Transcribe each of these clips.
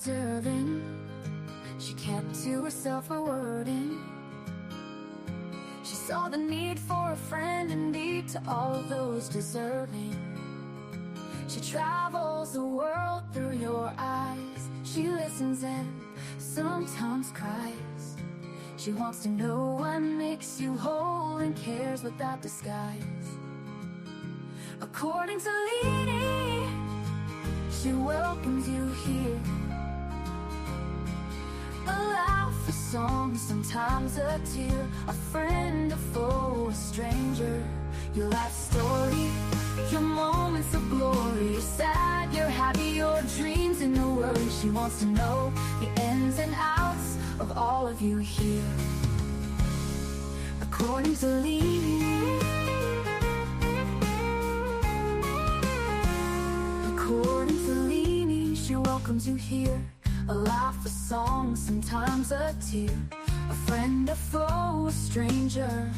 observing. She kept to herself her wording. She saw the need for a friend indeed to all of those deserving. She travels the world through your eyes. She listens and sometimes cries. She wants to know what makes you whole and cares without disguise. According to Lindsay, she welcomes you here. A laugh, a song, sometimes a tear, a friend, a foe, a stranger. Your life story, your moments of glory. You're sad, you're happy, your dreams and your worries. She wants to know the ins and outs of all of you here. According to Lived, according to Lived, she welcomes you here. A laugh, a song, sometimes a tear, a friend, a foe, a stranger.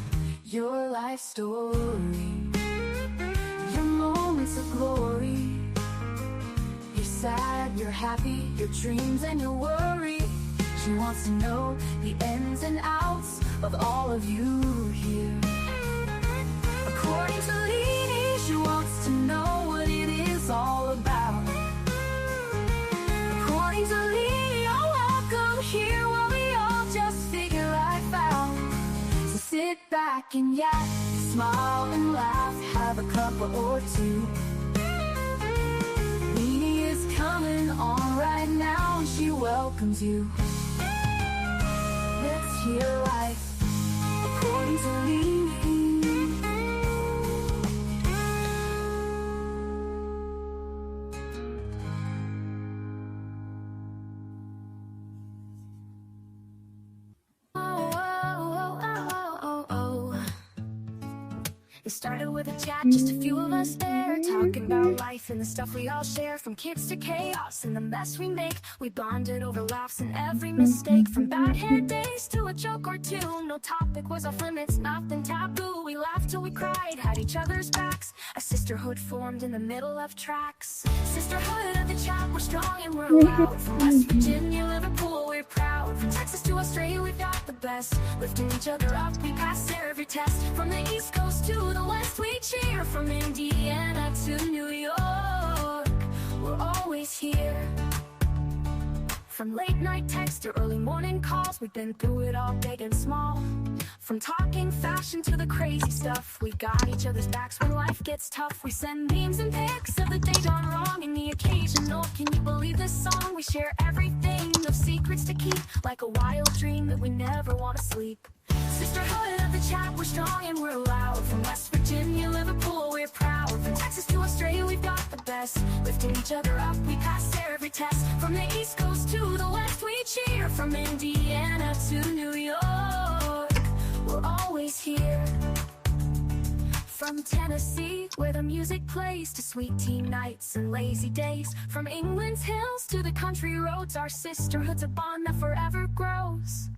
Your life story, your moments of glory. You're sad, you're happy, your dreams and your worry. She wants to know the ins and outs of all of you here. According to Lindsay, she wants to know what it is all about. According to Lindsay, you're welcome here while we all just figure life out. So sit back and yak, smile and laugh, have a cuppa or two. Lindsay is coming on right now and she welcomes you. Let's hear life according to Lindsay. It started with a chat, just a few of us there, talking about life and the stuff we all share. From kids to chaos and the mess we make, we bonded over laughs and every mistake. From bad hair days to a joke or two, no topic was off limits, nothing taboo. We laughed till we cried, had each other's backs. A sisterhood formed in the middle of tracks. Sisterhood of the chat, we're strong and we're loud. From West Virginia, Liverpool, we're proud. From Texas to Australia, we've got the best. Lifting each other up, we pass every test. From the East Coast to the West, we cheer. From Indiana to New York, we're always here. From late night texts to early morning calls, we've been through it all, big and small. From talking fashion to the crazy stuff, we got each other's backs when life gets tough. We send memes and pics of the day gone wrong and the occasional "can you believe this song?" We share everything, no secrets to keep, like a wild dream that we never want to sleep. Sisterhood of the chat, we're strong and we're loud. From West Virginia, Liverpool, we're proud. From Texas to Australia, we've got the best. Lifting each other up, we pass every test. From the East Coast to the West, we cheer. From Indiana to New York, we're always here. From Tennessee, where the music plays, to sweet tea nights and lazy days. From England's hills to the country roads, our sisterhood's a bond that forever grows.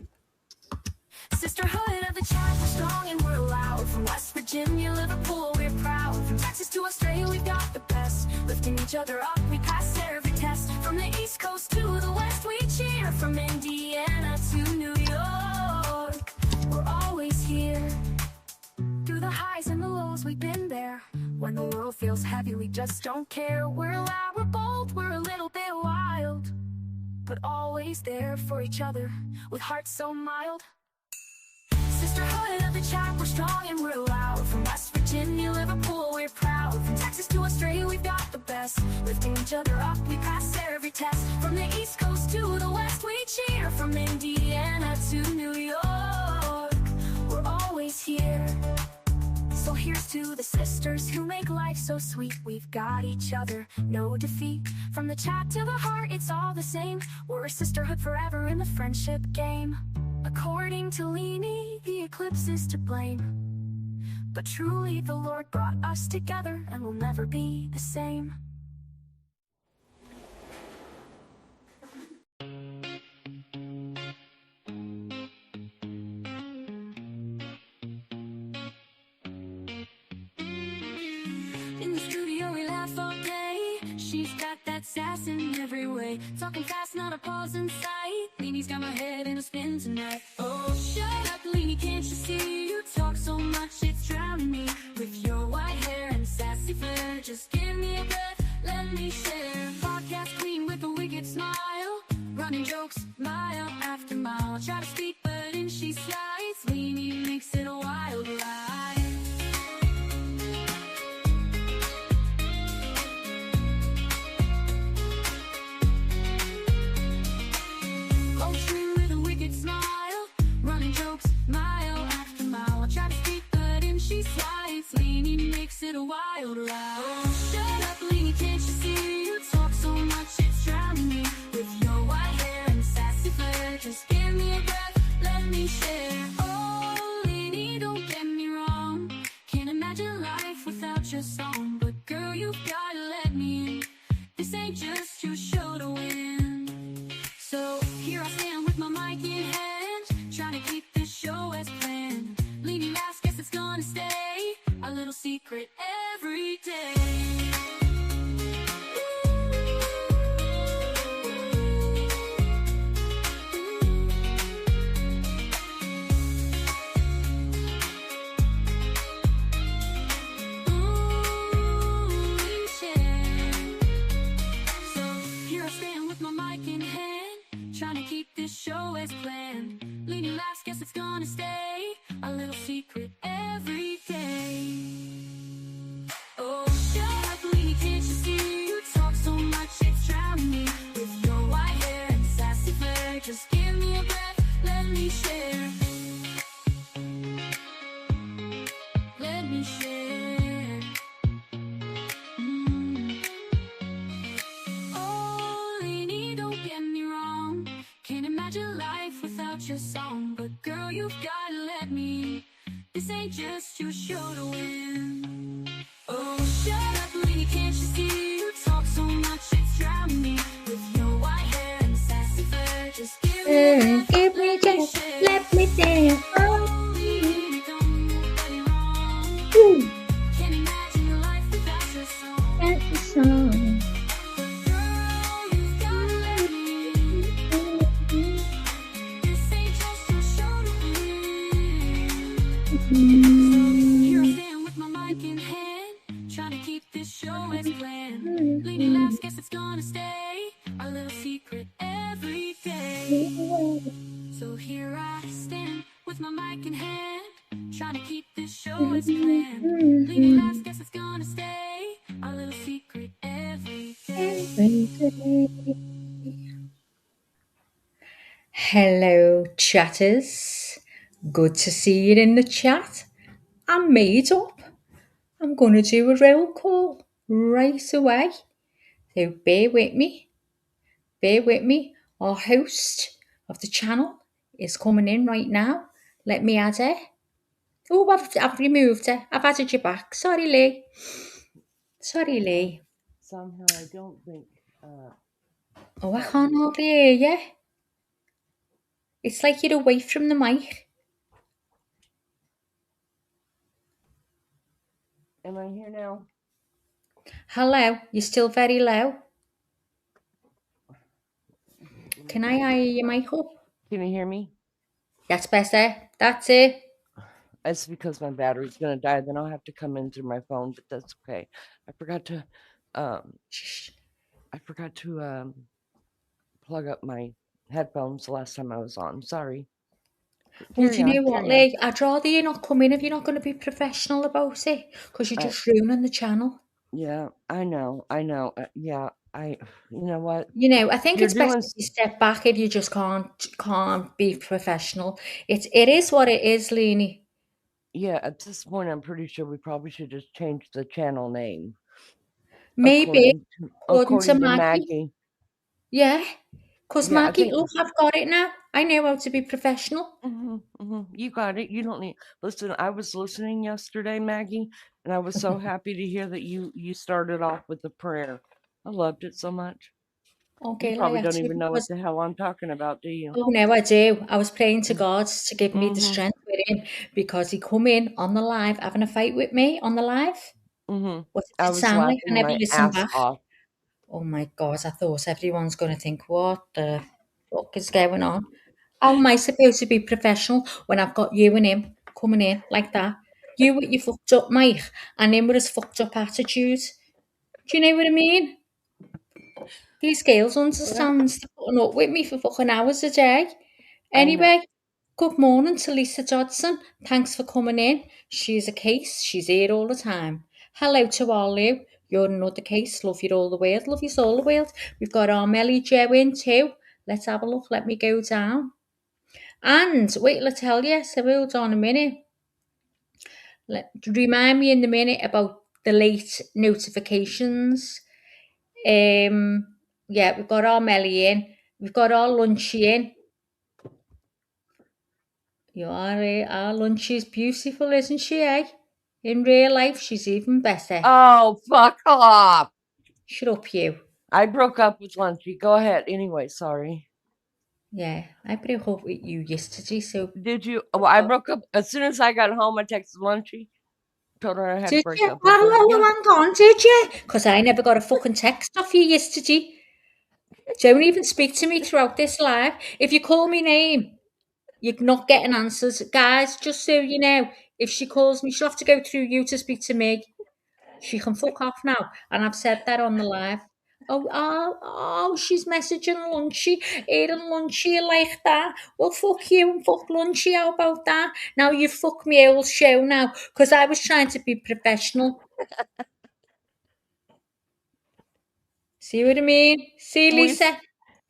Sisterhood of the chat, we're strong and we're loud. From West Virginia, Liverpool, we're proud. From Texas to Australia, we've got the best. Lifting each other up, we pass every test. From the East Coast to the West, we cheer. From Indiana to New York, we're always here. Through the highs and the lows, we've been there. When the world feels heavy, we just don't care. We're loud, we're bold, we're a little bit wild, but always there for each other, with hearts so mild. Sisterhood of the chat, we're strong and we're loud. From West Virginia, Liverpool, we're proud. From Texas to Australia, we've got the best. Lifting each other up, we pass every test. From the East Coast to the West, we cheer. From Indiana to New York, we're always here. So here's to the sisters who make life so sweet. We've got each other, no defeat. From the chat to the heart, it's all the same. We're a sisterhood forever in the friendship game. According to Lindsay, the eclipse is to blame, but truly the Lord brought us together and we'll never be the same. In the studio we laugh all day. She's got that sass in every way. Talking fast, not a pause in sight. Leanie's got my head in a spin tonight. Oh, shut up, Leanie, can't you see? You talk so much, it's drowning me. With your white hair and sassy flair, just give me a breath, let me share. Podcast queen with a wicked smile, running jokes mile after mile. Try to speak, but in she slides. Leanie makes it a wild ride. With a wicked smile, running jokes mile after mile. I try to speak, but in she slides. Leanie makes it a wild ride. Oh, shut up, Leanie, can't you see? You talk so much, it's drowning me. With your white hair and sassy flair, just give me a breath, let me share. Oh, Leanie, don't get me wrong, can't imagine life without your song. But girl, you've gotta let me in. This ain't just your show to win. So here I stand with my mic in hand, trying to keep this show as planned. Leanie laughs, guess it's gonna stay a little secret every day. Trying to keep this show as planned. Leanie laughs, guess it's gonna stay a little secret every day. Oh, shut up, Leanie, can't you see? You talk so much, it's drowning me. With your white hair and sassy flair, just give me a breath, let me share. Let me share. Oh, Leanie, don't get me wrong, can't imagine life without your song. But girl, you've gotta let me. This ain't just your show to win. Oh, shut up, Leanie, can't you see? You talk so much, it's drowning me. With your white hair and sassy flair, just give me Give me just let me dance. Oh, Leanie, don't get me wrong, can't imagine your life without your song. That's the song. Here I stand with my mic in hand, trying to keep this show as planned. Leanie laughs, guess it's gonna stay a little secret every day. So here I stand with my mic in hand, trying to keep this show as planned. Leanie laughs, guess it's gonna stay a little secret every day. Hello, chatters. Good to see you in the chat. I'm made up. I'm going to do a roll call right away. So bear with me. Bear with me. Our host of the channel is coming in right now. Let me add her. Oh, I've removed her. I've added you back. Sorry, Lee. Sorry, Lee. Somehow I don't think. Oh, I can't hardly hear you. It's like you're away from the mic. Am I here now? Hello, you're still very low. Can I hear your mic up? Can you hear me? That's better. That's it. It's because my battery's gonna die. Then I'll have to come in through my phone, but that's okay. I forgot to. Shh. I forgot to plug up my headphones the last time I was on. Sorry. Well, do you know what, Carry on. Lee? I'd rather you not come in if you're not going to be professional about it, because you're just ruining the channel. Yeah, I know. Yeah, you know what? You know, I think You're it's best doing. if you step back if you just can't be professional. It is what it is, Leanie. Yeah, at this point, I'm pretty sure we probably should just change the channel name. Maybe according to according to Maggie. Maggie. Yeah, because Yeah, I Maggie, think. look, I've got it now. I know how to be professional. You got it. You don't need. Listen, I was listening yesterday, Maggie, and I was so happy to hear that you started off with a prayer. I loved it so much. Okay, You probably don't even know what because the hell I'm talking about, do you? oh no, I do. I was praying to God to give me the Mm-hmm. strength within, because he come in on the live having a fight with me on the live. Mm-hmm. What I did it was sound like? I laughing never my listened ass back. off. Oh my God, I thought everyone's going to think, what the fuck is going on? How am I supposed to be professional when I've got you and him coming in like that? You with your fucked up mic and him with his fucked up attitude. Do you know what I mean? These girls understand they're putting up with me for fucking hours a day. I know. Anyway, good morning to Lisa Dodson. Thanks for coming in. She's a case. She's here all the time. Hello to all you. You're another case. Love you all the world. Love you all the world. We've got our Melly Jo in too. Let's have a look. Let me go down. And wait till I tell you. So hold on a minute. Remind me in a minute about the late notifications. Yeah, we've got our Melly in. We've got our Lunchy in. You are, our Lunchy's beautiful, isn't she, eh? In real life, she's even better. Oh, fuck off. Shut up, you. I broke up with Lunchy. Go ahead. Anyway, sorry. Yeah, I broke up with you yesterday, so... Did you? Well, I broke up as soon as I got home. I texted Lunchy, told her I had to Did break you? up with her. Yeah. Hang on, did you? Because I never got a fucking text off you yesterday. Don't even speak to me throughout this live. If you call me name, you're not getting answers. Guys, just so you know, if she calls me, she'll have to go through you to speak to me. She can fuck off now. And I've said that on the live. Oh, she's messaging Lunchy. Eating Lunchy like that. Well, fuck you and fuck Lunchy. How about that? Now you fuck me whole show now. Because I was trying to be professional. See what I mean? See, Lisa?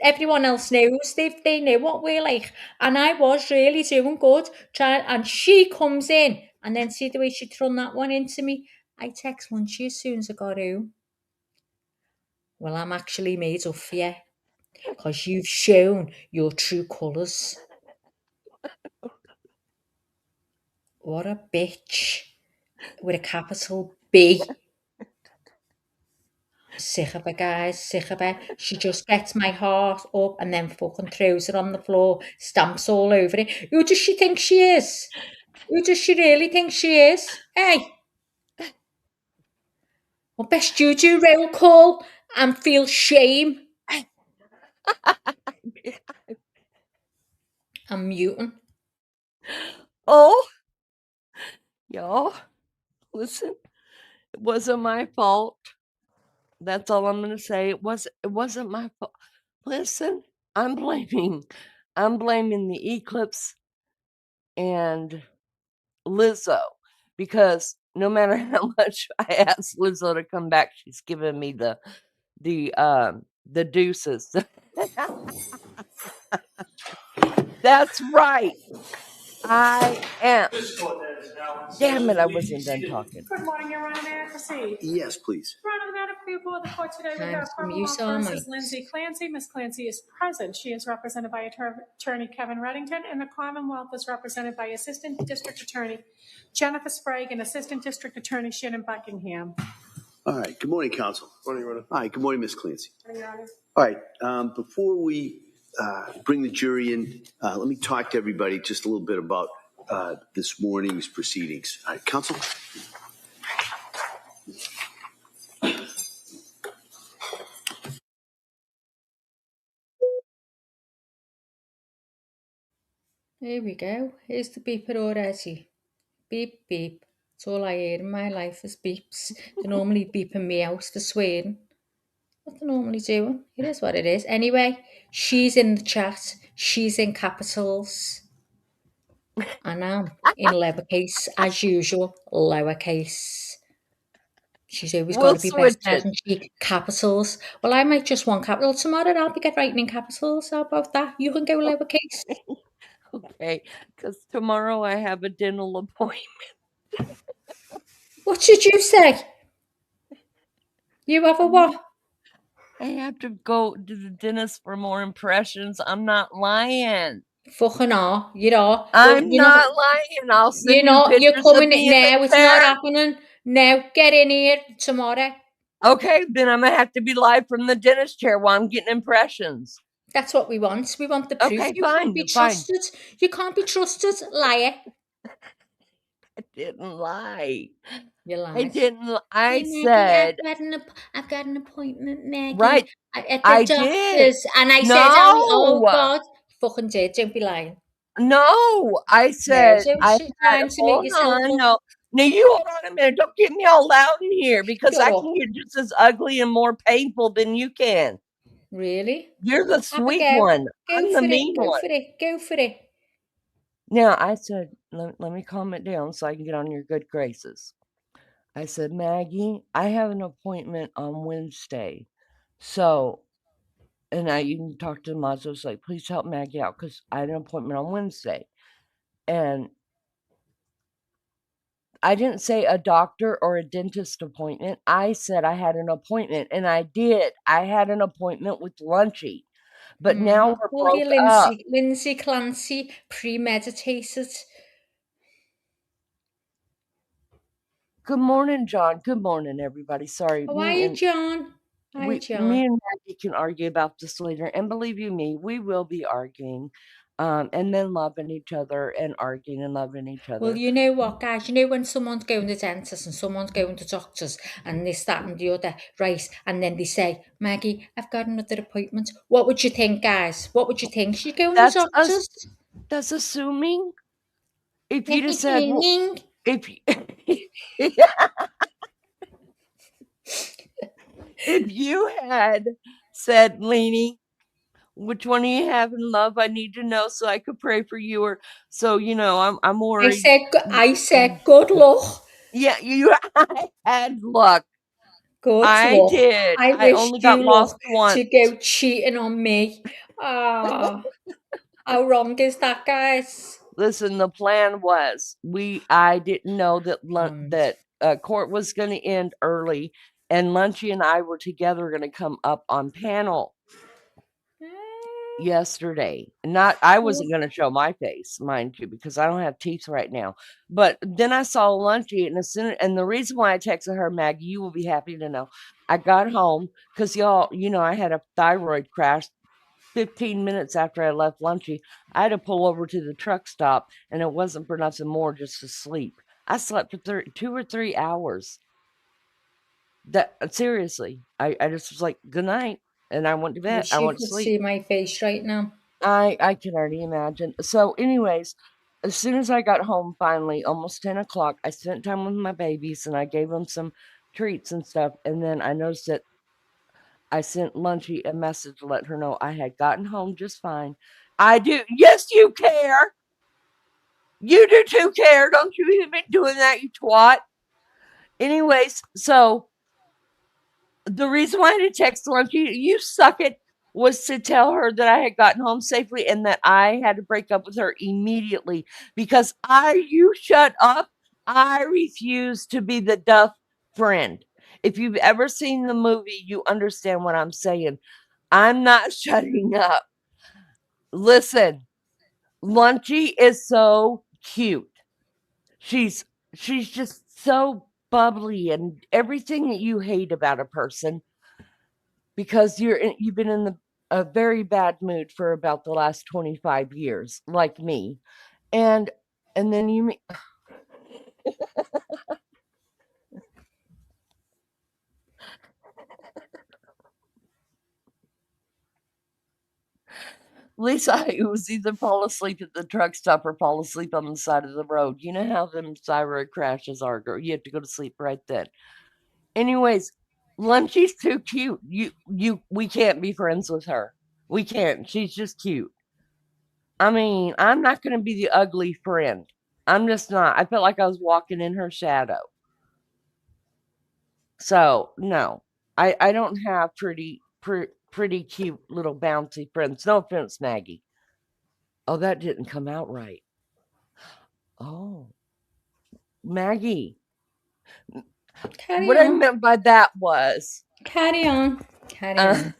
Everyone else knows. They know what we're like. And I was really doing good. And she comes in. And then see the way she thrown that one into me. I text Lunchy as soon as I got home. Well, I'm actually made up for you because you've shown your true colours. What a bitch with a capital B. Sick of her, guys, sick of her. She just gets my heart up and then fucking throws it on the floor, stamps all over it. Who does she think she is? Who does she really think she is? Hey, well, best you do roll call and feel shame. I'm muting. Oh, y'all, listen. It wasn't my fault. That's all I'm gonna say. It wasn't my fault. Listen, I'm blaming the eclipse and Lizzo, because no matter how much I ask Lizzo to come back, she's giving me the deuces. That's right. I am. Damn it, I wasn't done talking. Good morning, Your Honor. May I proceed? Yes, please. Your Honor, the matter before the court today, we Time have to Commonwealth mute our versus mics. Lindsay Clancy. Miss Clancy is present. She is represented by Attorney Kevin Reddington, and the Commonwealth is represented by Assistant District Attorney Jennifer Sprague and Assistant District Attorney Shannon Buckingham. All right. Good morning, counsel. Morning, Your Honor. All right. Good morning, Miss Clancy. Your Honor. All right. Before we bring the jury in, let me talk to everybody just a little bit about this morning's proceedings. All right, counsel. Here we go. Here's the beeper already. Beep, beep. It's all I hear in my life is beeps. They're normally beeping me out for swearing. What they're normally doing. It is what it is. Anyway, she's in the chat. She's in capitals. And I'm in lowercase, as usual, lowercase. She's always got We'll to be better, switch it. hasn't she? Capitals. Well, I might just want capital tomorrow. I'll be writing in capitals. How about that? You can go lowercase. Okay, because tomorrow I have a dental appointment. What did you say? You have a what? I have to go to the dentist for more impressions. I'm not lying. Fucking are. You are. I'm not lying. I'll send you pictures You're coming of me in in now. the It's chair. not happening. Now, get in here tomorrow. Okay, then I'm gonna have to be live from the dentist chair while I'm getting impressions. That's what we want. We want the proof. Okay, You fine, can't be fine. trusted. You can't be trusted, liar. didn't lie. You I lied. didn't. I Hey, Maggie, said, I've got an appointment, Maggie, right. at the I did. doctor's. And I said, oh, No, God, fucking did. Don't be lying. no. I No, said, so I she's had, trying to make hold yourself on. look. No. Now, you hold on a minute. Don't get me all loud in here because Shut I up. can get just as ugly and more painful than you can. Really? You're the Have a sweet go. one. Go I'm the for it. mean Go one. for it. Go for it. Now, I said, let me calm it down so I can get on your good graces. I said, Maggie, I have an appointment on Wednesday. So, and I even talked to the moms. I was like, please help Maggie out because I had an appointment on Wednesday. And I didn't say a doctor or a dentist appointment. I said I had an appointment, and I did. I had an appointment with Lunchy. But now we're Call you broke up. Lindsay Clancy, premeditated. Good morning, John. Good morning, everybody. Sorry, How are you, John? Hi, me John. and Maggie can argue about this later, and believe you me, we will be arguing, and then loving each other and arguing and loving each Well, other. you know what, guys? You know when someone's going to dentist and someone's going to doctors and this, that, and the other, right? And then they say, Maggie, I've got another appointment. What would you think, guys? What would you think? She's going to That's us. doctors. That's assuming. If you just said, well, if you, if you had said, Leanie, which one do you have in love? I need to know so I could pray for you, or so I'm worried. I said, good luck. Yeah, I had luck. Good I luck. did. I I wish only got you lost luck once. to go cheating on me. Ah, how wrong is that, guys? Listen, the plan was I didn't know that And court was going to end early, and Lunchy and I were together going to come up on panel yesterday. Not I wasn't going to show my face, mind you, because I don't have teeth right now. But then I saw Lunchy, and the reason why I texted her, Maggie, you will be happy to know, I got home because y'all, I had a thyroid crash 15 minutes after I left Lunchy. I had to pull over to the truck stop, and it wasn't for nothing more, just to sleep. I slept for 2 or 3 hours. That seriously, I just was like, good night, and I went to bed. wish I you went to could sleep. see my face right now. I can already imagine. So, anyways, as soon as I got home, finally, almost 10 o'clock, I spent time with my babies and I gave them some treats and stuff. And then I noticed that I sent Lunchy a message to let her know I had gotten home just fine. I do. Yes, you care. You do too care. Don't you even been doing that, you twat. Anyways, so the reason why I didn't text Lunchy, you suck it, was to tell her that I had gotten home safely and that I had to break up with her immediately because you shut up. I refuse to be the duff friend. If you've ever seen the movie, you understand what I'm saying. I'm not shutting up. Listen, Lunchy is so cute. She's she's just so bubbly and everything that you hate about a person because you've been in a very bad mood for about the last 25 years, like me. And then Lisa, I was either fall asleep at the truck stop or fall asleep on the side of the road. You know how them thyroid crashes are, girl. You have to go to sleep right then. Anyways, Lunchy's too cute. We can't be friends with her. We can't. She's just cute. I mean, I'm not going to be the ugly friend. I'm just not. I felt like I was walking in her shadow. So no, I don't have pretty cute little bouncy friends. No offense, Maggie. Oh, that didn't come out right. Oh, Maggie. Carry What I on. meant by that was, Carry on. Carry uh, on.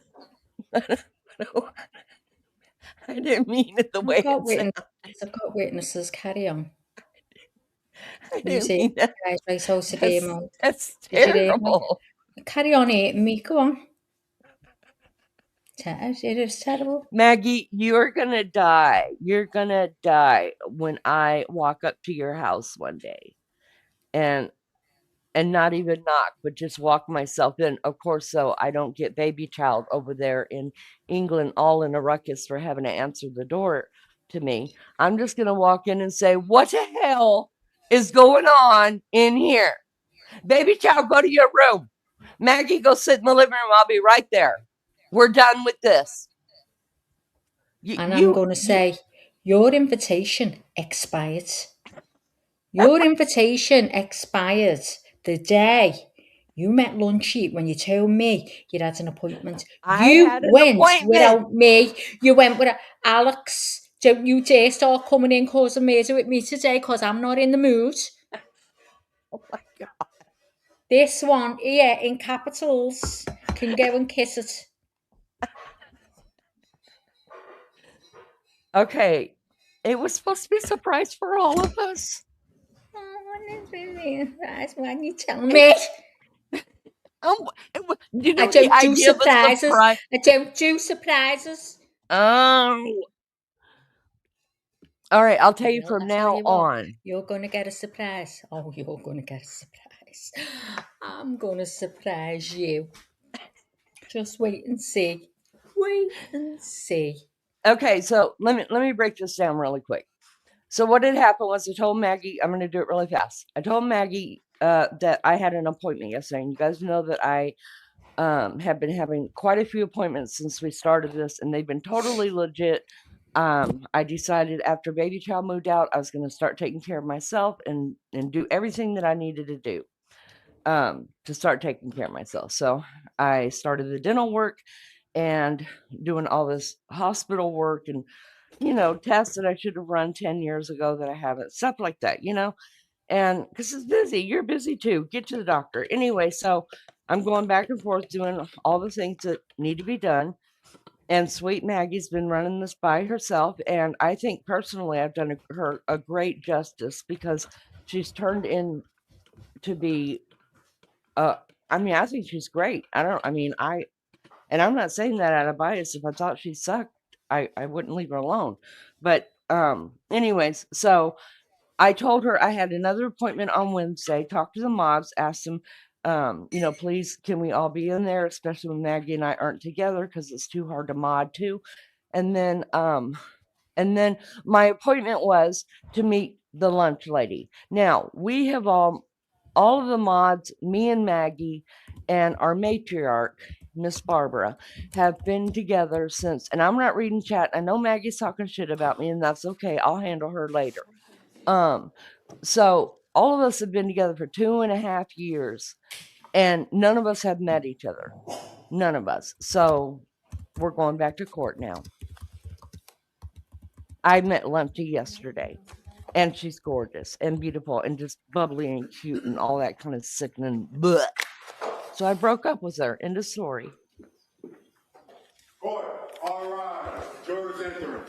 I didn't mean it the I've way got it sounded. witnesses. I've got witnesses. Carry on. I You didn't see, mean that. guys, right, so severe mode. That's Did you hear me? terrible. Carry on eating me. Go on. It is terrible. Maggie, you're gonna die. You're gonna die when I walk up to your house one day. and not even knock, but just walk myself in, of course, so I don't get baby child over there in England all in a ruckus for having to answer the door to me. I'm just going to walk in and say, what the hell is going on in here? Baby child, go to your room. Maggie, go sit in the living room. I'll be right there. We're done with this. And I'm going to say, your invitation expired. Your invitation expired the day you met Lunchy when you told me you had an appointment. I You had an went appointment. without me. You went without Alex. Don't you dare start coming in causing murder with me today, because I'm not in the mood. Oh my God. This one here in capitals can go and kiss it. Okay. It was supposed to be a surprise for all of us. That's when you tell me. You know I the don't do idea of a surprises. surprise. I don't do surprises. Oh. All right, I'll tell you Well, from that's what now you want. on. You're going to get a surprise. Oh, you're going to get a surprise. I'm going to surprise you. Just wait and see. Wait and see. Okay, so let me break this down really quick. So what had happened was I told Maggie, I'm going to do it really fast. I told Maggie that I had an appointment yesterday. And you guys know that I have been having quite a few appointments since we started this, and they've been totally legit. I decided after baby child moved out, I was going to start taking care of myself and do everything that I needed to do to start taking care of myself. So I started the dental work and doing all this hospital work and, tests that I should have run 10 years ago that I haven't, stuff like that, and because it's busy, you're busy too. Get to the doctor. Anyway, so I'm going back and forth doing all the things that need to be done. And sweet Maggie's been running this by herself. And I think personally, I've done her a great justice because she's turned in to be, I think she's great. And I'm not saying that out of bias. If I thought she sucked, I wouldn't leave her alone. But, anyways, so I told her I had another appointment on Wednesday, talked to the mods, asked them, please, can we all be in there, especially when Maggie and I aren't together because it's too hard to mod too. And then my appointment was to meet the lunch lady. Now, we have all of the mods, me and Maggie and our matriarch, Miss Barbara, have been together since, and I'm not reading chat. I know Maggie's talking shit about me, and that's okay. I'll handle her later. So all of us have been together for 2.5 years, and none of us have met each other. None of us. So we're going back to court now. I met Lunchy yesterday, and she's gorgeous and beautiful and just bubbly and cute and all that kind of sickening. Bleh. So I broke up with her. End of story. Court, all right. Jurors entering.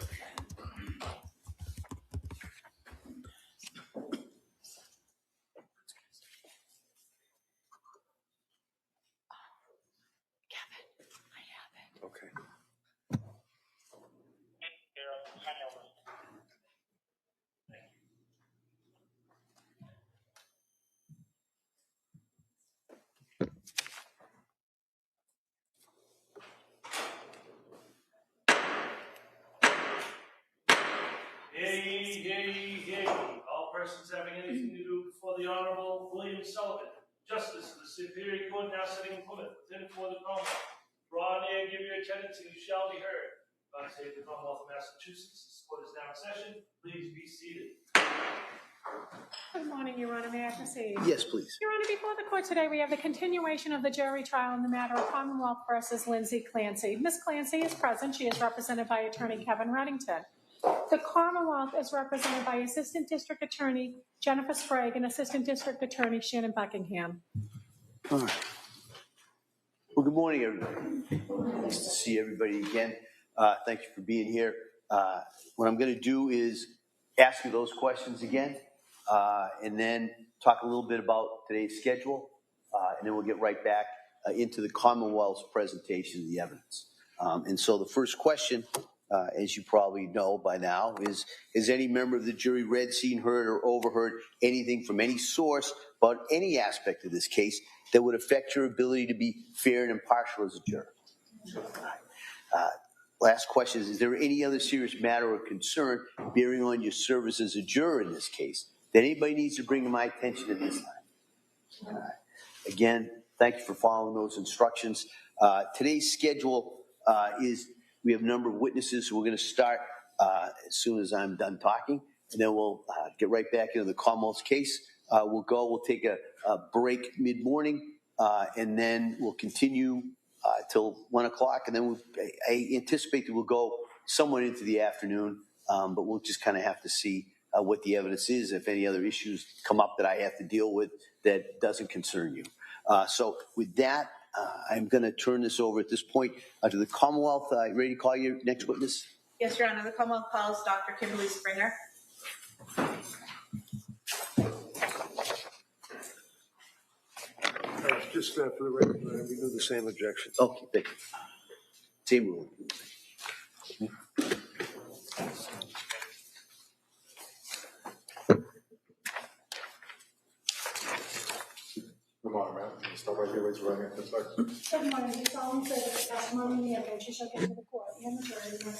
Okay. Yay. All persons having anything to do before the Honorable William Sullivan, Justice of the Superior Court now sitting in Plymouth, within and for the Commonwealth. Draw near and give your attendance, and you shall be heard. God save the Commonwealth of Massachusetts. This court is now in session. Please be seated. Good morning, Your Honor. May I proceed? Yes, please. Your Honor, before the court today, we have the continuation of the jury trial in the matter of Commonwealth versus Lindsay Clancy. Ms. Clancy is present. She is represented by Attorney Kevin Reddington. The Commonwealth is represented by Assistant District Attorney Jennifer Sprague and Assistant District Attorney Shannon Buckingham. All right. Well, good morning, everybody. Nice to see everybody again. Thank you for being here. What I'm going to do is ask you those questions again, and then talk a little bit about today's schedule, and then we'll get right back into the Commonwealth's presentation of the evidence. And so the first question as you probably know by now, is has any member of the jury read, seen, heard, or overheard anything from any source about any aspect of this case that would affect your ability to be fair and impartial as a juror? Last question is there any other serious matter or concern bearing on your service as a juror in this case that anybody needs to bring to my attention at this time? Again, thank you for following those instructions. Today's schedule is we have a number of witnesses, so we're going to start as soon as I'm done talking, and then we'll get right back into the Commonwealth's case. We'll take a break mid-morning, and then we'll continue till 1 o'clock, and then I anticipate that we'll go somewhat into the afternoon, but we'll just kind of have to see what the evidence is, if any other issues come up that I have to deal with that doesn't concern you. So with that, I'm going to turn this over at this point to the Commonwealth. Ready to call your next witness? Yes, Your Honor. The Commonwealth calls Dr. Kimberly Springer. Just for the record, we do the same objection. Okay, thank you. Same rule. Good morning, ma'am. Stop right here, raise your right hand for the second. Good morning. You solemnly say that the testimony in the evidence you shall give to the court and the jury is not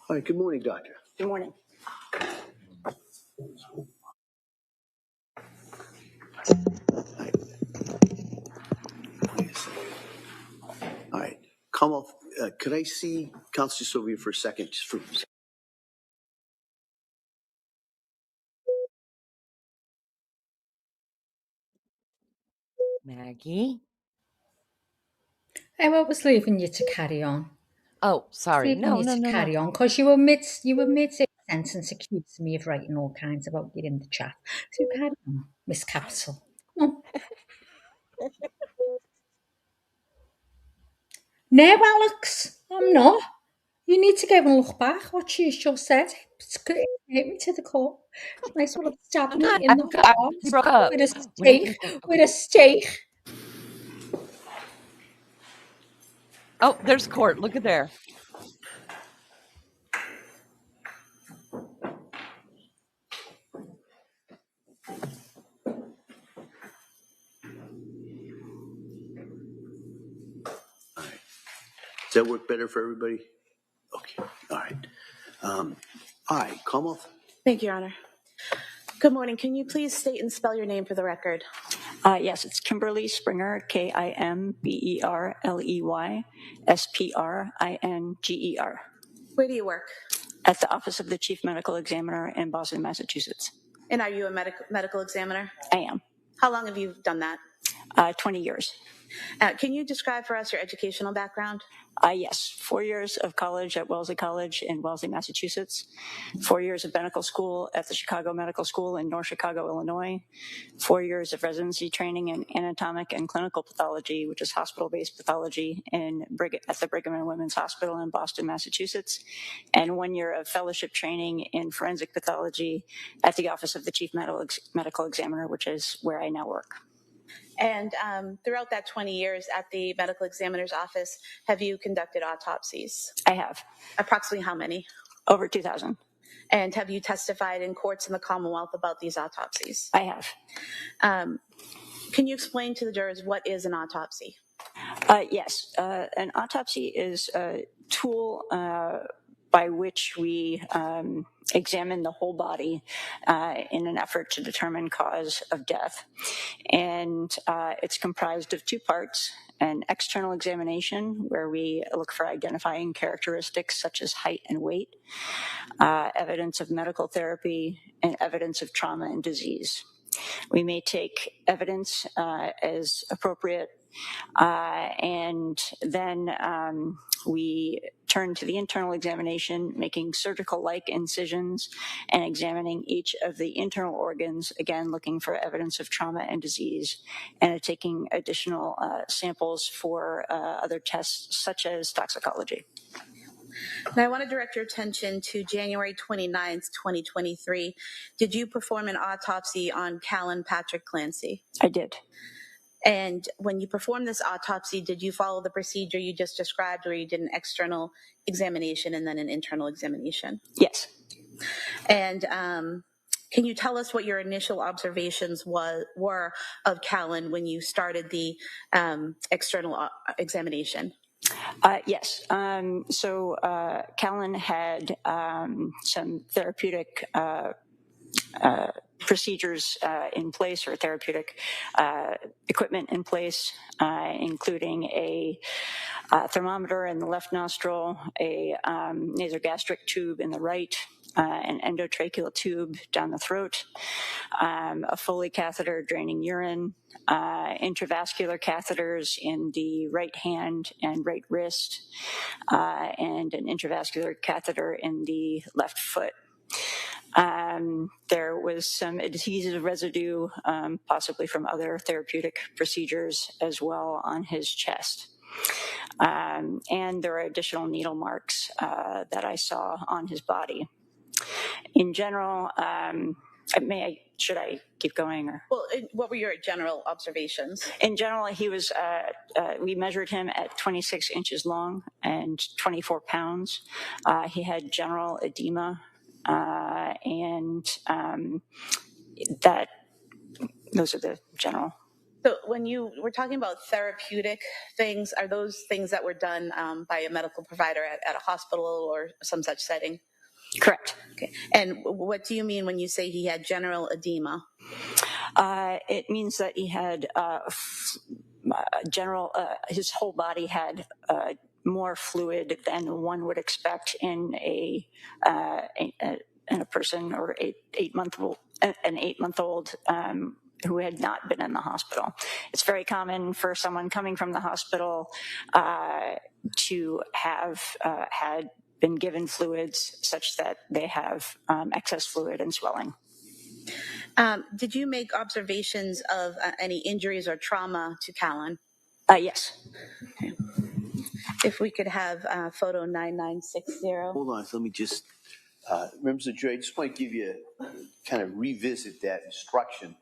All right, good morning, doctor. Good morning. All right, Commonwealth, could I see Counsel just over here for a second? Just for Maggie? I was leaving you to carry on. Oh, sorry. Leaving you to carry on because you were mid sentence accusing me of writing all kinds about you in the chat. So carry on, Miss Capital. Come on. No, Alex, I'm not. You need to go and look back what she just said. It's good. It hit me to the core. Nice one stabbing me in the heart with a stake. Oh, there's court. Look at there. Does that work better for everybody? Okay, all right. All right, Commonwealth. Thank you, Your Honor. Good morning. Can you please state and spell your name for the record? Yes, it's Kimberly Springer, Kimberley, Springer. Where do you work? At the Office of the Chief Medical Examiner in Boston, Massachusetts. And are you a medical examiner? I am. How long have you done that? 20 years. Can you describe for us your educational background? Yes, 4 years of college at Wellesley College in Wellesley, Massachusetts. 4 years of medical school at the Chicago Medical School in North Chicago, Illinois. 4 years of residency training in anatomic and clinical pathology, which is hospital-based pathology at the Brigham and Women's Hospital in Boston, Massachusetts. And 1 year of fellowship training in forensic pathology at the Office of the Chief Medical Examiner, which is where I now work. And throughout that 20 years at the medical examiner's office, have you conducted autopsies? I have. Approximately how many? Over 2,000. And have you testified in courts in the Commonwealth about these autopsies? I have. Can you explain to the jurors what is an autopsy? Yes. An autopsy is a tool by which we examine the whole body in an effort to determine cause of death. And it's comprised of two parts: an external examination, where we look for identifying characteristics such as height and weight, evidence of medical therapy, and evidence of trauma and disease. We may take evidence as appropriate, and then we turn to the internal examination, making surgical-like incisions and examining each of the internal organs, again looking for evidence of trauma and disease, and taking additional samples for other tests such as toxicology. Now, I want to direct your attention to January 29th, 2023. Did you perform an autopsy on Callan Patrick Clancy? I did. And when you performed this autopsy, did you follow the procedure you just described, where you did an external examination and then an internal examination? Yes. And can you tell us what your initial observations were of Callan when you started the external examination? Yes. So Callan had some therapeutic procedures in place, or therapeutic equipment in place, including a thermometer in the left nostril, a nasogastric tube in the right, an endotracheal tube down the throat, a Foley catheter draining urine, intravascular catheters in the right hand and right wrist, and an intravascular catheter in the left foot. There was some adhesive residue, possibly from other therapeutic procedures as well, on his chest. And there are additional needle marks that I saw on his body. In general, should I keep going? Or? Well, what were your general observations? In general, he was, we measured him at 26 inches long and 24 pounds. He had general edema, and those are the general. So when you were talking about therapeutic things, are those things that were done by a medical provider at a hospital or some such setting? Correct. Okay. And what do you mean when you say he had general edema? It means that he had his whole body had more fluid than one would expect in a person, or an 8-month-old who had not been in the hospital. It's very common for someone coming from the hospital to have had been given fluids such that they have excess fluid and swelling. Did you make observations of any injuries or trauma to Callan? Yes. Okay. If we could have photo 9960. Hold on, so let me just, members of the jury, I just want to give you, kind of revisit that instruction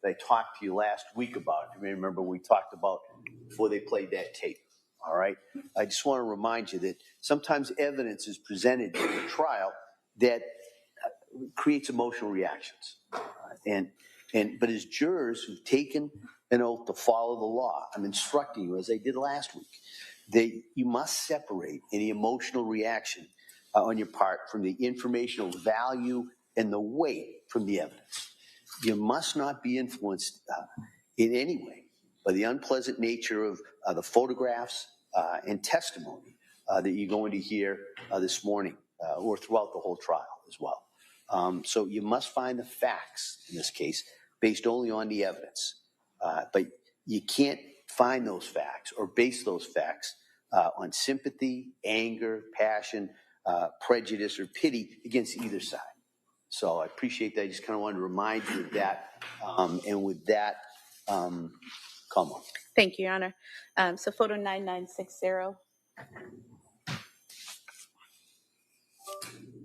that I talked to you last week about. You may remember we talked about before they played that tape. All right. I just want to remind you that sometimes evidence is presented in the trial that creates emotional reactions. But as jurors who've taken an oath to follow the law, I'm instructing you, as I did last week, that you must separate any emotional reaction on your part from the informational value and the weight from the evidence. You must not be influenced in any way by the unpleasant nature of the photographs and testimony that you're going to hear this morning or throughout the whole trial as well. So you must find the facts in this case based only on the evidence. But you can't find those facts or base those facts on sympathy, anger, passion, prejudice, or pity against either side. So I appreciate that. I just kind of wanted to remind you of that. And with that, come on. Thank you, Your Honor. So photo 9960.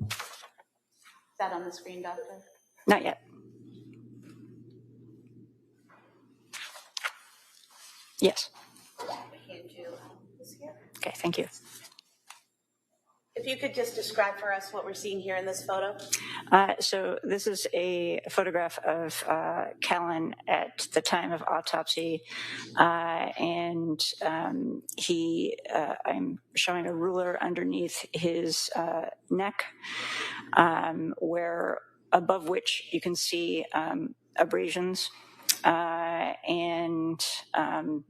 Is that on the screen, Doctor? Not yet. Yes. Okay, thank you. If you could just describe for us what we're seeing here in this photo. So this is a photograph of Callan at the time of autopsy, and I'm showing a ruler underneath his neck, where above which you can see abrasions. And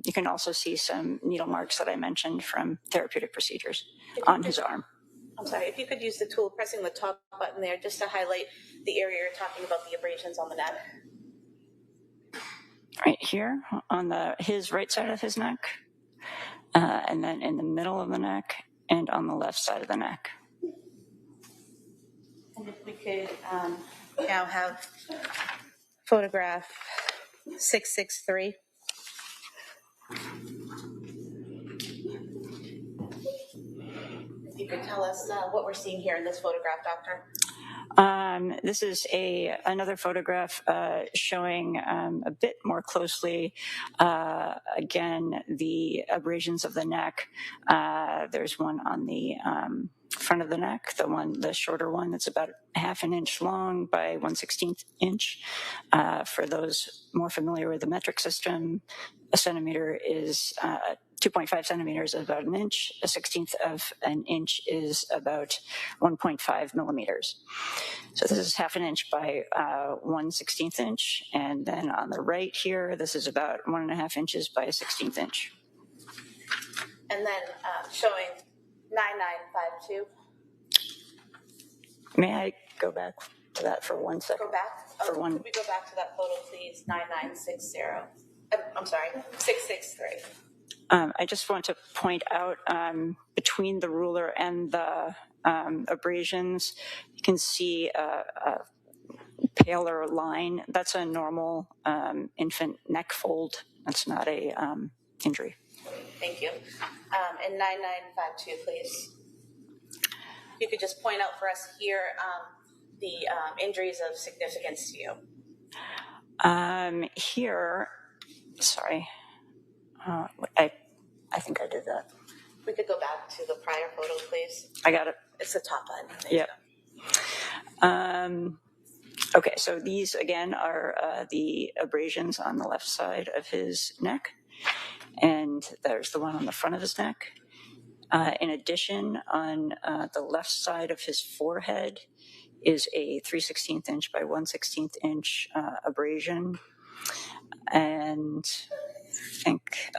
you can also see some needle marks that I mentioned from therapeutic procedures on his arm. I'm sorry, if you could use the tool, pressing the top button there just to highlight the area you're talking about, the abrasions on the neck. Right here on his right side of his neck, and then in the middle of the neck, and on the left side of the neck. And if we could now have photograph 663. If you could tell us what we're seeing here in this photograph, Doctor. This is another photograph showing a bit more closely, again, the abrasions of the neck. There's one on the front of the neck, the shorter one that's about half an inch long by 1/16 inch. For those more familiar with the metric system, a centimeter is 2.5 centimeters is about an inch. A 1/16 of an inch is about 1.5 millimeters. So this is half an inch by 1/16 inch. And then on the right here, this is about 1.5 inches by a 1/16 inch. And then showing 9952. May I go back to that for 1 second? Go back? Could we go back to that photo, please? 9960. I'm sorry, 663. I just want to point out between the ruler and the abrasions, you can see a paler line. That's a normal infant neck fold. That's not a injury. Thank you. And 9952, please. If you could just point out for us here the injuries of significance to you. Here, sorry, I think I did that. We could go back to the prior photo, please. I got it. It's the top one. Yeah. Okay, so these again are the abrasions on the left side of his neck, and there's the one on the front of his neck. In addition, on the left side of his forehead is a 3/16 inch by 1/16 inch abrasion, and I think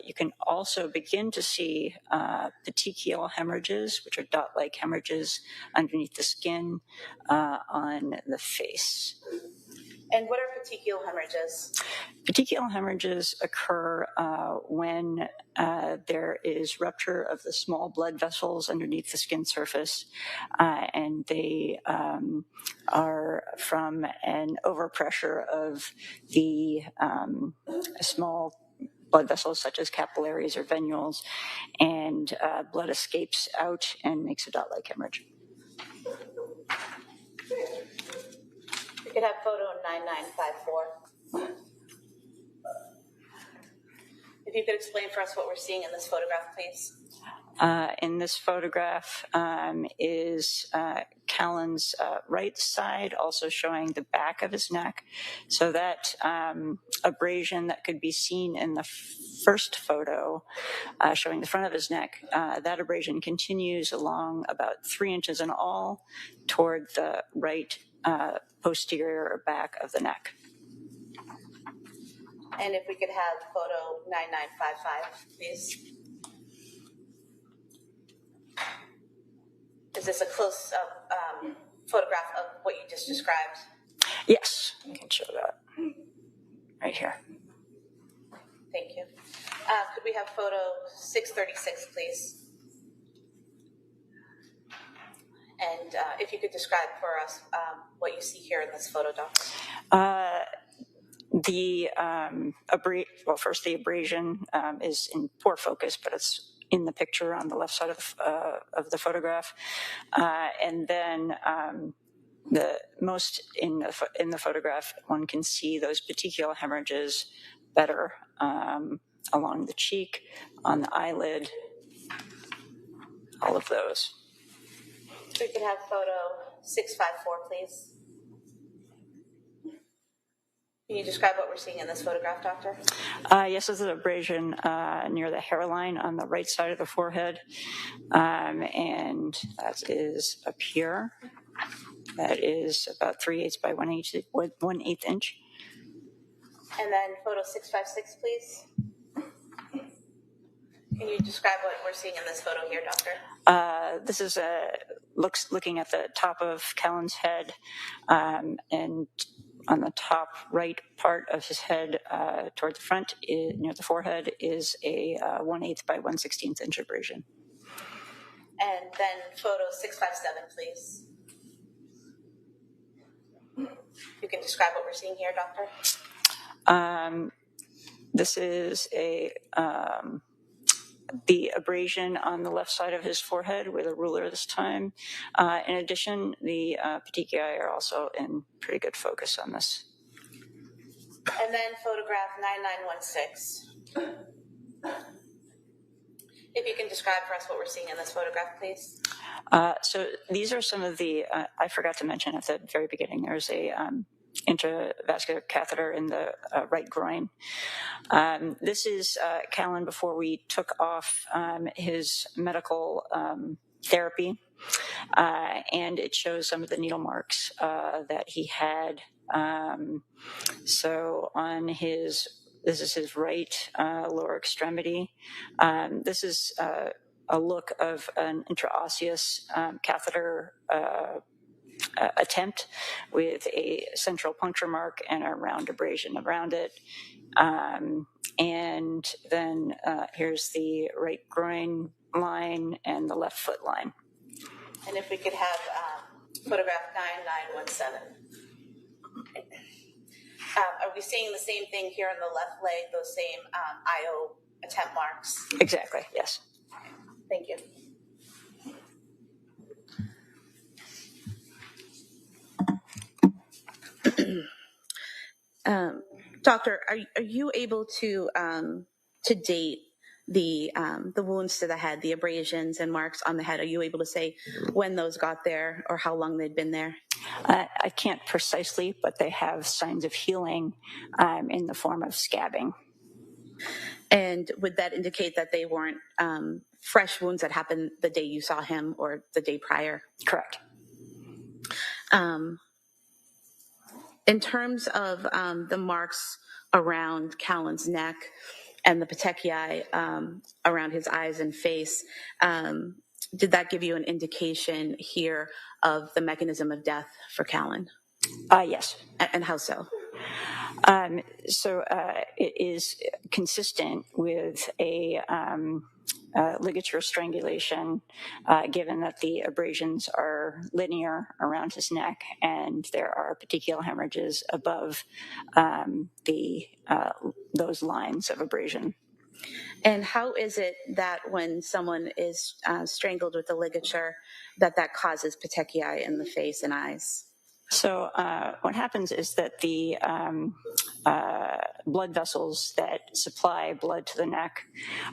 you can also begin to see petechial hemorrhages, which are dot-like hemorrhages underneath the skin on the face. And what are petechial hemorrhages? Petechial hemorrhages occur when there is rupture of the small blood vessels underneath the skin surface, and they are from an overpressure of the small blood vessels such as capillaries or venules, and blood escapes out and makes a dot-like hemorrhage. We could have photo 9954. If you could explain for us what we're seeing in this photograph, please. In this photograph is Callan's right side, also showing the back of his neck. So that abrasion that could be seen in the first photo showing the front of his neck, that abrasion continues along about 3 inches in all toward the right posterior back of the neck. And if we could have photo 9955, please. Is this a close-up photograph of what you just described? Yes, I can show that right here. Thank you. Could we have photo 636, please? And if you could describe for us what you see here in this photo, Doctor. First the abrasion is in poor focus, but it's in the picture on the left side of the photograph, and then the most in the photograph, one can see those petechial hemorrhages better along the cheek, on the eyelid, all of those. We could have photo 654, please. Can you describe what we're seeing in this photograph, Doctor? Yes, this is an abrasion near the hairline on the right side of the forehead, and that is up here. That is about 3/8 by 1/8 inch. And then photo 656, please. Can you describe what we're seeing in this photo here, Doctor? This is looking at the top of Callan's head, and on the top right part of his head toward the front, near the forehead, is a 1/8 by 1/16 inch abrasion. And then photo 657, please. You can describe what we're seeing here, Doctor? This is a the abrasion on the left side of his forehead with a ruler this time. In addition, the petechiae are also in pretty good focus on this. And then photograph 9916. If you can describe for us what we're seeing in this photograph, please. So these are some of the, I forgot to mention at the very beginning, there's a intravascular catheter in the right groin. This is Callan before we took off his medical therapy, and it shows some of the needle marks that he had. So on this is his right lower extremity. This is a look of an intraosseous catheter attempt with a central puncture mark and a round abrasion around it. And then here's the right groin line and the left foot line. And if we could have photograph 9917. Are we seeing the same thing here on the left leg, those same IO attempt marks? Exactly, yes. Thank you. Doctor, are you able to date the wounds to the head, the abrasions and marks on the head? Are you able to say when those got there or how long they'd been there? I can't precisely, but they have signs of healing in the form of scabbing. And would that indicate that they weren't fresh wounds that happened the day you saw him or the day prior? Correct. In terms of the marks around Callan's neck and the petechiae around his eyes and face, did that give you an indication here of the mechanism of death for Callan? Yes. And how so? So it is consistent with a ligature strangulation, given that the abrasions are linear around his neck and there are petechial hemorrhages above those lines of abrasion. And how is it that when someone is strangled with the ligature, that causes petechiae in the face and eyes? So what happens is that the blood vessels that supply blood to the neck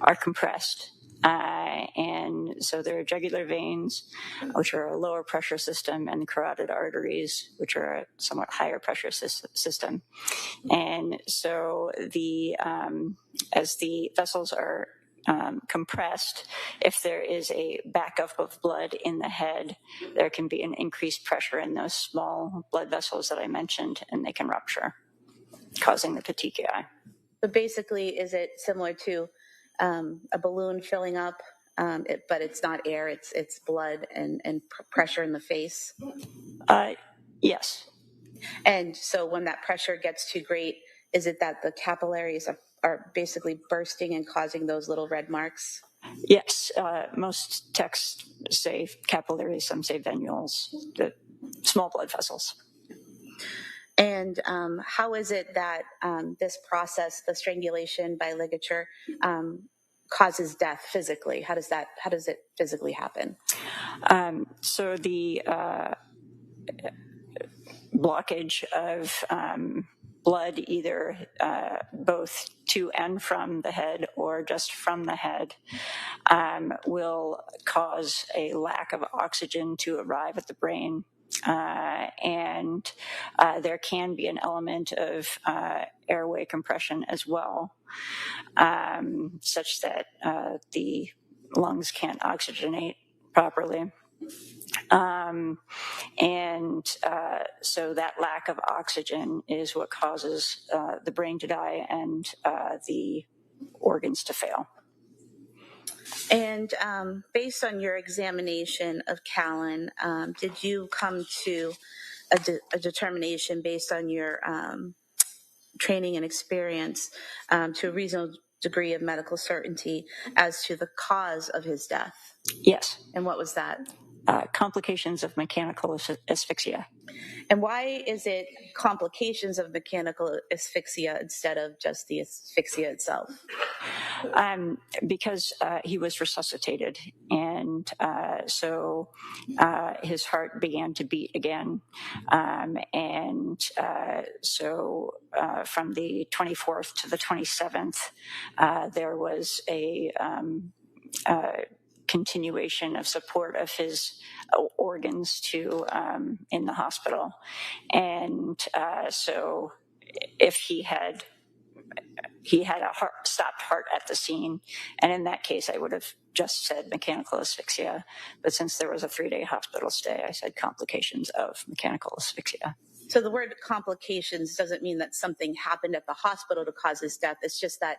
are compressed. And so there are jugular veins, which are a lower pressure system, and the carotid arteries, which are a somewhat higher pressure system. And so as the vessels are compressed, if there is a backup of blood in the head, there can be an increased pressure in those small blood vessels that I mentioned, and they can rupture, causing the petechiae. But basically, is it similar to a balloon filling up, but it's not air, it's blood and pressure in the face? Yes. And so when that pressure gets too great, is it that the capillaries are basically bursting and causing those little red marks? Yes. Most texts say capillaries, some say venules, the small blood vessels. And how is it that this process, the strangulation by ligature, causes death physically? How does it physically happen? So the blockage of blood, either both to and from the head or just from the head, will cause a lack of oxygen to arrive at the brain. And there can be an element of airway compression as well, such that the lungs can't oxygenate properly. So that lack of oxygen is what causes the brain to die and the organs to fail. And based on your examination of Callan, did you come to a determination based on your training and experience to a reasonable degree of medical certainty as to the cause of his death? Yes. And what was that? Complications of mechanical asphyxia. And why is it complications of mechanical asphyxia instead of just the asphyxia itself? Because he was resuscitated, and so his heart began to beat again. So from the 24th to the 27th, there was a continuation of support of his organs to in the hospital. And so if he had a stopped heart at the scene, and in that case I would have just said mechanical asphyxia, but since there was a 3-day hospital stay, I said complications of mechanical asphyxia. So the word complications doesn't mean that something happened at the hospital to cause his death. It's just that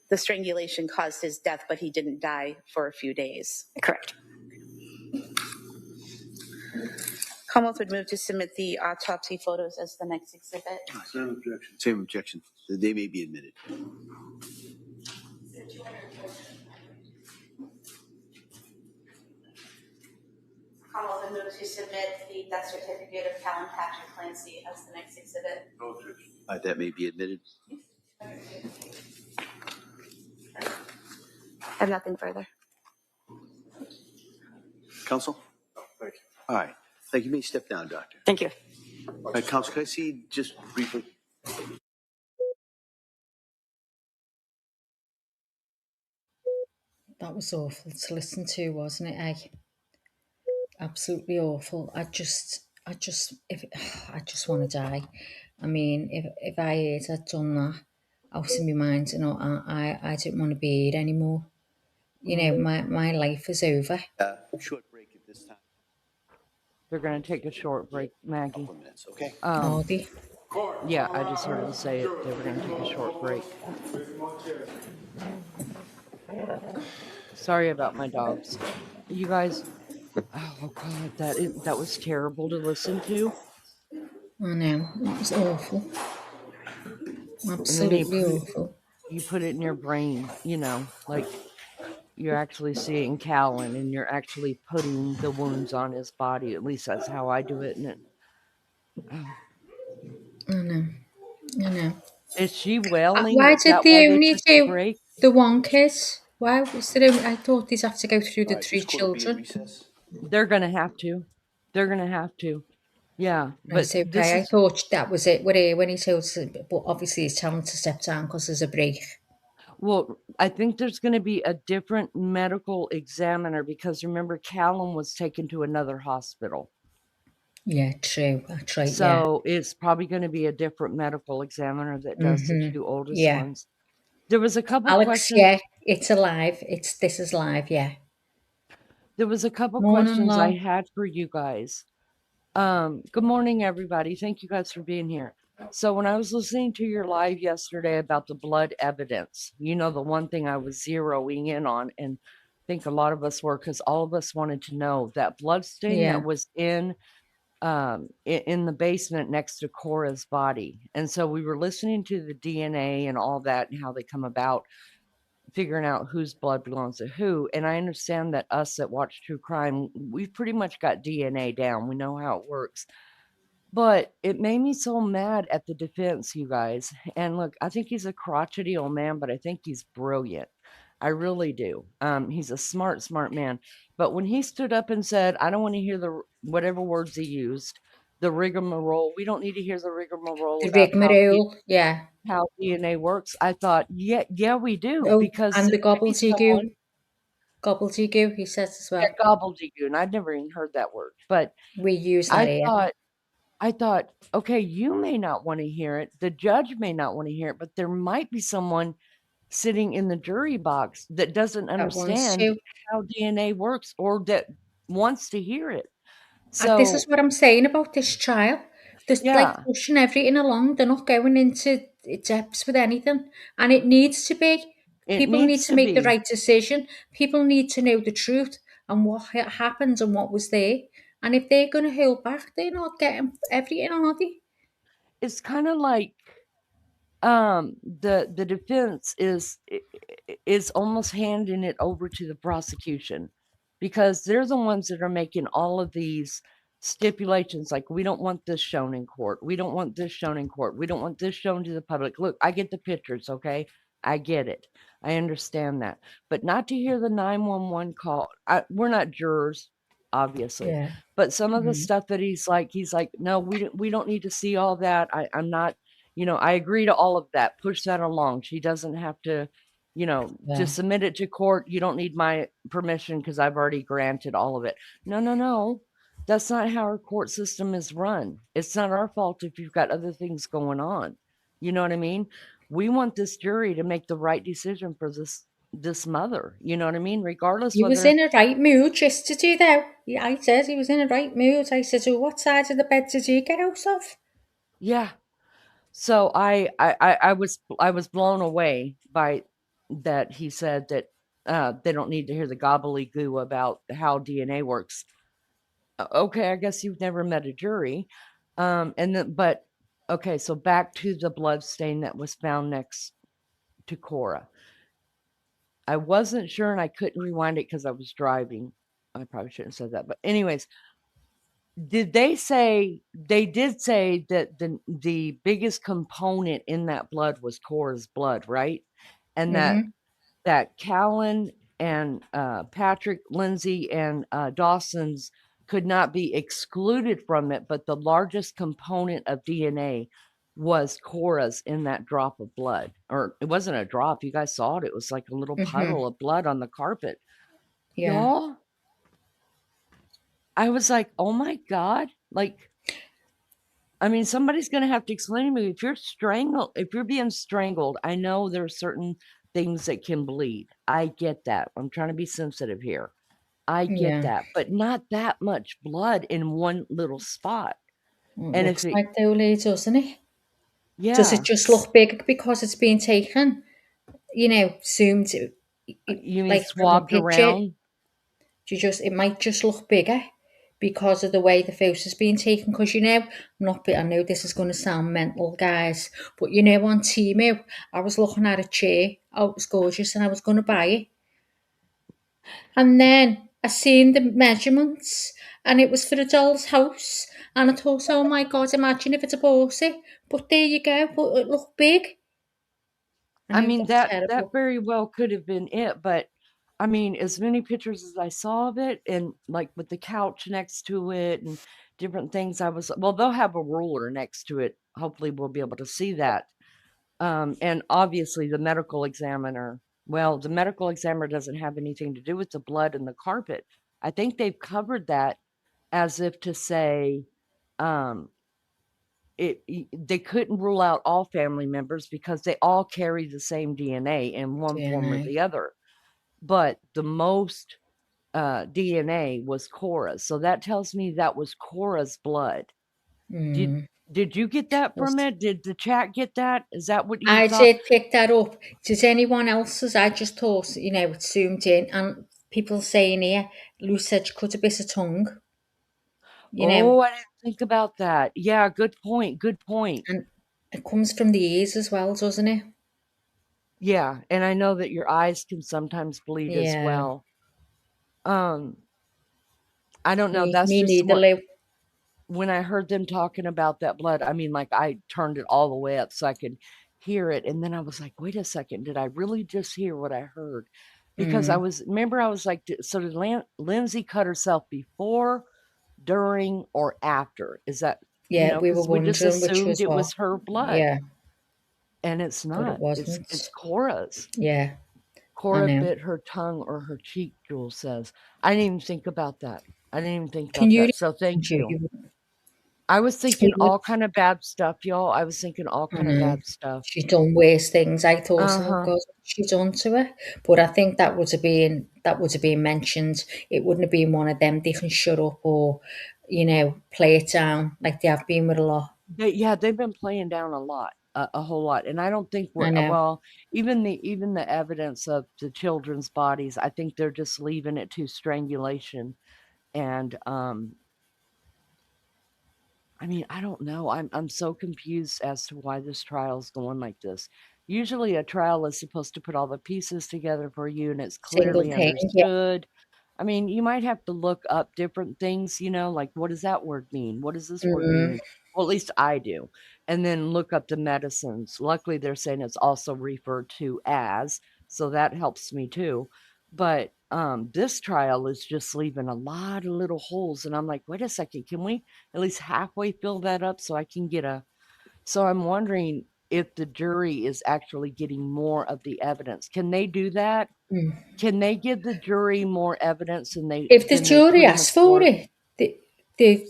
the strangulation caused his death, but he didn't die for a few days. Correct. Commonwealth would move to submit the autopsy photos as the next exhibit. Same objection. Same objection. They may be admitted. Commonwealth would move to submit the death certificate of Callan Patrick Clancy as the next exhibit. No objection. That may be admitted. I have nothing further. Counsel? Thank you. All right. Thank you. You may step down, Doctor. Thank you. All right, Counsel, can I see just briefly? That was awful to listen to, wasn't it, eh? Absolutely awful. I just want to die. I mean, if I had done that out of my mind, you know, I didn't want to be here anymore. You know, my life is over. Short break at this time. They're going to take a short break, Maggie. Couple minutes, okay? Are they? Yeah, I just heard them say it. They were going to take a short break. Sorry about my dogs. You guys, oh God, that was terrible to listen to. I know. It was awful. Absolutely awful. You put it in your brain, you know, like you're actually seeing Callan and you're actually putting the wounds on his body. At least that's how I do it. And I know. Is she wailing? Why Is did that they why only took the do break? the one kid? Why was there? I thought these have to go through the All right, 3 this court will be in children. recess. They're gonna have to. Yeah, but Right, okay. this I is thought that was it. When he told, but obviously he's telling to step down because there's a break. well. I think there's going to be a different medical examiner because remember, Callum was taken to another hospital. Yeah, true. That's right. So it's probably going to be a different medical examiner that does the 2 oldest ones. There was a couple Alex, questions. yeah, it's alive. This is live. Yeah. There was a couple Morning, questions I love. had for you guys. Good morning, everybody. Thank you guys for being here. So when I was listening to your live yesterday about the blood evidence, you know, the one thing I was zeroing in on, and I think a lot of us were, because all of us wanted to know that blood stain that was in the basement next to Cora's body. And so we were listening to the DNA and all that and how they come about, figuring out whose blood belongs to who. And I understand that us that watch true crime, we've pretty much got DNA down. We know how it works. But it made me so mad at the defense, you guys. And look, I think he's a crotchety old man, but I think he's brilliant. I really do. He's a smart man. But when he stood up and said, I don't want to hear whatever words he used, the rigmarole, we don't need to hear the rigmarole The about rigmarole, yeah. how DNA works. I thought, yeah, we do. Oh, Because and the there could be someone, gobbledygook, he says as well. gobbledygook, and I'd never even heard that word. But We use that here. I thought, okay, you may not want to hear it. The judge may not want to hear it, but there might be someone sitting in the jury box that doesn't understand how DNA works or that wants to hear it. So and this is what I'm saying about this trial. They're like pushing everything along. They're not going into depths with anything. And it needs to be. People need to make the right decision. People need to know the truth and what happened and what was there. And if they're going to hold back, they're not getting everything, are they? It's kind of like the defense is almost handing it over to the prosecution because they're the ones that are making all of these stipulations, like we don't want this shown in court, we don't want this shown in court, we don't want this shown to the public. Look, I get the pictures, okay? I get it. I understand that. But not to hear the 911 call. We're not jurors, obviously. Yeah. But some of the Mm. stuff that he's like, no, we don't need to see all that. I'm not, I agree to all of that. Push that along. She doesn't have to, to Yeah. submit it to court. You don't need my permission because I've already granted all of it. No. That's not how our court system is run. It's not our fault if you've got other things going on. You know what I mean? We want this jury to make the right decision for this mother. You know what I mean? Regardless He was whether, in a right mood just to do that. Yeah, I said he was in a right mood. I said, "So what side of the bed did you get out of?" yeah. So I was blown away by that. He said that they don't need to hear the gobbledygoo about how DNA works. Okay, I guess you've never met a jury. But okay, so back to the blood stain that was found next to Cora. I wasn't sure and I couldn't rewind it because I was driving. I probably shouldn't have said that. But anyways, they did say that the biggest component in that blood was Cora's blood, right? And Mm-hmm. that Callan and Patrick, Lindsay, and Dawson's could not be excluded from it, but the largest component of DNA was Cora's in that drop of blood. Or it wasn't a drop. You guys saw it. It was like a little Mm-hmm. puddle of blood on the carpet. Yeah. Y'all, I was like, oh my God. Like, I mean, somebody's going to have to explain to me if you're being strangled, I know there are certain things that can bleed. I get that. I'm trying to be sensitive here. I get Yeah. that, but not that much blood in one little spot. It And if looks it, like though, doesn't it? Does it yeah, just look big because it's being taken? Zoomed you mean like from a swabbed picture. around? It might just look bigger because of the way the photo's being taken. Because I know this is going to sound mental, guys, but on Temu, I was looking at a chair. Oh, it was gorgeous, and I was going to buy it. And then I seen the measurements, and it was for a doll's house. And I thought, oh my God, imagine if it's a bossy. But there you go, but it looked big. I I know mean, that's that terrible. very well could have been it, but I mean, as many pictures as I saw of it, and like with the couch next to it and different things, well, they'll have a ruler next to it. Hopefully, we'll be able to see that. And obviously, the medical examiner, well, the medical examiner doesn't have anything to do with the blood in the carpet. I think they've covered that as if to say, um, they couldn't rule out all family members because they all carry the same DNA in one form or DNA. the other. But the most DNA was Cora's. So that tells me that was Cora's blood. Did Mm. did you get that from it? Did the chat get that? Is that what you I thought? did pick that up. Does anyone else's? I just thought, it's zoomed in, and people saying here, Lou said she cut a bit of tongue, Oh, I didn't think about that. Yeah, good point. Good point. and it comes from the ears as well, doesn't it? Yeah, and I know that your eyes can sometimes bleed as Yeah. well. I don't know. That's Me just neither, what Lou. when I heard them talking about that blood, I mean, like I turned it all the way up so I could hear it. And then I was like, wait a second, did I really just hear what I heard? Because Mm. remember, I was like, so did Lindsay cut herself before, during, or after? Is that, Yeah, we were because we just wondering which assumed was it what. was her blood. Yeah, And it's but it not. It's wasn't. Cora's. Yeah, I Cora know. bit her tongue or her cheek, Jules says. I didn't even think about that. I didn't even think Can about you? that. So thank you. You I was thinking it all was. kind of bad stuff, y'all. I was thinking all I kind of know. bad stuff. She's done worse things. I thought, oh Uh-huh. God, what she done to her. But I think that would have been mentioned. It wouldn't have been one of them. They can shut up or, play it down like they have been with a lot. They've been playing down a lot, a whole lot. And I don't think I know. well, even the evidence of the children's bodies, I think they're just leaving it to strangulation. And I mean, I don't know. I'm so confused as to why this trial is going like this. Usually a trial is supposed to put all the pieces together for you and it's Single clearly pain. Yeah. understood. I mean, you might have to look up different things, like what does that word mean? What does this word Mm, mean? Well, at least I do. And then look up the medicines. Luckily, they're saying it's also referred to as, so that helps me too. But this trial is just leaving a lot of little holes, and I'm like, wait a second, can we at least halfway fill that up so I can get a? So I'm wondering if the jury is actually getting more of the evidence. Can they do that? Can they give the jury more evidence than If the they jury put in the asks for court? it, they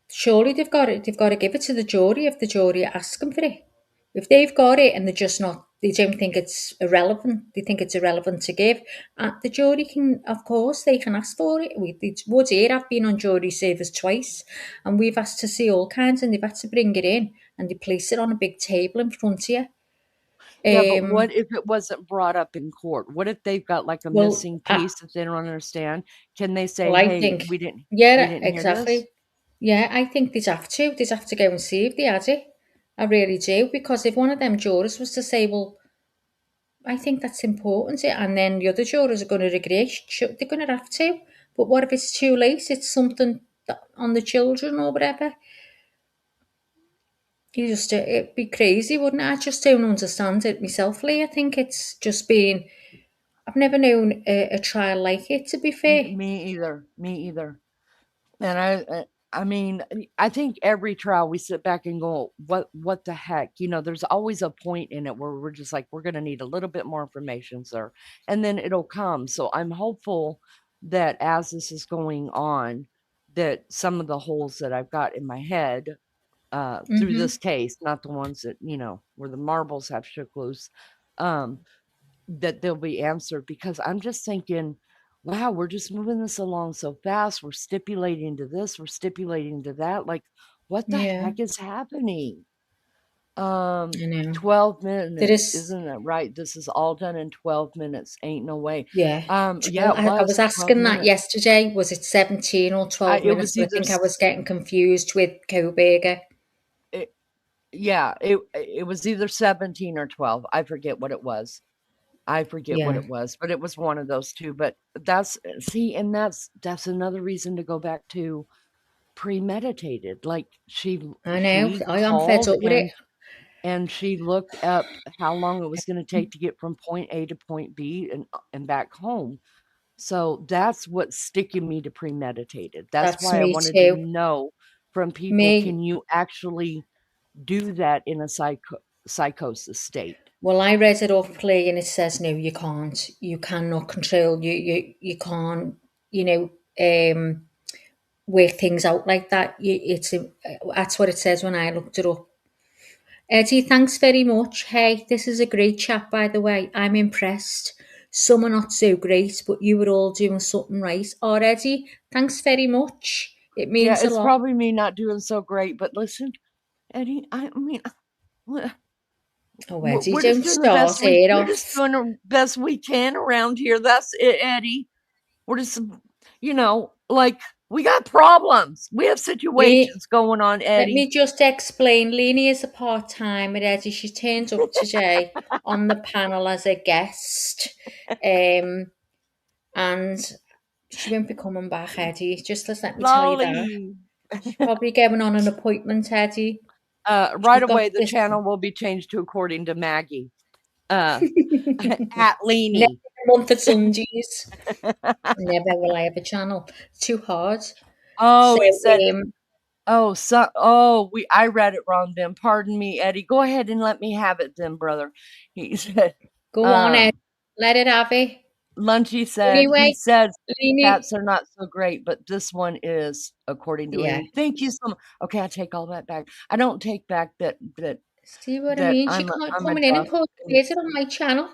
surely they've got it. They've got to give it to the jury if the jury asks them for it. If they've got it and they're just not, they don't think it's irrelevant. They think it's irrelevant to give. The jury can, of course, they can ask for it. It would here. I've been on jury service twice, and we've asked to see all kinds, and they've had to bring it in and they place it on a big table in front of you. Yeah, but Um, what if it wasn't brought up in court? What if they've got like a well, missing piece that they don't understand? Can they well, say, I "Hey, think, we yeah, didn't hear this"? exactly. Yeah, I think they'd have to. They'd have to go and see if they had it. I really do, because if one of them jurors was to say, well, I think that's important, and then the other jurors are going to regret, they're going to have to. But what if it's too late? It's something on the children or whatever. It'd be crazy, wouldn't it? I just don't understand it myself, Lee. I think it's just been, I've never known a trial like it, to be fair. Me either. Me either. And I mean, I think every trial we sit back and go, what the heck? You know, there's always a point in it where we're just like, we're going to need a little bit more information, sir. And then it'll come. So I'm hopeful that as this is going on, that some of the holes that I've got in my head through Mm-hmm. this case, not the ones that, you know, where the marbles have shook loose, um, that they'll be answered, because I'm just thinking, wow, we're just moving this along so fast. We're stipulating to this, we're stipulating to that. Like, what the Yeah, heck is happening? I know. 12 There minutes, is, isn't that right? This is all done in 12 minutes. Ain't no way. yeah. Yeah, it I was was 12 asking that minutes. yesterday. Was it 17 or 12 It minutes? was But I either think I was getting confused with Coburger. yeah, it was either 17 or 12. I forget what it was. Yeah, But it was one of those two. But that's see, and that's another reason to go back to premeditated. Like I know. she I am fed called up with it. and she looked up how long it was going to take to get from point A to point B and back home. So that's what's sticking me to premeditated. That's That's why I me wanted to too. know from people, Me, can you actually do that in a psychosis state? well, I read it off play and it says no, you can't. You cannot control. You can't. You know, work things out like that. That's what it says when I looked it up. Eddie, thanks very much. Hey, this is a great chat, by the way. I'm impressed. Some are not so great, but you were all doing something right. Oh, Eddie, thanks very much. It Yeah, means a it's lot. probably me not doing so great, but listen, Eddie, I mean, we're Oh, Eddie, we're just don't doing the best start it we're just off. doing the best we can around here. That's it, Eddie. We're just, you know, like we got problems. We have Le- situations going on, Let Eddie. me just explain. Leni is a part-timer, Eddie. She turned up today on the panel as a guest. And she won't be coming back, Eddie. Just let me tell you that. Lolly. She's probably going on an appointment, Eddie. Right She's got away, the this. channel will be changed to according to Maggie. At Never Leanie. a month at Sundays. Never will I have a channel. It's too hard. So Oh, he said, I read it wrong then. Pardon me, Eddie. Go ahead and let me have it then, brother. He said, go on, Ed. um, Let it have it. Lunchy said, he Anyway, says Leni. cats are not so great, but this one is, according to Yeah. Leanie. Thank you so much. Okay, I take all that back. I don't take back See what I that mean? She I'm can't a coming in and duck. cause it on my channel.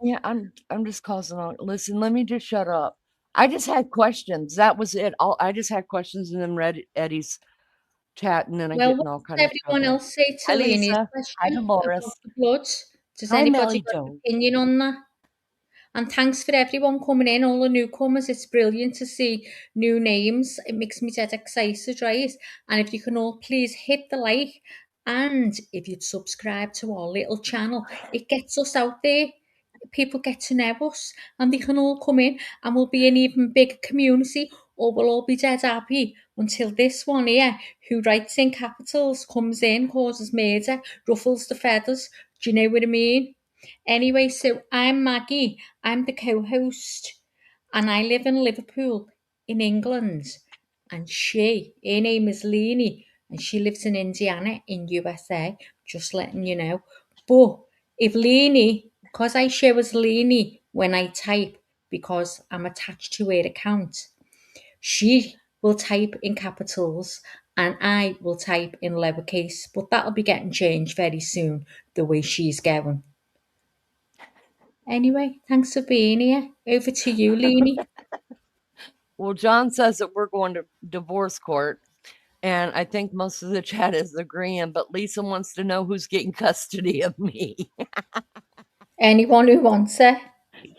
Yeah, I'm just causing on. Listen, let me just shut up. I just had questions. That was it. I just had questions and then read Eddie's chat, and then I Well, get what in all kind does of everyone trouble. else say to Hi, Leonie's Lisa. Hi, question about Dolores. the blood? Does Hi, anybody Melly got an Joe. opinion on that? And thanks for everyone coming in, all the newcomers. It's brilliant to see new names. It makes me dead excited, right? And if you can all please hit the like, and if you'd subscribe to our little channel, it gets us out there. People get to know us, and they can all come in, and we'll be an even bigger community. or we'll all be dead happy until this one here, who writes in capitals, comes in, causes murder, ruffles the feathers. Do you know what I mean? Anyway, so I'm Maggie. I'm the co-host, and I live in Liverpool, in England. And her name is Leanie, and she lives in Indiana, in USA. Just letting you know. But if Leanie, because I show as Leanie when I type, because I'm attached to her account, she will type in capitals and I will type in lowercase. But that'll be getting changed very soon, the way she's going. Anyway, thanks for being here. Over to you, Leanie. Well, John says that we're going to divorce court, and I think most of the chat is agreeing, but Lisa wants to know who's getting custody of me. Anyone who wants it.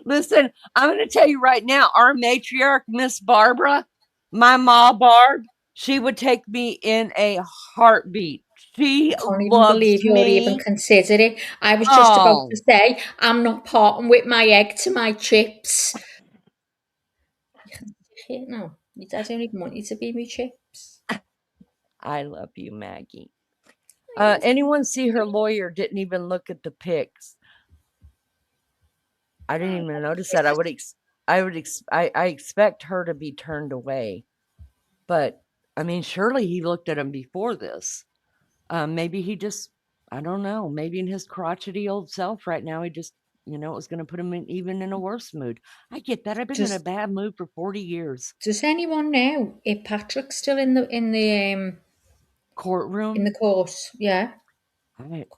Listen, I'm going to tell you right now, our matriarch, Miss Barbara, my ma Barb, she would take me in a heartbeat. She Can't even loves believe you're even me. considering it. I was just about Oh, to say, I'm not parting with my egg to my chips. No, I don't even want you to be my chips. I love you, Maggie. Anyone see her lawyer didn't even look at the pics? I didn't even notice that. I expect her to be turned away, but I mean, surely he looked at them before this. Maybe he just, I don't know, maybe in his crotchety old self right now, he just, it was going to put him in even in a worse mood. I get that. I've been in a Does bad mood for 40 years. Does anyone know if Patrick's still in the Courtroom? course? Yeah,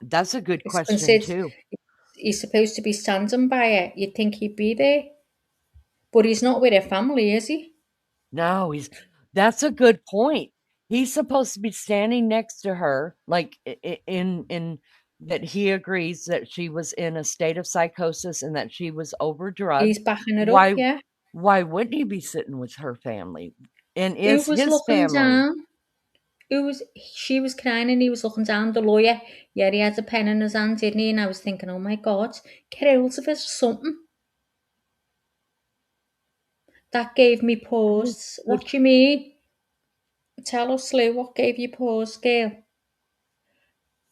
That's a good it's question considered too. he's supposed to be standing by it. You'd think he'd be there, but he's not with her family, is he? No, that's a good point. He's supposed to be standing next to her, like in that he agrees that she was in a state of psychosis and that she was overdrugged. He's backing it up, Why yeah. why wouldn't he be sitting with her family? And Who is was his looking family? down? She was crying and he was looking down. The lawyer, yeah, he had a pen in his hand, didn't he? And I was thinking, oh my God, get hold of it or something. That gave me pause. What do you mean? Tell us, Lou, what gave you pause, girl?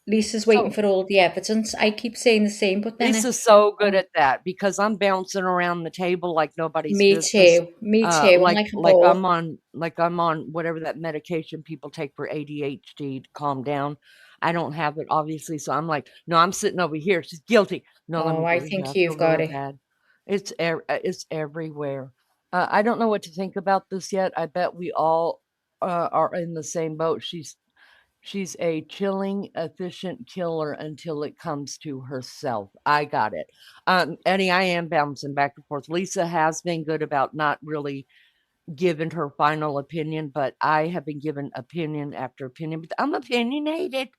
Lisa's waiting So for all the evidence. I keep saying the same, but then Lisa's so good oh, at that because I'm bouncing around the table like nobody's me business. too. Me too. I'm like a ball. Like I'm on whatever that medication people take for ADHD to calm down. I don't have it obviously, so I'm like, no, I'm sitting over here. She's guilty. No, let Oh, me I go to here. I think feel you've got really it. bad. It's everywhere. I don't know what to think about this yet. I bet we all are in the same boat. She's a chilling, efficient killer until it comes to herself. I got it. Eddie, I am bouncing back and forth. Lisa has been good about not really giving her final opinion, but I have been given opinion after opinion. But I'm opinionated.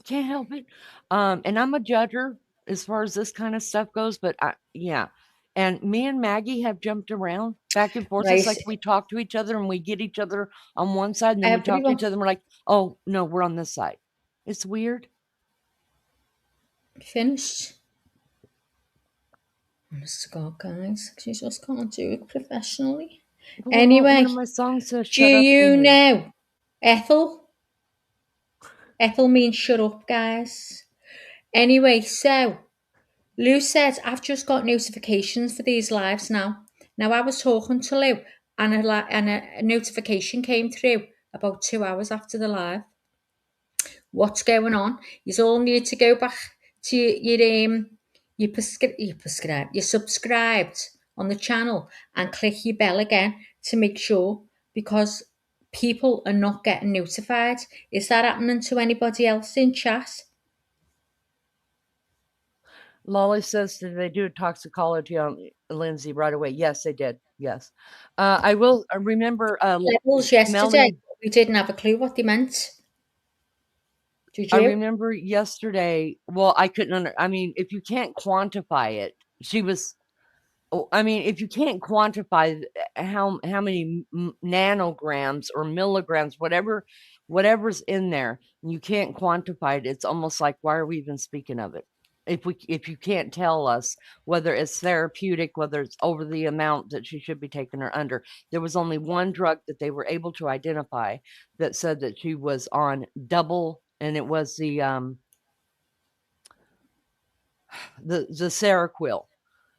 Can't help it. And I'm a judger as far as this kind of stuff goes, but yeah. And me and Maggie have jumped around back and forth. It's Right, like we talk to each other and we get each other on one side, and then we talk to everyone each other and we're like, oh, no, we're on this side. It's weird. finished. Honest to God, guys, she just can't do it professionally. Well, one Anyway, of my songs says, do shut up you anyway. know Ethel? Ethel means shut up, guys. Anyway, so Lou said, I've just got notifications for these lives now. Now, I was talking to Lou, and a notification came through about 2 hours after the live. What's going on? You all need to go back to you subscribed on the channel and click your bell again to make sure, because people are not getting notified. Is that happening to anybody else in chat? Lolly says, did they do a toxicology on Lindsay right away? Yes, they did. Yes. I will remember Levels yesterday, smelling. we didn't have a clue what they meant. Did I you? remember yesterday. Well, I couldn't I mean, if you can't quantify it, she was. I mean, if you can't quantify how many nanograms or milligrams, whatever's in there, and you can't quantify it, it's almost like, why are we even speaking of it? if you can't tell us whether it's therapeutic, whether it's over the amount that she should be taking or under. There was only one drug that they were able to identify that said that she was on double, and it was the Seroquel.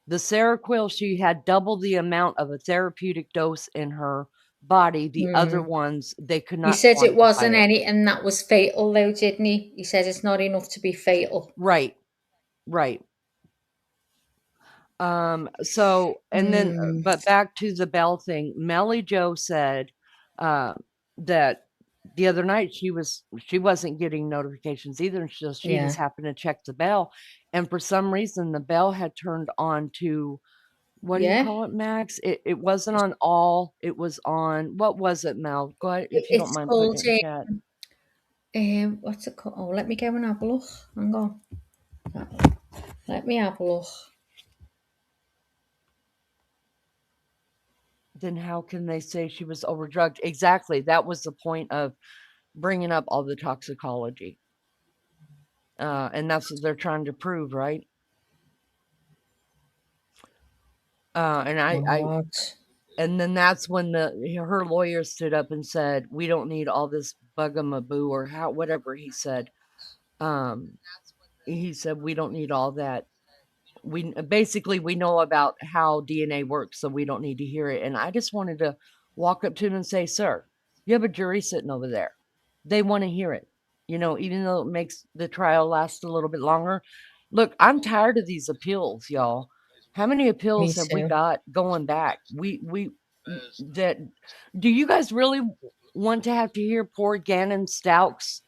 The Seroquel, she had double the amount of a therapeutic dose in her body. The other ones, they could He not said it wasn't quantify it. anything that was fatal, though, didn't he? He said it's not enough to be fatal. Right. So, and then, but back to the bell thing, Melly Joe said, that the other night she wasn't getting notifications either. And so she just happened to check the bell. And for some reason, the bell had turned on to, what do you call it, Max? It wasn't on all, it was on, what was it, Mel? Go ahead, if you don't It's mind putting called, it in chat. what's it called? Oh, let me go and have a look. Hang on. Let me have a look. Then how can they say she was overdrugged? Exactly. That was the point of bringing up all the toxicology. And that's what they're trying to prove, right? And and then that's when her lawyer stood up and said, "We don't need all this bugamaboo," or whatever he said. He said, "We don't need all that. We know about how DNA works, so we don't need to hear it." And I just wanted to walk up to him and say, "Sir, you have a jury sitting over there. They want to hear it. Even though it makes the trial last a little bit longer. Look, I'm tired of these appeals, y'all. How many appeals have we got going back? That do you guys really want to have to hear poor Gannon Stouck's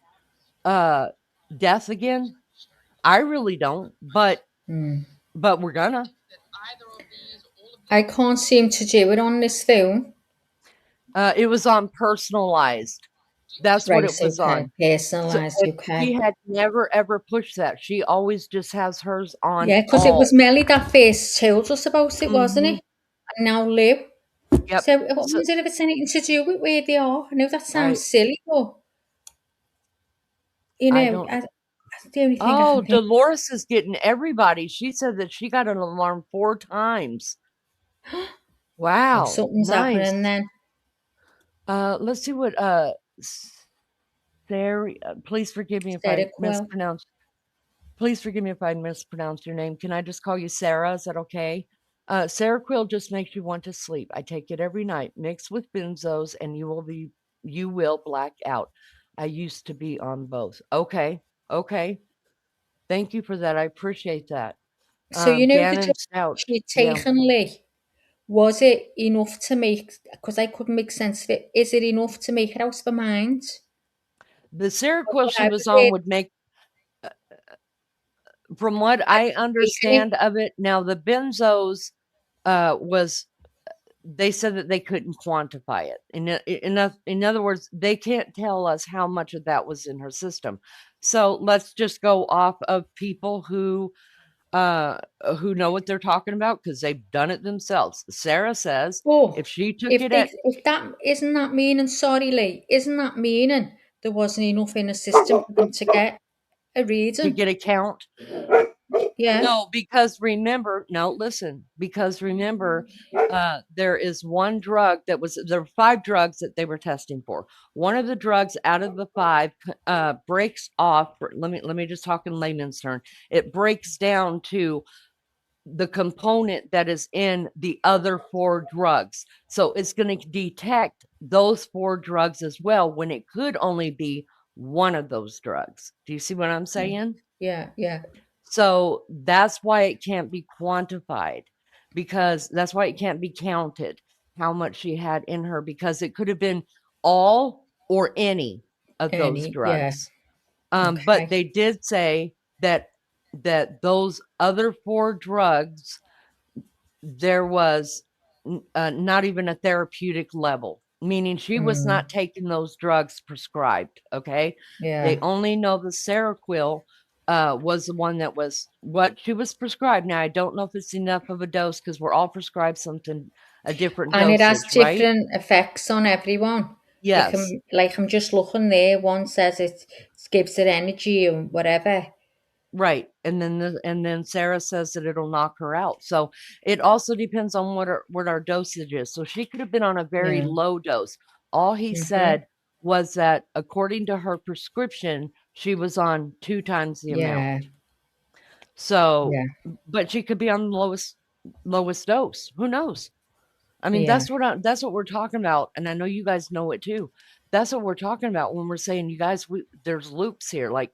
death again? I really don't, but we're gonna. I can't seem to do it on this phone. It was on personalized. That's what it was on. Personalized, okay. She had never ever pushed that. She always just has hers on. Yeah, because it was Melly that first told us about it, wasn't it? And now Lou. Yep. So I wonder if it's anything to do with where they are. I know that sounds silly, but the only thing I can think. Dolores is getting everybody. She said that she got an alarm 4 times. Wow. Something's happening then. Let's see what Sarah, please forgive me if I mispronounce. Please forgive me if I mispronounced your name. Can I just call you Sarah? Is that okay? Seroquel just makes you want to sleep. I take it every night, mixed with benzos, and you will black out. I used to be on both. Okay. Thank you for that. I appreciate that. So the Gannon Stout. she'd taken Lee. Was it enough to make? Because I couldn't make sense of it. Is it enough to make her out of her mind? The Seroquel she was on would make. From what I understand of it, now the benzos they said that they couldn't quantify it. In other words, they can't tell us how much of that was in her system. So let's just go off of people who know what they're talking about because they've done it themselves. Sarah says if she took if that isn't that meaning, sorry Lee, isn't that meaning there wasn't enough in the system for them to get a reading? To get a count? Yeah. No, because remember, there is one drug there were 5 drugs that they were testing for. One of the drugs out of the 5 breaks off. Let me just talk in layman's term. It breaks down to the component that is in the other 4 drugs. So it's going to detect those 4 drugs as well when it could only be one of those drugs. Do you see what I'm saying? Yeah. So that's why it can't be quantified, because that's why it can't be counted how much she had in her, because it could have been all or any of those drugs. But they did say that those other 4 drugs, there was not even a therapeutic level, meaning she was not taking those drugs prescribed. Okay. Yeah. They only know the Seroquel was the one that was what she was prescribed. Now I don't know if it's enough of a dose because we're all prescribed something a different and dosage, it has different effects on everyone. Yes. Like I'm just looking there. One says it gives it energy and whatever. Right. And then Sarah says that it'll knock her out. So it also depends on what our dosage is. So she could have been on a very Yeah. low dose. All he said was that according to her prescription, she was on 2 times the amount. Yeah. So, Yeah. but she could be on the lowest dose. Who knows? I mean, Yeah. that's what we're talking about, and I know you guys know it too. That's what we're talking about when we're saying, you guys, there's loops here. Like,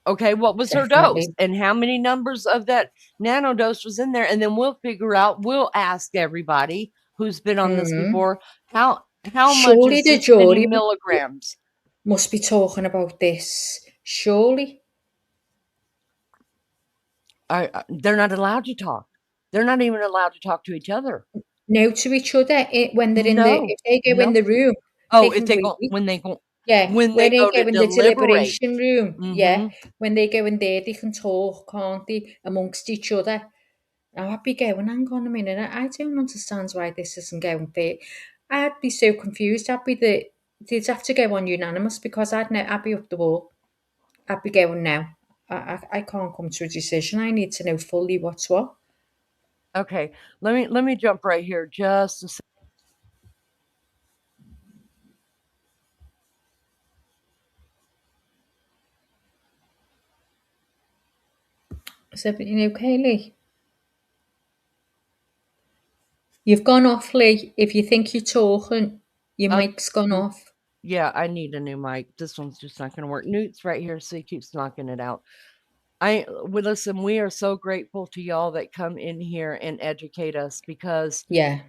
okay, what was her dose, Definitely. and how many numbers of that nano dose was in there, and then we'll figure out. We'll ask everybody who's been on this before how much Surely is the this many jury milligrams? must be talking about this. Surely. They're not allowed to talk. They're not even allowed to talk to each other. No, to each other when they're in No, if they go in no. the room, Oh, they if can they read. go Yeah, when when they they go go to in the deliberate. deliberation room, yeah, Mm-hmm. when they go in there, they can talk, can't they, amongst each other. Now I'd be going, hang on a minute, I don't understand why this isn't going fair. I'd be so confused. They'd have to go on unanimous because I'd be up the wall. I'd be going now. I can't come to a decision. I need to know fully what's what. Okay, let me jump right here just a second. Is everything okay, Lee? You've gone off, Lee. If you think you're talking, your mic's gone off. Yeah, I need a new mic. This one's just not going to work. Newt's right here, so he keeps knocking it out. Listen, we are so grateful to y'all that come in here and educate us, because Yeah.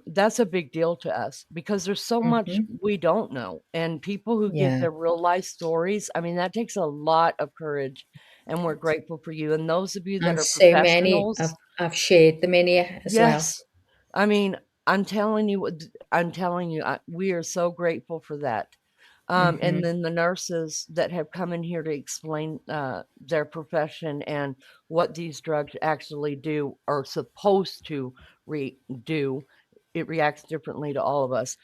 that's a big deal to us, because there's so much we don't know, and people who give Yeah. their real life stories. I mean, that takes a lot of courage, and we're grateful for you. And those of you that And are so many, professionals, I've shared them in here as well. yes. I mean, I'm telling you, we are so grateful for that. And then the nurses that have come in here to explain their profession and what these drugs actually do, are supposed to do. It reacts differently to all of us.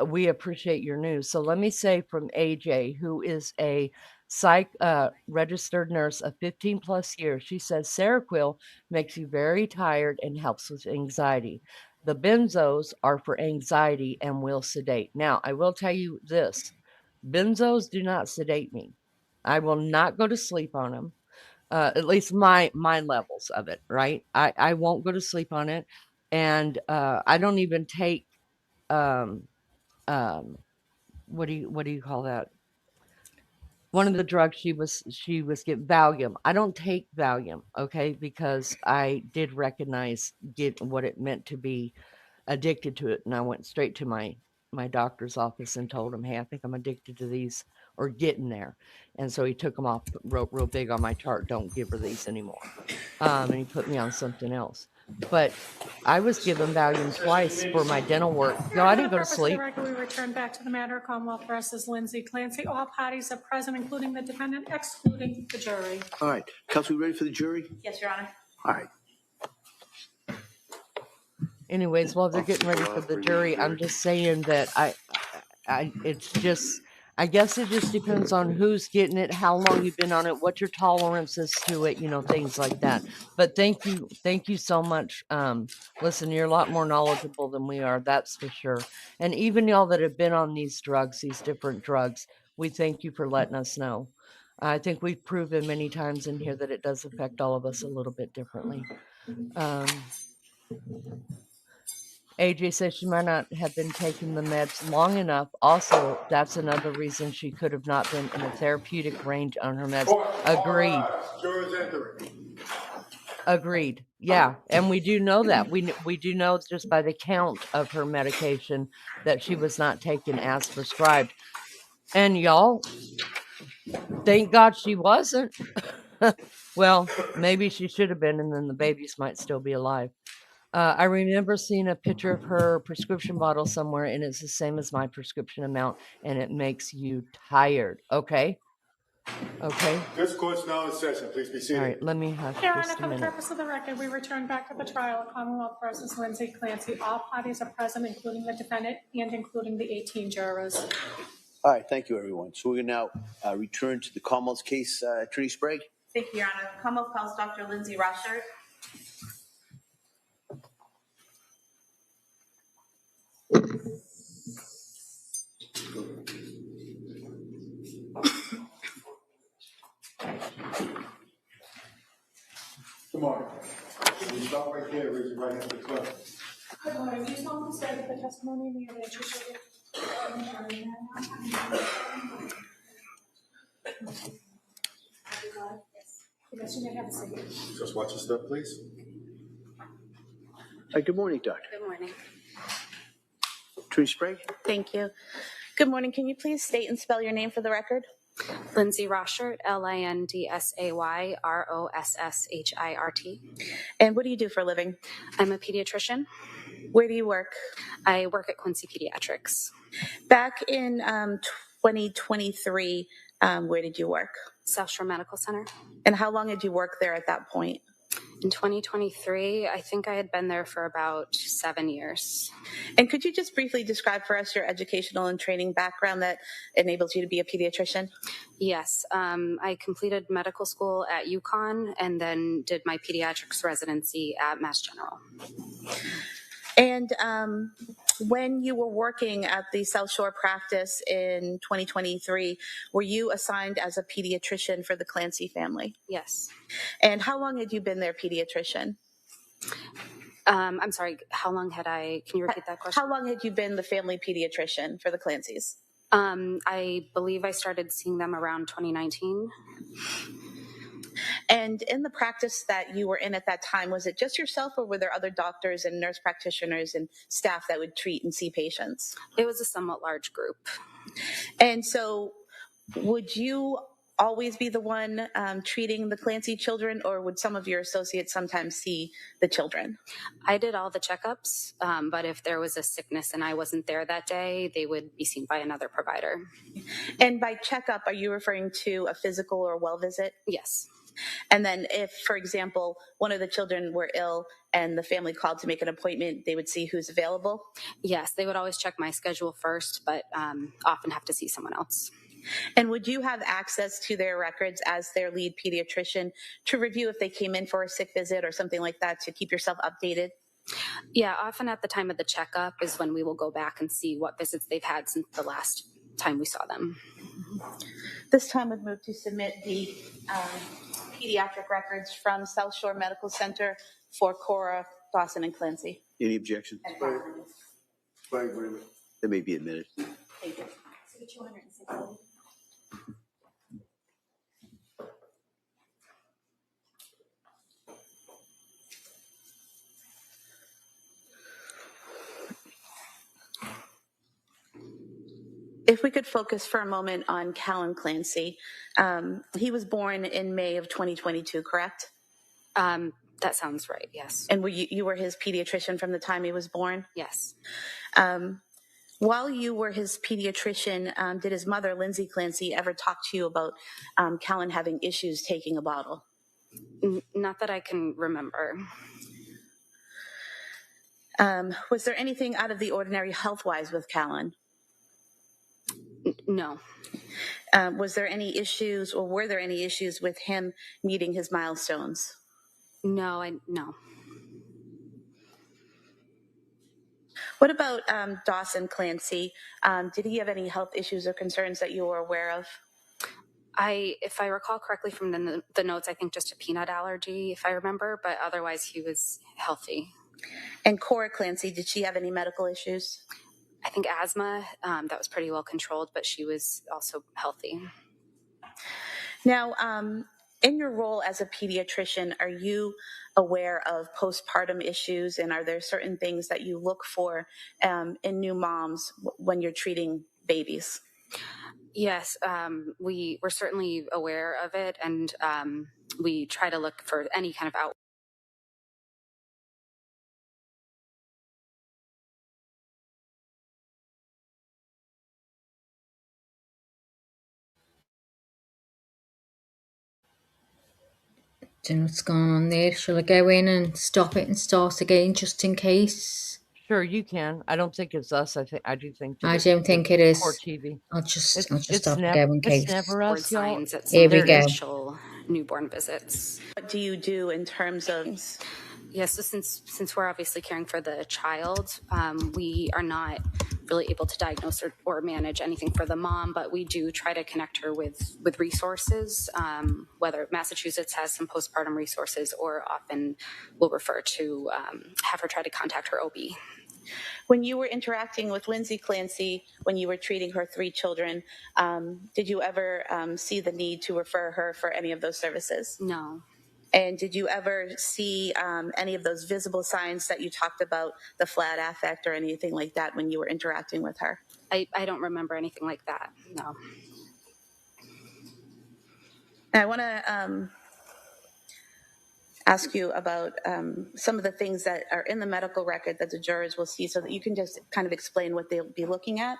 We appreciate your news. So let me say from AJ, who is a registered nurse of 15 plus years, she says Seroquel makes you very tired and helps with anxiety. The benzos are for anxiety and will sedate. Now, I will tell you this. Benzos do not sedate me. I will not go to sleep on them. At least my levels of it, right? I won't go to sleep on it. And I don't even take what do you call that? One of the drugs she was getting, Valium. I don't take Valium, okay, because I did recognize what it meant to be addicted to it, and I went straight to my doctor's office and told him, hey, I think I'm addicted to these, or getting there. And so he took them off, wrote real big on my chart, don't give her these anymore. And he put me on something else. But I was given Valium twice for my dental work. No, I didn't go to sleep. For the record, we return back to the matter of Commonwealth versus Lindsay Clancy. All parties are present, including the defendant, excluding the jury. All right. Counsel, we ready for the jury? Yes, Your Honor. All right. Anyways, while they're getting ready for the jury, I'm just saying that it's just, I guess it just depends on who's getting it, how long you've been on it, what your tolerance is to it, things like that. But thank you so much. Listen, you're a lot more knowledgeable than we are, that's for sure. And even y'all that have been on these drugs, these different drugs, we thank you for letting us know. I think we've proven many times in here that it does affect all of us a little bit differently. AJ says she might not have been taking the meds long enough. Also, that's another reason she could have not been in a therapeutic range on her meds. Agreed. Agreed. Yeah, and we do know that. We do know just by the count of her medication that she was not taken as prescribed. And y'all, thank God she wasn't. Well, maybe she should have been, and then the babies might still be alive. I remember seeing a picture of her prescription bottle somewhere, and it's the same as my prescription amount, and it makes you tired. Okay? Okay? This court's now in session. Please be seated. All right, let me hush Your Honor, just a for the minute. purpose of the record, we return back to the trial of Commonwealth versus Lindsay Clancy. All parties are present, including the defendant and including the 18 jurors. All right. Thank you, everyone. So we're going to now return to the Commonwealth's case. Attorney Sprague? Thank you, Your Honor. Commonwealth calls Dr. Lindsay Rochert. Good morning. Can you stop right there, raise your right hand to the clerk? Good morning. Do you solemnly swear that the testimony in the evidence you shall give yes, you may have a seat. Just watch your step, please. Good morning, Doctor. Good morning. Tree Sprague? Thank you. Good morning. Can you please state and spell your name for the record? Lindsay Rochert, LINDSAY ROSSHIRT. And what do you do for a living? I'm a pediatrician. Where do you work? I work at Clancy Pediatrics. Back in 2023, where did you work? South Shore Medical Center. And how long did you work there at that point? In 2023, I think I had been there for about 7 years. And could you just briefly describe for us your educational and training background that enables you to be a pediatrician? Yes, I completed medical school at UConn and then did my pediatrics residency at Mass General. And when you were working at the South Shore practice in 2023, were you assigned as a pediatrician for the Clancy family? Yes. And how long had you been their pediatrician? I'm sorry, how long had I, can you repeat that question? How long had you been the family pediatrician for the Clancys? I believe I started seeing them around 2019. And in the practice that you were in at that time, was it just yourself or were there other doctors and nurse practitioners and staff that would treat and see patients? It was a somewhat large group. And so would you always be the one treating the Clancy children, or would some of your associates sometimes see the children? I did all the checkups, but if there was a sickness and I wasn't there that day, they would be seen by another provider. And by checkup, are you referring to a physical or well visit? Yes. And then if, for example, one of the children were ill and the family called to make an appointment, they would see who's available? Yes, they would always check my schedule first, but often have to see someone else. And would you have access to their records as their lead pediatrician to review if they came in for a sick visit or something like that to keep yourself updated? Yeah, often at the time of the checkup is when we will go back and see what visits they've had since the last time we saw them. This time would move to submit the pediatric records from South Shore Medical Center for Cora, Dawson, and Clancy. Any objections? Wait a minute. They may be admitted. Thank you. If we could focus for a moment on Callan Clancy. He was born in May of 2022, correct? That sounds right, yes. And you were his pediatrician from the time he was born? Yes. While you were his pediatrician, did his mother, Lindsay Clancy, ever talk to you about Callan having issues taking a bottle? Not that I can remember. Was there anything out of the ordinary health-wise with Callan? No. Was there any issues, or were there any issues with him meeting his milestones? No. What about Dawson Clancy? Did he have any health issues or concerns that you were aware of? If I recall correctly from the notes, I think just a peanut allergy, if I remember, but otherwise he was healthy. And Cora Clancy, did she have any medical issues? I think asthma, that was pretty well controlled, but she was also healthy. Now, in your role as a pediatrician, are you aware of postpartum issues, and are there certain things that you look for in new moms when you're treating babies? Yes, we're certainly aware of it, and we try to look for any kind of Don't know what's going on there. Shall I go in and stop it and start again just in case? Sure, you can. I don't think it's us. I do think. I don't think it is. Poor TV. I'll just It's stop and go in case. It's never us, y'all. signs at Here we some go. initial newborn visits. What do you do in terms of? Yes, so since we're obviously caring for the child, we are not really able to diagnose or manage anything for the mom, but we do try to connect her with resources, whether Massachusetts has some postpartum resources, or often we'll refer to have her try to contact her OB. When you were interacting with Lindsay Clancy, when you were treating her 3 children, did you ever see the need to refer her for any of those services? No. And did you ever see any of those visible signs that you talked about, the flat affect or anything like that when you were interacting with her? I don't remember anything like that, no. I want to ask you about some of the things that are in the medical record that the jurors will see, so that you can just kind of explain what they'll be looking at.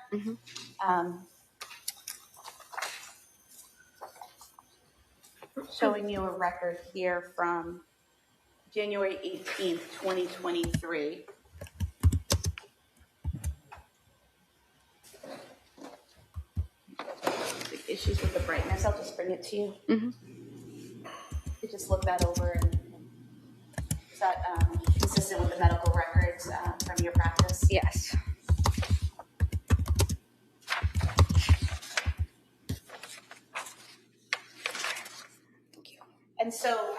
Showing you a record here from January 18th, 2023. Issues with the brightness, I'll just bring it to you. You just look that over, and is that consistent with the medical records from your practice? Yes. And so,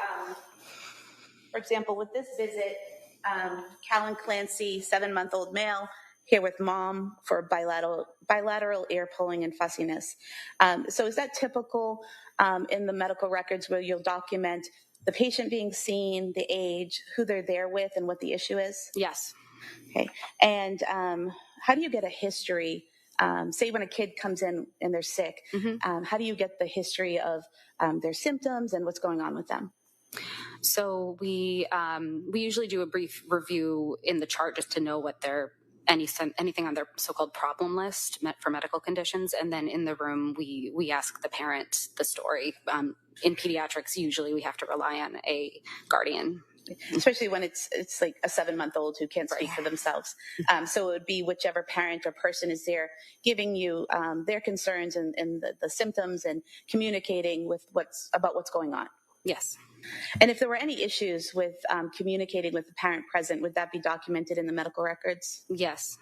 for example, with this visit, Callan Clancy, 7-month-old male, here with mom for bilateral ear pulling and fussiness. So is that typical in the medical records, where you'll document the patient being seen, the age, who they're there with, and what the issue is? Yes. Okay. And how do you get a history? Say when a kid comes in and they're sick, how do you get the history of their symptoms and what's going on with them? So we usually do a brief review in the chart just to know what their anything on their so-called problem list for medical conditions, and then in the room we ask the parent the story. In pediatrics, usually we have to rely on a guardian, especially when it's like a 7-month-old who can't speak for themselves. So it would be whichever parent or person is there giving you their concerns and the symptoms, and communicating with what's going on. Yes. And if there were any issues with communicating with the parent present, would that be documented in the medical records? Yes.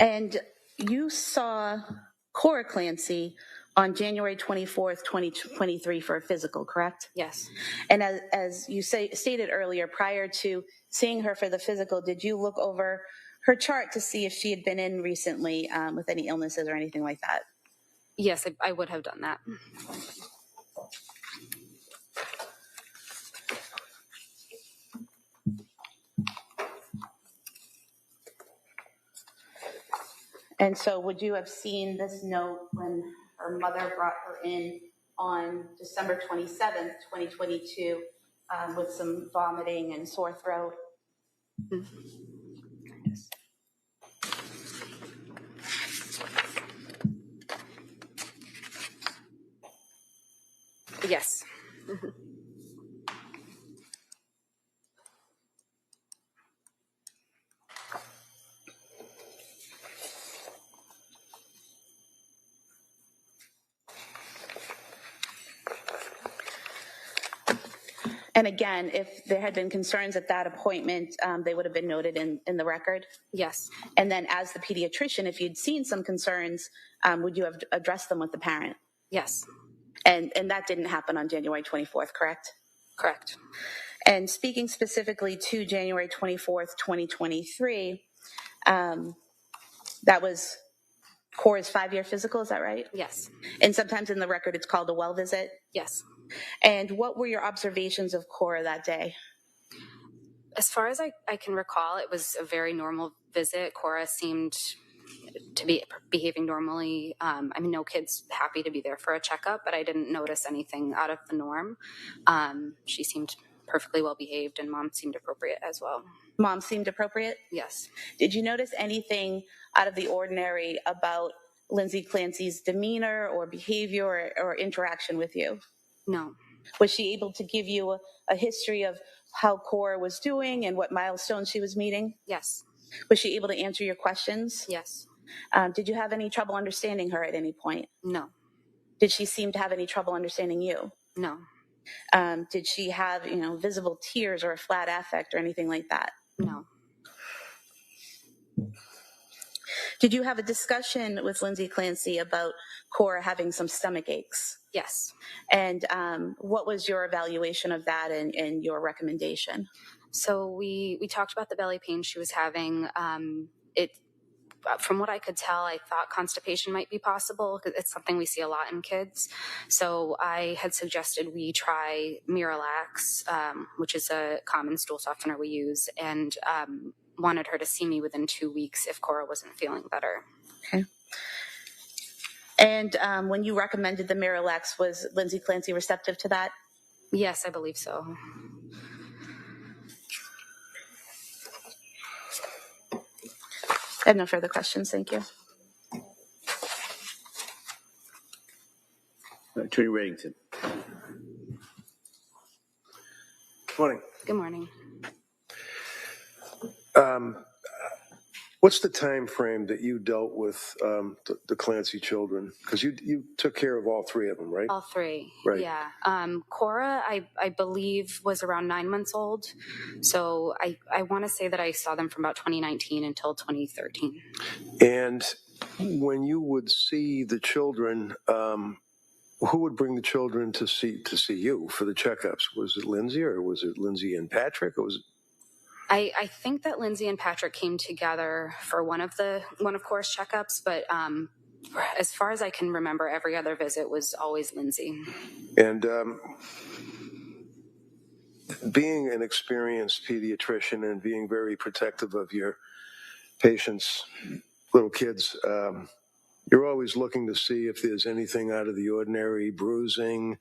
And you saw Cora Clancy on January 24th, 2023 for a physical, correct? Yes. And as you stated earlier, prior to seeing her for the physical, did you look over her chart to see if she had been in recently with any illnesses or anything like that? Yes, I would have done that. And so would you have seen this note when her mother brought her in on December 27th, 2022, with some vomiting and sore throat? Yes. And again, if there had been concerns at that appointment, they would have been noted in the record? Yes. And then as the pediatrician, if you'd seen some concerns, would you have addressed them with the parent? Yes. And that didn't happen on January 24th, correct? Correct. And speaking specifically to January 24th, 2023, that was Cora's 5-year physical, is that right? Yes. And sometimes in the record it's called a well visit? Yes. And what were your observations of Cora that day? As far as I can recall, it was a very normal visit. Cora seemed to be behaving normally. No kid's happy to be there for a checkup, but I didn't notice anything out of the norm. She seemed perfectly well behaved, and mom seemed appropriate as well. Mom seemed appropriate? Yes. Did you notice anything out of the ordinary about Lindsay Clancy's demeanor or behavior or interaction with you? No. Was she able to give you a history of how Cora was doing and what milestones she was meeting? Yes. Was she able to answer your questions? Yes. Did you have any trouble understanding her at any point? No. Did she seem to have any trouble understanding you? No. Did she have, visible tears or a flat affect or anything like that? No. Did you have a discussion with Lindsay Clancy about Cora having some stomach aches? Yes. And what was your evaluation of that and your recommendation? So we talked about the belly pain she was having. From what I could tell, I thought constipation might be possible because it's something we see a lot in kids. So I had suggested we try Miralax, which is a common stool softener we use, and wanted her to see me within 2 weeks if Cora wasn't feeling better. Okay. And when you recommended the Miralax, was Lindsay Clancy receptive to that? Yes, I believe so. I have no further questions. Thank you. Attorney Reddington. Morning. Good morning. What's the time frame that you dealt with the Clancy children? Because you took care of all three of them, right? All three. Right. Yeah. Cora, I believe, was around 9 months old. So I want to say that I saw them from about 2019 until 2013. And when you would see the children, who would bring the children to see you for the checkups? Was it Lindsay, or was it Lindsay and Patrick, or was it? I think that Lindsay and Patrick came together for one of Cora's checkups, but as far as I can remember, every other visit was always Lindsay. And being an experienced pediatrician and being very protective of your patients, little kids, you're always looking to see if there's anything out of the ordinary, bruising,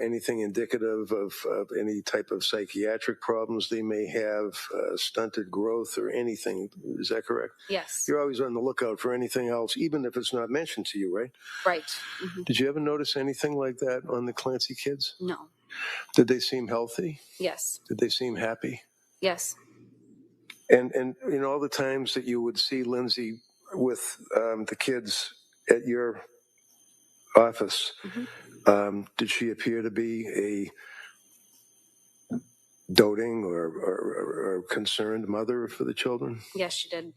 anything indicative of any type of psychiatric problems they may have, stunted growth or anything. Is that correct? Yes. You're always on the lookout for anything else, even if it's not mentioned to you, right? Right. Mm-hmm. Did you ever notice anything like that on the Clancy kids? No. Did they seem healthy? Yes. Did they seem happy? Yes. And in all the times that you would see Lindsay with the kids at your office, mm-hmm. Did she appear to be a doting or concerned mother for the children? Yes, she did.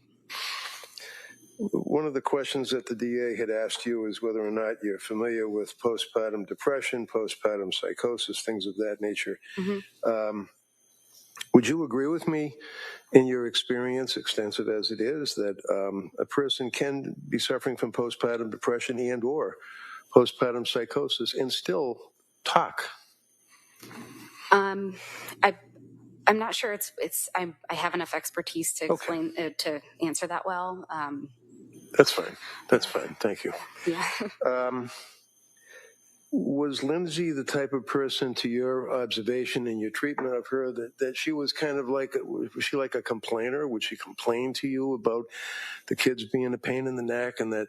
One of the questions that the DA had asked you is whether or not you're familiar with postpartum depression, postpartum psychosis, things of that nature. Mm-hmm. Would you agree with me, in your experience, extensive as it is, that a person can be suffering from postpartum depression and or postpartum psychosis and still talk? I'm not sure I have enough expertise to explain to answer that well. That's fine. That's fine. Thank you. Yeah. Was Lindsay the type of person, to your observation and your treatment of her, that she was kind of like, was she like a complainer? Would she complain to you about the kids being a pain in the neck and that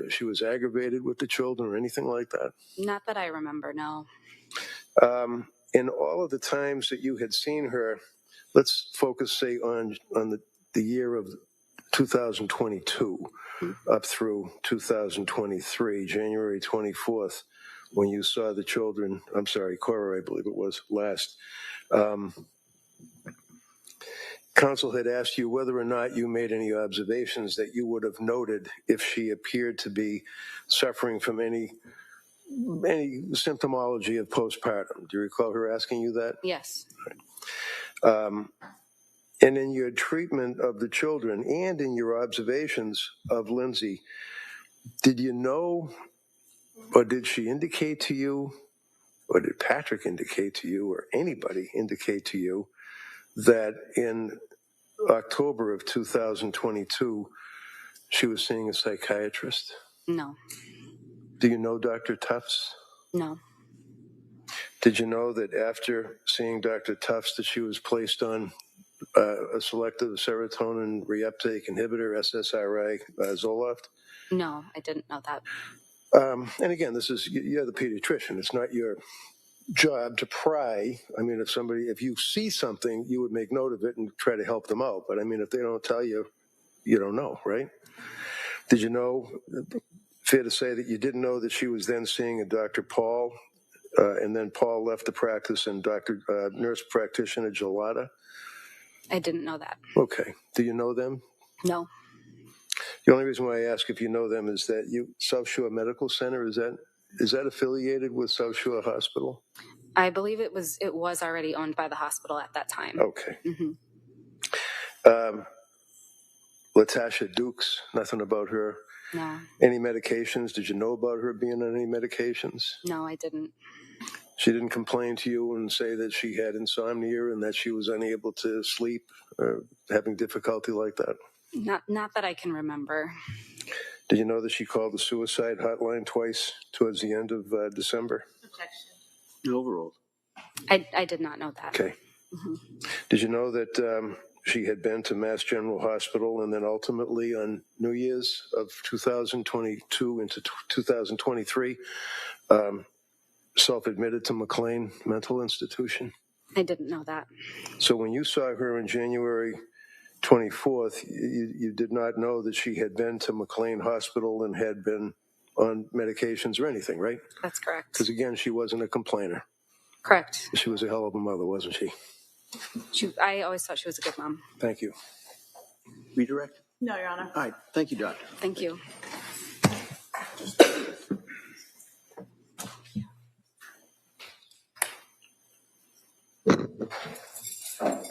she was aggravated with the children or anything like that? Not that I remember, no. In all of the times that you had seen her, let's focus, say, on the year of 2022 up through 2023, January 24th, when you saw the children, I'm sorry, Cora, I believe it was, last. Counsel had asked you whether or not you made any observations that you would have noted if she appeared to be suffering from any symptomology of postpartum. Do you recall her asking you that? Yes. And in your treatment of the children and in your observations of Lindsay, did you know, or did she indicate to you, or did Patrick indicate to you, or anybody indicate to you, that in October of 2022, she was seeing a psychiatrist? No. Do you know Dr. Tufts? No. Did you know that after seeing Dr. Tufts that she was placed on a selective serotonin reuptake inhibitor, SSRI, Zoloft? No, I didn't know that. And again, you're the pediatrician. It's not your job to pry. I mean, if you see something, you would make note of it and try to help them out. But I mean, if they don't tell you, you don't know, right? Did you know, fair to say that you didn't know that she was then seeing a Dr. Paul, and then Paul left the practice and nurse practitioner Gelada? I didn't know that. Okay. Do you know them? No. The only reason why I ask if you know them is that South Shore Medical Center, is that affiliated with South Shore Hospital? I believe it was already owned by the hospital at that time. Okay. Latasha Dukes, nothing about her. No. Any medications? Did you know about her being on any medications? No, I didn't. She didn't complain to you and say that she had insomnia and that she was unable to sleep or having difficulty like that? Not that I can remember. Did you know that she called the suicide hotline twice towards the end of December? Overall. I did not know that. Okay. Did you know that she had been to Mass General Hospital and then ultimately on New Year's of 2022 into 2023 self-admitted to McLean Mental Institution? I didn't know that. So when you saw her on January 24th, you did not know that she had been to McLean Hospital and had been on medications or anything, right? That's correct. Because again, she wasn't a complainer. Correct. She was a hell of a mother, wasn't she? I always thought she was a good mom. Thank you. Redirect? No, Your Honor. All right. Thank you, Doctor. Thank you.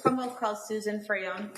Commonwealth calls Susan Freyon.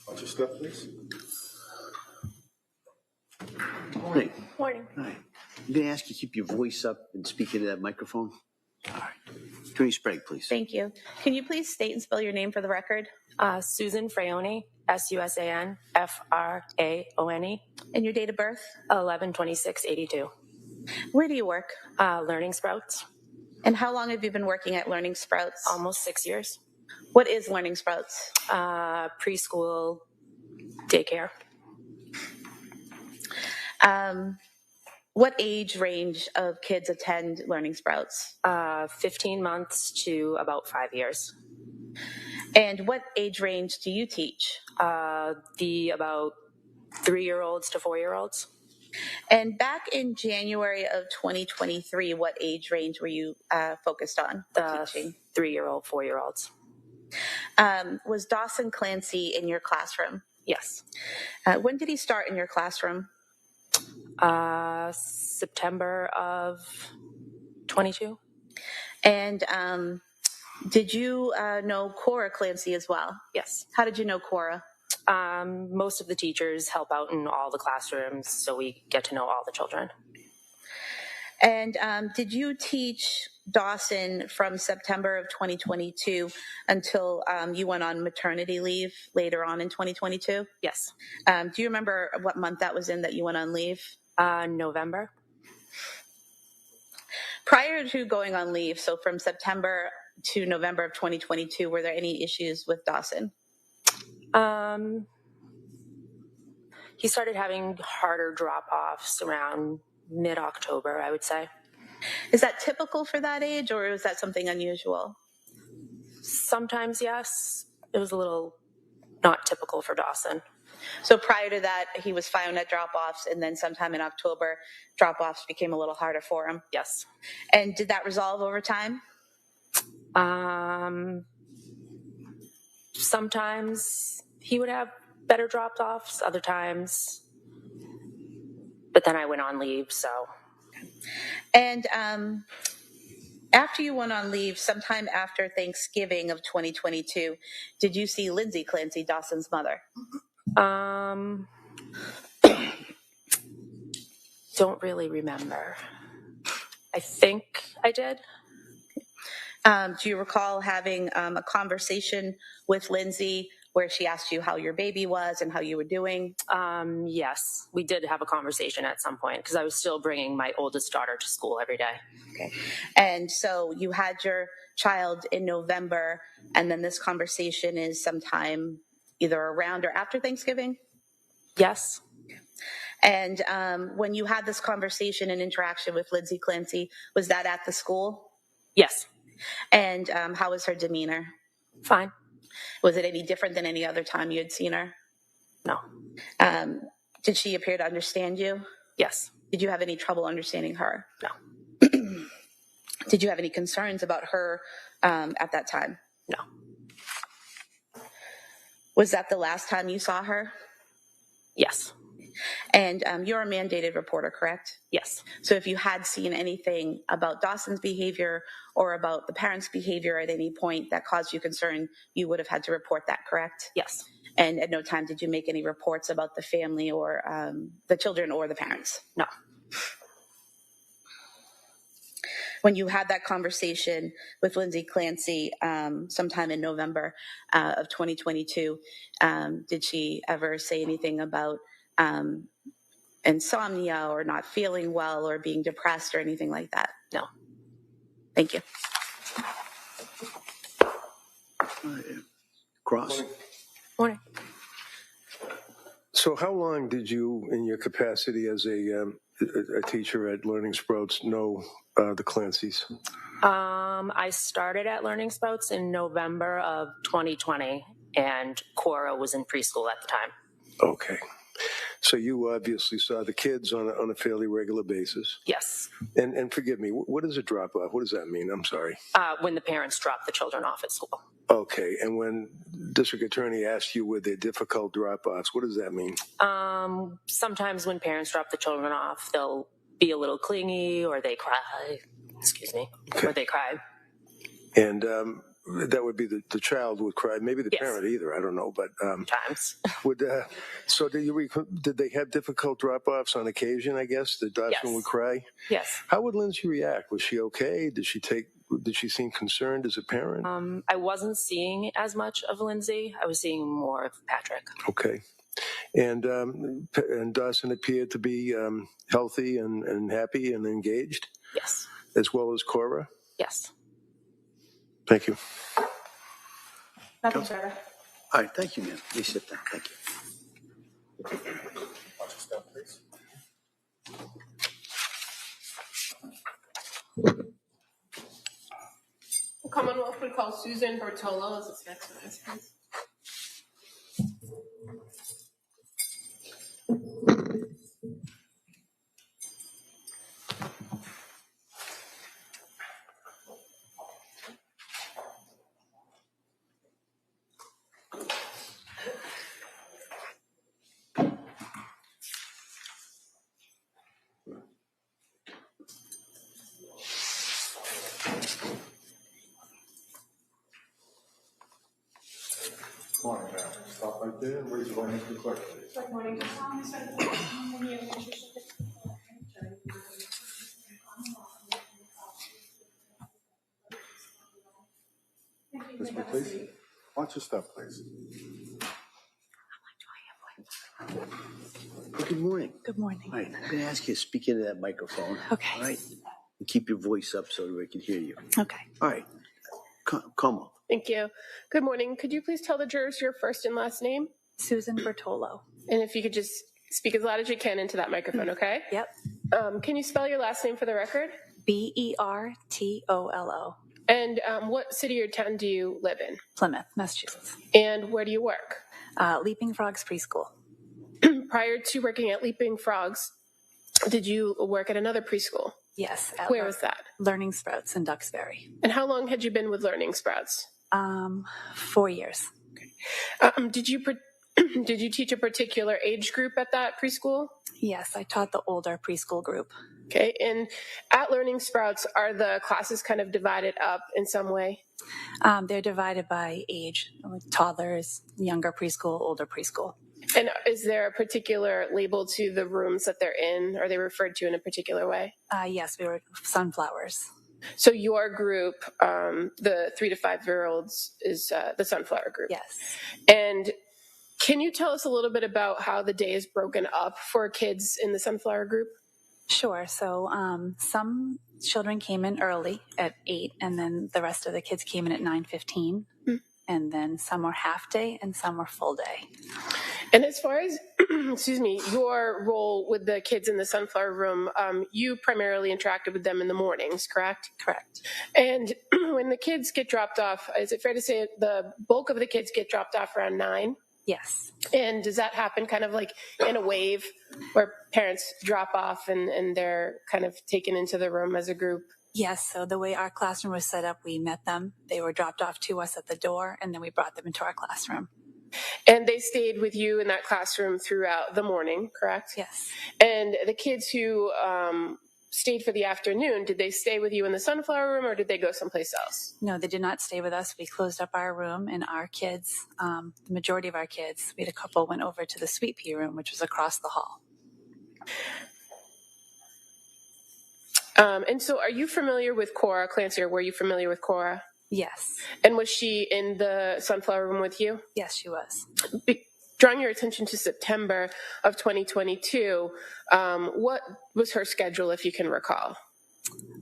Watch your step, please. Morning. Morning. All right. I'm going to ask you to keep your voice up and speak into that microphone. All right. Attorney Sprague, please. Thank you. Can you please state and spell your name for the record? Susan Freone, SUSAN FRAONE. And your date of birth? 11/26/82. Where do you work? Learning Sprouts. And how long have you been working at Learning Sprouts? Almost 6 years. What is Learning Sprouts? Preschool daycare. What age range of kids attend Learning Sprouts? 15 months to about 5 years. And what age range do you teach? The about 3-year-olds to 4-year-olds. And back in January of 2023, what age range were you focused on teaching? 3-year-old, 4-year-olds. Was Dawson Clancy in your classroom? Yes. When did he start in your classroom? September of 22. And did you know Cora Clancy as well? Yes. How did you know Cora? Most of the teachers help out in all the classrooms, so we get to know all the children. And did you teach Dawson from September of 2022 until you went on maternity leave later on in 2022? Yes. Do you remember what month that was in that you went on leave? November. Prior to going on leave, so from September to November of 2022, were there any issues with Dawson? He started having harder drop-offs around mid-October, I would say. Is that typical for that age, or is that something unusual? Sometimes, yes. It was a little not typical for Dawson. So prior to that, he was fine at drop-offs, and then sometime in October, drop-offs became a little harder for him? Yes. And did that resolve over time? Sometimes he would have better drop-offs, other times. But then I went on leave, so. And after you went on leave, sometime after Thanksgiving of 2022, did you see Lindsay Clancy, Dawson's mother? Don't really remember. I think I did. Do you recall having a conversation with Lindsay where she asked you how your baby was and how you were doing? Yes, we did have a conversation at some point because I was still bringing my oldest daughter to school every day. Okay. And so you had your child in November, and then this conversation is sometime either around or after Thanksgiving? Yes. And when you had this conversation and interaction with Lindsay Clancy, was that at the school? Yes. And how was her demeanor? Fine. Was it any different than any other time you had seen her? No. Did she appear to understand you? Yes. Did you have any trouble understanding her? No. Did you have any concerns about her at that time? No. Was that the last time you saw her? Yes. And you're a mandated reporter, correct? Yes. So if you had seen anything about Dawson's behavior or about the parents' behavior at any point that caused you concern, you would have had to report that, correct? Yes. And at no time did you make any reports about the family or the children or the parents? No. When you had that conversation with Lindsay Clancy sometime in November of 2022, did she ever say anything about insomnia or not feeling well or being depressed or anything like that? No. Thank you. Cross. Morning. So how long did you, in your capacity as a teacher at Learning Sprouts, know the Clancys? I started at Learning Sprouts in November of 2020, and Cora was in preschool at the time. Okay. So you obviously saw the kids on a fairly regular basis. Yes. And forgive me, what is a drop-off? What does that mean? I'm sorry. When the parents drop the children off at school. Okay. And when district attorney asked you were there difficult drop-offs, what does that mean? Sometimes when parents drop the children off, they'll be a little clingy or they cry. Excuse me. Okay. Or they cry. And that would be the child would cry, maybe the Yes. parent either. I don't know, but Times. So did they have difficult drop-offs on occasion? I guess that Dawson Yes. would cry. Yes. How would Lindsay react? Was she okay? Did she seem concerned as a parent? I wasn't seeing as much of Lindsay. I was seeing more of Patrick. Okay. And Dawson appeared to be healthy and happy and engaged? Yes. As well as Cora? Yes. Thank you. Nothing further. All right, thank you, ma'am. Please sit down. Thank you. Watch your step, please. Commonwealth would call Susan Bertolo as its next witness, please. Morning, ma'am. Stop right there and raise your right hand to the clerk, please. Good morning. Just solemnly swear that the testimony you give is This way, please. Watch your step, please. Good morning. Good morning. All right, I'm going to ask you to speak into that microphone. Okay. All right. And keep your voice up so we can hear you. Okay. All right. Come on. Thank you. Good morning. Could you please tell the jurors your first and last name? Susan Bertolo. And if you could just speak as loud as you can into that microphone, okay? Yep. Can you spell your last name for the record? Bertolo. And what city or town do you live in? Plymouth, Massachusetts. And where do you work? Leaping Frogs Preschool. Prior to working at Leaping Frogs, did you work at another preschool? Yes. Where was that? Learning Sprouts in Duxbury. And how long had you been with Learning Sprouts? 4 years. Did you teach a particular age group at that preschool? Yes, I taught the older preschool group. Okay, and at Learning Sprouts, are the classes kind of divided up in some way? They're divided by age, like toddlers, younger preschool, older preschool. And is there a particular label to the rooms that they're in? Are they referred to in a particular way? Yes, we were sunflowers. So your group, the 3 to 5 year olds, is the sunflower group. Yes. And can you tell us a little bit about how the day is broken up for kids in the sunflower group? Sure. So some children came in early at 8, and then the rest of the kids came in at 9:15. And then some were half day and some were full day. And as far as, excuse me, your role with the kids in the sunflower room, you primarily interacted with them in the mornings, correct? Correct. And when the kids get dropped off, is it fair to say the bulk of the kids get dropped off around 9? Yes. And does that happen kind of like in a wave where parents drop off and they're kind of taken into the room as a group? Yes, so the way our classroom was set up, we met them. They were dropped off to us at the door, and then we brought them into our classroom. And they stayed with you in that classroom throughout the morning, correct? Yes. And the kids who stayed for the afternoon, did they stay with you in the sunflower room or did they go someplace else? No, they did not stay with us. We closed up our room, and our kids, the majority of our kids, we had a couple, went over to the sweet pea room, which was across the hall. And so are you familiar with Cora, Clancy, or were you familiar with Cora? Yes. And was she in the sunflower room with you? Yes, she was. Drawing your attention to September of 2022, what was her schedule, if you can recall?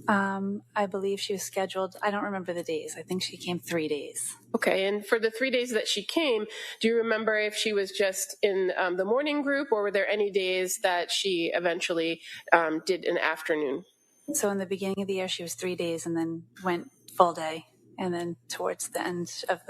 I believe she was scheduled, I don't remember the days. I think she came 3 days. Okay, and for the 3 days that she came, do you remember if she was just in the morning group, or were there any days that she eventually did an afternoon? So in the beginning of the year, she was 3 days and then went full day. And then towards the end of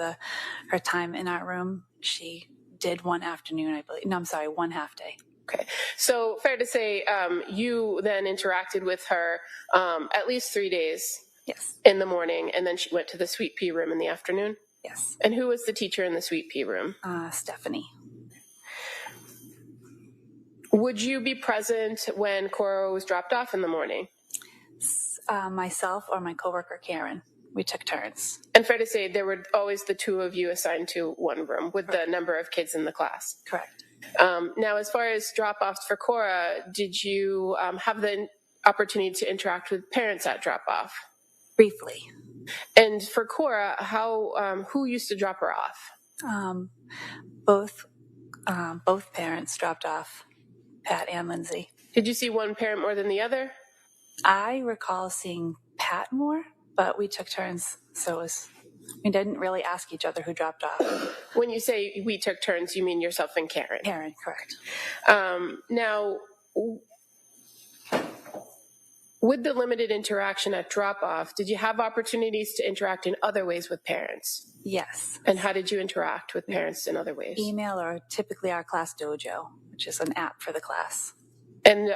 her time in our room, she did one afternoon, I believe. No, I'm sorry, one half day. Okay, so fair to say you then interacted with her at least 3 days. Yes. In the morning, and then she went to the sweet pea room in the afternoon? Yes. And who was the teacher in the sweet pea room? Stephanie. Would you be present when Cora was dropped off in the morning? Myself or my coworker, Karen. We took turns. And fair to say there were always the two of you assigned to one room with the number of kids in the class? Correct. Now, as far as drop-offs for Cora, did you have the opportunity to interact with parents at drop-off? Briefly. And for Cora, who used to drop her off? Both parents dropped off, Pat and Lindsay. Did you see one parent more than the other? I recall seeing Pat more, but we took turns, so we didn't really ask each other who dropped off. When you say we took turns, you mean yourself and Karen? Karen, correct. Now, with the limited interaction at drop-off, did you have opportunities to interact in other ways with parents? Yes. And how did you interact with parents in other ways? Email, or typically our class dojo, which is an app for the class. And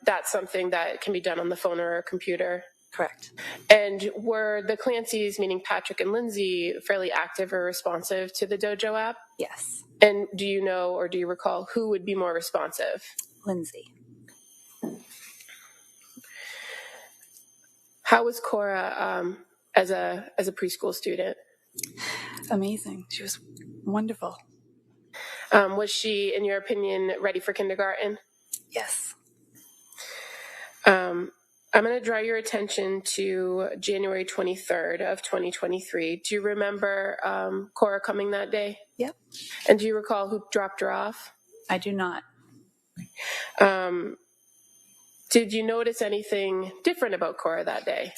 that's something that can be done on the phone or a computer? Correct. And were the Clancys, meaning Patrick and Lindsay, fairly active or responsive to the dojo app? Yes. And do you know or do you recall who would be more responsive? Lindsay. How was Cora as a preschool student? Amazing. She was wonderful. Was she, in your opinion, ready for kindergarten? Yes. I'm going to draw your attention to January 23rd of 2023. Do you remember Cora coming that day? Yep. And do you recall who dropped her off? I do not. Did you notice anything different about Cora that day?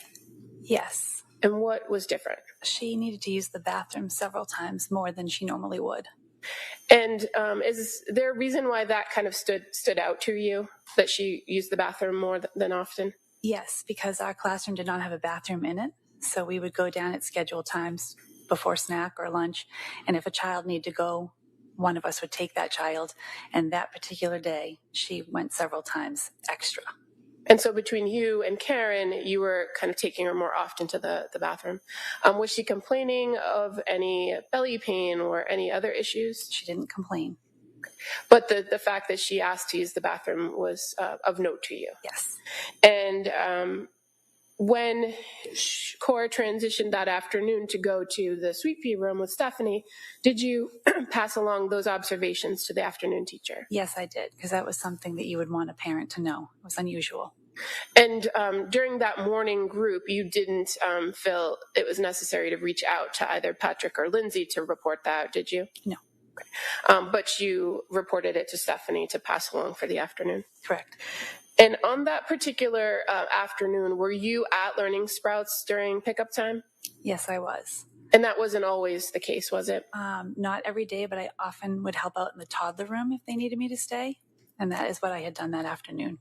Yes. And what was different? She needed to use the bathroom several times more than she normally would. And is there a reason why that kind of stood out to you, that she used the bathroom more than often? Yes, because our classroom did not have a bathroom in it, so we would go down at scheduled times before snack or lunch, and if a child needed to go, one of us would take that child, and that particular day, she went several times extra. And so between you and Karen, you were kind of taking her more often to the bathroom. Was she complaining of any belly pain or any other issues? She didn't complain. But the fact that she asked to use the bathroom was of note to you? Yes. And when Cora transitioned that afternoon to go to the sweet pea room with Stephanie, did you pass along those observations to the afternoon teacher? Yes, I did, because that was something that you would want a parent to know. It was unusual. And during that morning group, you didn't feel it was necessary to reach out to either Patrick or Lindsay to report that, did you? No. But you reported it to Stephanie to pass along for the afternoon? Correct. And on that particular afternoon, were you at Learning Sprouts during pickup time? Yes, I was. And that wasn't always the case, was it? Not every day, but I often would help out in the toddler room if they needed me to stay. And that is what I had done that afternoon.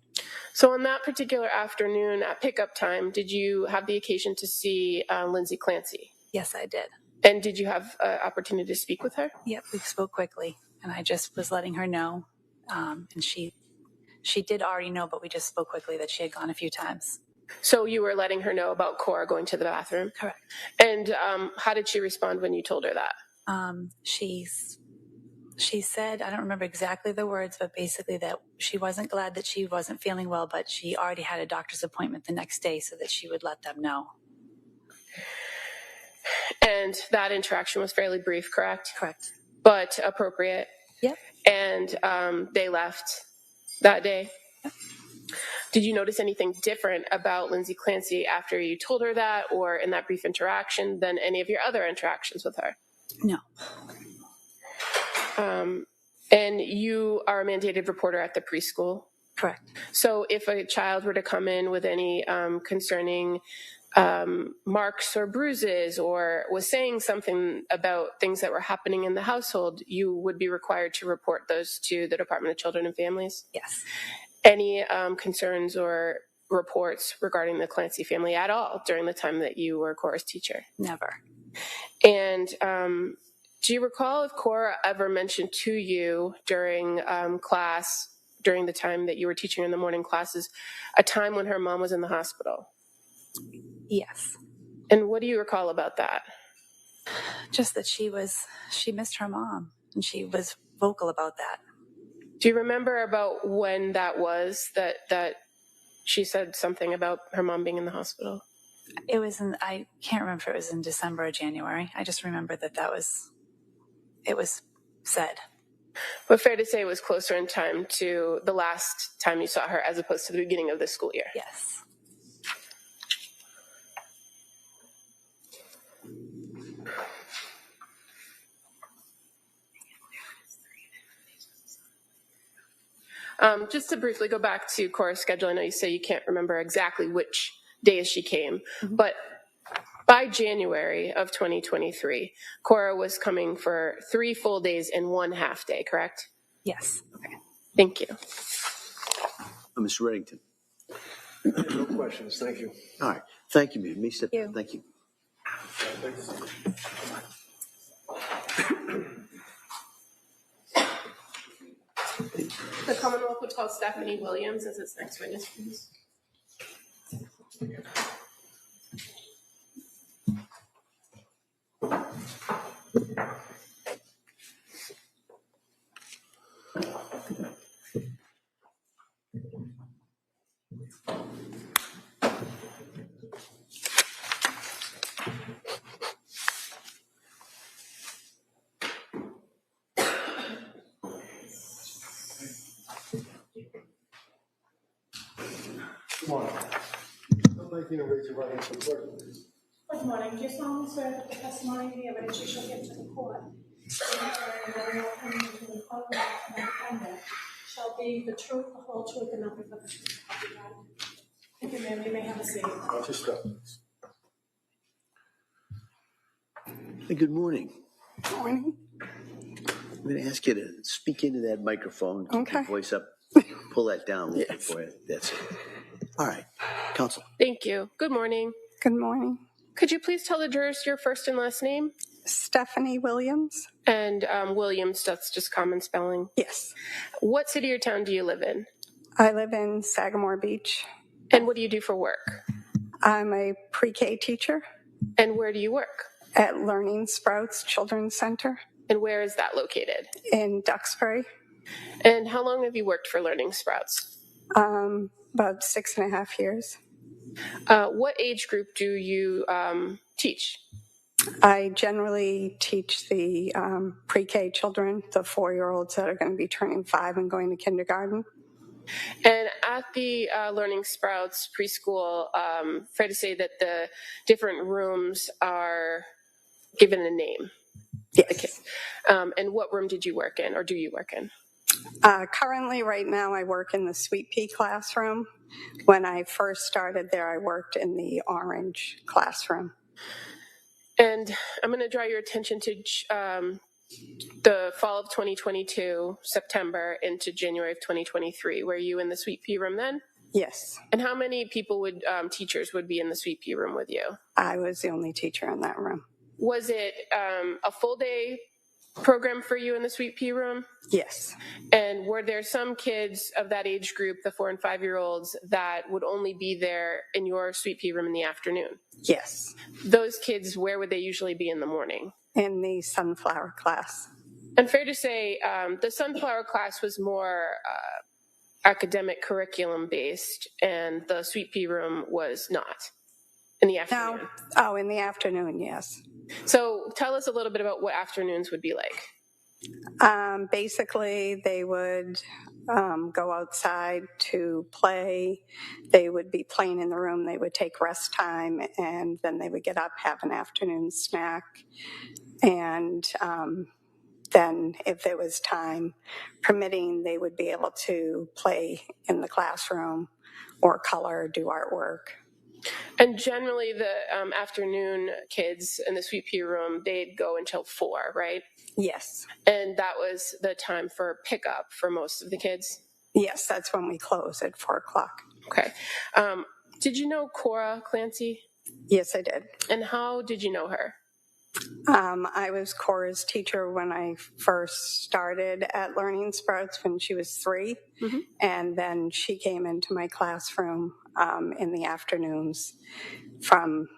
So on that particular afternoon at pickup time, did you have the occasion to see Lindsay Clancy? Yes, I did. And did you have an opportunity to speak with her? Yep, we spoke quickly. And I just was letting her know. And she did already know, but we just spoke quickly that she had gone a few times. So you were letting her know about Cora going to the bathroom? Correct. And how did she respond when you told her that? She said, I don't remember exactly the words, but basically that she wasn't glad that she wasn't feeling well, but she already had a doctor's appointment the next day so that she would let them know. And that interaction was fairly brief, correct? Correct. But appropriate? Yep. And they left that day? Yep. Did you notice anything different about Lindsay Clancy after you told her that or in that brief interaction than any of your other interactions with her? No. And you are a mandated reporter at the preschool? Correct. So if a child were to come in with any concerning marks or bruises or was saying something about things that were happening in the household, you would be required to report those to the Department of Children and Families? Yes. Any concerns or reports regarding the Clancy family at all during the time that you were Cora's teacher? Never. And do you recall if Cora ever mentioned to you during class, during the time that you were teaching in the morning classes, a time when her mom was in the hospital? Yes. And what do you recall about that? Just that she missed her mom, and she was vocal about that. Do you remember about when that was that she said something about her mom being in the hospital? It was I can't remember if it was in December or January. I just remember it was said. But fair to say it was closer in time to the last time you saw her as opposed to the beginning of the school year? Yes. Just to briefly go back to Cora's schedule, I know you say you can't remember exactly which days she came, but by January of 2023, Cora was coming for 3 full days and 1 half day, correct? Yes. Okay. Thank you. Mr. Reddington. No questions. Thank you. All right. Thank you, ma'am. Thank you. The Commonwealth would call Stephanie Williams as its next witness, please. Good morning. I'd like you to raise your right hand for the clerk, please. Good morning. Do you solemnly swear that the testimony and the evidence you shall give to the court shall be the truth, the whole truth, and nothing but the truth? Thank you, ma'am. You may have a seat. Watch your step, please. Hey, good morning. Good morning. I'm going to ask you to speak into that microphone. Keep your voice up. Pull that down a little bit for you. That's it. All right. Counsel. Thank you. Good morning. Good morning. Could you please tell the jurors your first and last name? Stephanie Williams. And Williams, that's just common spelling? Yes. What city or town do you live in? I live in Sagamore Beach. And what do you do for work? I'm a pre-K teacher. And where do you work? At Learning Sprouts Children's Center. And where is that located? In Duxbury. And how long have you worked for Learning Sprouts? About 6.5 years. What age group do you teach? I generally teach the pre-K children, the 4-year-olds that are going to be turning 5 and going to kindergarten. And at the Learning Sprouts preschool, fair to say that the different rooms are given a name? Yes. And what room did you work in, or do you work in? Currently, right now, I work in the Sweet Pea classroom. When I first started there, I worked in the orange classroom. And I'm going to draw your attention to the fall of 2022, September, into January of 2023. Were you in the Sweet Pea room then? Yes. And how many people teachers would be in the Sweet Pea room with you? I was the only teacher in that room. Was it a full day program for you in the Sweet Pea room? Yes. And were there some kids of that age group, the 4 and 5 year olds, that would only be there in your Sweet Pea room in the afternoon? Yes. Those kids, where would they usually be in the morning? In the sunflower class. And fair to say, the sunflower class was more academic curriculum based, and the Sweet Pea room was not in the afternoon. No. Oh, in the afternoon, yes. So tell us a little bit about what afternoons would be like. Basically, they would go outside to play. They would be playing in the room. They would take rest time, and then they would get up, have an afternoon snack, and then if there was time permitting, they would be able to play in the classroom or color, do artwork. And generally the afternoon kids in the Sweet Pea room, they'd go until 4, right? Yes. And that was the time for pickup for most of the kids? Yes, that's when we close at 4 o'clock. Okay. Did you know Cora Clancy? Yes, I did. And how did you know her? I was Cora's teacher when I first started at Learning Sprouts when she was 3. Mm-hmm. And then she came into my classroom in the afternoons from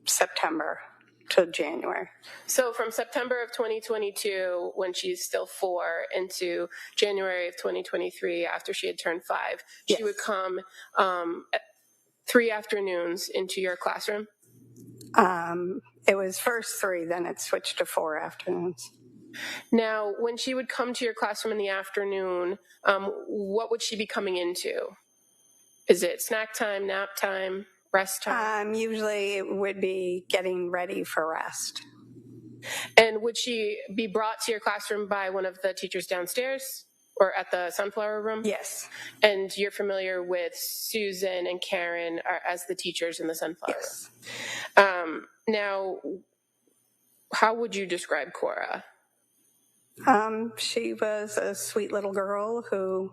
September to January. So from September of 2022, when she's still 4, into January of 2023, after she had turned 5, yes, she would come 3 afternoons into your classroom? It was first 3, then it switched to 4 afternoons. Now, when she would come to your classroom in the afternoon, what would she be coming into? Is it snack time, nap time, rest time? Usually it would be getting ready for rest. And would she be brought to your classroom by one of the teachers downstairs or at the sunflower room? Yes. And you're familiar with Susan and Karen as the teachers in the sunflower yes. room? Now, how would you describe Cora? She was a sweet little girl who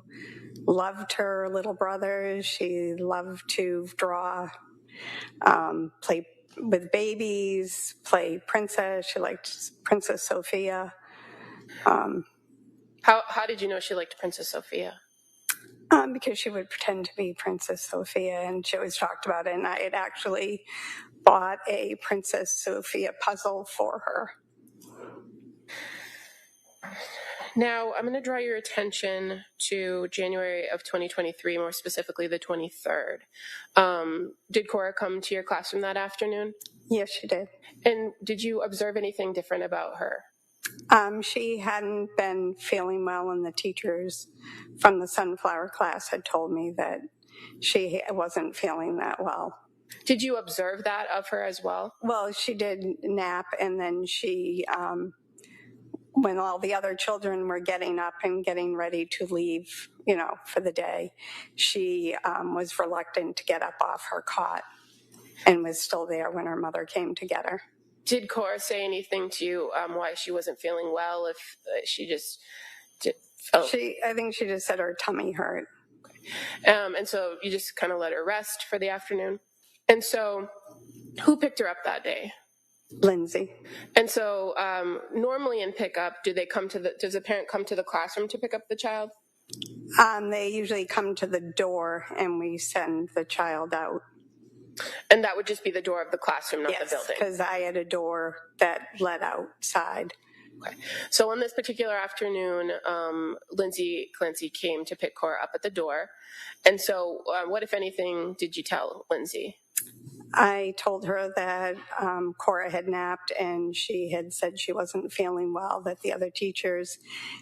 loved her little brother. She loved to draw, play with babies, play princess. She liked Princess Sophia. How did you know she liked Princess Sophia? Because she would pretend to be Princess Sophia, and she always talked about it. And I had actually bought a Princess Sophia puzzle for her. Now, I'm going to draw your attention to January of 2023, more specifically the 23rd. Did Cora come to your classroom that afternoon? Yes, she did. And did you observe anything different about her? She hadn't been feeling well, and the teachers from the sunflower class had told me that she wasn't feeling that well. Did you observe that of her as well? Well, she did nap, and then she, when all the other children were getting up and getting ready to leave, for the day, she was reluctant to get up off her cot and was still there when her mother came to get her. Did Cora say anything to you why she wasn't feeling well? If she just did? Oh. I think she just said her tummy hurt. Okay. And so you just kind of let her rest for the afternoon. And so, who picked her up that day? Lindsay. And so, normally in pickup, does the parent come to the classroom to pick up the child? They usually come to the door, and we send the child out. And that would just be the door of the classroom, not yes, the building? Because I had a door that led outside. Okay. So on this particular afternoon, Lindsay Clancy came to pick Cora up at the door. And so what, if anything, did you tell Lindsay? I told her that Cora had napped and she had said she wasn't feeling well, that the other teachers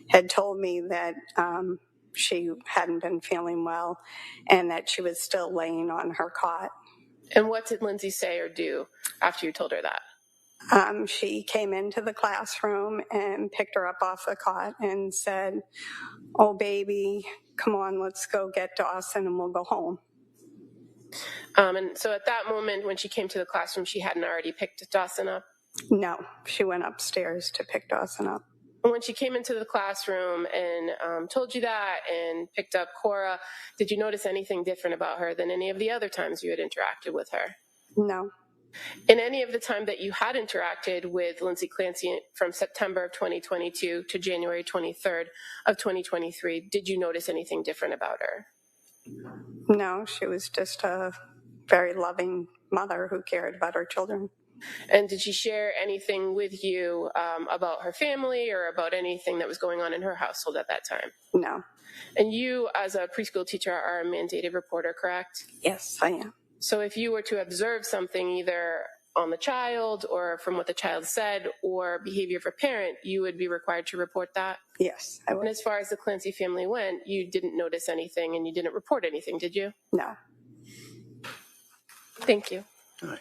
had told me that she hadn't been feeling well and that she was still laying on her cot. And what did Lindsay say or do after you told her that? She came into the classroom and picked her up off the cot and said, "Oh, baby, come on, let's go get Dawson and we'll go home." And so at that moment, when she came to the classroom, she hadn't already picked Dawson up? No, she went upstairs to pick Dawson up. And when she came into the classroom and told you that and picked up Cora, did you notice anything different about her than any of the other times you had interacted with her? No. In any of the time that you had interacted with Lindsay Clancy from September of 2022 to January 23rd of 2023, did you notice anything different about her? No, she was just a very loving mother who cared about her children. And did she share anything with you about her family or about anything that was going on in her household at that time? No. And you, as a preschool teacher, are a mandated reporter, correct? Yes, I am. So if you were to observe something either on the child or from what the child said or behavior of a parent, you would be required to report that? Yes, I would. And as far as the Clancy family went, you didn't notice anything and you didn't report anything, did you? No. Thank you. All right.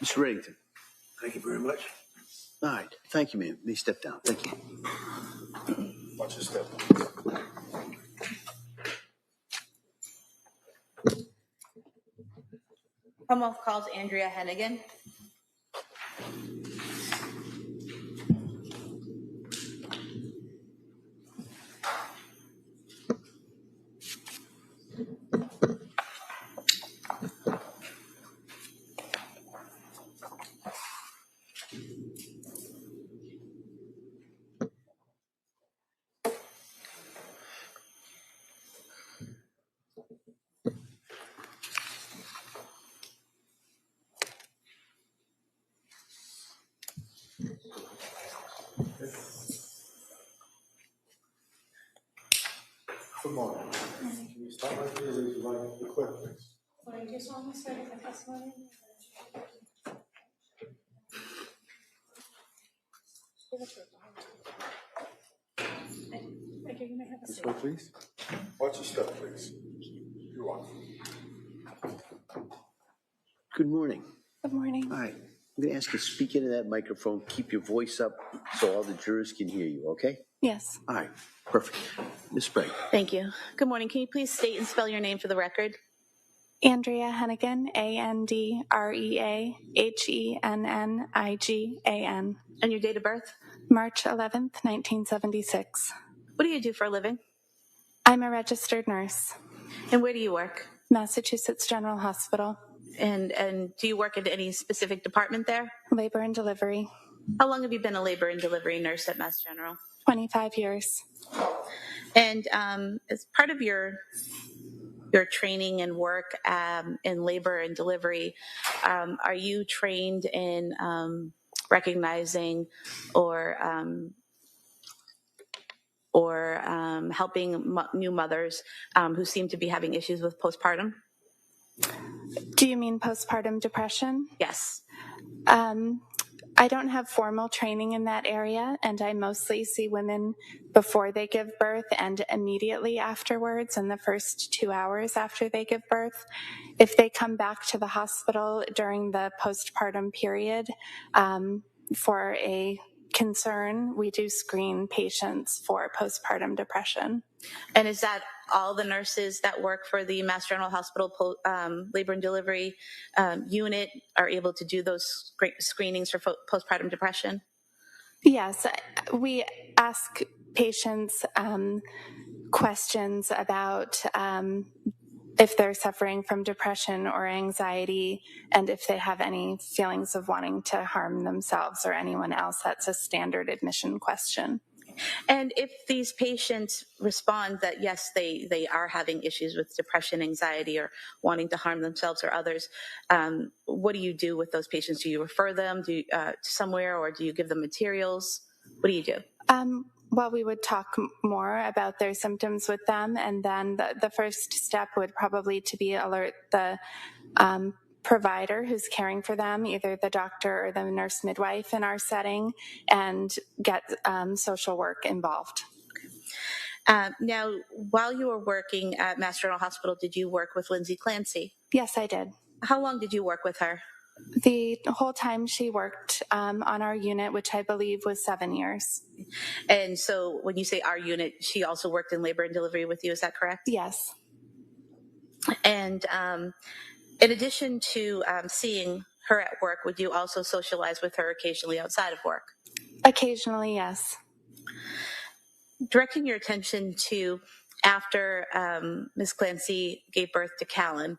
Mr. Reddington. Thank you very much. All right. Thank you, ma'am. May step down. Thank you. Watch your step. Commonwealth calls Andrea Hennigan. Good morning. Can you start right here, raise your right hand, the clerk, please? So you just want to say the testimony? Thank you. You may have a This seat. way, please. Watch your step, please. You're welcome. Good morning. Good morning. All right. I'm going to ask you to speak into that microphone. Keep your voice up so all the jurors can hear you, okay? Yes. All right. Perfect. Ms. Sprague. Thank you. Good morning. Can you please state and spell your name for the record? Andrea Hennigan, AndreaHennigan. And your date of birth? March 11th, 1976. What do you do for a living? I'm a registered nurse. And where do you work? Massachusetts General Hospital. And do you work at any specific department there? Labor and delivery. How long have you been a labor and delivery nurse at Mass General? 25 years. And as part of your training and work in labor and delivery, are you trained in recognizing or helping new mothers who seem to be having issues with postpartum? Do you mean postpartum depression? Yes. I don't have formal training in that area, and I mostly see women before they give birth and immediately afterwards in the first 2 hours after they give birth. If they come back to the hospital during the postpartum period for a concern, we do screen patients for postpartum depression. And is that all the nurses that work for the Mass General Hospital labor and delivery unit are able to do those great screenings for postpartum depression? Yes, we ask patients questions about if they're suffering from depression or anxiety, and if they have any feelings of wanting to harm themselves or anyone else. That's a standard admission question. And if these patients respond that, yes, they are having issues with depression, anxiety, or wanting to harm themselves or others, what do you do with those patients? Do you refer them somewhere, or do you give them materials? What do you do? Well, we would talk more about their symptoms with them, and then the first step would probably to be alert the provider who's caring for them, either the doctor or the nurse midwife in our setting, and get social work involved. Now, while you were working at Mass General Hospital, did you work with Lindsay Clancy? Yes, I did. How long did you work with her? The whole time she worked on our unit, which I believe was 7 years. And so when you say our unit, she also worked in labor and delivery with you, is that correct? Yes. And in addition to seeing her at work, would you also socialize with her occasionally outside of work? Occasionally, yes. Directing your attention to after Ms. Clancy gave birth to Callan,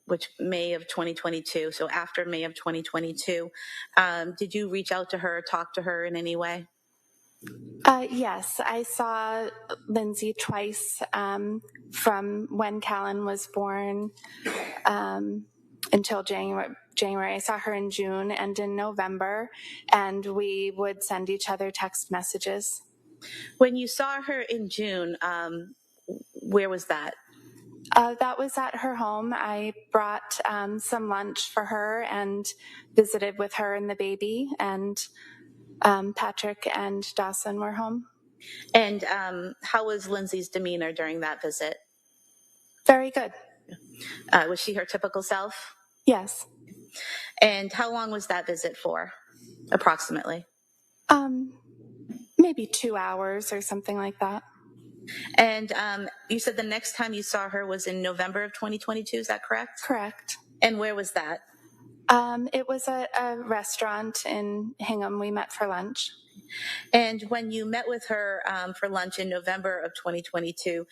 which May of 2022, so after May of 2022, did you reach out to her, talk to her in any way? Yes, I saw Lindsay twice from when Callan was born until January. I saw her in June and in November, and we would send each other text messages. When you saw her in June, where was that? That was at her home. I brought some lunch for her and visited with her and the baby, and Patrick and Dawson were home. And how was Lindsay's demeanor during that visit? Very good. Was she her typical self? Yes. And how long was that visit for, approximately? Maybe 2 hours or something like that. And you said the next time you saw her was in November of 2022, is that correct? Correct. And where was that? It was a restaurant in Hingham. We met for lunch. And when you met with her for lunch in November of 2022,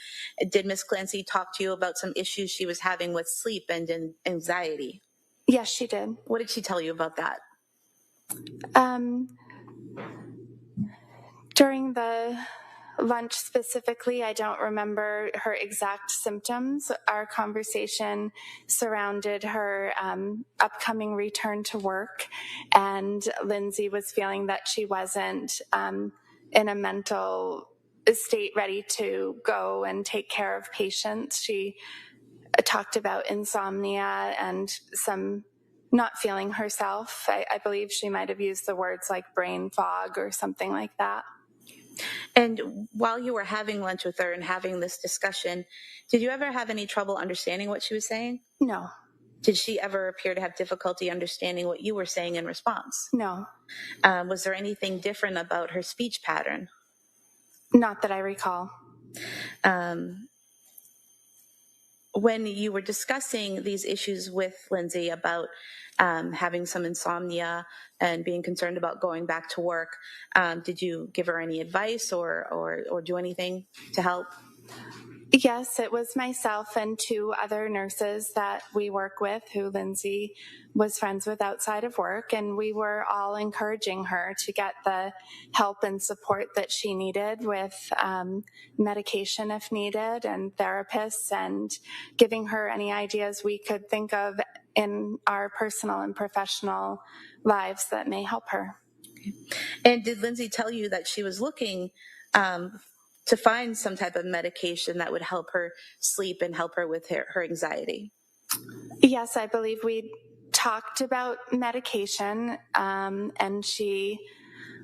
did Ms. Clancy talk to you about some issues she was having with sleep and anxiety? Yes, she did. What did she tell you about that? During the lunch specifically, I don't remember her exact symptoms. Our conversation surrounded her upcoming return to work, and Lindsay was feeling that she wasn't in a mental state ready to go and take care of patients. She talked about insomnia and some not feeling herself. I believe she might have used the words like brain fog or something like that. And while you were having lunch with her and having this discussion, did you ever have any trouble understanding what she was saying? No. Did she ever appear to have difficulty understanding what you were saying in response? No. Was there anything different about her speech pattern? Not that I recall. When you were discussing these issues with Lindsay about having some insomnia and being concerned about going back to work, did you give her any advice or do anything to help? Yes, it was myself and 2 other nurses that we work with who Lindsay was friends with outside of work, and we were all encouraging her to get the help and support that she needed with medication if needed and therapists, and giving her any ideas we could think of in our personal and professional lives that may help her. Okay. And did Lindsay tell you that she was looking to find some type of medication that would help her sleep and help her with her anxiety? Yes, I believe we talked about medication, and she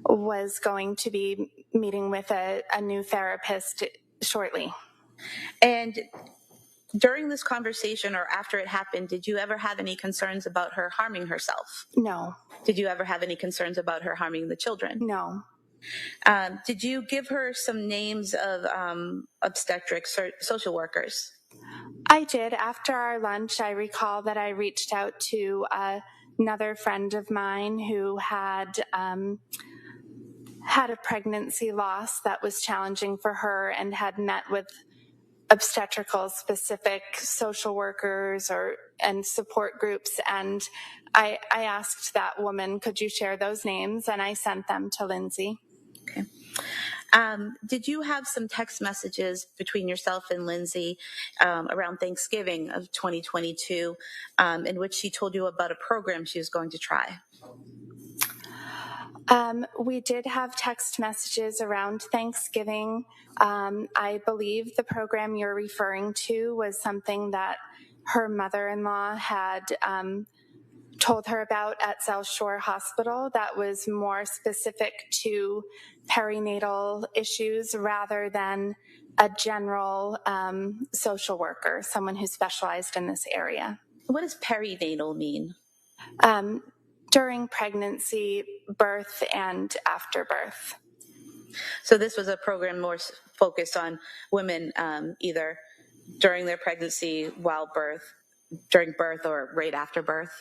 was going to be meeting with a new therapist shortly. And during this conversation or after it happened, did you ever have any concerns about her harming herself? No. Did you ever have any concerns about her harming the children? No. Did you give her some names of obstetrics or social workers? I did. After our lunch, I recall that I reached out to another friend of mine who had a pregnancy loss that was challenging for her and had met with obstetrical specific social workers and support groups, and I asked that woman, could you share those names, and I sent them to Lindsay. Okay. Did you have some text messages between yourself and Lindsay around Thanksgiving of 2022 in which she told you about a program she was going to try? We did have text messages around Thanksgiving. I believe the program you're referring to was something that her mother-in-law had told her about at South Shore Hospital that was more specific to perinatal issues rather than a general social worker, someone who specialized in this area. What does perinatal mean? During pregnancy, birth, and after birth. So this was a program more focused on women either during their pregnancy, while birth, during birth, or right after birth,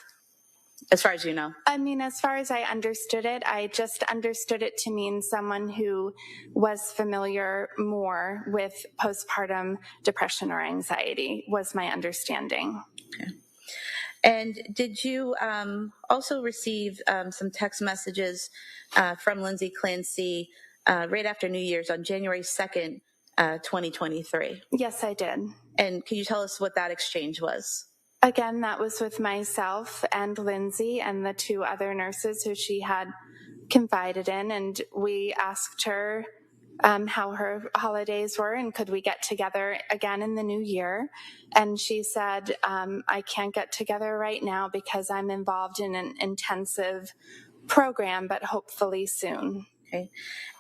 as far as you know? I mean, as far as I understood it, I just understood it to mean someone who was familiar more with postpartum depression or anxiety was my understanding. Okay. And did you also receive some text messages from Lindsay Clancy right after New Year's on January 2nd, 2023? Yes, I did. And can you tell us what that exchange was? Again, that was with myself and Lindsay and the two other nurses who she had confided in, and we asked her how her holidays were and could we get together again in the new year. And she said, I can't get together right now because I'm involved in an intensive program, but hopefully soon. Okay.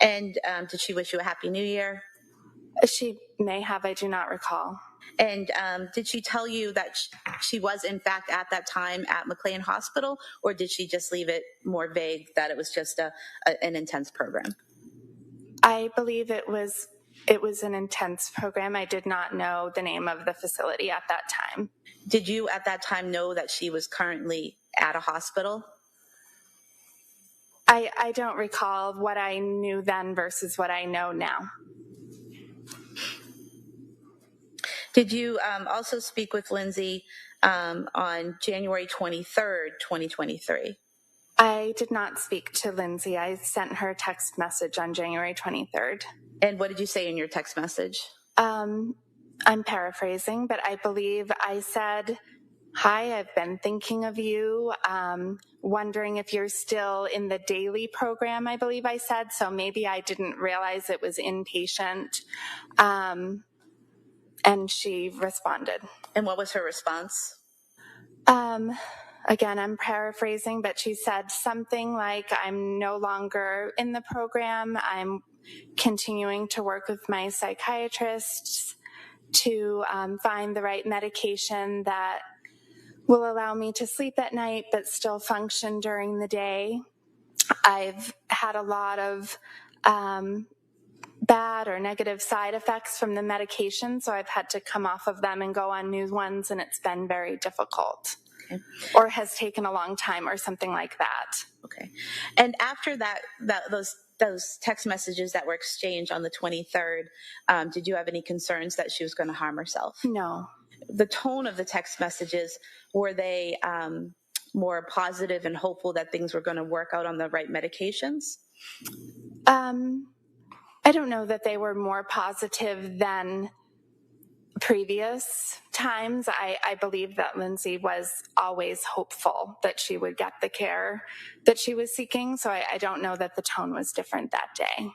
And did she wish you a Happy New Year? She may have, I do not recall. And did she tell you that she was, in fact, at that time at McLean Hospital, or did she just leave it more vague that it was just an intense program? I believe it was an intense program. I did not know the name of the facility at that time. Did you at that time know that she was currently at a hospital? I don't recall what I knew then versus what I know now. Did you also speak with Lindsay on January 23rd, 2023? I did not speak to Lindsay. I sent her a text message on January 23rd. And what did you say in your text message? I'm paraphrasing, but I believe I said, hi, I've been thinking of you, wondering if you're still in the daily program, I believe I said. So maybe I didn't realize it was inpatient. And she responded. And what was her response? Again, I'm paraphrasing, but she said something like, I'm no longer in the program. I'm continuing to work with my psychiatrists to find the right medication that will allow me to sleep at night but still function during the day. I've had a lot of bad or negative side effects from the medication, so I've had to come off of them and go on new ones, and it's been very difficult. Okay. Or has taken a long time or something like that. Okay. And after those text messages that were exchanged on the 23rd, did you have any concerns that she was going to harm herself? No. The tone of the text messages, were they more positive and hopeful that things were going to work out on the right medications? I don't know that they were more positive than previous times. I believe that Lindsay was always hopeful that she would get the care that she was seeking. So I don't know that the tone was different that day.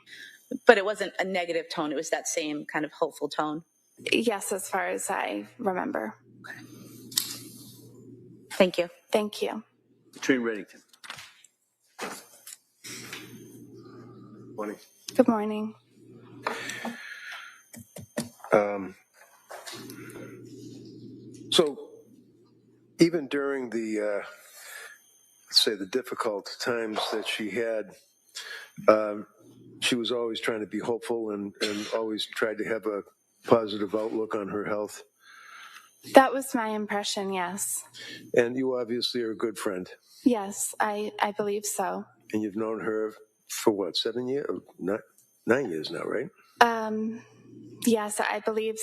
But it wasn't a negative tone. It was that same kind of hopeful tone. Yes, as far as I remember. Okay. Thank you. Thank you. Katrina Reddington. Morning. Good morning. So even during the, let's say, the difficult times that she had, she was always trying to be hopeful and always tried to have a positive outlook on her health. That was my impression, yes. And you obviously are a good friend. Yes, I believe so. And you've known her for what, 7 years? 9 years now, right? Yes, I believe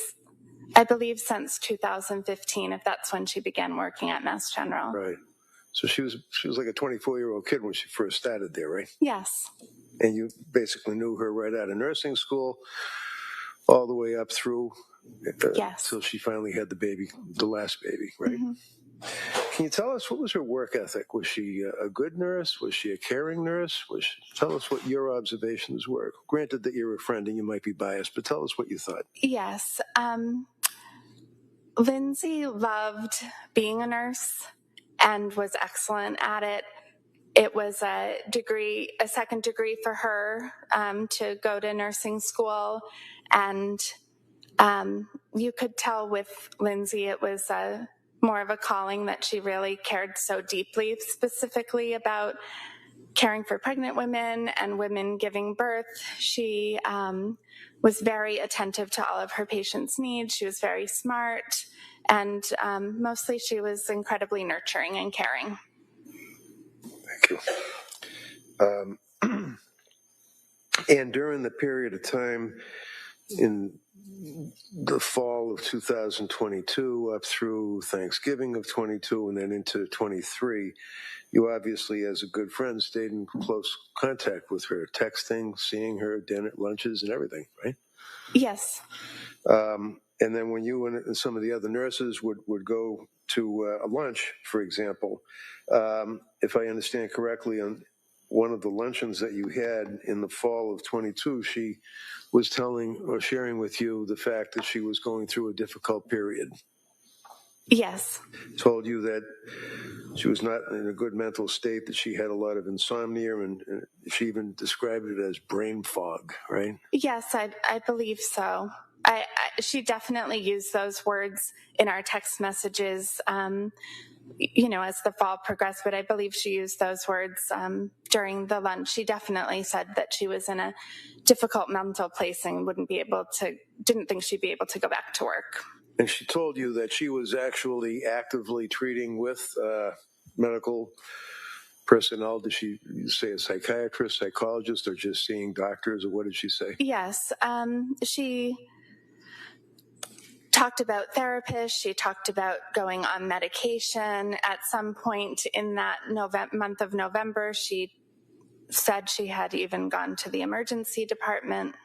since 2015, if that's when she began working at Mass General. Right. So she was like a 24-year-old kid when she first started there, right? Yes. And you basically knew her right out of nursing school, all the way up through, yes, till she finally had the last baby, right? Mm-hmm. Can you tell us, what was her work ethic? Was she a good nurse? Was she a caring nurse? Tell us what your observations were. Granted that you're a friend and you might be biased, but tell us what you thought. Yes. Lindsay loved being a nurse and was excellent at it. It was a second degree for her to go to nursing school. And you could tell with Lindsay, it was more of a calling that she really cared so deeply, specifically about caring for pregnant women and women giving birth. She was very attentive to all of her patients' needs. She was very smart. And mostly she was incredibly nurturing and caring. Thank you. And during the period of time in the fall of 2022 up through Thanksgiving of 22 and then into 23, you obviously, as a good friend, stayed in close contact with her, texting, seeing her, dinner, lunches, and everything, right? Yes. And then when you and some of the other nurses would go to a lunch, for example, if I understand correctly, on one of the luncheons that you had in the fall of 22, she was telling or sharing with you the fact that she was going through a difficult period. Yes. Told you that she was not in a good mental state, that she had a lot of insomnia, and she even described it as brain fog, right? Yes, I believe so. She definitely used those words in our text messages, as the fall progressed, but I believe she used those words during the lunch. She definitely said that she was in a difficult mental place and didn't think she'd be able to go back to work. And she told you that she was actually actively treating with medical personnel. Did she say a psychiatrist, psychologist, or just seeing doctors, or what did she say? Yes. She talked about therapists. She talked about going on medication. At some point in that month of November, she said she had even gone to the emergency department.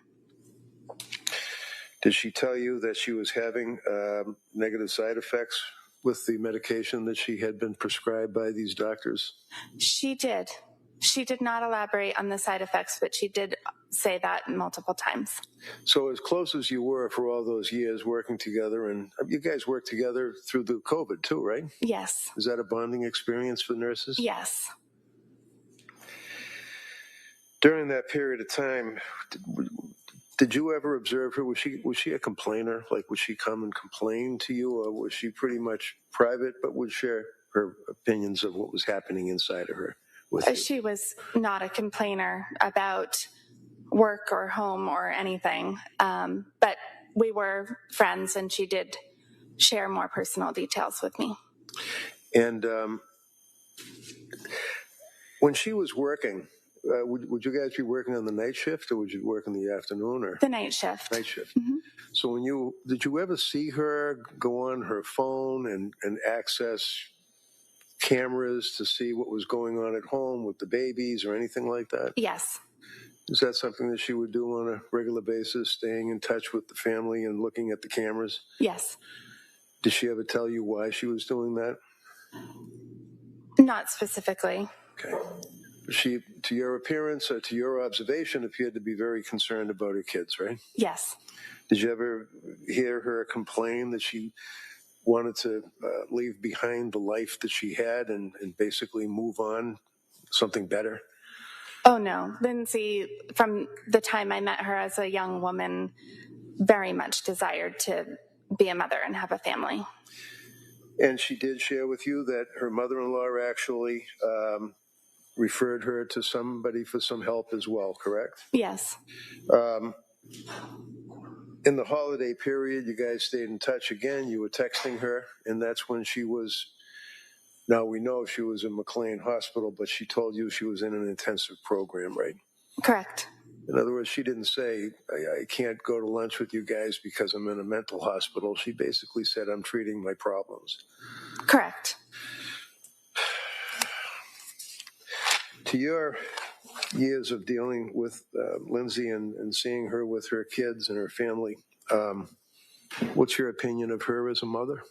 Did she tell you that she was having negative side effects with the medication that she had been prescribed by these doctors? She did. She did not elaborate on the side effects, but she did say that multiple times. So as close as you were for all those years working together, and you guys worked together through the COVID too, right? Yes. Is that a bonding experience for nurses? Yes. During that period of time, did you ever observe her? Was she a complainer? Like, would she come and complain to you, or was she pretty much private but would share her opinions of what was happening inside of her with you? She was not a complainer about work or home or anything, but we were friends, and she did share more personal details with me. And when she was working, would you guys be working on the night shift, or would you work in the afternoon? Or the night shift? Night shift. Mm-hmm. So did you ever see her go on her phone and access cameras to see what was going on at home with the babies or anything like that? Yes. Is that something that she would do on a regular basis, staying in touch with the family and looking at the cameras? Yes. Did she ever tell you why she was doing that? Not specifically. Okay. She, to your appearance or to your observation, appeared to be very concerned about her kids, right? Yes. Did you ever hear her complain that she wanted to leave behind the life that she had and basically move on, something better? Oh, no. Lindsay, from the time I met her as a young woman, very much desired to be a mother and have a family. And she did share with you that her mother-in-law actually referred her to somebody for some help as well, correct? Yes. In the holiday period, you guys stayed in touch again. You were texting her, and that's when she was, now we know she was in McLean Hospital, but she told you she was in an intensive program, right? Correct. In other words, she didn't say, I can't go to lunch with you guys because I'm in a mental hospital. She basically said, I'm treating my problems. Correct. To your years of dealing with Lindsay and seeing her with her kids and her family, what's your opinion of her as a mother?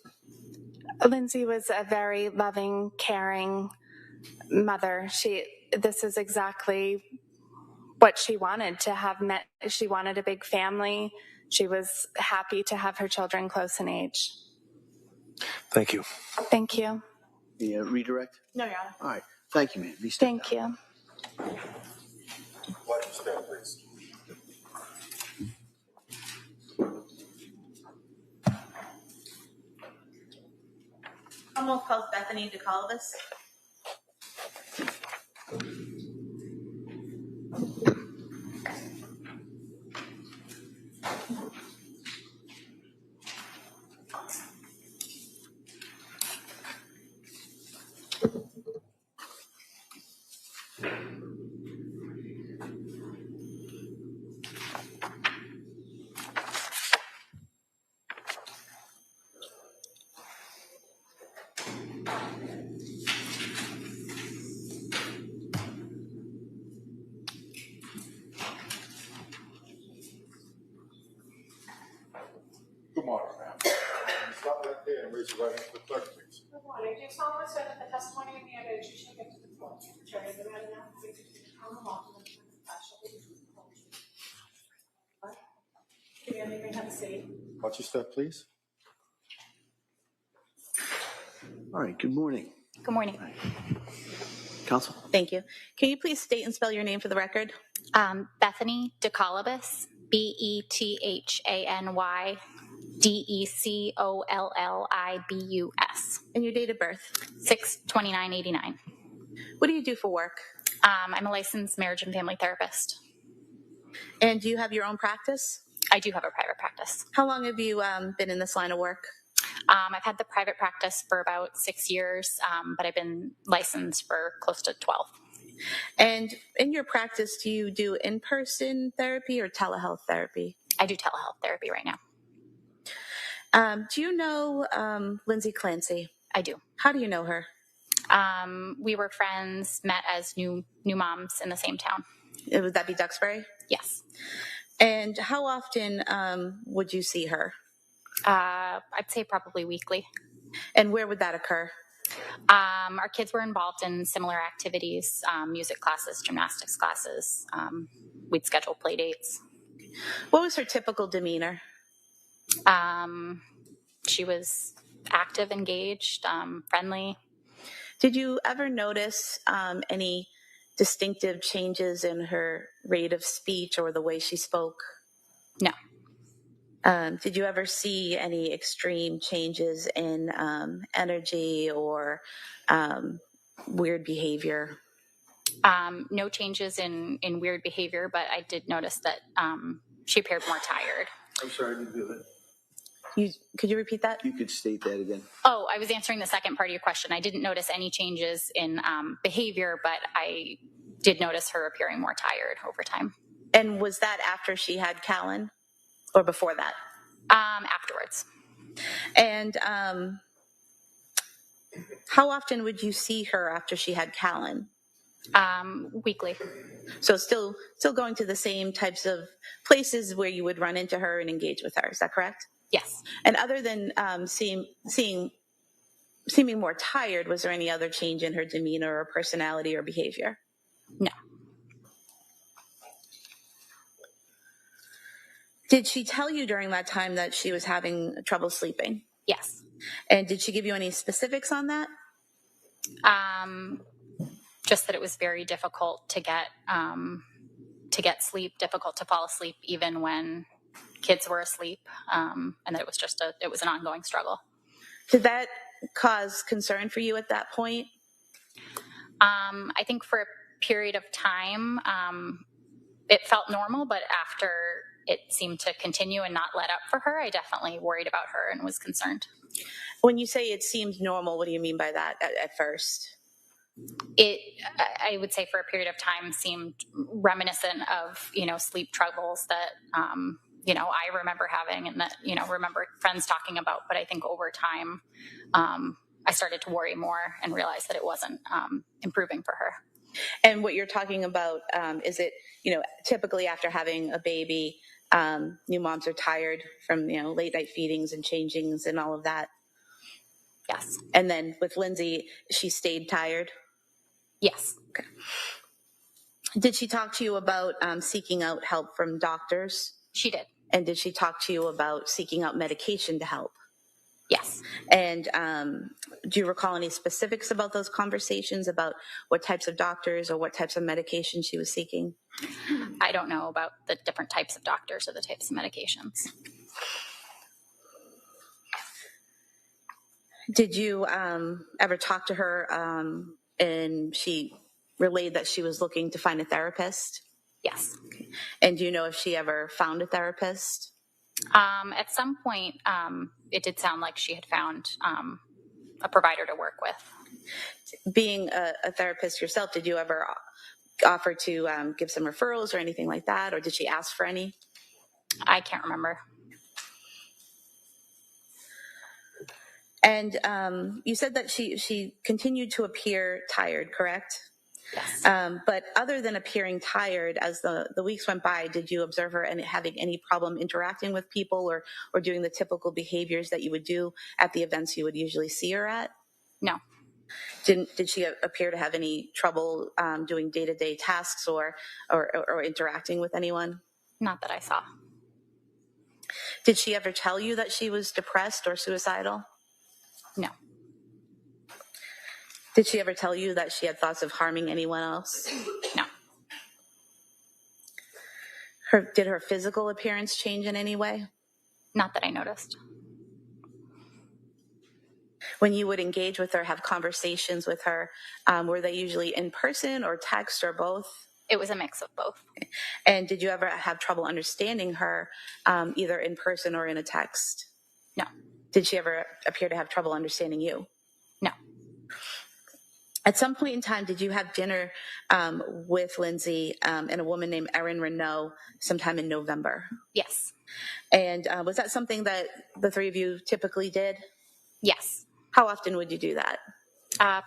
Lindsay was a very loving, caring mother. This is exactly what she wanted to have met. She wanted a big family. She was happy to have her children close in age. Thank you. Thank you. The redirect? No, Your Honor. All right. Thank you, ma'am. Be stepped Thank you. Watch your step, please. Almost calls Bethany DeCalvis. Good morning, ma'am. Stop right there and raise your right hand for the clerk, please. Good morning. Do you solemnly swear that the testimony in the evidence you shall give to the court, the jury, the matter now before you on the law, and the facts shall be the truth, the whole truth. What? You may have a seat. Watch your step, please. All right. Good morning. Good morning. All right. Counsel? Thank you. Can you please state and spell your name for the record? Bethany DeColibus, BETHANY DECOLLIBUS. And your date of birth? 6/29/89. What do you do for work? I'm a licensed marriage and family therapist. And do you have your own practice? I do have a private practice. How long have you been in this line of work? I've had the private practice for about 6 years, but I've been licensed for close to 12. And in your practice, do you do in-person therapy or telehealth therapy? I do telehealth therapy right now. Do you know Lindsay Clancy? I do. How do you know her? We were friends, met as new moms in the same town. Would that be Duxbury? Yes. And how often would you see her? I'd say probably weekly. And where would that occur? Our kids were involved in similar activities, music classes, gymnastics classes. We'd schedule play dates. What was her typical demeanor? She was active, engaged, friendly. Did you ever notice any distinctive changes in her rate of speech or the way she spoke? No. Did you ever see any extreme changes in energy or weird behavior? No changes in weird behavior, but I did notice that she appeared more tired. I'm sorry, I didn't do that. Could you repeat that? You could state that again. Oh, I was answering the second part of your question. I didn't notice any changes in behavior, but I did notice her appearing more tired over time. And was that after she had Callan or before that? Afterwards. And how often would you see her after she had Callan? Weekly. So still going to the same types of places where you would run into her and engage with her. Is that correct? Yes. And other than seeming more tired, was there any other change in her demeanor or personality or behavior? No. Did she tell you during that time that she was having trouble sleeping? Yes. And did she give you any specifics on that? Just that it was very difficult to get sleep, difficult to fall asleep even when kids were asleep, and that it was an ongoing struggle. Did that cause concern for you at that point? I think for a period of time, it felt normal, but after it seemed to continue and not let up for her, I definitely worried about her and was concerned. When you say it seemed normal, what do you mean by that at first? I would say for a period of time seemed reminiscent of, sleep troubles that, I remember having and that, remember friends talking about. But I think over time, I started to worry more and realized that it wasn't improving for her. And what you're talking about, is it, typically after having a baby, new moms are tired from, late night feedings and changings and all of that? Yes. And then with Lindsay, she stayed tired? Yes. Okay. Did she talk to you about seeking out help from doctors? She did. And did she talk to you about seeking out medication to help? Yes. And do you recall any specifics about those conversations, about what types of doctors or what types of medication she was seeking? I don't know about the different types of doctors or the types of medications. Did you ever talk to her and she relayed that she was looking to find a therapist? Yes. Okay. And do you know if she ever found a therapist? At some point, it did sound like she had found a provider to work with. Being a therapist yourself, did you ever offer to give some referrals or anything like that, or did she ask for any? I can't remember. And you said that she continued to appear tired, correct? Yes. But other than appearing tired, as the weeks went by, did you observe her and having any problem interacting with people or doing the typical behaviors that you would do at the events you would usually see her at? No. Did she appear to have any trouble doing day-to-day tasks or interacting with anyone? Not that I saw. Did she ever tell you that she was depressed or suicidal? No. Did she ever tell you that she had thoughts of harming anyone else? No. Did her physical appearance change in any way? Not that I noticed. When you would engage with her, have conversations with her, were they usually in person or text or both? It was a mix of both. And did you ever have trouble understanding her, either in person or in a text? No. Did she ever appear to have trouble understanding you? No. At some point in time, did you have dinner with Lindsay and a woman named Erin Renault sometime in November? Yes. And was that something that the three of you typically did? Yes. How often would you do that?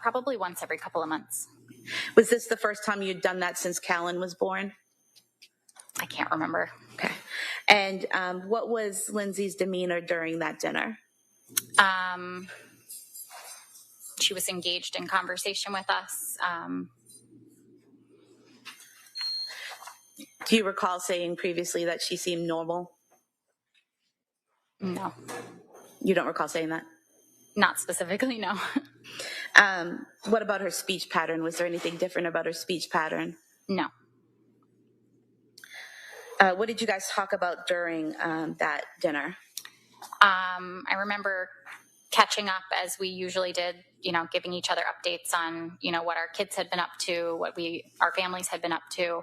Probably once every couple of months. Was this the first time you'd done that since Callan was born? I can't remember. Okay. And what was Lindsay's demeanor during that dinner? She was engaged in conversation with us. Do you recall saying previously that she seemed normal? No. You don't recall saying that? Not specifically, no. What about her speech pattern? Was there anything different about her speech pattern? No. What did you guys talk about during that dinner? I remember catching up as we usually did, giving each other updates on, what our kids had been up to, what our families had been up to.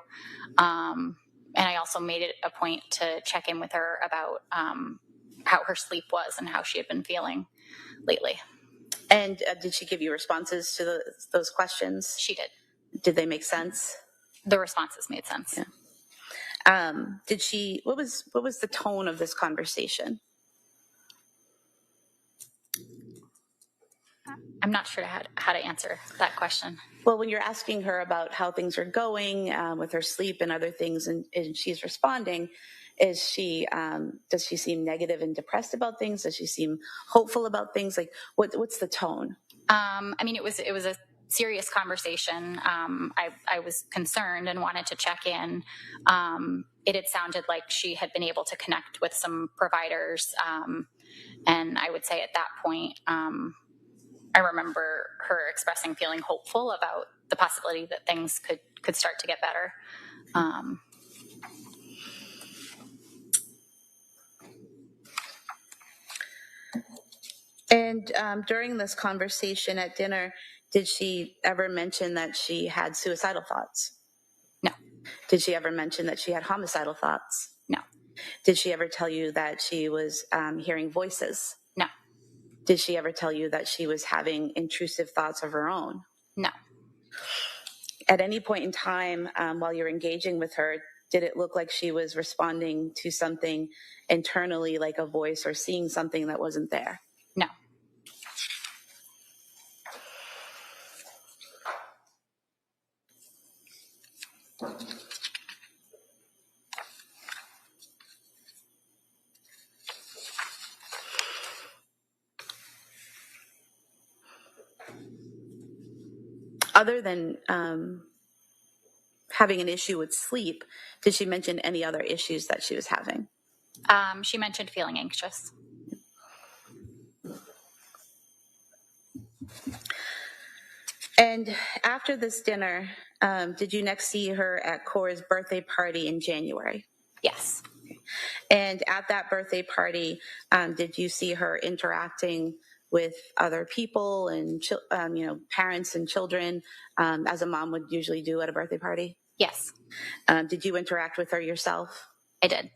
And I also made it a point to check in with her about how her sleep was and how she had been feeling lately. And did she give you responses to those questions? She did. Did they make sense? The responses made sense. Yeah. What was the tone of this conversation? I'm not sure how to answer that question. Well, when you're asking her about how things are going with her sleep and other things, and she's responding, does she seem negative and depressed about things? Does she seem hopeful about things? Like, what's the tone? It was a serious conversation. I was concerned and wanted to check in. It had sounded like she had been able to connect with some providers, and I would say at that point, I remember her expressing feeling hopeful about the possibility that things could start to get better. And during this conversation at dinner, did she ever mention that she had suicidal thoughts? No. Did she ever mention that she had homicidal thoughts? No. Did she ever tell you that she was hearing voices? No. Did she ever tell you that she was having intrusive thoughts of her own? No. At any point in time while you're engaging with her, did it look like she was responding to something internally, like a voice, or seeing something that wasn't there? No. Other than having an issue with sleep, did she mention any other issues that she was having? She mentioned feeling anxious. And after this dinner, did you next see her at Cora's birthday party in January? Yes. And at that birthday party, did you see her interacting with other people and parents and children, as a mom would usually do at a birthday party? Yes. Did you interact with her yourself? I did.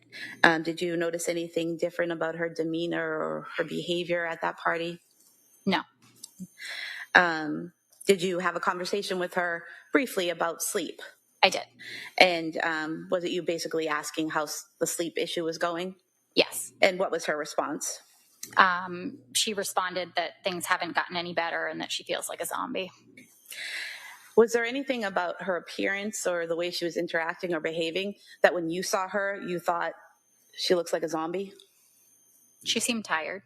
Did you notice anything different about her demeanor or her behavior at that party? No. Did you have a conversation with her briefly about sleep? I did. And was it you basically asking how the sleep issue was going? Yes. And what was her response? She responded that things haven't gotten any better and that she feels like a zombie. Was there anything about her appearance or the way she was interacting or behaving that when you saw her, you thought she looks like a zombie? She seemed tired.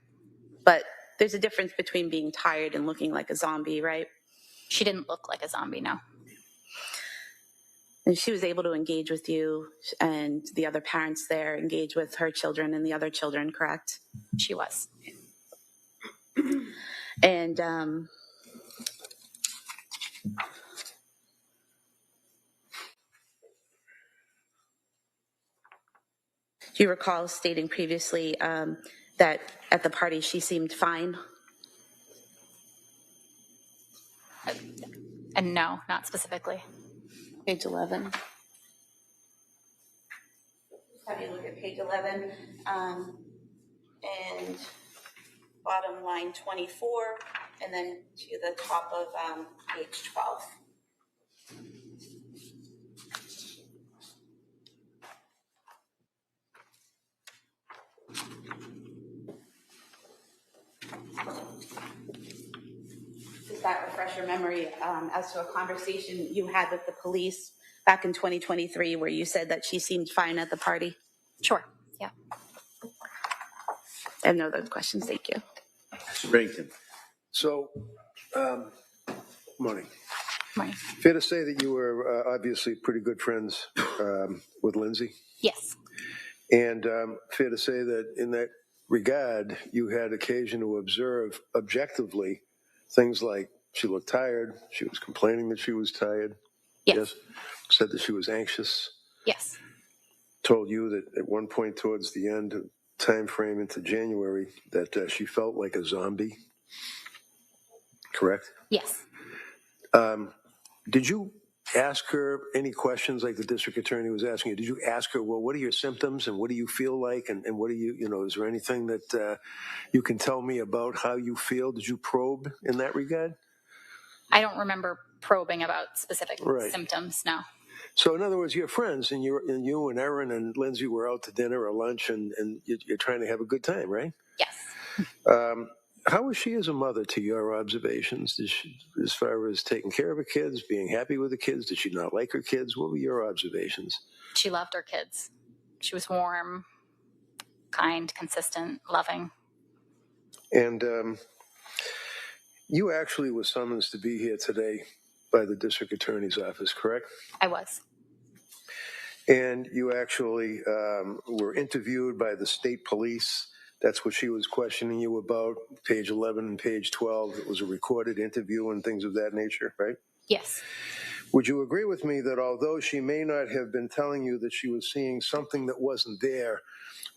But there's a difference between being tired and looking like a zombie, right? She didn't look like a zombie, no. And she was able to engage with you and the other parents there, engage with her children and the other children, correct? She was. And do you recall stating previously that at the party she seemed fine? And no, not specifically. Page 11. Have you look at page 11 and bottom line 24, and then to the top of page 12. Does that refresh your memory as to a conversation you had with the police back in 2023 where you said that she seemed fine at the party? Sure, yeah. I have no other questions, thank you. Brenington. So, Money. Morning. Fair to say that you were obviously pretty good friends with Lindsay? Yes. And fair to say that in that regard, you had occasion to observe objectively things like she looked tired, she was complaining that she was tired, yes? Said that she was anxious, yes? Told you that at one point towards the end of time frame into January that she felt like a zombie, correct? Yes. Did you ask her any questions like the district attorney was asking you? Did you ask her, well, what are your symptoms and what do you feel like? And what do you, is there anything that you can tell me about how you feel? Did you probe in that regard? I don't remember probing about specific symptoms, no. So in other words, you're friends and you and Erin and Lindsay were out to dinner or lunch and you're trying to have a good time, right? Yes. How was she as a mother to your observations? Did she, as far as taking care of her kids, being happy with the kids? Did she not like her kids? What were your observations? She loved her kids. She was warm, kind, consistent, loving. And you actually were summoned to be here today by the district attorney's office, correct? I was. And you actually were interviewed by the state police. That's what she was questioning you about, page 11 and page 12. It was a recorded interview and things of that nature, right? Yes. Would you agree with me that although she may not have been telling you that she was seeing something that wasn't there,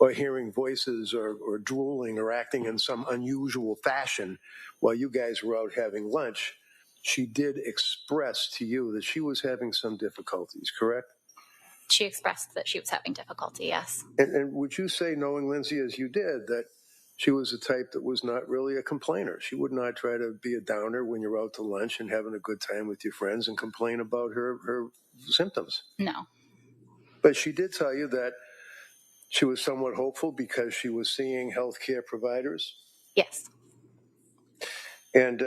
or hearing voices or drooling or acting in some unusual fashion while you guys were out having lunch, she did express to you that she was having some difficulties, correct? She expressed that she was having difficulty, yes. And would you say, knowing Lindsay as you did, that she was a type that was not really a complainer? She would not try to be a downer when you're out to lunch and having a good time with your friends and complain about her symptoms? No. But she did tell you that she was somewhat hopeful because she was seeing healthcare providers? Yes. And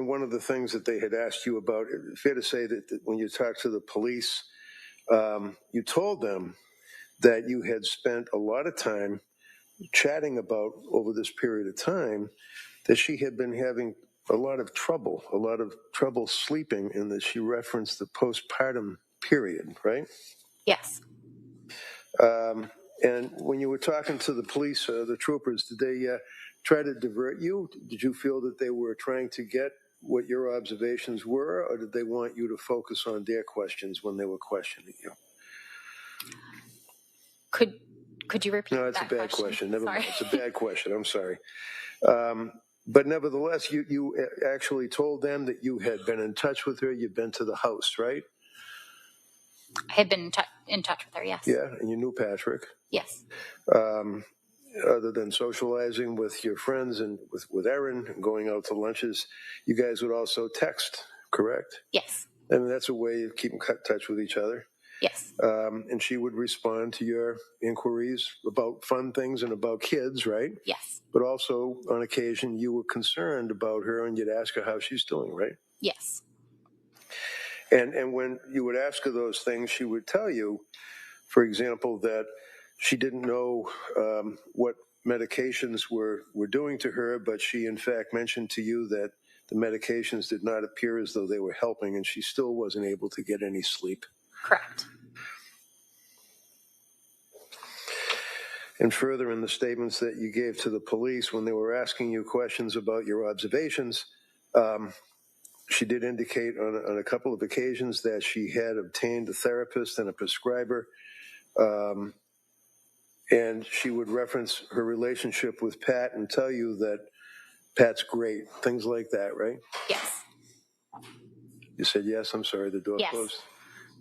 one of the things that they had asked you about, fair to say that when you talked to the police, you told them that you had spent a lot of time chatting about over this period of time that she had been having a lot of trouble sleeping, and that she referenced the postpartum period, right? Yes. And when you were talking to the police, the troopers, did they try to divert you? Did you feel that they were trying to get what your observations were, or did they want you to focus on their questions when they were questioning you? Could you repeat that? No, that's a bad question. Never mind. Sorry. It's a bad question. I'm sorry. But nevertheless, you actually told them that you had been in touch with her. You'd been to the house, right? I had been in touch with her, yes. Yeah, and you knew Patrick. Yes. Other than socializing with your friends and with Erin and going out to lunches, you guys would also text, correct? Yes. And that's a way of keeping in touch with each other. Yes. And she would respond to your inquiries about fun things and about kids, right? Yes. But also, on occasion, you were concerned about her and you'd ask her how she's doing, right? Yes. And when you would ask her those things, she would tell you, for example, that she didn't know what medications were doing to her, but she in fact mentioned to you that the medications did not appear as though they were helping, and she still wasn't able to get any sleep. Correct. And further, in the statements that you gave to the police when they were asking you questions about your observations, she did indicate on a couple of occasions that she had obtained a therapist and a prescriber, and she would reference her relationship with Pat and tell you that Pat's great, things like that, right? Yes. You said yes. I'm sorry, the door Yes. closed.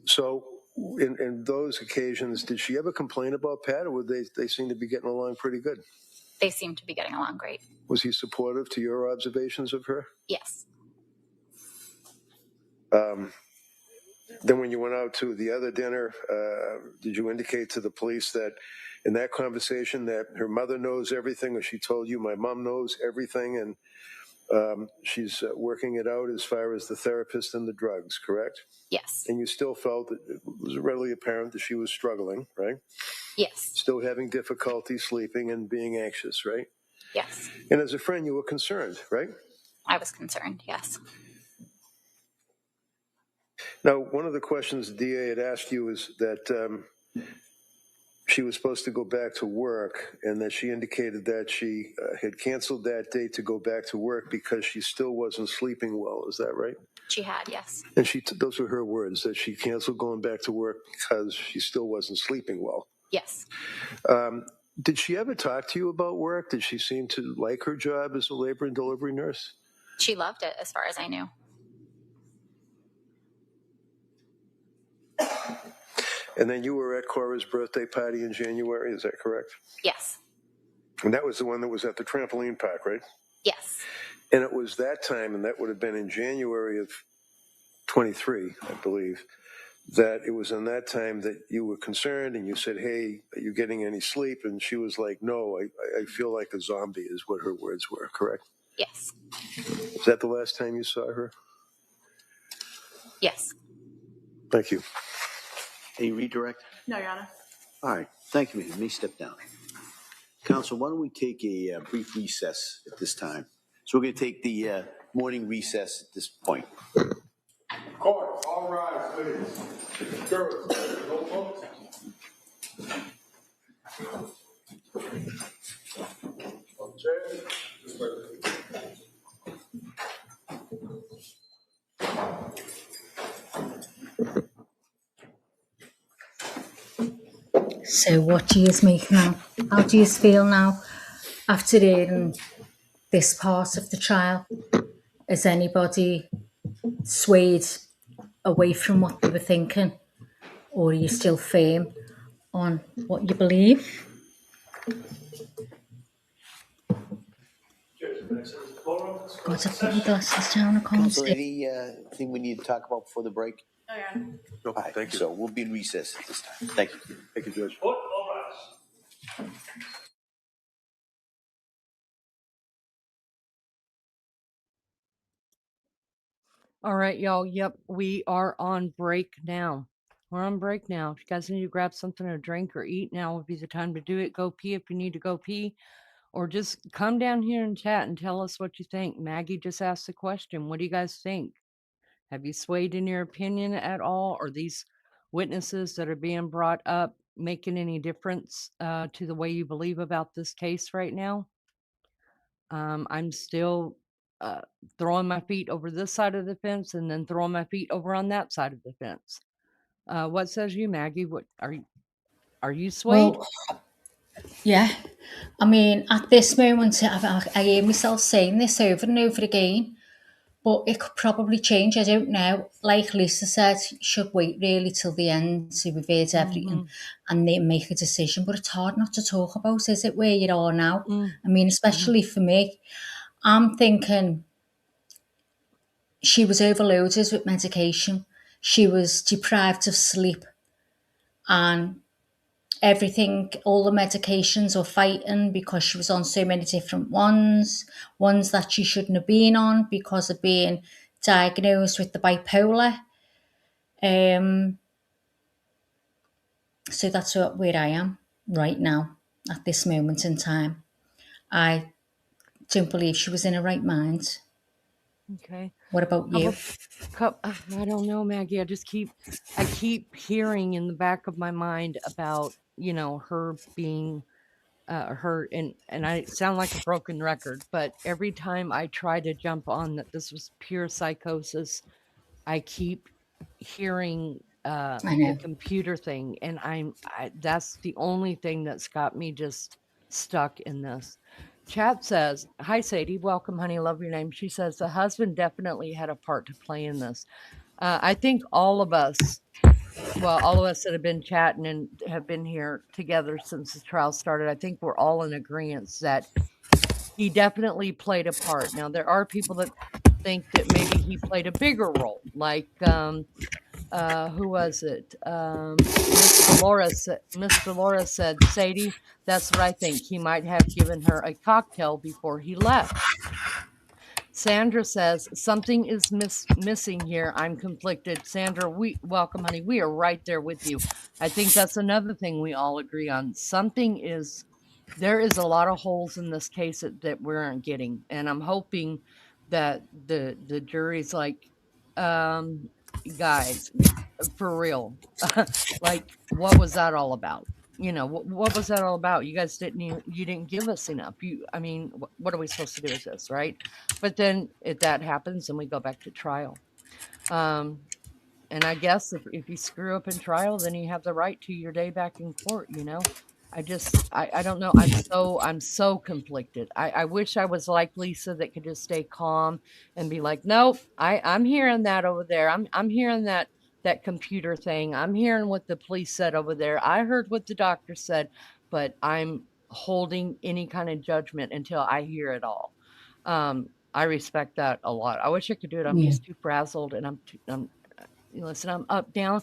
So in those occasions, did she ever complain about Pat, or would they seem to be getting along pretty good? They seem to be getting along great. Was he supportive to your observations of her? Yes. Then when you went out to the other dinner, did you indicate to the police that in that conversation that her mother knows everything, or she told you my mom knows everything, and she's working it out as far as the therapist and the drugs, correct? Yes. And you still felt that it was readily apparent that she was struggling, right? Yes. Still having difficulty sleeping and being anxious, right? Yes. And as a friend, you were concerned, right? I was concerned, yes. Now, one of the questions the DA had asked you is that she was supposed to go back to work, and that she indicated that she had canceled that date to go back to work because she still wasn't sleeping well. Is that right? She had, yes. And those were her words, that she canceled going back to work because she still wasn't sleeping well. Yes. Did she ever talk to you about work? Did she seem to like her job as a labor and delivery nurse? She loved it, as far as I knew. And then you were at Cora's birthday party in January, is that correct? Yes. And that was the one that was at the trampoline park, right? Yes. And it was that time, and that would have been in January of 23, I believe, that it was in that time that you were concerned and you said, hey, are you getting any sleep? And she was like, no, I feel like a zombie, is what her words were, correct? Yes. Is that the last time you saw her? Yes. Thank you. Any redirect? No, Your Honor. All right. Thank you. Let me step down. Counsel, why don't we take a brief recess at this time? So we're going to take the morning recess at this point. Court, all rise, please. Girls, no folks. So what do you make now? How do you feel now after hearing this part of the trial? Is anybody swayed away from what they were thinking? Or are you still firm on what you believe? God, I put my glasses down, I can't Counsel, see. anything we need to talk about before the break? No, Your Honor. No, All right, thank you. so we'll be in recess at this time. Thank you. Thank you, Judge. Court, all rise. All right, y'all. Yep, we are on break now. We're on break now. If you guys need to grab something to drink or eat, now would be the time to do it. Go pee if you need to go pee. or just come down here and chat and tell us what you think. Maggie just asked the question, what do you guys think? Have you swayed in your opinion at all? Are these witnesses that are being brought up making any difference to the way you believe about this case right now? I'm still throwing my feet over this side of the fence and then throwing my feet over on that side of the fence. What says you, Maggie? What are you swayed? Well, yeah. I mean, at this moment, I hear myself saying this over and over again, but it could probably change. I don't know. Like Lisa said, you should wait really till the end to reverse everything and then make a decision. But it's hard not to talk about, is it, where you are now? I mean, especially for me. I'm thinking she was overloaded with medication. She was deprived of sleep and everything, all the medications were fighting because she was on so many different ones that she shouldn't have been on because of being diagnosed with the bipolar. So that's where I am right now at this moment in time. I don't believe she was in her right mind. Okay. What about you? I don't know, Maggie. I keep hearing in the back of my mind about, her being her, and I sound like a broken record, but every time I try to jump on that this was pure psychosis, I keep hearing I the know. computer thing, and that's the only thing that's got me just stuck in this. Chat says, "Hi Sadie, welcome, honey. Love your name." She says the husband definitely had a part to play in this. I think all of us that have been chatting and have been here together since the trial started, I think we're all in agreement that he definitely played a part. Now, there are people that think that maybe he played a bigger role, like, who was it? Miss Dolores said, Sadie, that's what I think. He might have given her a cocktail before he left. Sandra says, something is missing here. I'm conflicted. Sandra, welcome, honey. We are right there with you. I think that's another thing we all agree on. There is a lot of holes in this case that we aren't getting. And I'm hoping that the jury's like, guys, for real, like, what was that all about? What was that all about? You guys you didn't give us enough. What are we supposed to do with this, right? But then if that happens, then we go back to trial. And I guess if you screw up in trial, then you have the right to your day back in court, I don't know. I'm so conflicted. I wish I was like Lisa that could just stay calm and be like, nope, I'm hearing that over there. I'm hearing that computer thing. I'm hearing what the police said over there. I heard what the doctor said, but I'm holding any kind of judgment until I hear it all. I respect that a lot. I wish I could do it. I'm Yeah. just too frazzled, and listen, I'm up, down.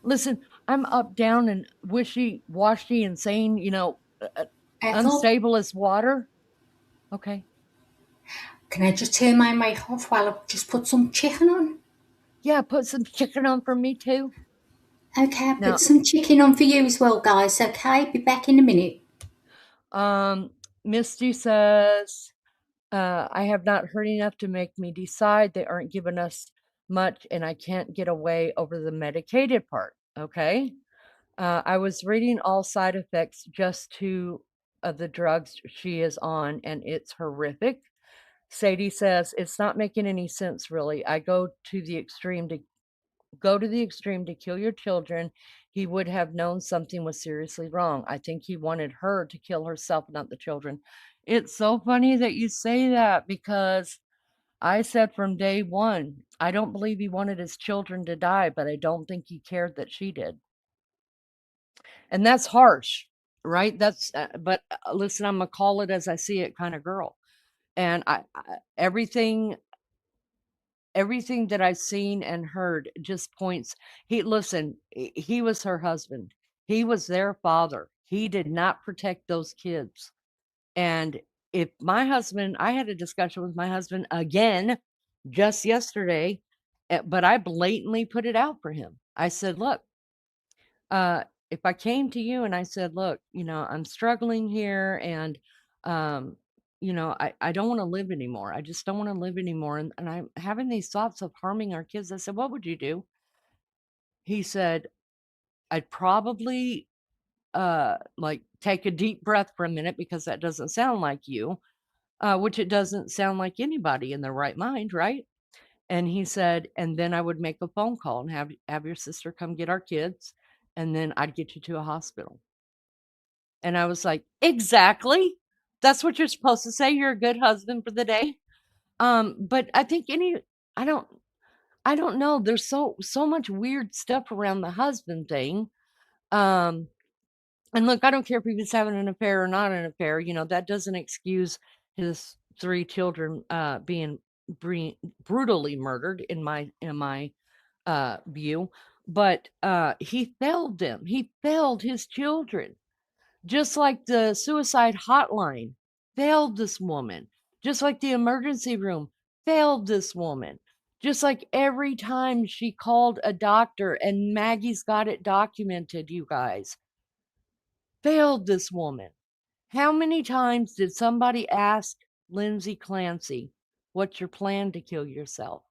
Listen, I'm up, down, and wishy-washy and saying, Ethel, unstable as water. Okay. can I just turn my mic off while I just put some chicken on? Yeah, put some chicken on for me too. Okay, I'll Now, put some chicken on for you as well, guys. Okay, be back in a minute. Misty says, I have not heard enough to make me decide. They aren't giving us much, and I can't get away over the medicated part. Okay. I was reading all side effects just to the drugs she is on, and it's horrific. Sadie says, it's not making any sense, really. I go to the extreme to kill your children. He would have known something was seriously wrong. I think he wanted her to kill herself, not the children. It's so funny that you say that, because I said from day one, I don't believe he wanted his children to die, but I don't think he cared that she did. And that's harsh, right? But listen, I'm a call it as I see it kind of girl. And everything that I've seen and heard just points. He was her husband. He was their father. He did not protect those kids. And if I had a discussion with my husband again just yesterday, but I blatantly put it out for him. I said, look, if I came to you and I said, look, I'm struggling here, and You know, I don't want to live anymore. I just don't want to live anymore. And I'm having these thoughts of harming our kids. I said, what would you do? He said, I'd probably like take a deep breath for a minute because that doesn't sound like you, which it doesn't sound like anybody in their right mind, right? And he said, and then I would make a phone call and have your sister come get our kids, and then I'd get you to a hospital. And I was like, exactly. That's what you're supposed to say. You're a good husband for the day. But I think I don't I don't know. There's so much weird stuff around the husband thing. Um, and look, I don't care if he was having an affair or not an affair. You know, that doesn't excuse his 3 children being brutally murdered in my view. But he failed them. He failed his children. Just like the suicide hotline failed this woman. Just like the emergency room failed this woman. Just like every time she called a doctor, and Maggie's got it documented, you guys, failed this woman. How many times did somebody ask Lindsay Clancy, what's your plan to kill yourself?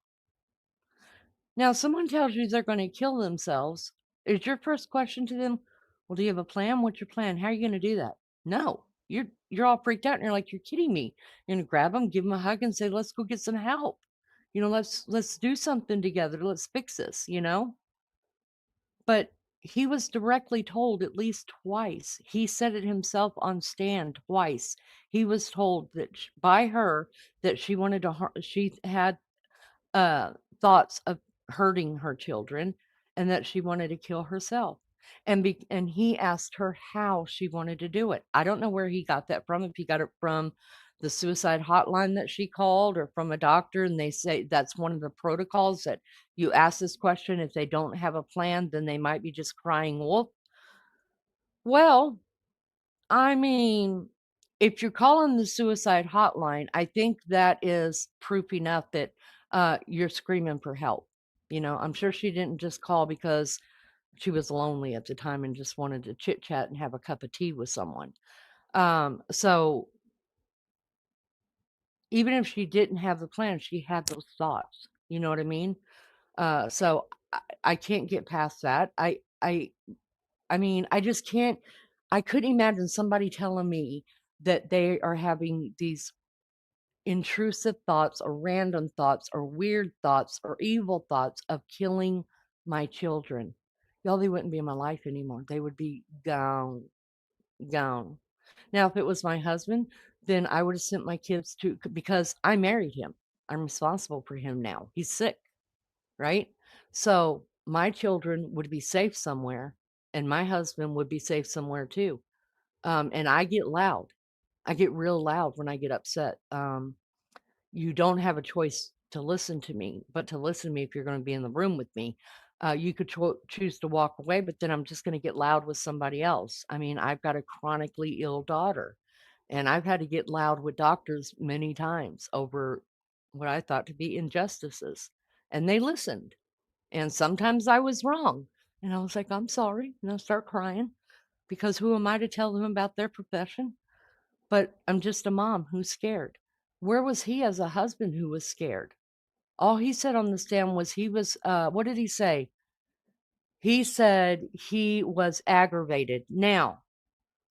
Now, someone tells you they're going to kill themselves. Is your first question to them, well, do you have a plan? What's your plan? How are you going to do that? No, you're all freaked out and you're like, you're kidding me. You're going to grab them, give them a hug and say, let's go get some help. You know, let's do something together. Let's fix this, you know? But he was directly told at least twice. He said it himself on stand twice. He was told that by her that she wanted to she had uh, thoughts of hurting her children and that she wanted to kill herself. And he asked her how she wanted to do it. I don't know where he got that from, if he got it from the suicide hotline that she called or from a doctor, and they say that's one of the protocols, that you ask this question. If they don't have a plan, then they might be just crying wolf. Well, I mean, if you're calling the suicide hotline, I think that is proof enough that you're screaming for help. You know, I'm sure she didn't just call because she was lonely at the time and just wanted to chit chat and have a cup of tea with someone. So even if she didn't have the plan, she had those thoughts. You know what I mean? So I can't get past that. I mean, I just can't. I couldn't imagine somebody telling me that they are having these intrusive thoughts or random thoughts or weird thoughts or evil thoughts of killing my children. Y'all, they wouldn't be in my life anymore. They would be gone, gone. Now, if it was my husband, then I would have sent my kids to, because I married him. I'm responsible for him now. He's sick, right? So my children would be safe somewhere, and my husband would be safe somewhere too. And I get loud. I get real loud when I get upset. You don't have a choice to listen to me, but to listen to me if you're going to be in the room with me. You could choose to walk away, but then I'm just going to get loud with somebody else. I mean, I've got a chronically ill daughter, and I've had to get loud with doctors many times over what I thought to be injustices. And they listened. And sometimes I was wrong. And I was like, I'm sorry. And I'll start crying, because who am I to tell them about their profession? But I'm just a mom who's scared. Where was he as a husband who was scared? All he said on the stand was he was, what did he say? He said he was aggravated. Now,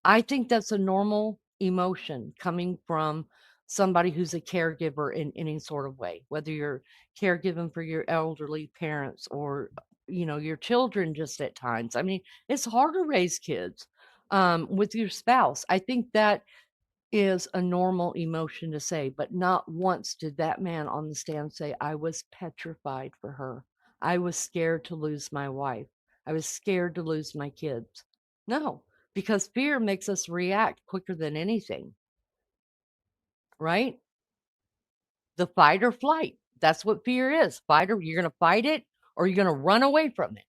I think that's a normal emotion coming from somebody who's a caregiver in any sort of way, whether you're caregiving for your elderly parents or, you know, your children just at times. I mean, it's hard to raise kids with your spouse. I think that is a normal emotion to say, but not once did that man on the stand say, I was petrified for her. I was scared to lose my wife. I was scared to lose my kids. No, because fear makes us react quicker than anything, right? The fight or flight. That's what fear is. Fight, or you're going to fight it, or you're going to run away from it.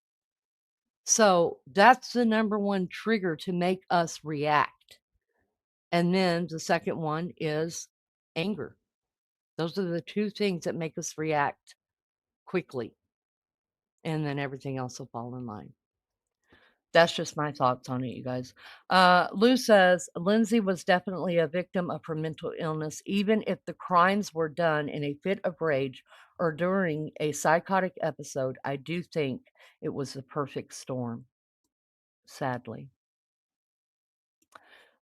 So that's the number one trigger to make us react. And then the second one is anger. Those are the two things that make us react quickly. And then everything else will fall in line. That's just my thoughts on it, you guys. Lou says Lindsay was definitely a victim of her mental illness, even if the crimes were done in a fit of rage or during a psychotic episode. I do think it was the perfect storm, sadly.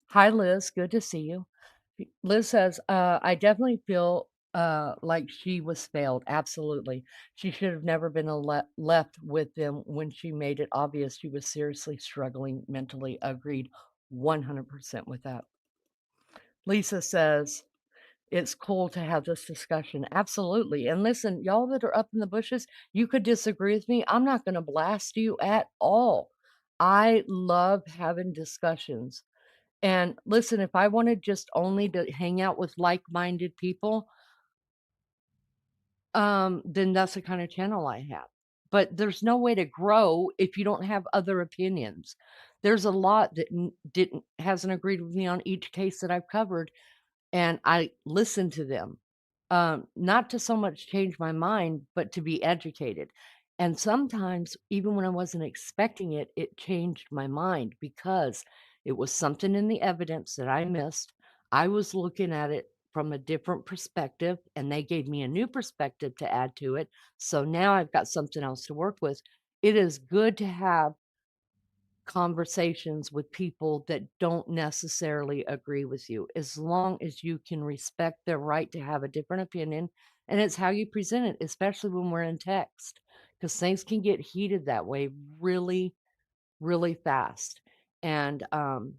Hi, Liz. Good to see you. Liz says, I definitely feel like she was failed. Absolutely. She should have never been left with them when she made it obvious she was seriously struggling mentally. Agreed 100% with that. Lisa says, it's cool to have this discussion. Absolutely. And listen, y'all that are up in the bushes, you could disagree with me. I'm not going to blast you at all. I love having discussions. And listen, if I wanted just only to hang out with like-minded people, then that's the kind of channel I have. But there's no way to grow if you don't have other opinions. There's a lot that hasn't agreed with me on each case that I've covered, and I listen to them. Not to so much change my mind, but to be educated. And sometimes, even when I wasn't expecting it, it changed my mind because it was something in the evidence that I missed. I was looking at it from a different perspective, and they gave me a new perspective to add to it. So now I've got something else to work with. It is good to have conversations with people that don't necessarily agree with you, as long as you can respect their right to have a different opinion. And it's how you present it, especially when we're in text, because things can get heated that way really, really fast. And I'm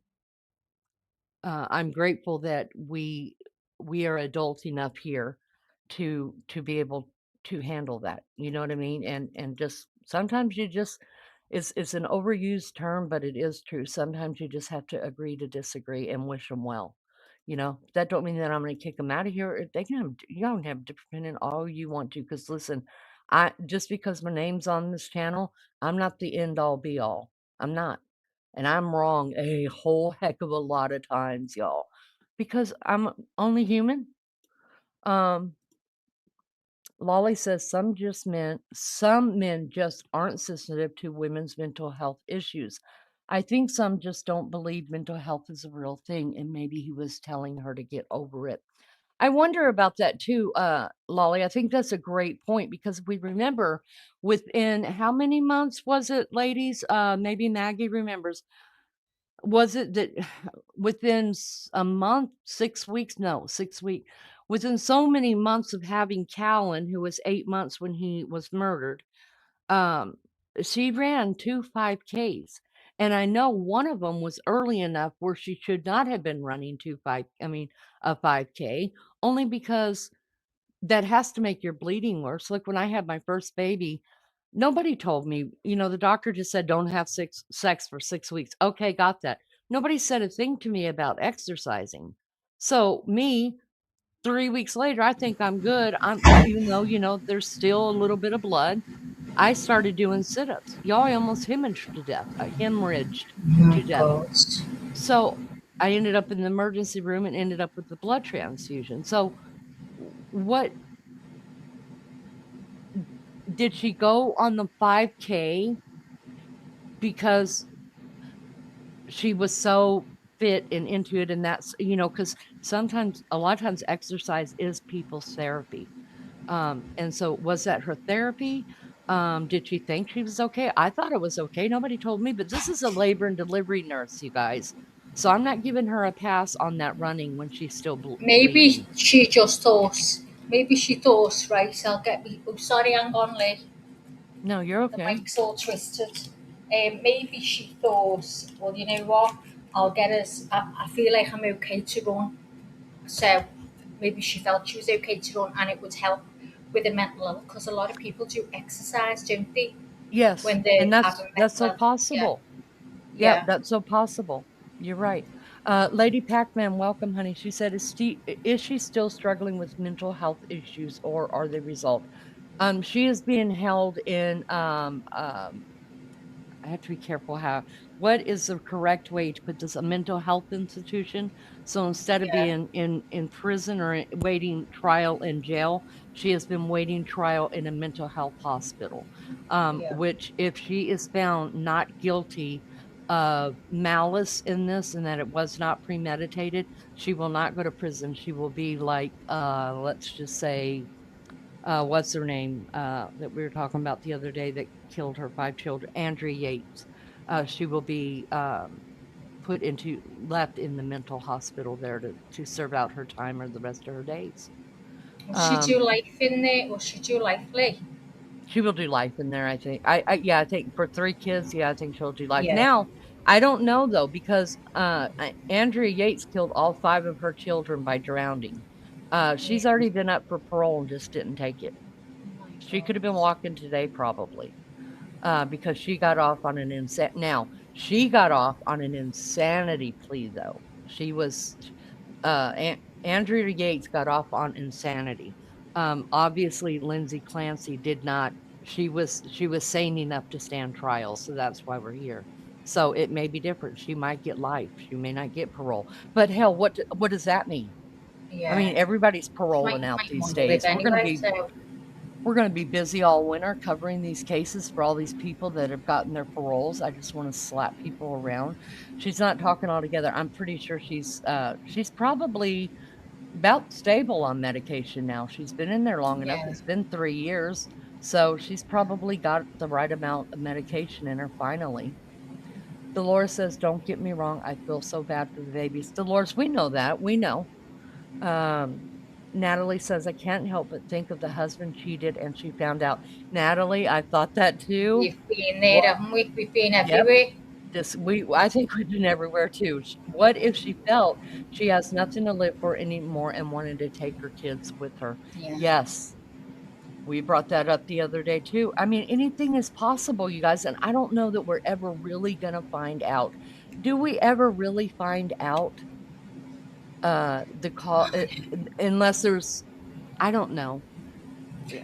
grateful that we are adult enough here to be able to handle that. You know what I mean? And just sometimes you just it's an overused term, but it is true. Sometimes you just have to agree to disagree and wish them well. You know, that don't mean that I'm going to kick them out of here. They can have, you don't have different opinion all you want to. Because listen, I just because my name's on this channel, I'm not the end all be all. I'm not. And I'm wrong a whole heck of a lot of times, y'all, because I'm only human. Lolly says some men just aren't sensitive to women's mental health issues. I think some just don't believe mental health is a real thing, and maybe he was telling her to get over it. I wonder about that too, Lolly. I think that's a great point because we remember within how many months was it, ladies? Maybe Maggie remembers. Was it that within a month, 6 weeks? No, 6 weeks. Within so many months of having Callan, who was 8 months when he was murdered, um, she ran 2 5Ks. And I know one of them was early enough where she should not have been running a 5K, only because that has to make your bleeding worse. Like when I had my first baby, nobody told me, the doctor just said, don't have sex for 6 weeks. Okay, got that. Nobody said a thing to me about exercising. So me, 3 weeks later, I think I'm good. Even though, there's still a little bit of blood. I started doing sit-ups. Y'all, I almost hemorrhaged to death. Oh, God. So I ended up in the emergency room and ended up with the blood transfusion. So what did she go on the 5K because she was so fit and into it? And that's, because a lot of times exercise is people's therapy. And so was that her therapy? Did she think she was okay? I thought it was okay. Nobody told me, but this is a labor and delivery nurse, you guys. So I'm not giving her a pass on that running when she's still Maybe bleeding. she just thought, right, I'll get me. Oh, sorry, hang on, Lee. No, you're The okay. mic's all twisted. Maybe she thought, well, you know what? I'll get us. I feel like I'm okay to run. So maybe she felt she was okay to run, and it would help with the mental health because a lot of people do exercise, don't they? Yes, When they're and that's having that's mental so health. Yeah, possible. Yeah, yeah. that's so possible. You're right. Lady Pac-Man, welcome, honey. She said, is she still struggling with mental health issues or are they resolved? She is being held in, I have to be careful what is the correct way to put this? A mental health institution. So instead of Yeah. being in prison or waiting trial in jail, she has been waiting trial in a mental health hospital. Yeah. Which if she is found not guilty malice in this and that it was not premeditated, she will not go to prison. She will be like, let's just say, what's her name that we were talking about the other day that killed her 5 children, Andrea Yates. She will be left in the mental hospital there to serve out her time or the rest of her days. Will she do life in there? Will she do life, Lee? She will do life in there, I think. I think for 3 kids, yeah, I think she'll do life. Yeah. Now, I don't know though, because Andrea Yates killed all 5 of her children by drowning. She's Yeah. already been up for parole and just didn't take it. Oh my She could have been God. walking today probably. Because she got off on she got off on an insanity plea though. She was Andrea Yates got off on insanity. Obviously Lindsay Clancy did not. She was sane enough to stand trial, so that's why we're here. So it may be different. She might get life. She may not get parole. But hell, what does that mean? I Yeah. mean, everybody's paroling out Might these want to live days. anyway, so. We're going to be busy all winter covering these cases for all these people that have gotten their paroles. I just want to slap people around. She's not talking altogether. I'm pretty sure she's probably about stable on medication now. She's been in there long enough. Yeah. It's been 3 years. So she's probably got the right amount of medication in her finally. Dolores says, "Don't get me wrong. I feel so bad for the babies." Dolores, we know that. We know. Um, Natalie says, "I can't help but think of the husband cheated and she found out." Natalie, I thought that too. We've been there, What? haven't we? We've been Yep. everywhere. I think we've been everywhere too. What if she felt she has nothing to live for anymore and wanted to take her kids with her? Yeah. Yes. We brought that up the other day too. I mean, anything is possible, you guys, and I don't know that we're ever really gonna find out. Do we ever really find out the call unless there's I don't know.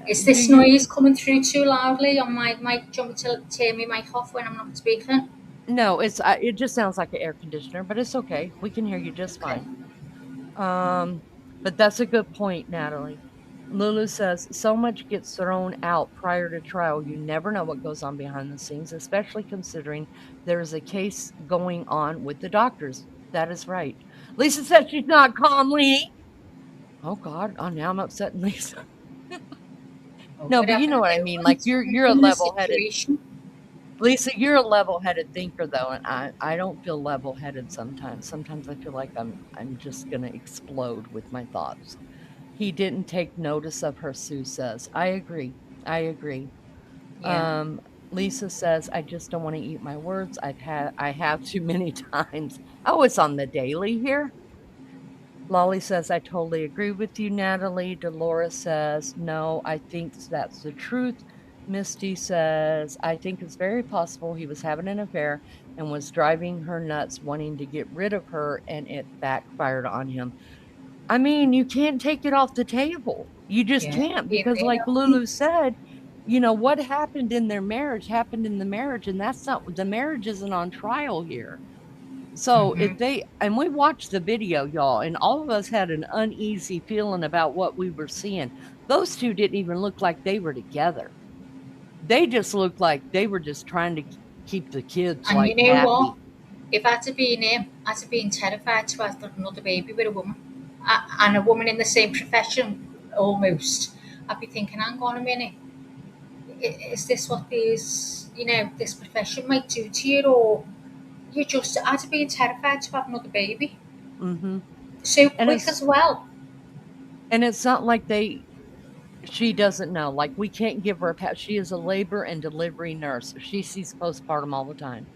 Is Do this you noise coming through too loudly on my mic? Do you want me to turn my mic off when I'm not speaking? No, it just sounds like an air conditioner, but it's okay. We can hear you just Okay. fine. But that's a good point, Natalie. Lulu says so much gets thrown out prior to trial. You never know what goes on behind the scenes, especially considering there is a case going on with the doctors. That is right. Lisa says she's not calm, Lee. Oh God. Oh, now I'm upsetting Lisa. What No, would but you know happen what I to mean. them? Like you're a In the level-headed situation? Lisa, you're a level-headed thinker though, and I don't feel level-headed sometimes. Sometimes I feel like I'm just gonna explode with my thoughts. He didn't take notice of her, Sue says. I agree. I agree. Yeah. Lisa says, I just don't want to eat my words. I have too many times. Oh, it's on the daily here. Lolly says, I totally agree with you, Natalie. Dolores says, no, I think that's the truth. Misty says, I think it's very possible he was having an affair and was driving her nuts, wanting to get rid of her, and it backfired on him. I mean, you can't take it off the table. You just Yeah. can't, Been because there, like haven't we? Lulu said, what happened in their marriage happened in the marriage, and that's not the marriage isn't on trial here. So Mm-hmm. and we watched the video, y'all, and all of us had an uneasy feeling about what we were seeing. Those two didn't even look like they were together. They just looked like they were just trying to keep the kids And you like know what? happy. If I'd have been him, I'd have been terrified to have another baby with a woman. And a woman in the same profession, almost. I'd be thinking, hang on a minute, is this what this profession might do to you? Or I'd have been terrified to have another baby. Hmm. So And quick as well. it's not like she doesn't know. Like we can't give her a pat. She is a labor and delivery nurse. She sees postpartum all the time.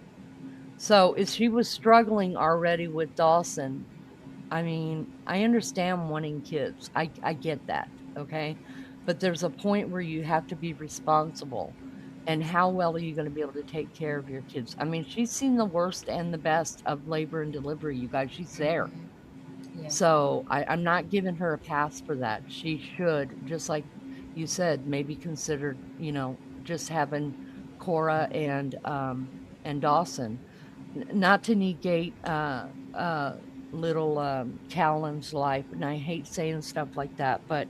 So if she was struggling already with Dawson, I mean, I understand wanting kids. I get that, okay? But there's a point where you have to be responsible. And how well are you going to be able to take care of your kids? I mean, she's seen the worst and the best of labor and delivery, you guys. She's there. Yeah. So I'm not giving her a pass for that. She should, just like you said, maybe consider, just having Cora and Dawson. Not to negate little Callan's life, and I hate saying stuff like that, but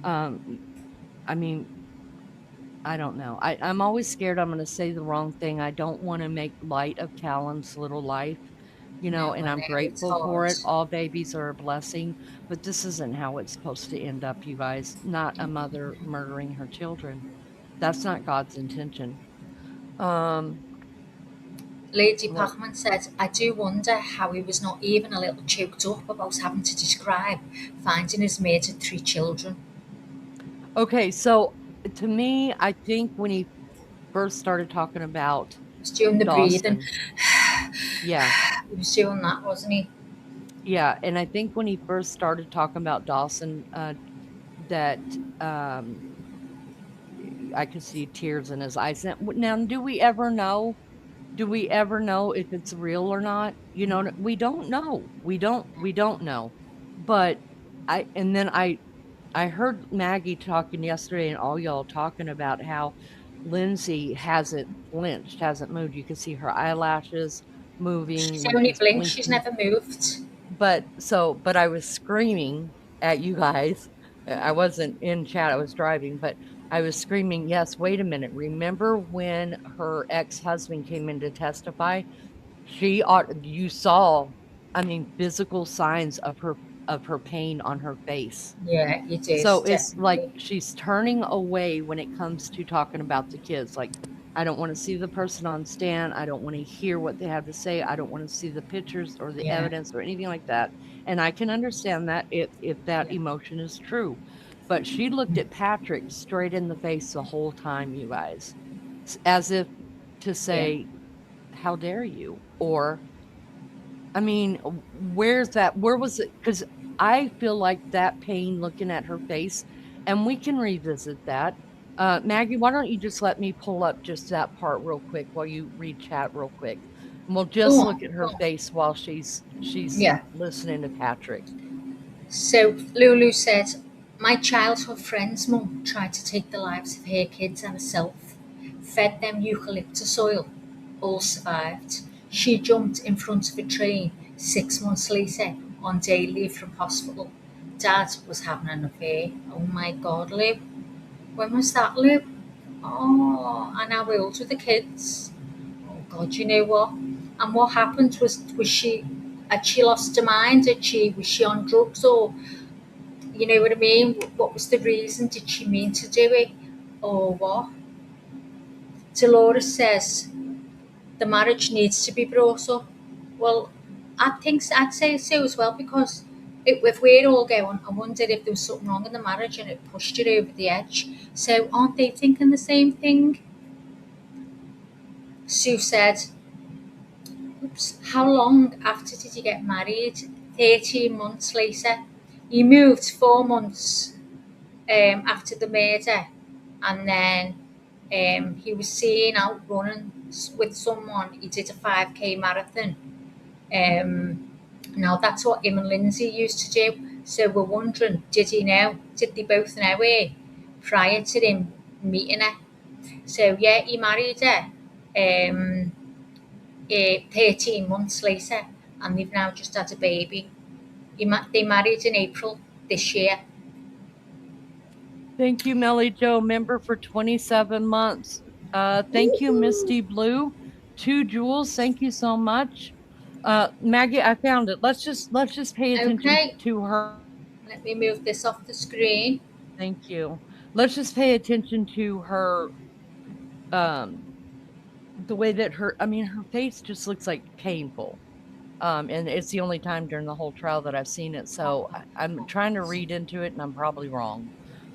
I mean, I don't know. I'm always scared I'm going to say the wrong thing. I don't want to make light of Callum's little life, No, and I I'm know, it's grateful for hard. it. All babies are a blessing, but this isn't how it's supposed to end up, you guys. Not a mother murdering her children. That's not God's intention. Lady Let, Pachman said, I do wonder how he was not even a little choked up about having to describe finding his murdered 3 children. okay, so to me, I think when he first started talking about He was doing the breathing. Dawson, yeah, He was doing that, wasn't he? yeah, and I think when he first started talking about Dawson, that I could see tears in his eyes. Now, do we ever know? Do we ever know if it's real or not? We don't know. We don't know. But I heard Maggie talking yesterday and all y'all talking about how Lindsay hasn't flinched, hasn't moved. You can see her eyelashes moving She's when only she's blinked, she's blinking. never moved. But I was screaming at you guys. I wasn't in chat, I was driving, but I was screaming, yes, wait a minute. Remember when her ex-husband came in to testify? You saw, physical signs of her pain on her face. Yeah, you did, So it's like definitely. she's turning away when it comes to talking about the kids. Like, I don't want to see the person on stand. I don't want to hear what they have to say. I don't want to see the pictures or the Yeah, evidence or anything like that. And I can understand that if that yeah. emotion is true. But she looked at Patrick straight in the face the whole time, you guys, as if to Yeah. say, "How dare you?" Or where's that? Where was it? Because I feel like that pain looking at her face, and we can revisit that. Maggie, why don't you just let me pull up just that part real quick while you read chat real quick, and we'll Go just look on, at go her on. face while she's Yeah. listening to Patrick. So Lulu said, my childhood friend's mum tried to take the lives of her kids and herself. Fed them eucalyptus oil. All survived. She jumped in front of a train 6 months later on day leave from hospital. Dad was having an affair. Oh my God, Lou. When was that, Lou? Oh, and how old were the kids? Oh God, you know what? And what happened was she had she lost her mind? Was she on drugs, or you know what I mean? What was the reason? Did she mean to do it, or what? Dolores says the marriage needs to be brought up. Well, I'd say so as well, because if we're all going, I wondered if there was something wrong in the marriage and it pushed it over the edge. So aren't they thinking the same thing? Sue said, oops, how long after did you get married? 13 months later. You moved 4 months after the murder, and then he was seen out running with someone. He did a 5K marathon. Now that's what him and Lindsay used to do. So we're wondering, did they both know her prior to him meeting her? So yeah, he married her 13 months later, and they've now just had a baby. They married in April this year. Thank you, Melly Joe, member for 27 months. Thank you, Misty Woohoo! Blue. 2 Jules, thank you so much. Maggie, I found it. Let's just pay attention Okay, to her. let me move this off the screen. Thank you. Let's just pay attention to her, um, the way that her face just looks like painful. And it's the only time during the whole trial that I've seen it. So I'm trying to read into it and I'm probably wrong.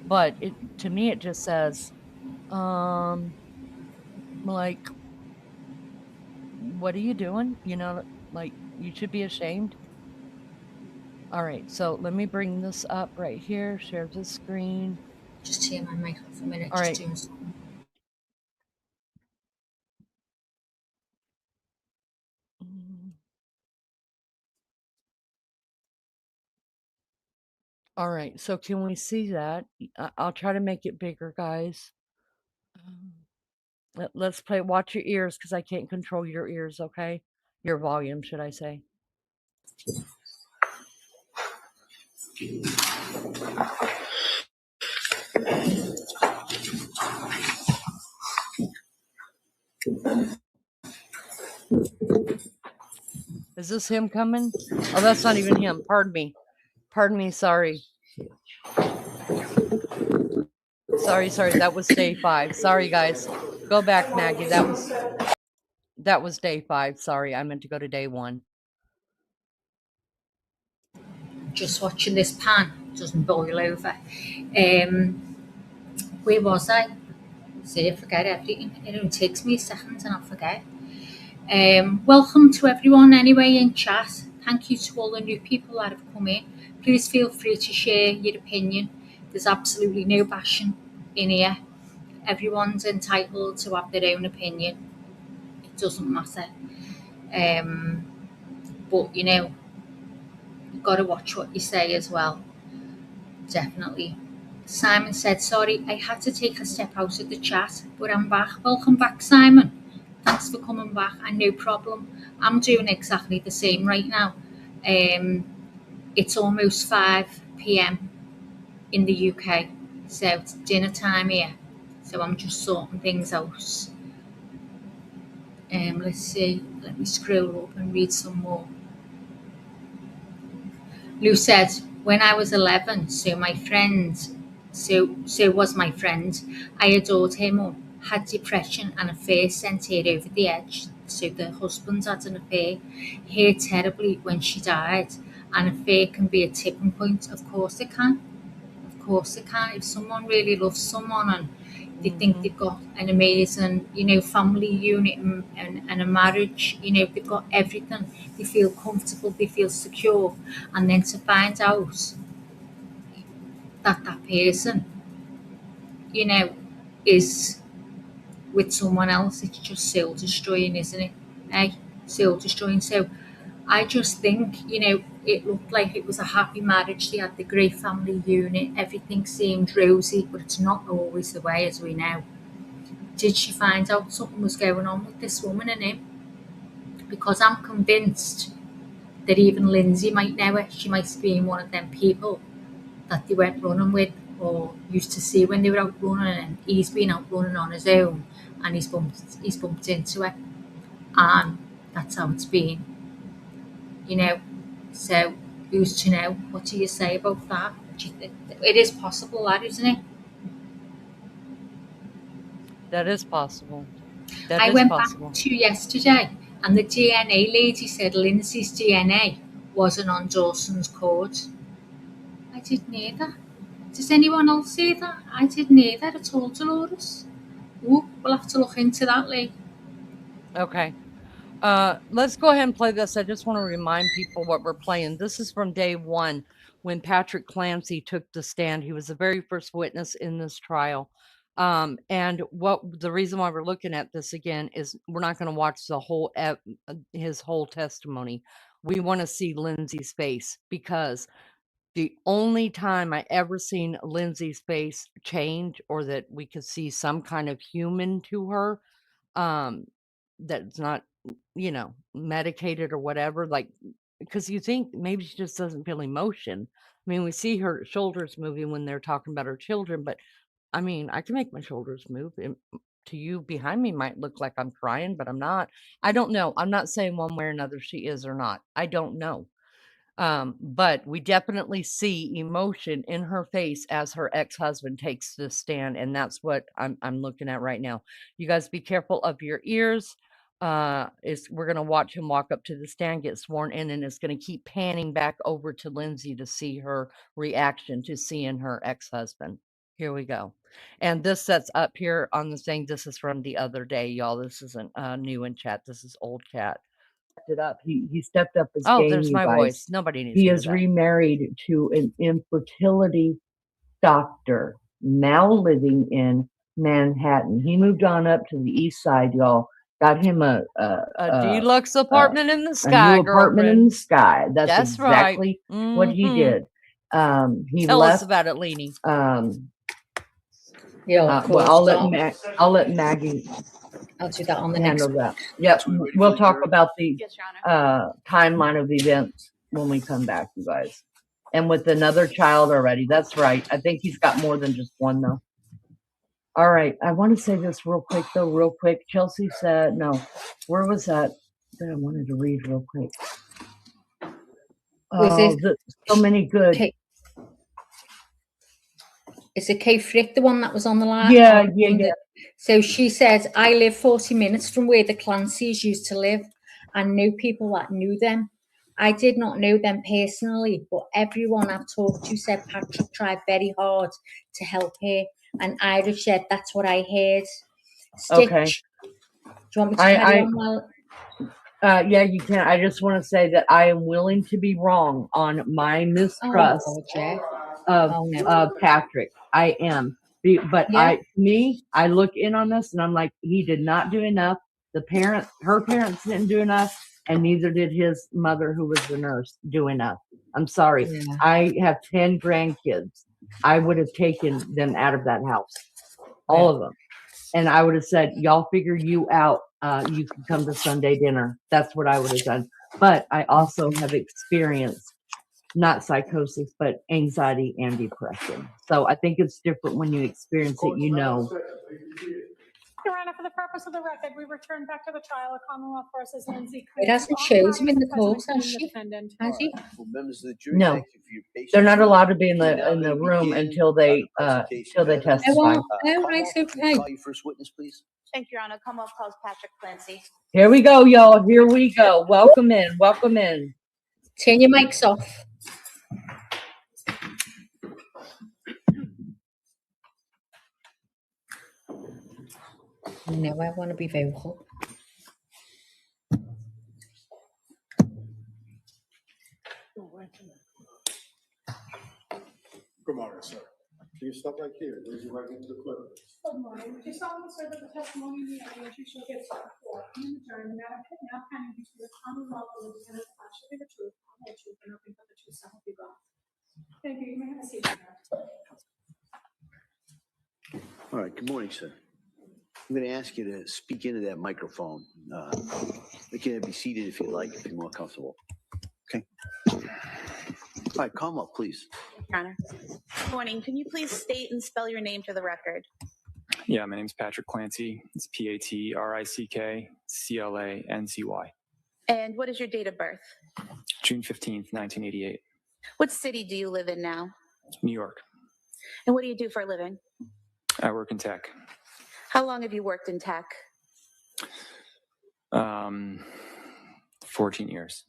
But to me, it just says, um, like, what are you doing? Like, you should be ashamed. All right, so let me bring this up right here, share the screen. Just hear my mic off a minute, All just right. doing something. All right, so can we see that? I'll try to make it bigger, guys. Let's play. Watch your ears because I can't control your ears, okay? Your volume, should I say. Is this him coming? Oh, that's not even him. Pardon me. Pardon me. Sorry. Sorry. That was day 5. Sorry, guys. Go back, Maggie. That was day 5. Sorry, I meant to go to day 1. Just watching this pan doesn't boil over. Where was I? See, I forget everything. It only takes me a second and I'll forget. Welcome to everyone anyway in chat. Thank you to all the new people that have come in. Please feel free to share your opinion. There's absolutely no bashing in here. Everyone's entitled to have their own opinion. It doesn't matter. But you know, you've got to watch what you say as well. Definitely. Simon said, sorry, I had to take a step out of the chat, but I'm back. Welcome back, Simon. Thanks for coming back, and no problem. I'm doing exactly the same right now. It's almost 5 p.m. in the UK, so it's dinner time here. So I'm just sorting things out. Let's see. Let me scroll up and read some more. Lou said, when I was 11, so was my friend. I adored her mum, had depression and affair sent her over the edge. So the husband had an affair, hurt terribly when she died. An affair can be a tipping point. Of course it can. Of course it can. If someone really loves someone and they think they've got an amazing, family unit and a marriage, they've got everything. They feel comfortable, they feel secure. And then to find out that person, is with someone else, it's just soul destroying, isn't it? Soul destroying. So I just think, it looked like it was a happy marriage. They had the great family unit. Everything seemed rosy, but it's not always the way, as we know. Did she find out something was going on with this woman and him? Because I'm convinced that even Lindsay might know it. She might have been one of them people that they went running with or used to see when they were out running, and he's been out running on his own and he's bumped into it. And that's how it's been. So who's to know? What do you say about that? It is possible, that, isn't it? That is possible. I went back to yesterday, and the DNA lady said Lindsay's DNA wasn't on Dawson's cord. I didn't hear that. Does anyone else hear that? I didn't hear that at all, Dolores. Ooh, we'll have to look into that later. Okay. Let's go ahead and play this. I just want to remind people what we're playing. This is from day 1 when Patrick Clancy took the stand. He was the very first witness in this trial. And the reason why we're looking at this again is we're not going to watch the whole his whole testimony. We want to see Lindsay's face, because the only time I ever seen Lindsay's face change, or that we could see some kind of human to her, that's not, medicated or whatever, like, because you think maybe she just doesn't feel emotion. I mean, we see her shoulders moving when they're talking about her children, but I mean, I can make my shoulders move. To you behind me might look like I'm crying, but I'm not. I don't know. I'm not saying one way or another she is or not. I don't know. But we definitely see emotion in her face as her ex-husband takes the stand, and that's what I'm looking at right now. You guys be careful of your ears. We're gonna watch him walk up to the stand, get sworn in, and it's gonna keep panning back over to Lindsay to see her reaction to seeing her ex-husband. Here we go. And this sets up here on the thing. This is from the other day, y'all. This isn't new in chat. This is old chat. It up. He stepped up his Oh, game, there's you my guys. voice. Nobody needs He to hear is that. remarried to an infertility doctor, now living in Manhattan. He moved on up to the east side, y'all. Got him a deluxe apartment in the a sky, new apartment in the sky. That's exactly right. what he did. He Tell left. us about it, Leanie. Yeah, of course. Well, I'll let Maggie. I'll do that on the handle next. that. Yep, we'll talk about the timeline of events when we come back, you guys. And with another child already. That's right. I think he's got more than just one, though. All right. I want to say this real quick, though. Chelsea said, no, where was that I wanted to read real quick? Was it so many good. Is it Kay Frick, the one that was on the line? Yeah. So she said, I live 40 minutes from where the Clancys used to live and knew people that knew them. I did not know them personally, but everyone I've talked to said Patrick tried very hard to help her. And Irish said, that's what I heard. Stitch, Okay. do you want me to carry on? Yeah, you can. I just want to say that I am willing to be wrong on my mistrust of Patrick. I am. But I look in on this and I'm like, he did not do enough. Her parents didn't do enough, and neither did his mother, who was the nurse, do enough. I'm sorry. Yeah. I have 10 grandkids. I would have taken them out of that house. All of them. And I would have said, y'all figure you out. You can come to Sunday dinner. That's what I would have done. But I also have experienced not psychosis, but anxiety and depression. So I think it's different when you experience it, you know. Your Honor, for the purpose of the record, we return back to the trial of Commonwealth versus Lindsay. It hasn't showed him in the court, has she? Has he? Well, members of the jury, No. thank you for your patience. They're not allowed to be in the room until they testify. Oh, right, okay. Call your first witness, please. Thank you, Your Honor. Commonwealth calls Patrick Clancy. Here we go, y'all. Here we go. Welcome in. Welcome in. Turn your mics off. No, I want to be vocal. Good morning, sir. Can you stop right here? Raise your right hand to the clerk. Good morning. Would you solemnly swear that the testimony in the evidence you shall give before and adjourn the matter now pending before the Commonwealth will determine the fact shall be the truth, the whole truth, and nothing but the truth, so help you God. Thank you. You may have a seat. All right, good morning, sir. I'm going to ask you to speak into that microphone. You can be seated if you'd like, if you're more comfortable. Okay. All right, come up, please. Your Honor. Good morning. Can you please state and spell your name for the record? Yeah, my name's Patrick Clancy. It's Patrickclancy. And what is your date of birth? June 15th, 1988. What city do you live in now? New York. And what do you do for a living? I work in tech. How long have you worked in tech? 14 years.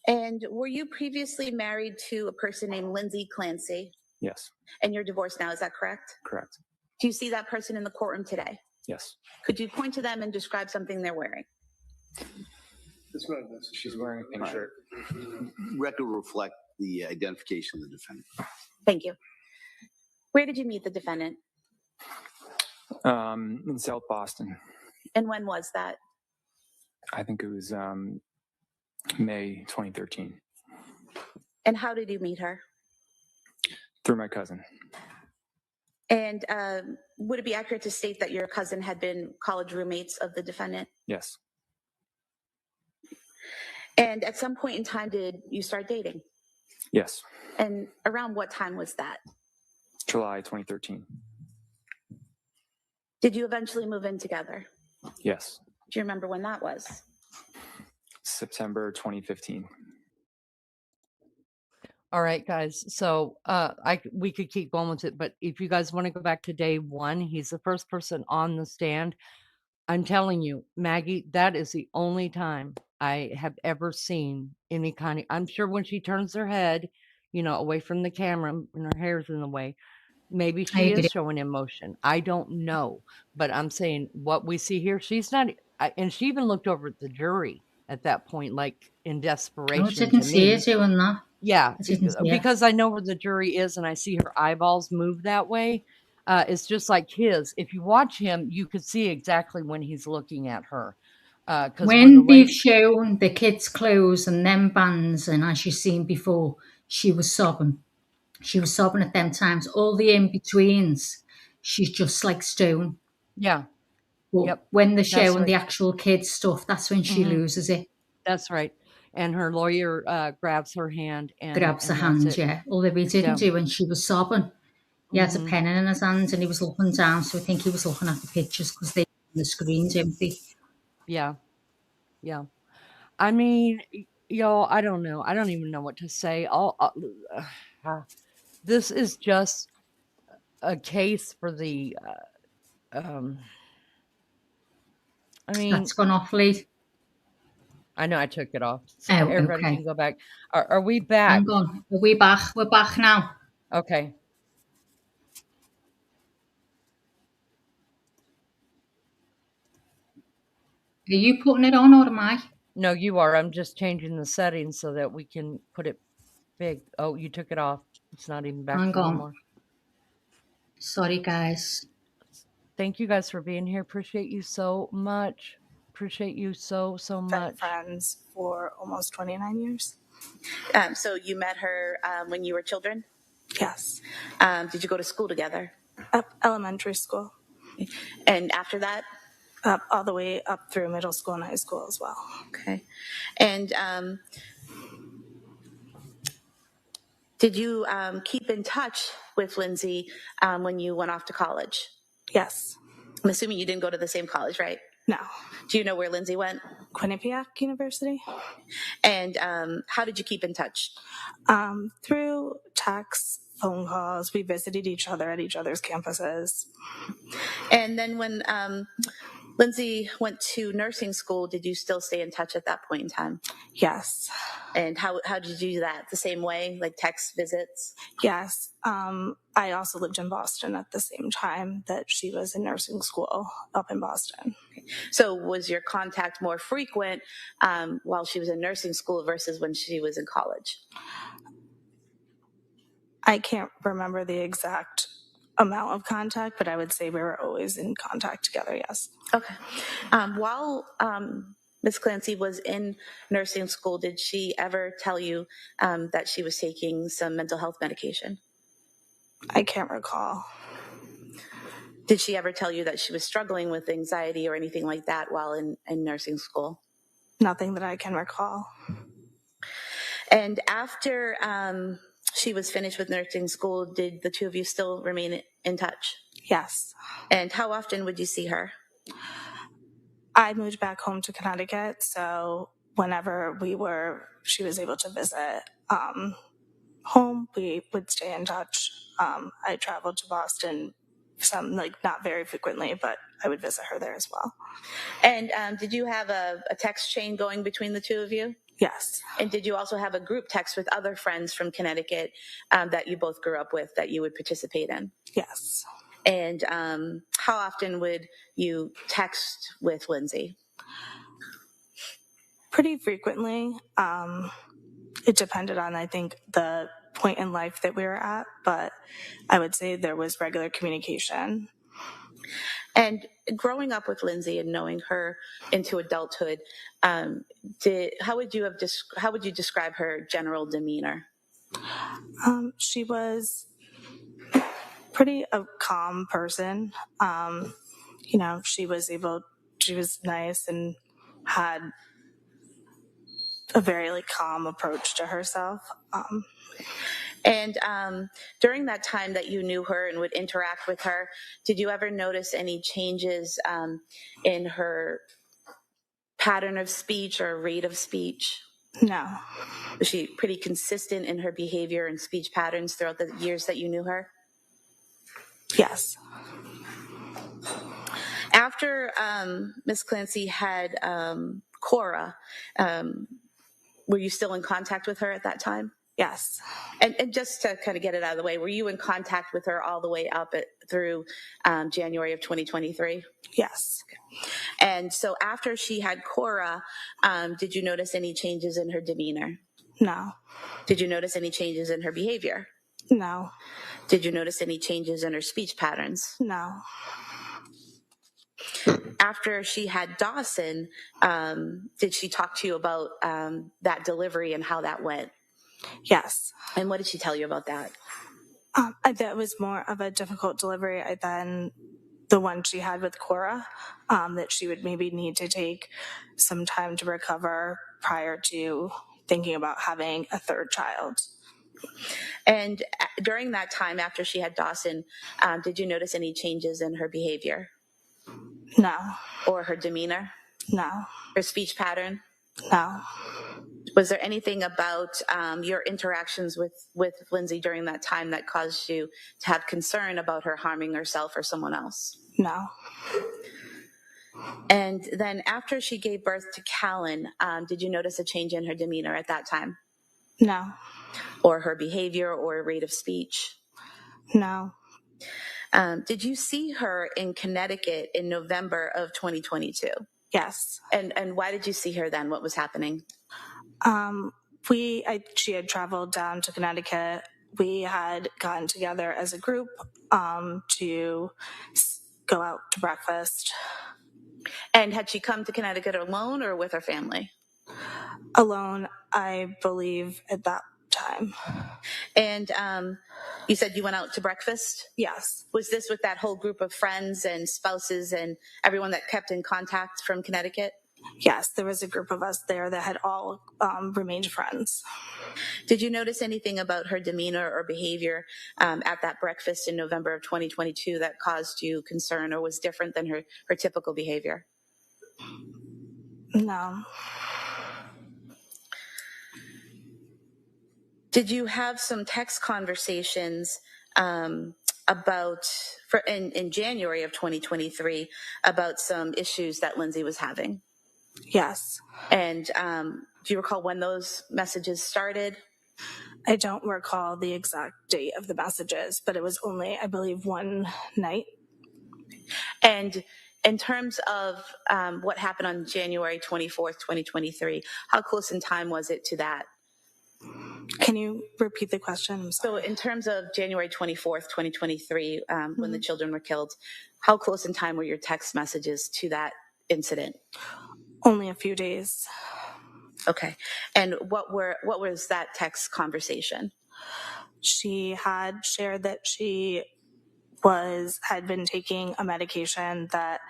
And were you previously married to a person named Lindsay Clancy? Yes. And you're divorced now, is that correct? Correct. Do you see that person in the courtroom today? Yes. Could you point to them and describe something they're wearing? She's wearing a pink shirt. Record will reflect the identification of the defendant. Thank you. Where did you meet the defendant? In South Boston. And when was that? I think it was May 2013. And how did you meet her? Through my cousin. And would it be accurate to state that your cousin had been college roommates of the defendant? Yes. And at some point in time, did you start dating? Yes. And around what time was that? July 2013. Did you eventually move in together? Yes. Do you remember when that was? September 2015. All right, guys. So we could keep going with it, but if you guys want to go back to day one, he's the first person on the stand. I'm telling you, Maggie, that is the only time I have ever seen any kind of, I'm sure when she turns her head, away from the camera and her hair's in the way, maybe she is showing emotion. I don't know, but I'm saying what we see here, she's not, and she even looked over at the jury at that point, like in desperation. I didn't see her doing that. Yeah, because I know where the jury is and I see her eyeballs move that way. It's just like his. If you watch him, you could see exactly when he's looking at her. When they've shown the kids' clothes and them bands, and as you've seen before, she was sobbing. She was sobbing at them times. All the in-betweens, she's just like stone. Yeah. But when they're showing the actual kids' stuff, that's when she loses it. That's right. And her lawyer grabs her hand and grabs her hand, yeah. Although he didn't do when she was sobbing. He had a pen in his hand and he was looking down, so I think he was looking at the pictures because the screen's empty. Yeah. Yeah. I mean, y'all, I don't know. I don't even know what to say. This is just a case for the, I mean, That's gone off, Lee. I know I took it off. So Oh, everybody okay. can go back. Are we back? Hang on. Are we back? We're back now. Okay. Are you putting it on or am I? No, you are. I'm just changing the settings so that we can put it big. Oh, you took it off. It's not even back Hang on. anymore. Sorry, guys. Thank you guys for being here. Appreciate you so much. Appreciate you so much. Friends for almost 29 years. So you met her when you were children? Yes. Did you go to school together? Up elementary school. And after that? Up all the way up through middle school and high school as well. Okay. And did you keep in touch with Lindsay when you went off to college? Yes. I'm assuming you didn't go to the same college, right? No. Do you know where Lindsay went? Quinnipiac University. And how did you keep in touch? Through texts, phone calls. We visited each other at each other's campuses. And then when Lindsay went to nursing school, did you still stay in touch at that point in time? Yes. And how did you do that? The same way, like text visits? Yes. I also lived in Boston at the same time that she was in nursing school up in Boston. So was your contact more frequent while she was in nursing school versus when she was in college? I can't remember the exact amount of contact, but I would say we were always in contact together, yes. Okay. While Ms. Clancy was in nursing school, did she ever tell you that she was taking some mental health medication? I can't recall. Did she ever tell you that she was struggling with anxiety or anything like that while in nursing school? Nothing that I can recall. And after she was finished with nursing school, did the two of you still remain in touch? Yes. And how often would you see her? I moved back home to Connecticut, so whenever she was able to visit home, we would stay in touch. I traveled to Boston not very frequently, but I would visit her there as well. And did you have a text chain going between the two of you? Yes. And did you also have a group text with other friends from Connecticut that you both grew up with that you would participate in? Yes. And how often would you text with Lindsay? Pretty frequently. It depended on, I think, the point in life that we were at, but I would say there was regular communication. And growing up with Lindsay and knowing her into adulthood, how would you describe her general demeanor? She was pretty a calm person. She was nice and had a very calm approach to herself. And during that time that you knew her and would interact with her, did you ever notice any changes in her pattern of speech or rate of speech? No. Was she pretty consistent in her behavior and speech patterns throughout the years that you knew her? Yes. After Miss Clancy had Cora, were you still in contact with her at that time? Yes. And just to kind of get it out of the way, were you in contact with her all the way up through January of 2023? Yes. And so after she had Cora, did you notice any changes in her demeanor? No. Did you notice any changes in her behavior? No. Did you notice any changes in her speech patterns? No. After she had Dawson, did she talk to you about that delivery and how that went? Yes. And what did she tell you about that? That was more of a difficult delivery than the one she had with Cora, that she would maybe need to take some time to recover prior to thinking about having a third child. And during that time after she had Dawson, did you notice any changes in her behavior? No. Or her demeanor? No. Her speech pattern? No. Was there anything about your interactions with Lindsay during that time that caused you to have concern about her harming herself or someone else? No. And then after she gave birth to Callan, did you notice a change in her demeanor at that time? No. Or her behavior or rate of speech? No. Did you see her in Connecticut in November of 2022? Yes. And why did you see her then? What was happening? She had traveled down to Connecticut. We had gotten together as a group to go out to breakfast. And had she come to Connecticut alone or with her family? Alone, I believe, at that time. And you said you went out to breakfast? Yes. Was this with that whole group of friends and spouses and everyone that kept in contact from Connecticut? Yes, there was a group of us there that had all remained friends. Did you notice anything about her demeanor or behavior at that breakfast in November of 2022 that caused you concern or was different than her typical behavior? No. Did you have some text conversations in January of 2023 about some issues that Lindsay was having? Yes. And do you recall when those messages started? I don't recall the exact date of the messages, but it was only, I believe, one night. And in terms of what happened on January 24th, 2023, how close in time was it to that? Can you repeat the question? I'm sorry. So in terms of January 24th, 2023, when the children were killed, how close in time were your text messages to that incident? Only a few days. Okay. And what was that text conversation? She had shared that she had been taking a medication that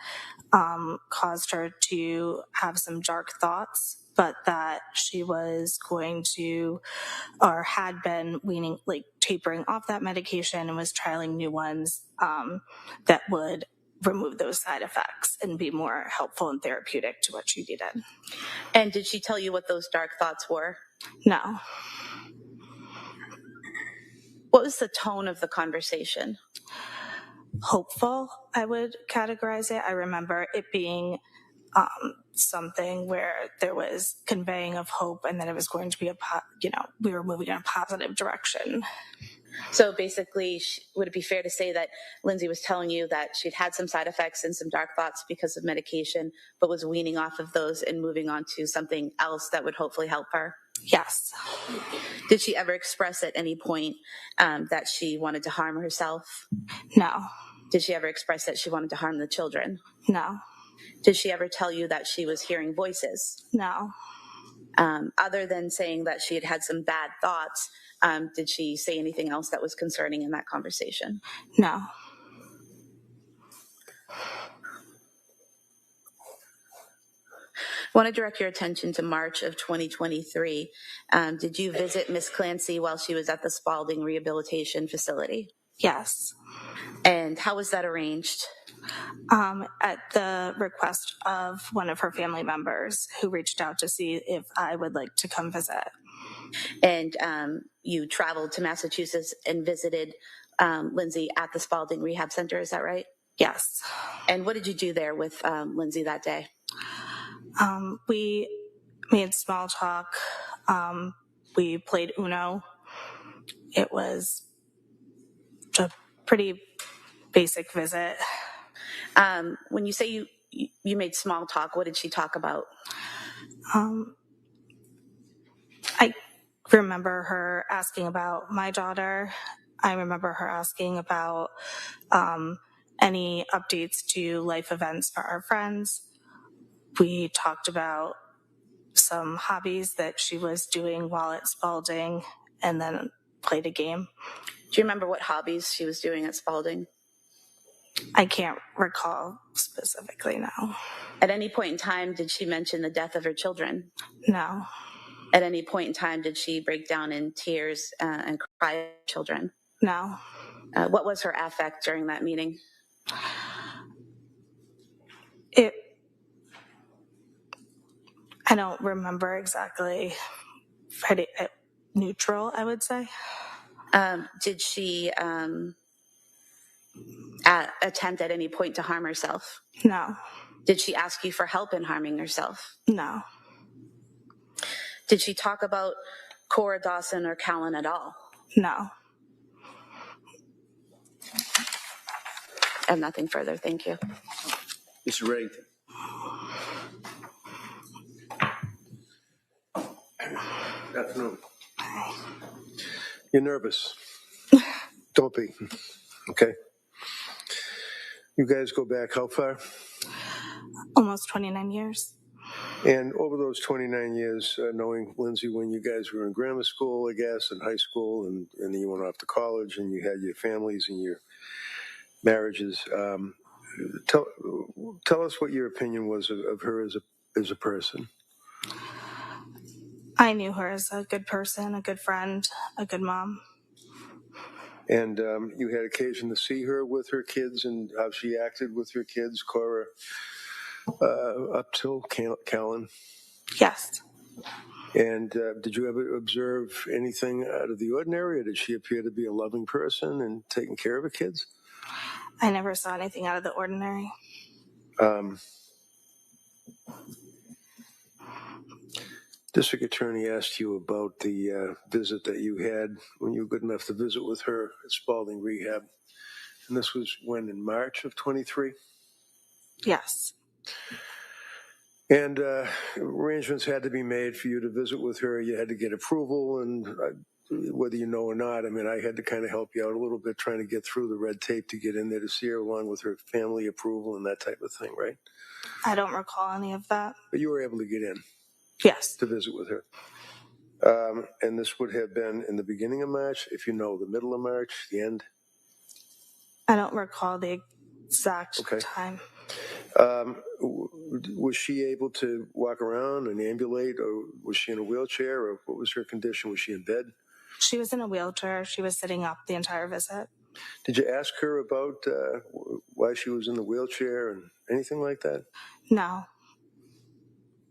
caused her to have some dark thoughts, but that she was going to, or had been tapering off that medication and was trialing new ones that would remove those side effects and be more helpful and therapeutic to what she needed. And did she tell you what those dark thoughts were? No. What was the tone of the conversation? Hopeful, I would categorize it. I remember it being something where there was conveying of hope and that it was going to be we were moving in a positive direction. So basically, would it be fair to say that Lindsay was telling you that she'd had some side effects and some dark thoughts because of medication, but was weaning off of those and moving on to something else that would hopefully help her? Yes. Did she ever express at any point that she wanted to harm herself? No. Did she ever express that she wanted to harm the children? No. Did she ever tell you that she was hearing voices? No. Other than saying that she had had some bad thoughts, did she say anything else that was concerning in that conversation? No. I want to direct your attention to March of 2023. Did you visit Miss Clancy while she was at the Spalding Rehabilitation Facility? Yes. And how was that arranged? At the request of one of her family members who reached out to see if I would like to come visit. And you traveled to Massachusetts and visited Lindsay at the Spalding Rehab Center, is that right? Yes. And what did you do there with Lindsay that day? We made small talk. We played Uno. It was a pretty basic visit. When you say you made small talk, what did she talk about? I remember her asking about my daughter. I remember her asking about any updates to life events for our friends. We talked about some hobbies that she was doing while at Spalding and then played a game. Do you remember what hobbies she was doing at Spalding? I can't recall specifically now. At any point in time, did she mention the death of her children? No. At any point in time, did she break down in tears and cry at her children? No. What was her affect during that meeting? I don't remember exactly neutral, I would say. Did she attempt at any point to harm herself? No. Did she ask you for help in harming herself? No. Did she talk about Cora Dawson or Callan at all? No. I have nothing further. Thank you. Mr. Reddington. Good afternoon. You're nervous. Don't be. Okay. You guys go back how far? Almost 29 years. And over those 29 years, knowing Lindsay when you guys were in grammar school, I guess, and high school, and then you went off to college and you had your families and your marriages, tell us what your opinion was of her as a person. I knew her as a good person, a good friend, a good mom. And you had occasion to see her with her kids and how she acted with her kids, Cora, up till Callan? Yes. And did you ever observe anything out of the ordinary, or did she appear to be a loving person and taking care of her kids? I never saw anything out of the ordinary. District Attorney asked you about the visit that you had when you were good enough to visit with her at Spalding Rehab. And this was when, in March of 23? Yes. And arrangements had to be made for you to visit with her. You had to get approval, and whether you know or not, I mean, I had to kind of help you out a little bit trying to get through the red tape to get in there to see her, along with her family approval and that type of thing, right? I don't recall any of that. But you were able to get in? Yes. To visit with her. And this would have been in the beginning of March, if you know, the middle of March, the end? I don't recall the exact time. Was she able to walk around and ambulate, or was she in a wheelchair, or what was her condition? Was she in bed? She was in a wheelchair. She was sitting up the entire visit. Did you ask her about why she was in the wheelchair and anything like that? No.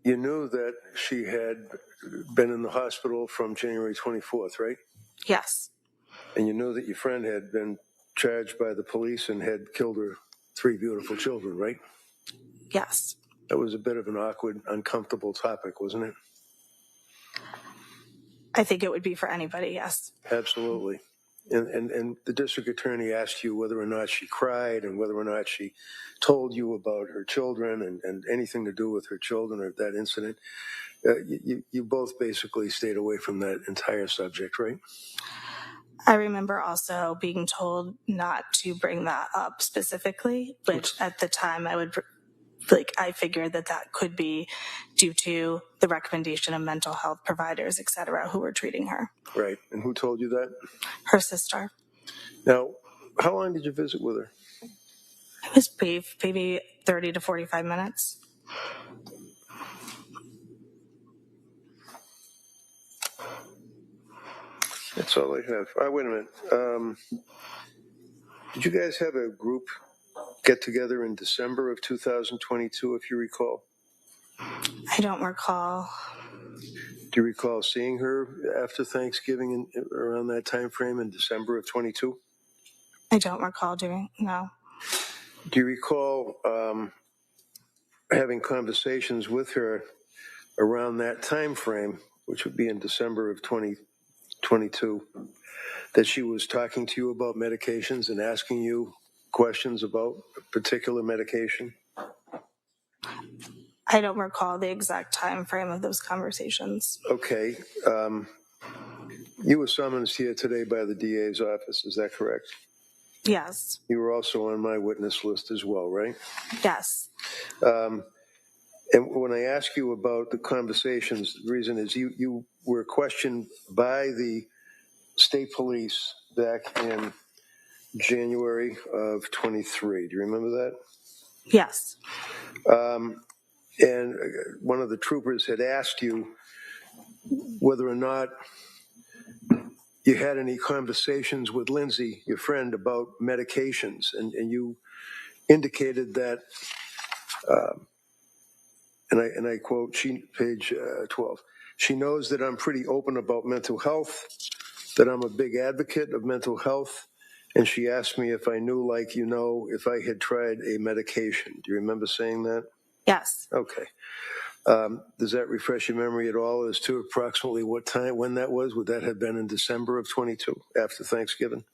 You knew that she had been in the hospital from January 24th, right? Yes. And you knew that your friend had been charged by the police and had killed her 3 beautiful children, right? Yes. That was a bit of an awkward, uncomfortable topic, wasn't it? I think it would be for anybody, yes. Absolutely. And the district attorney asked you whether or not she cried and whether or not she told you about her children and anything to do with her children or that incident. You both basically stayed away from that entire subject, right? I remember also being told not to bring that up specifically, which at the time I figured that could be due to the recommendation of mental health providers, et cetera, who were treating her. Right. And who told you that? Her sister. Now, how long did you visit with her? It was maybe 30 to 45 minutes. That's all I have. Wait a minute. Did you guys have a group get together in December of 2022, if you recall? I don't recall. Do you recall seeing her after Thanksgiving around that time frame in December of 22? I don't recall no. Do you recall having conversations with her around that time frame, which would be in December of 2022, that she was talking to you about medications and asking you questions about a particular medication? I don't recall the exact time frame of those conversations. Okay. You were summoned here today by the DA's office, is that correct? Yes. You were also on my witness list as well, right? Yes. And when I ask you about the conversations, the reason is you were questioned by the state police back in January of 23. Do you remember that? Yes. And one of the troopers had asked you whether or not you had any conversations with Lindsay, your friend, about medications, and you indicated that, and I quote, page 12, She knows that I'm pretty open about mental health, that I'm a big advocate of mental health, and she asked me if I knew, like you know, if I had tried a medication. Do you remember saying that? Yes. Okay. Does that refresh your memory at all as to approximately what time, when that was? Would that have been in December of 22, after Thanksgiving?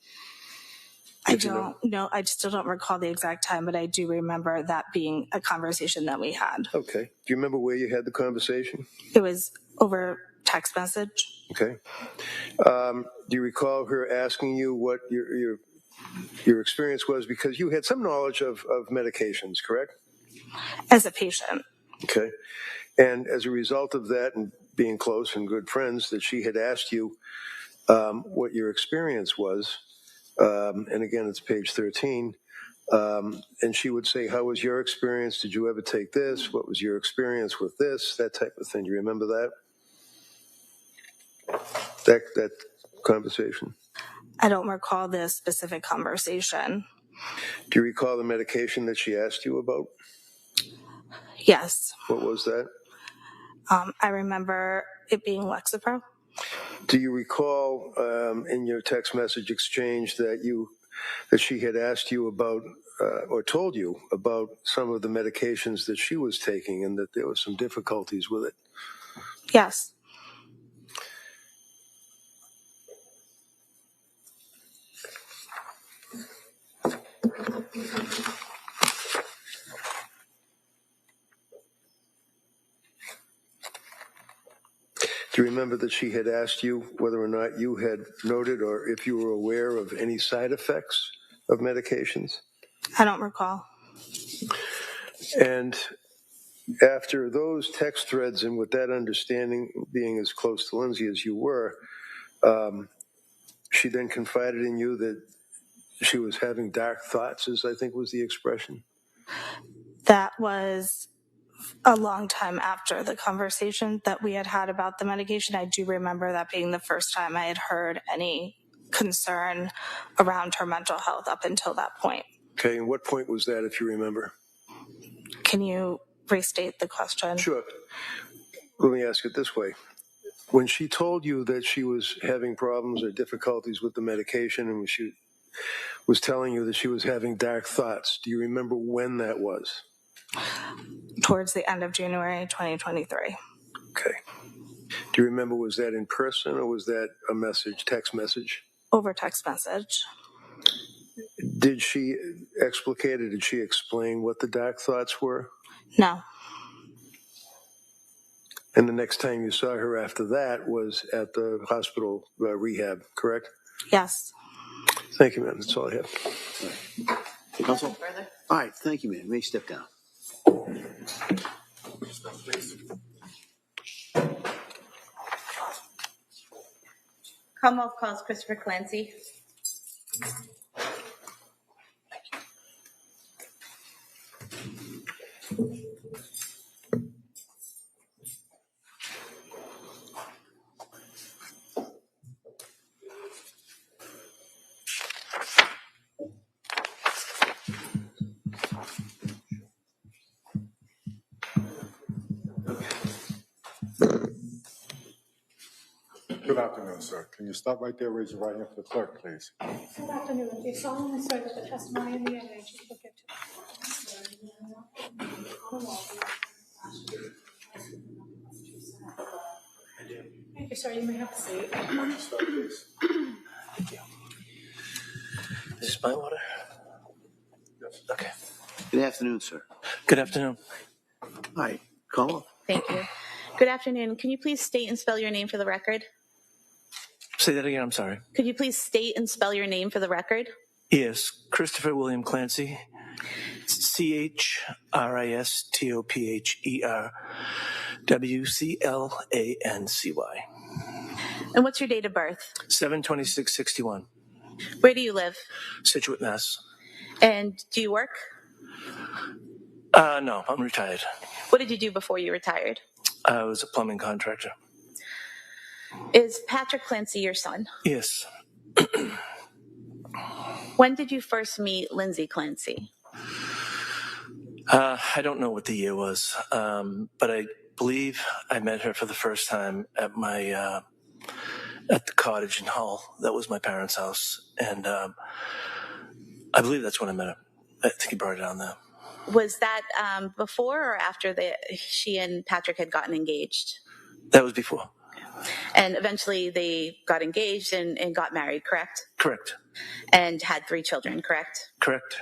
I don't know. I still don't recall the exact time, but I do remember that being a conversation that we had. Okay. Do you remember where you had the conversation? It was over text message. Okay. Do you recall her asking you what your experience was? Because you had some knowledge of medications, correct? As a patient. Okay. And as a result of that and being close and good friends, that she had asked you what your experience was. And again, it's page 13. And she would say, how was your experience? Did you ever take this? What was your experience with this? That type of thing. Do you remember that? That conversation? I don't recall this specific conversation. Do you recall the medication that she asked you about? Yes. What was that? I remember it being Lexapro. Do you recall in your text message exchange that she had asked you about or told you about some of the medications that she was taking and that there were some difficulties with it? Yes. Do you remember that she had asked you whether or not you had noted or if you were aware of any side effects of medications? I don't recall. And after those text threads and with that understanding, being as close to Lindsay as you were, she then confided in you that she was having dark thoughts, as I think was the expression. That was a long time after the conversation that we had had about the medication. I do remember that being the first time I had heard any concern around her mental health up until that point. Okay, and what point was that, if you remember? Can you restate the question? Sure. Let me ask it this way. When she told you that she was having problems or difficulties with the medication and she was telling you that she was having dark thoughts, do you remember when that was? Towards the end of January 2023. Okay. Do you remember, was that in person or was that a message, text message? Over text message. Did she explicate or did she explain what the dark thoughts were? No. And the next time you saw her after that was at the hospital rehab, correct? Yes. Thank you, ma'am. That's all I have. Counsel? All right, thank you, ma'am. You may step down. Commonwealth calls Christopher Clancy. Good afternoon, sir. Can you stop right there, raise your right hand for the clerk, please? Good afternoon. Do you solemnly swear that the testimony in the evidence you will give to Thank you, sir. You may have a seat. Stop, please. Thank you. Is this my water? Yes. Okay. Good afternoon, sir. Good afternoon. Hi, call up. Thank you. Good afternoon. Can you please state and spell your name for the record? Say that again, I'm sorry. Could you please state and spell your name for the record? Yes, Christopher William Clancy. CHRISTOPHER WCLANCY. And what's your date of birth? 7/26/61. Where do you live? Situate, Mass. And do you work? No, I'm retired. What did you do before you retired? I was a plumbing contractor. Is Patrick Clancy your son? Yes. When did you first meet Lindsay Clancy? I don't know what the year was, but I believe I met her for the first time at my at the cottage in Hull. That was my parents' house, and I believe that's when I met her. I think he brought it down there. Was that before or after she and Patrick had gotten engaged? That was before. And eventually they got engaged and got married, correct? Correct. And had 3 children, correct? Correct.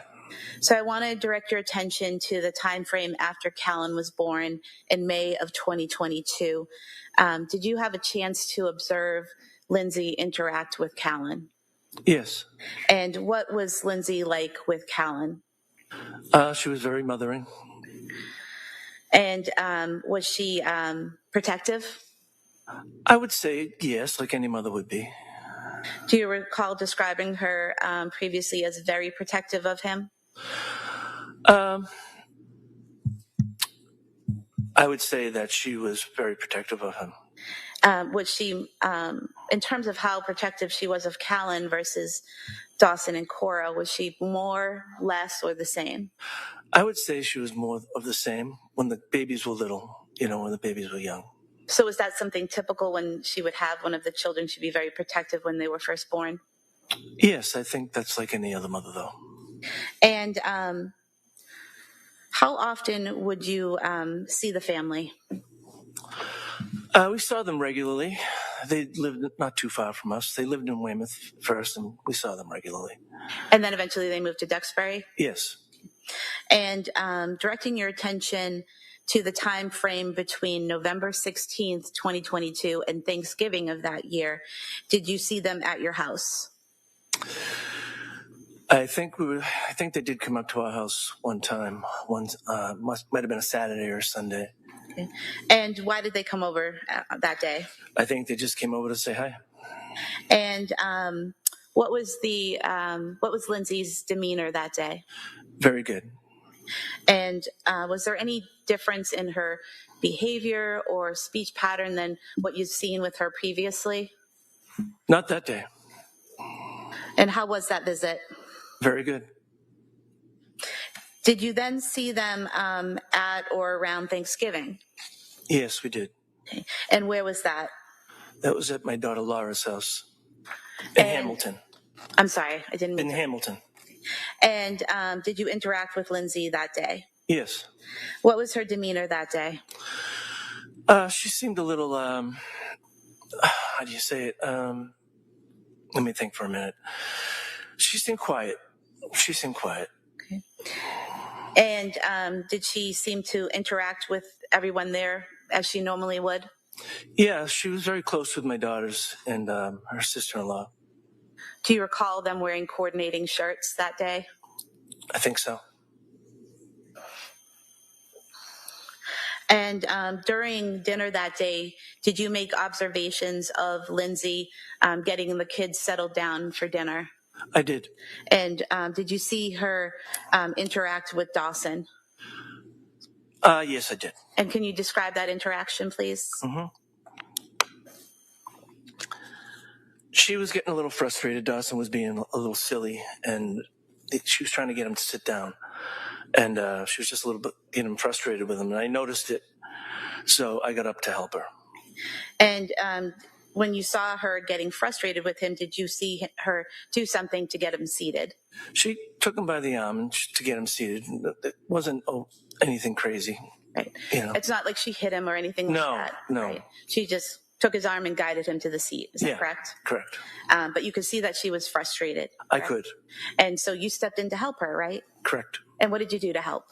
So I want to direct your attention to the time frame after Callan was born in May of 2022. Did you have a chance to observe Lindsay interact with Callan? Yes. And what was Lindsay like with Callan? She was very mothering. And was she protective? I would say yes, like any mother would be. Do you recall describing her previously as very protective of him? I would say that she was very protective of him. Was she, in terms of how protective she was of Callan versus Dawson and Cora, was she more, less, or the same? I would say she was more of the same when the babies were little, when the babies were young. So was that something typical when she would have one of the children? She'd be very protective when they were first born? Yes, I think that's like any other mother, though. And how often would you see the family? We saw them regularly. They lived not too far from us. They lived in Weymouth first, and we saw them regularly. And then eventually they moved to Duxbury? Yes. And directing your attention to the time frame between November 16th, 2022 and Thanksgiving of that year, did you see them at your house? I think they did come up to our house one time. Might have been a Saturday or a Sunday. Okay. And why did they come over that day? I think they just came over to say hi. And what was Lindsay's demeanor that day? Very good. And was there any difference in her behavior or speech pattern than what you've seen with her previously? Not that day. And how was that visit? Very good. Did you then see them at or around Thanksgiving? Yes, we did. Okay. And where was that? That was at my daughter Laura's house in Hamilton. I'm sorry, I didn't mean in to. Hamilton. And did you interact with Lindsay that day? Yes. What was her demeanor that day? She seemed a little, how do you say it? Let me think for a minute. She seemed quiet. Okay. And did she seem to interact with everyone there as she normally would? Yeah, she was very close with my daughters and her sister-in-law. Do you recall them wearing coordinating shirts that day? I think so. And during dinner that day, did you make observations of Lindsay getting the kids settled down for dinner? I did. And did you see her interact with Dawson? Yes, I did. And can you describe that interaction, please? Mm-hmm. She was getting a little frustrated. Dawson was being a little silly, and she was trying to get him to sit down. And she was just a little bit getting frustrated with him, and I noticed it. So I got up to help her. And when you saw her getting frustrated with him, did you see her do something to get him seated? She took him by the arm to get him seated. It wasn't anything crazy. Right. It's not like she hit him or anything like that. No. Right? She just took his arm and guided him to the seat. Is that correct? Correct. But you could see that she was frustrated. I could. And so you stepped in to help her, right? Correct. And what did you do to help?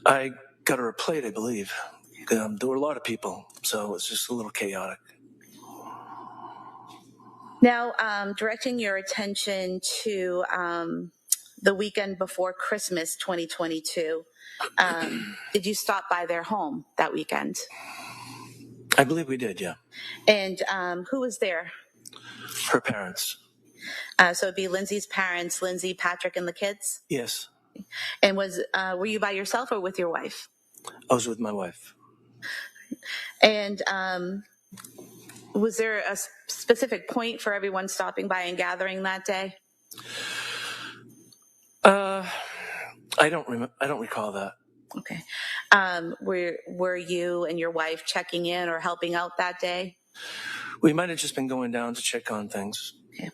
I got her a plate, I believe. There were a lot of people, so it was just a little chaotic. Now, directing your attention to the weekend before Christmas 2022, did you stop by their home that weekend? I believe we did, yeah. And who was there? Her parents. So it'd be Lindsay's parents, Lindsay, Patrick, and the kids? Yes. And were you by yourself or with your wife? I was with my wife. And was there a specific point for everyone stopping by and gathering that day? I don't recall that. Okay. Were you and your wife checking in or helping out that day? We might have just been going down to check on things. Okay.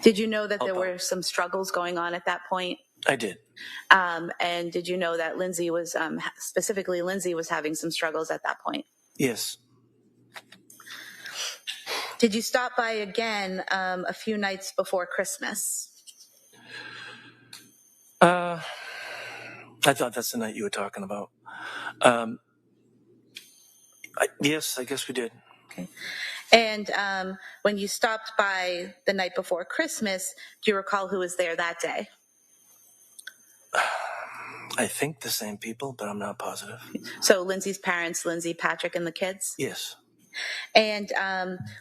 Did you know that there were some struggles going on at that point? I did. And did you know that Lindsay was, specifically Lindsay was having some struggles at that point? Yes. Did you stop by again a few nights before Christmas? I thought that's the night you were talking about. Yes, I guess we did. Okay. And when you stopped by the night before Christmas, do you recall who was there that day? I think the same people, but I'm not positive. So Lindsay's parents, Lindsay, Patrick, and the kids? Yes. And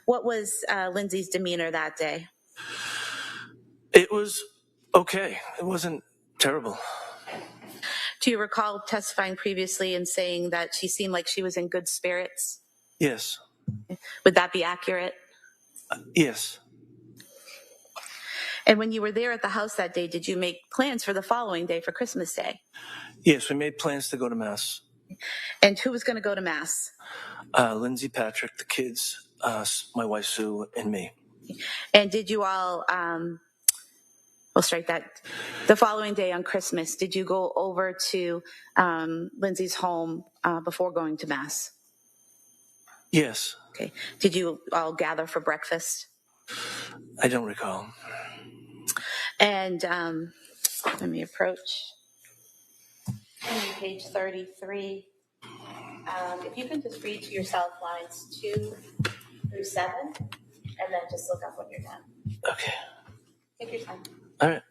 what was Lindsay's demeanor that day? It was okay. It wasn't terrible. Do you recall testifying previously and saying that she seemed like she was in good spirits? Yes. Would that be accurate? Yes. And when you were there at the house that day, did you make plans for the following day for Christmas Day? Yes, we made plans to go to Mass. And who was going to go to Mass? Lindsay, Patrick, the kids, my wife Sue, and me. And did you all, we'll strike that, the following day on Christmas, did you go over to Lindsay's home before going to Mass? Yes. Okay. Did you all gather for breakfast? I don't recall. And let me approach. Page 33. If you can just read to yourself lines 2 through 7, and then just look up when you're done. Okay. Take your time. All right.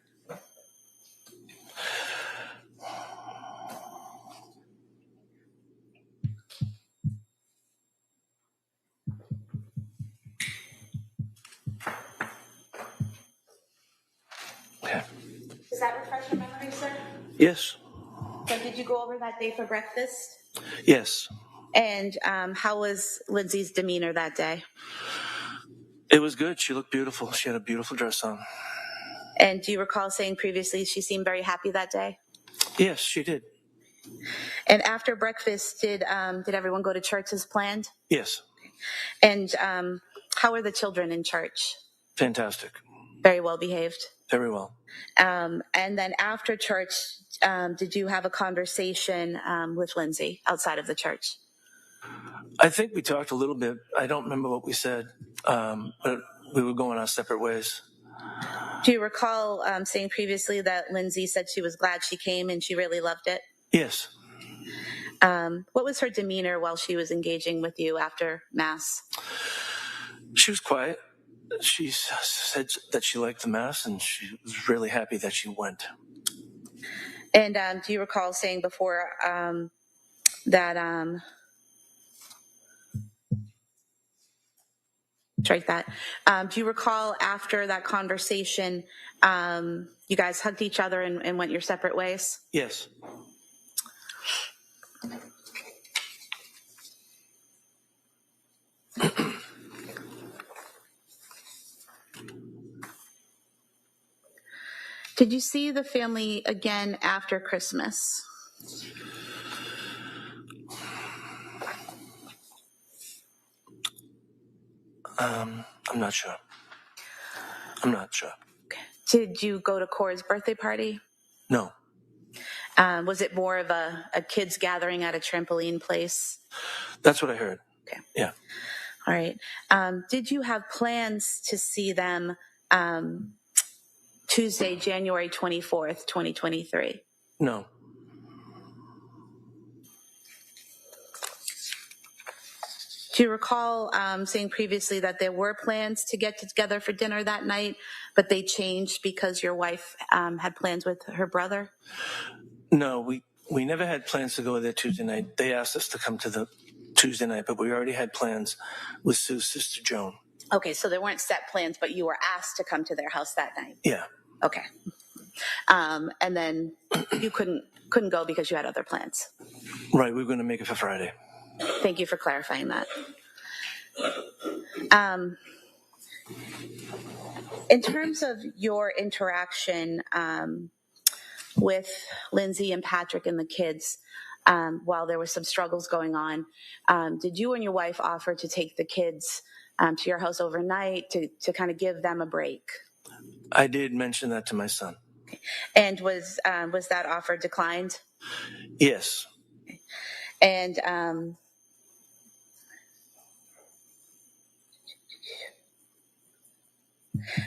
Okay. Does that refresh your memory, sir? Yes. So did you go over that day for breakfast? Yes. And how was Lindsay's demeanor that day? It was good. She looked beautiful. She had a beautiful dress on. And do you recall saying previously she seemed very happy that day? Yes, she did. And after breakfast, did everyone go to church as planned? Yes. And how were the children in church? Fantastic. Very well behaved? Very well. And then after church, did you have a conversation with Lindsay outside of the church? I think we talked a little bit. I don't remember what we said, but we were going our separate ways. Do you recall saying previously that Lindsay said she was glad she came and she really loved it? Yes. What was her demeanor while she was engaging with you after Mass? She was quiet. She said that she liked the Mass and she was really happy that she went. And do you recall saying before that... strike that. Do you recall after that conversation, you guys hugged each other and went your separate ways? Yes. Did you see the family again after Christmas? I'm not sure. I'm not sure. Okay. Did you go to Cora's birthday party? No. Was it more of a kids gathering at a trampoline place? That's what I heard. Okay. Yeah. All right. Did you have plans to see them Tuesday, January 24th, 2023? No. Do you recall saying previously that there were plans to get together for dinner that night, but they changed because your wife had plans with her brother? No, we never had plans to go there Tuesday night. They asked us to come to the Tuesday night, but we already had plans with Sue's sister Joan. Okay, so there weren't set plans, but you were asked to come to their house that night. Yeah. Okay. And then you couldn't go because you had other plans. Right, we were going to make it for Friday. Thank you for clarifying that. In terms of your interaction with Lindsay and Patrick and the kids, while there were some struggles going on. Did you and your wife offer to take the kids to your house overnight to kind of give them a break? I did mention that to my son. And was that offer declined? Yes. And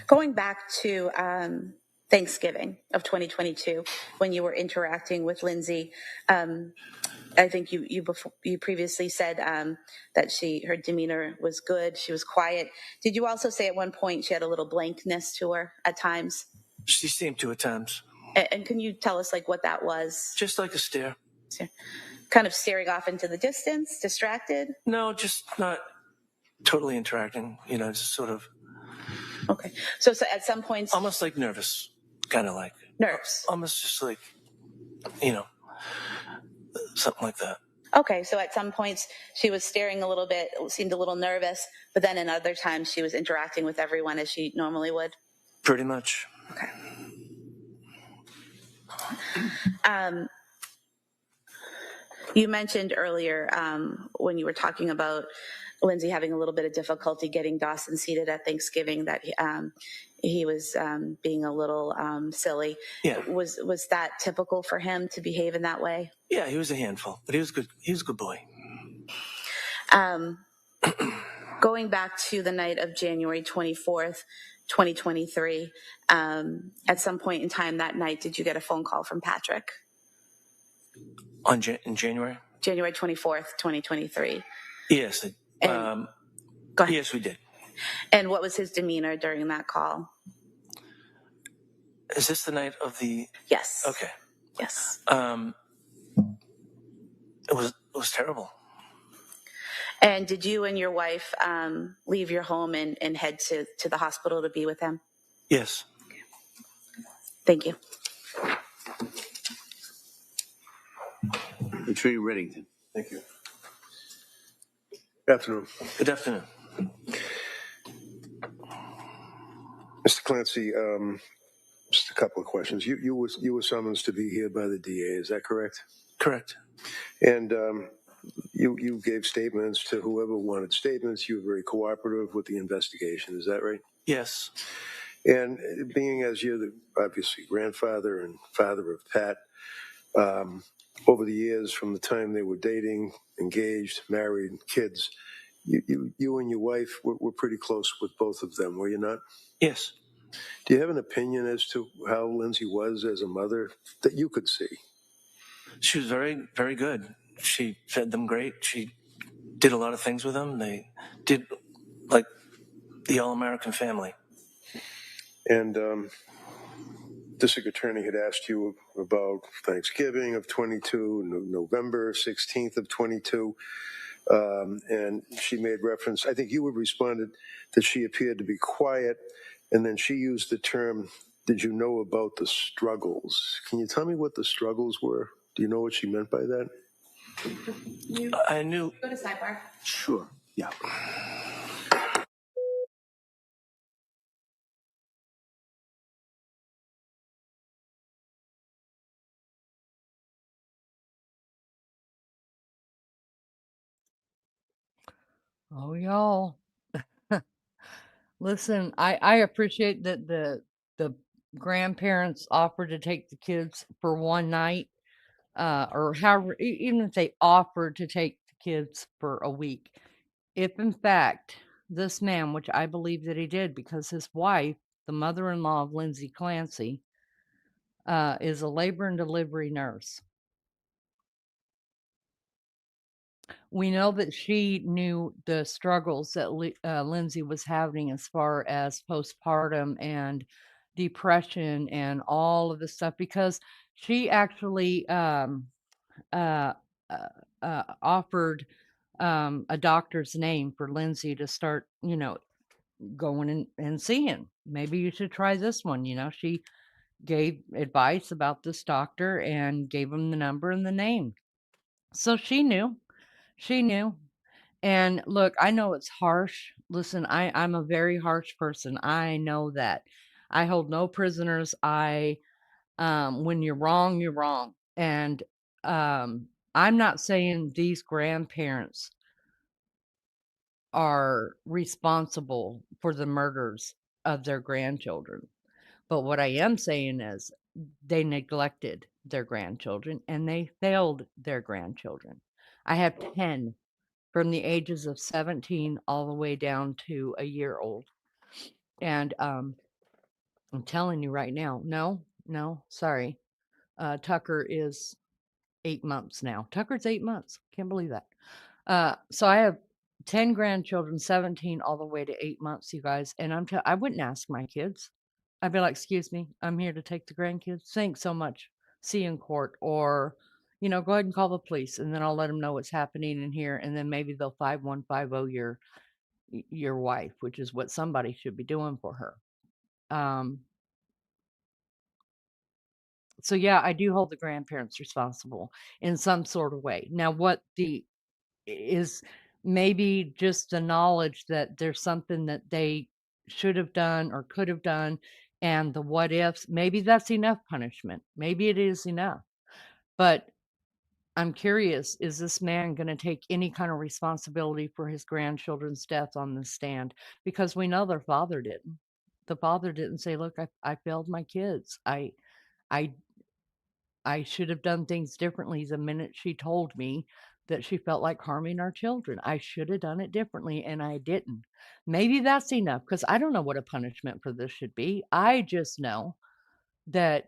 going back to Thanksgiving of 2022, when you were interacting with Lindsay, I think you previously said that her demeanor was good. She was quiet. Did you also say at one point she had a little blankness to her at times? She seemed to at times. And can you tell us like what that was? Just like a stare. Kind of staring off into the distance, distracted? No, just not totally interacting. Just sort of. Okay. So at some points. Almost like nervous, kind of like. Nerves. Almost just like, something like that. Okay, so at some points she was staring a little bit, seemed a little nervous, but then in other times she was interacting with everyone as she normally would? Pretty much. Okay. You mentioned earlier when you were talking about Lindsay having a little bit of difficulty getting Dawson seated at Thanksgiving that he was being a little silly. Yeah. Was that typical for him to behave in that way? Yeah, he was a handful, but he was good. He was a good boy. Going back to the night of January 24th, 2023, at some point in time that night, did you get a phone call from Patrick? In January? January 24th, 2023. Yes. Go ahead. Yes, we did. And what was his demeanor during that call? Is this the night of the... Yes. Okay. Yes. It was terrible. And did you and your wife leave your home and head to the hospital to be with him? Yes. Okay. Thank you. Attorney Reddington. Thank you. Good afternoon. Good afternoon. Mr. Clancy, just a couple of questions. You were summoned to be here by the DA, is that correct? Correct. And you gave statements to whoever wanted statements. You were very cooperative with the investigation, is that right? Yes. And being as you're the obviously grandfather and father of Pat, over the years, from the time they were dating, engaged, married, kids, you and your wife were pretty close with both of them, were you not? Yes. Do you have an opinion as to how Lindsay was as a mother that you could see? She was very, very good. She fed them great. She did a lot of things with them. They did like the all-American family. And district attorney had asked you about Thanksgiving of 22, November 16th of 22, and she made reference, I think you had responded that she appeared to be quiet, and then she used the term, did you know about the struggles? Can you tell me what the struggles were? Do you know what she meant by that? I knew. Go to sidebar. Sure. Yeah. Oh, y'all. Listen, I appreciate that the grandparents offered to take the kids for one night, or however, even if they offered to take the kids for a week. If in fact this man, which I believe that he did, because his wife, the mother-in-law of Lindsay Clancy, is a labor and delivery nurse. We know that she knew the struggles that Lindsay was having as far as postpartum and depression and all of this stuff, because she actually offered a doctor's name for Lindsay to start, going and seeing. Maybe you should try this one. She gave advice about this doctor and gave him the number and the name. So she knew. She knew. And look, I know it's harsh. Listen, I'm a very harsh person. I know that. I hold no prisoners. When you're wrong, you're wrong. And I'm not saying these grandparents are responsible for the murders of their grandchildren. But what I am saying is they neglected their grandchildren and they failed their grandchildren. I have 10 from the ages of 17 all the way down to a year old. And I'm telling you right now, no, sorry. Tucker is 8 months now. Tucker's 8 months. Can't believe that. So I have 10 grandchildren, 17 all the way to 8 months, you guys. And I wouldn't ask my kids. I'd be like, excuse me, I'm here to take the grandkids. Thanks so much. See you in court. Or, go ahead and call the police and then I'll let them know what's happening in here. And then maybe they'll 5150 your wife, which is what somebody should be doing for her. So yeah, I do hold the grandparents responsible in some sort of way. Now, what is maybe just the knowledge that there's something that they should have done or could have done, and the what ifs, maybe that's enough punishment. Maybe it is enough. But I'm curious, is this man going to take any kind of responsibility for his grandchildren's death on the stand? Because we know their father didn't. The father didn't say, look, I failed my kids. I should have done things differently the minute she told me that she felt like harming our children. I should have done it differently, and I didn't. Maybe that's enough, because I don't know what a punishment for this should be. I just know that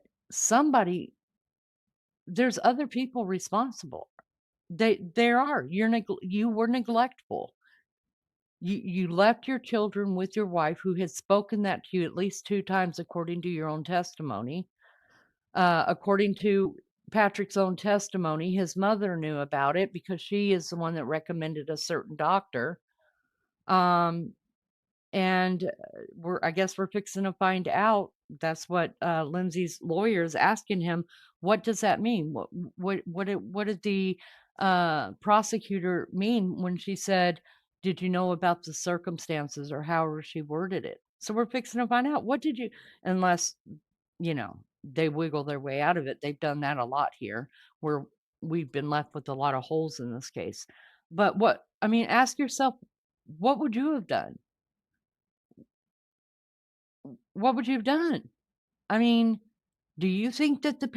there's other people responsible. There are. You were neglectful. You left your children with your wife, who has spoken that to you at least 2 times, according to your own testimony. According to Patrick's own testimony, his mother knew about it because she is the one that recommended a certain doctor. And I guess we're fixing to find out. That's what Lindsay's lawyer is asking him. What does that mean? What did the prosecutor mean when she said, "Did you know about the circumstances," or however she worded it? So we're fixing to find out. What did you? Unless they wiggle their way out of it. They've done that a lot here, where we've been left with a lot of holes in this case. But ask yourself, what would you have done? What would you have done? Do you think that the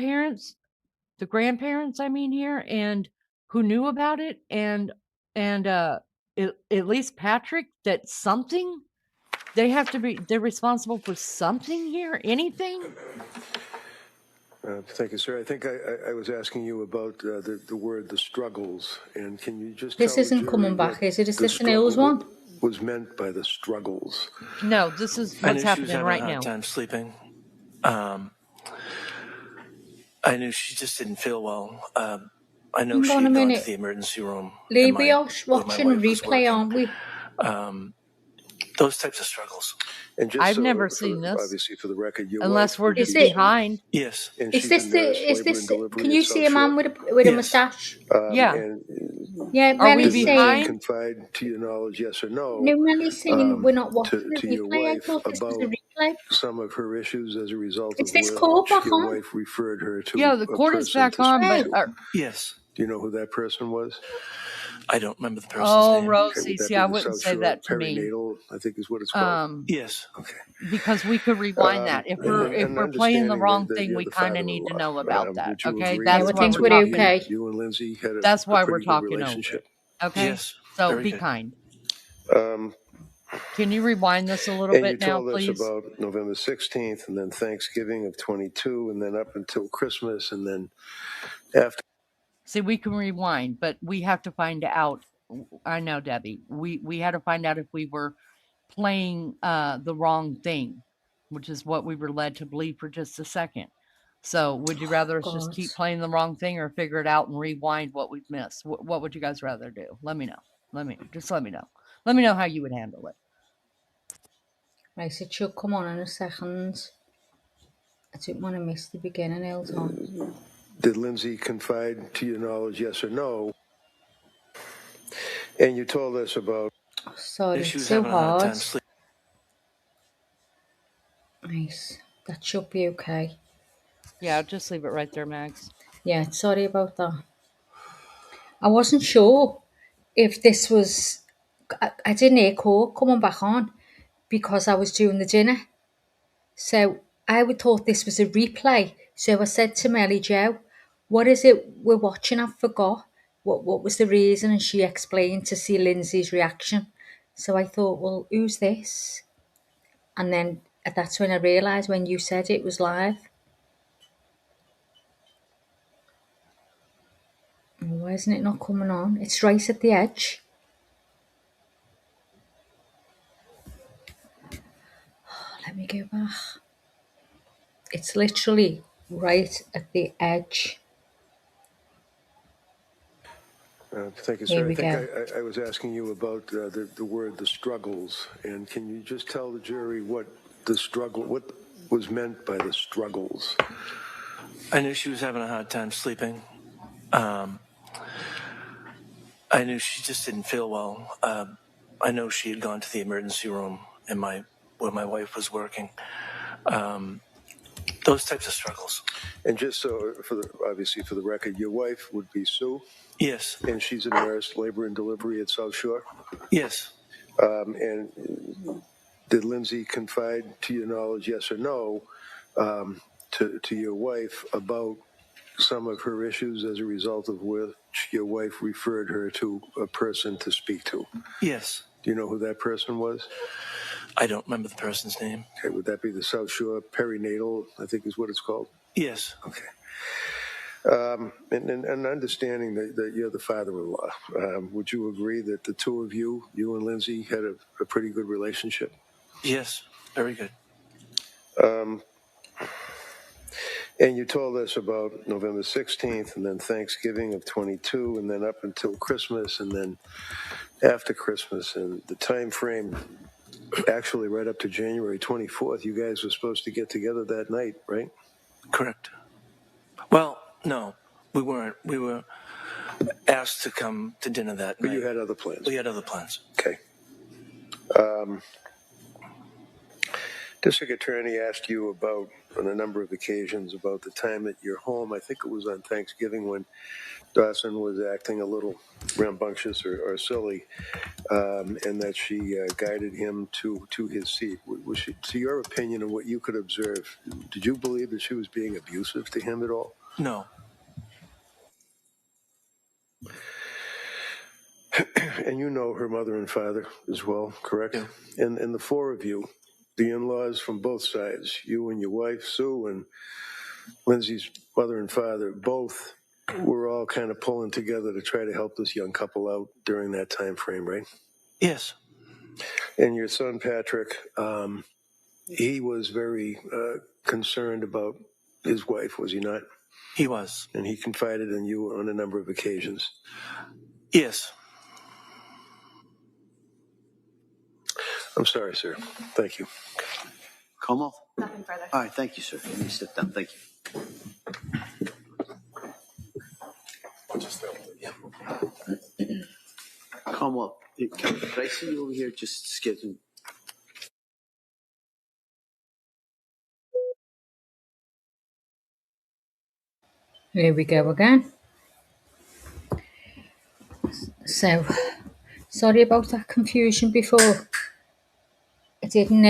grandparents, here, and who knew about it, and at least Patrick, that they're responsible for something here? Anything? Thank you, sir. I think I was asking you about the word "the struggles," and can you just This tell isn't the jury coming back, is it? Is the this an Hills struggle one? was meant by the struggles? No, this is I what's knew she was happening having right a hard now. time sleeping. I knew she just didn't feel well. I know Hang she on a had gone to minute. the emergency room. Lee, and we are where my watching a wife was replay, working. aren't we? Those types of struggles. And just I've so, never seen this. obviously, for the record, your Unless wife we're Is just it? behind. Yes. And Is she's this a the? nurse, Is labor this? and delivery Can at you South see a man Shore. with a Yes. moustache? Yeah. And Yeah, Are we Melly's did saying. Lindsay confide to your knowledge, yes or no, No, Melly's saying we're not watching the to your replay. I wife thought this was a about replay. some of her issues as a result Is of this court which back your on? wife referred her to Yeah, the a court is person back to on, speak but to? Yes. Do you know who that person was? I don't remember the person's name. Rosie, Would that see, be I the wouldn't South say Shore that to me. Perinatal, I think is what it's called? Yes. Okay. Because we could rewind that. If we're playing the wrong thing, we kind of need to know about that. Would you Okay, agree that's that why think we're we're talking. okay. you and Lindsay had That's why a we're pretty good talking over it. relationship? Okay, Yes. so Very be good. kind. Um, Can you rewind this a little And you bit now, told us please? about November 16th and then Thanksgiving of 22 and then up until Christmas and then after. See, we can rewind, but we have to find out. I know, Debbie. We had to find out if we were playing the wrong thing, which is what we were led to believe for just a second. So would you rather us just keep playing the wrong thing or figure it out and rewind what we've missed? What would you guys rather do? Let me know. Let me know. Let me know how you would handle it. Right, it should come on in a second. I didn't want to miss the beginning, Elton. Did Lindsay confide to your knowledge, yes or no? And you told us about. Sorry, She was it's so having a hard hard. time sleeping. Nice. That should be okay. Yeah, just leave it right there, Max. Yeah, sorry about that. I wasn't sure if this was. I didn't hear call coming back on because I was doing the dinner. So I would thought this was a replay. So I said to Melly Jo, "What is it we're watching? I forgot. What was the reason?" And she explained to see Lindsay's reaction. So I thought, well, who's this? And then that's when I realised when you said it was live. Why isn't it not coming on? It's right at the edge. Let me go back. It's literally right at the edge. Thank you, Here sir. we I think go. I was asking you about the word "the struggles," and can you just tell the jury what was meant by the struggles? I knew she was having a hard time sleeping. I knew she just didn't feel well. I know she had gone to the emergency room where my wife was working. Those types of struggles. And just so, obviously for the record, your wife would be Sue? Yes. And she's a nurse, labor and delivery at South Shore? Yes. And did Lindsay confide, to your knowledge, yes or no, to your wife about some of her issues as a result of which your wife referred her to a person to speak to? Yes. Do you know who that person was? I don't remember the person's name. Okay, would that be the South Shore perinatal, I think is what it's called? Yes. Okay. And understanding that you're the father-in-law, would you agree that the two of you and Lindsay, had a pretty good relationship? Yes, very good. And you told us about November 16th and then Thanksgiving of 22 and then up until Christmas and then after Christmas, and the time frame actually right up to January 24th. You guys were supposed to get together that night, right? Correct. Well, no, we weren't. We were asked to come to dinner that night. But you had other plans? We had other plans. Okay. District Attorney asked you about, on a number of occasions, about the time that you're home. I think it was on Thanksgiving when Dawson was acting a little rambunctious or silly, and that she guided him to his seat. Was she, to your opinion and what you could observe, did you believe that she was being abusive to him at all? No. And you know her mother and father as well, correct? Yeah. And the four of you, the in-laws from both sides, you and your wife, Sue, and Lindsay's mother and father, both were all kind of pulling together to try to help this young couple out during that time frame, right? Yes. And your son, Patrick, he was very concerned about his wife, was he not? He was. And he confided in you on a number of occasions. Yes. I'm sorry, sir. Thank you. Como? Nothing further. All right, thank you, sir. Let me sit down. Thank you. Come up. Could I see you over here? Just getting. Here we go again. So, sorry about that confusion before. I didn't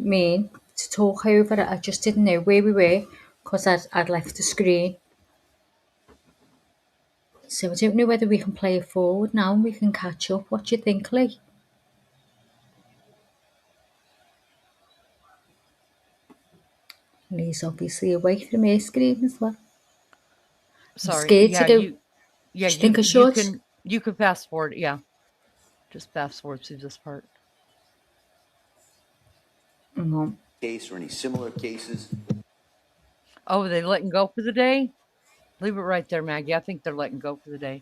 mean to talk over it. I just didn't know where we were because I'd left the screen. So I don't know whether we can play it forward now and we can catch up. What do you think, Lee? Lee's obviously away from her screen as well. Sorry. I'm scared to go. You think I should? You can fast forward. Yeah. Just fast forward through this part. Case or any similar cases? Oh, are they letting go for the day? Leave it right there, Maggie. I think they're letting go for the day.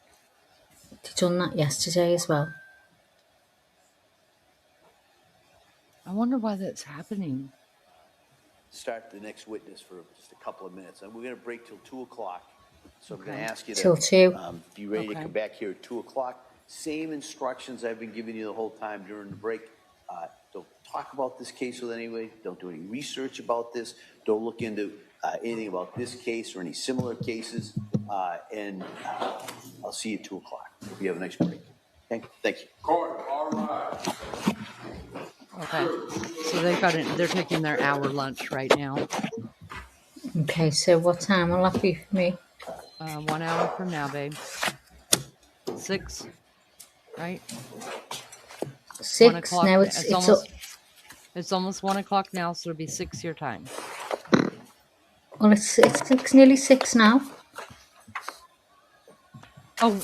They done that yesterday as well. I wonder why that's happening. Start the next witness for just a couple of minutes. And we're going to break till 2 o'clock. So I'm going to ask you Till to 2. be ready to come back here at 2 o'clock. Same instructions I've been giving you the whole time during the break. Don't talk about this case with anybody. Don't do any research about this. Don't look into anything about this case or any similar cases, and I'll see you at 2 o'clock. Hope you have a nice break. Okay, thank you. Court, all rise. Okay. So they're taking their hour lunch right now. Okay, so what time will that be for me? 1 hour from now, babe. 6, right? 6. 1 o'clock. Now It's almost 1 o'clock now, so it'll be 6 your time. well, it's nearly 6 now. Oh,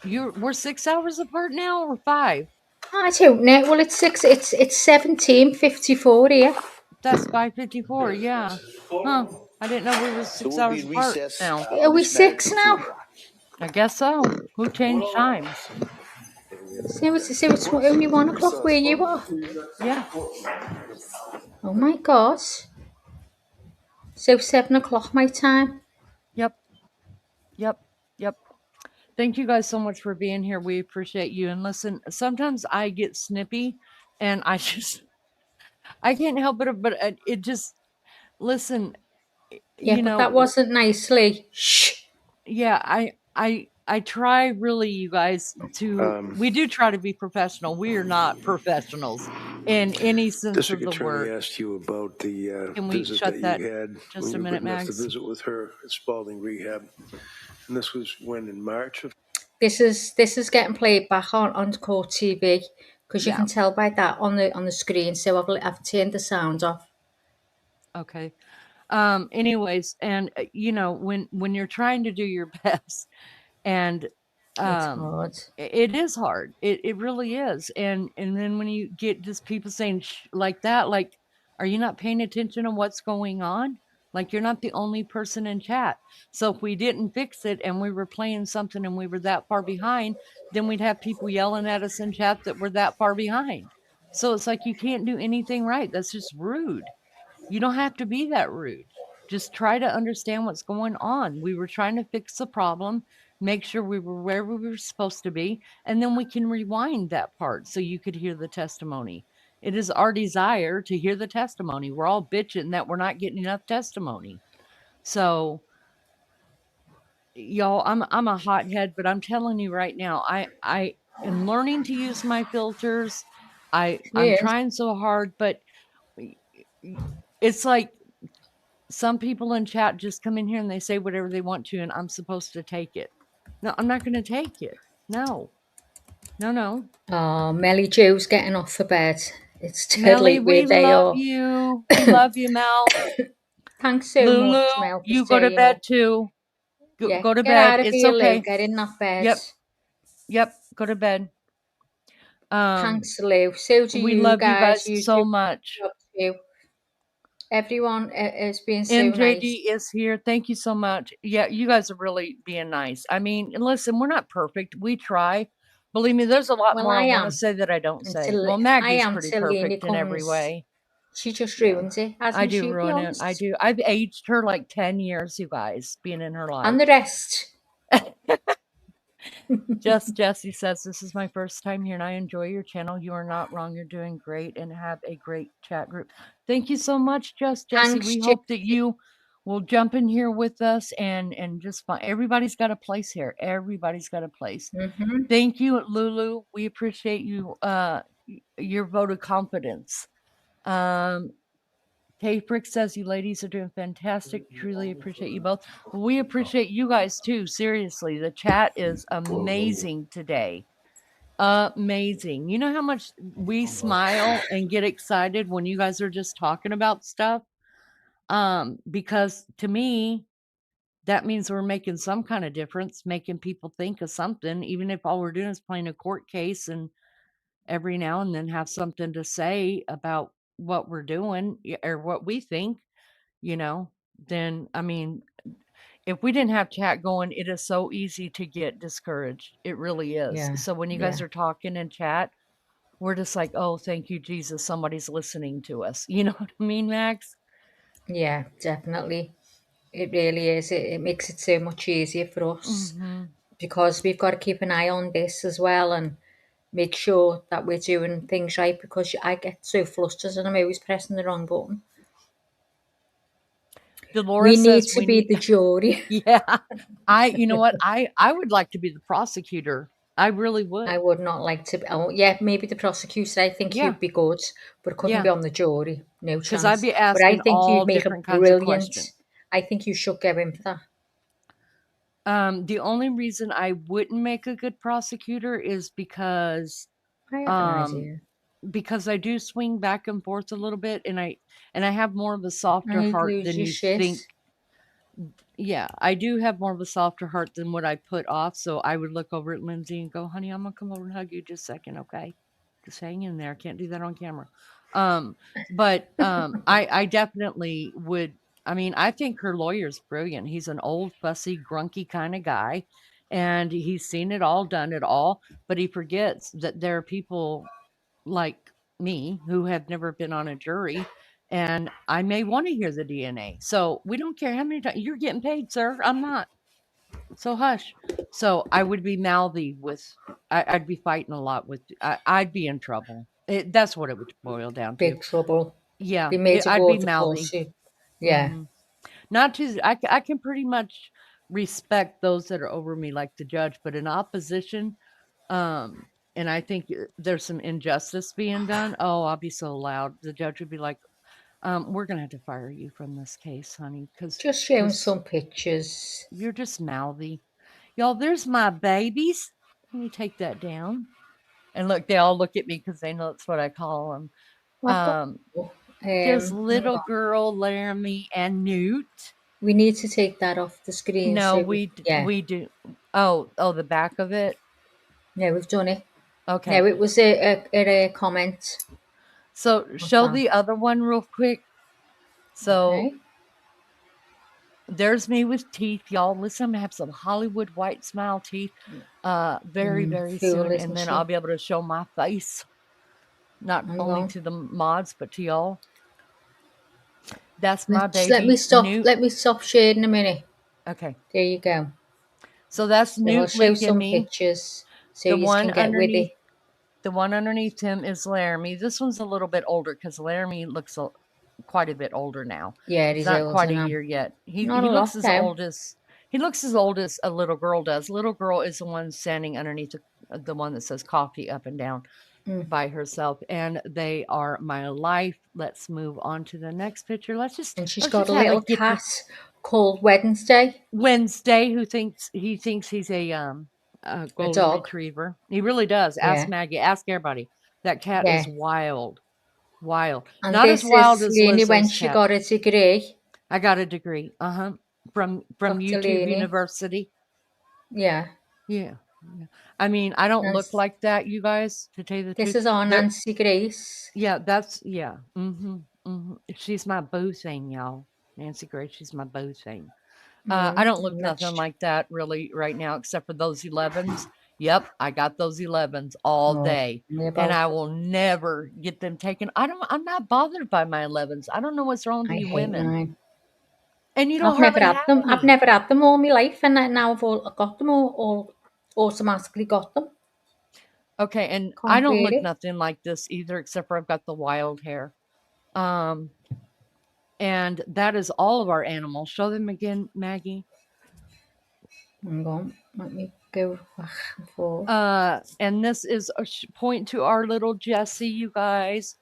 we're 6 hours apart now, or 5? I don't know. Well, it's 6. It's 17:54 here. That's 5:54. Yeah. Huh. I didn't know we were 6 So we'll be hours in apart recess. now. Are we 6 2 now? o'clock. I guess so. Who changed times? So it's only 1 o'clock where you are. Yeah. Oh my God. So 7 o'clock my time. Yep. Thank you guys so much for being here. We appreciate you. And listen, sometimes I get snippy, and I can't help it, but it just, listen, Yeah, but that wasn't nicely. Shh. Yeah, I try really, you guys, we do try to be professional. We are not professionals in any sense District of the Attorney word. asked you about the Can we visit shut that that you had just when a you minute, witnessed Mags? the visit with her at Spalding Rehab. And this was when, in March of... This is getting played back on Court TV because you Yeah. can tell by that on the screen. So I've turned the sound off. Okay. Anyways, and when you're trying to do your best, and It's hard. it is hard. It really is. And then when you get just people saying like that, like, are you not paying attention to what's going on? Like, you're not the only person in chat. So if we didn't fix it and we were playing something and we were that far behind, then we'd have people yelling at us in chat that we're that far behind. So it's like, you can't do anything right. That's just rude. You don't have to be that rude. Just try to understand what's going on. We were trying to fix the problem, make sure we were where we were supposed to be, and then we can rewind that part so you could hear the testimony. It is our desire to hear the testimony. We're all bitching that we're not getting enough testimony. So, y'all, I'm a hothead, but I'm telling you right now, I am learning to use my filters. I'm trying so hard, but it's like some people in chat just come in here and they say whatever they want to, and I'm supposed to take it. No, I'm not going to take it. No. Oh, Melly Joe's getting off for bed. It's totally Melly, where we they love are. you. We love you, Mel. Thanks so Lulu, much, Mel, for you go to staying bed up. too. Go to Get bed. out of It's here, Lou. okay. Get in that bed. Yep. Go to bed. Thanks, Lou. So do we you love guys. you guys so much. Everyone is being so NJD nice. is here. Thank you so much. Yeah, you guys are really being nice. I mean, listen, we're not perfect. We try. Believe me, there's a lot more I want to say that I don't say. Well, Maggie's pretty perfect in every way. She just ruins it, hasn't I do she? ruin it. I do. I've aged her like 10 years, you guys, being in her life. And the rest. Jesse says, this is my first time here and I enjoy your channel. You are not wrong. You're doing great and have a great chat group. Thank you so much, Jesse. Thanks, we hope that you will jump in here with us and just find everybody's got a place here. Everybody's got a place. Thank you, Lulu. We appreciate you, your vote of confidence. K-Frick says you ladies are doing fantastic. Truly appreciate you both. We appreciate you guys too. Seriously, the chat is amazing today. Amazing. You know how much we smile and get excited when you guys are just talking about stuff? Because to me, that means we're making some kind of difference, making people think of something, even if all we're doing is playing a court case and every now and then have something to say about what we're doing or what we think, then, I mean, if we didn't have chat going, it is so easy to get discouraged. It really is. Yeah, so when you guys are talking in chat, we're just like, oh, thank you, Jesus. Somebody's listening to us. You know what I mean, Max? Yeah, definitely. It really is. It makes it so much easier for us because we've got to keep an eye on this as well and make sure that we're doing things right because I get so flustered and I'm always pressing the wrong button. Dolores We need says to be the jury. Yeah, you know what? I would like to be the prosecutor. I really would. I would not like to. Oh, yeah, maybe the prosecutor. I think Yeah. you'd be good, but couldn't Yeah. be on the jury. No 'Cause I'd chance. be But I asking think all you'd make a different kinds of brilliant. questions. I think you should go in for that. The only reason I wouldn't make a good prosecutor is because I have an idea. because I do swing back and forth a little bit, and I have more of a softer I'd heart lose than your you shit. think. Yeah, I do have more of a softer heart than what I put off, so I would look over at Lindsay and go, "Honey, I'm gonna come over and hug you just a second, okay? Just hang in there. Can't do that on camera." But I definitely would. I mean, I think her lawyer's brilliant. He's an old, fussy, grunky kind of guy, and he's seen it all, done it all, but he forgets that there are people like me who have never been on a jury, and I may want to hear the DNA. So we don't care how many times you're getting paid, sir. I'm not. So hush. So I would be mouthy with. I'd be fighting a lot with. I'd be in trouble. That's what it would boil down to. Big trouble. Yeah, Be made to I'd go be to mouthy. lawsuit. Yeah. Mhm. Not to. I can pretty much respect those that are over me, like the judge, but in opposition, and I think there's some injustice being done. Oh, I'll be so loud. The judge would be like, we're going to have to fire you from this case, honey, because Just showing some pictures. You're just mouthy. Y'all, there's my babies. Let me take that down. And look, they all look at me because they know that's what I call them. There's little girl Laramie and Newt. We need to take that off the screen. No, so we do. Oh, the back of it. No, we've done it. Okay. No, it was a comment. So show the other one real quick. So there's me with teeth, y'all. Listen, I'm gonna have some Hollywood white smile teeth very, very soon, and then I'll be able to show my face, not only to the mods but to y'all. That's my baby. Let me stop. Newt. Let me stop sharing a minute. Okay. There you go. So that's Newt. I'll show some pictures so you can get with it. The one underneath him is Laramie. This one's a little bit older because Laramie looks quite a bit older now. Yeah, he's not quite a year yet. He looks as old as a little girl does. Little girl is the one standing underneath the one that says coffee up and down by herself, and they are my life. Let's move on to the next picture. And she's got a little cat called Wednesday. Who thinks he's a golden retriever. He really does. Ask Maggie. Ask everybody. That cat is wild. And not as wild as Leni Lizzo's when she cat. got a degree. I got a degree. From YouTube Leni. University. Yeah. I mean, I don't look like that, you guys. To tell you the truth, this is our Nancy Grace. Yeah, that's She's my boo thing, y'all. Nancy Grace. She's my boo thing. I don't look nothing like that really right now, except for those 11s. Yep, I got those 11s all day, and I will never get them taken. I'm not bothered by my 11s. I don't know what's wrong with you women. Mine. And you don't I've never had them. any. I've never had them all my life, and now I've got them all automatically got them. Okay, and I don't look nothing like this either, except for I've got the wild hair. And that is all of our animals. Show them again, Maggie. Hang on, let me go back and forth. And this is a point to our little Jessie, you guys.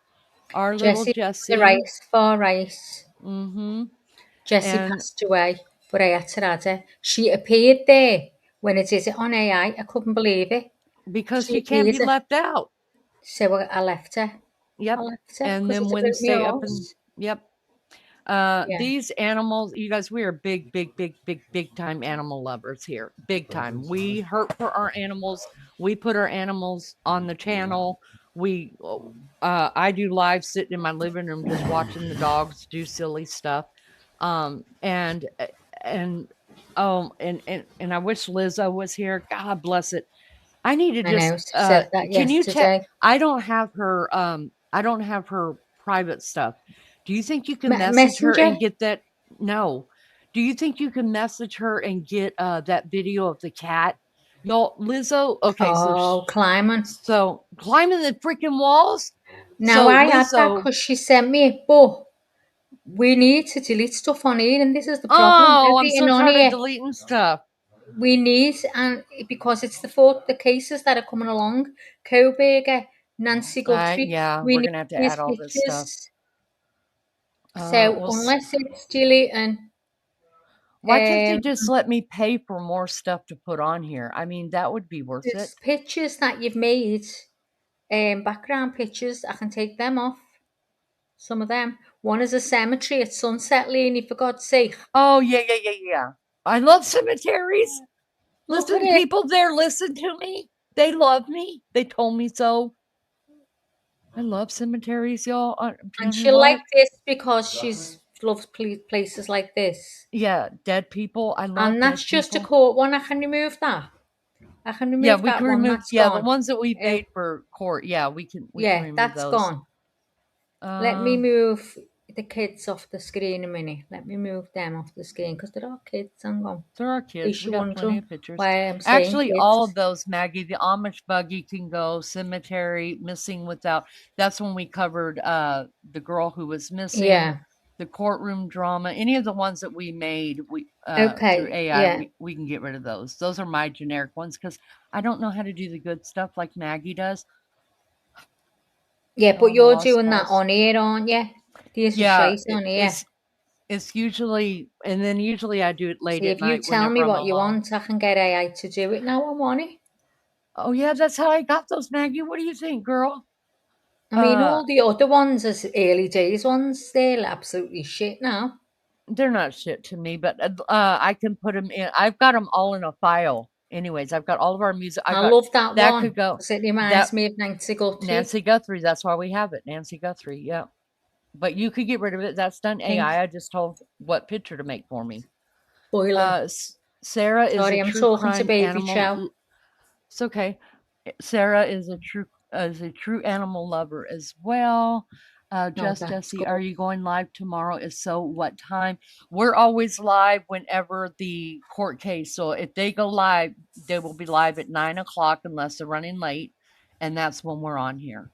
Our little Jessie. The rice for rice. Jessie And passed away, but I had to add her. She appeared there when it is on AI. I couldn't believe it. Because she can't be left out. So I left her. Yep. I left her and then Wednesday up and yep. These animals, you guys, we are big time animal lovers here. Big time. We hurt for our animals. We put our animals on the channel. I do live sitting in my living room just watching the dogs do silly stuff. And I wish Lizzo was here. God bless it. I need to just can you check? I don't have her private stuff. Do you think you can message her and get that? No. Do you think you can message her and get that video of the cat? Y'all, Lizzo. Okay, climbing. So climbing the freaking walls. No, I had that because she sent me it, but We need to delete stuff on here, and this is the problem. Oh, I'm Everything so on tired of here deleting stuff. we need, and because it's the cases that are coming along, Coburger, Nancy Guthrie, Yeah, we we're need gonna have to these add all this stuff. pictures. So We'll unless it's deleting, why can't they just let me pay for more stuff to put on here? I mean, that would be worth there's it. pictures that you've made, background pictures. I can take them off. Some of them. One is a cemetery at Sunset Lane, for God's sake. Oh, yeah. I love cemeteries. Look Listen, at it. people there listen to me. They love me. They told me so. I love cemeteries, y'all. I'm And telling you she'll what. like this because she's loves places like this. Yeah, dead people. I love And that's dead just a people. court one. I can remove that. I can remove Yeah, we that can one. remove. That's Yeah, gone. the ones that we made for court. Yeah, we can Yeah, remove that's those. gone. Let me move the kids off the screen a minute. Let me move them off the screen because there are kids. Hang on. There are kids. We got plenty of pictures. Why I'm saying Actually, kids. all of those, Maggie. The Amish buggy can go. Cemetery, missing without. That's when we covered the girl who was missing. Yeah. The courtroom drama. Any of the ones that we made, we Okay, through AI, yeah. we can get rid of those. Those are my generic ones because I don't know how to do the good stuff like Maggie does. Yeah, but Oh, the you're Lost doing that Cause. on here, aren't you? There's a Yeah, shite on here. it's usually, and then usually I do it late See, at if you night tell whenever me I'm what you alone. want, I can get AI to do it. Now I'm on it. Oh yeah, that's how I got those, Maggie. What do you think, girl? I mean, all the other ones, as early days ones, they're absolutely shit now. They're not shit to me, but I can put them in. I've got them all in a file. Anyways, I've got all of our music. I love that one could go. because it reminds me of Nancy Guthrie. Nancy Guthrie. That's why we have it. Nancy Guthrie. Yeah. But you could get rid of it. That's done AI. I just told what picture to make for me. Boiling. Sarah is Sorry, a I'm true talking to crime Baby animal. Chow. It's okay. Sarah is a true animal lover as well. Just Jessie, are you going live tomorrow? If so, what time? We're always live whenever the court case. So if they go live, they will be live at 9 o'clock unless they're running late, and that's when we're on here.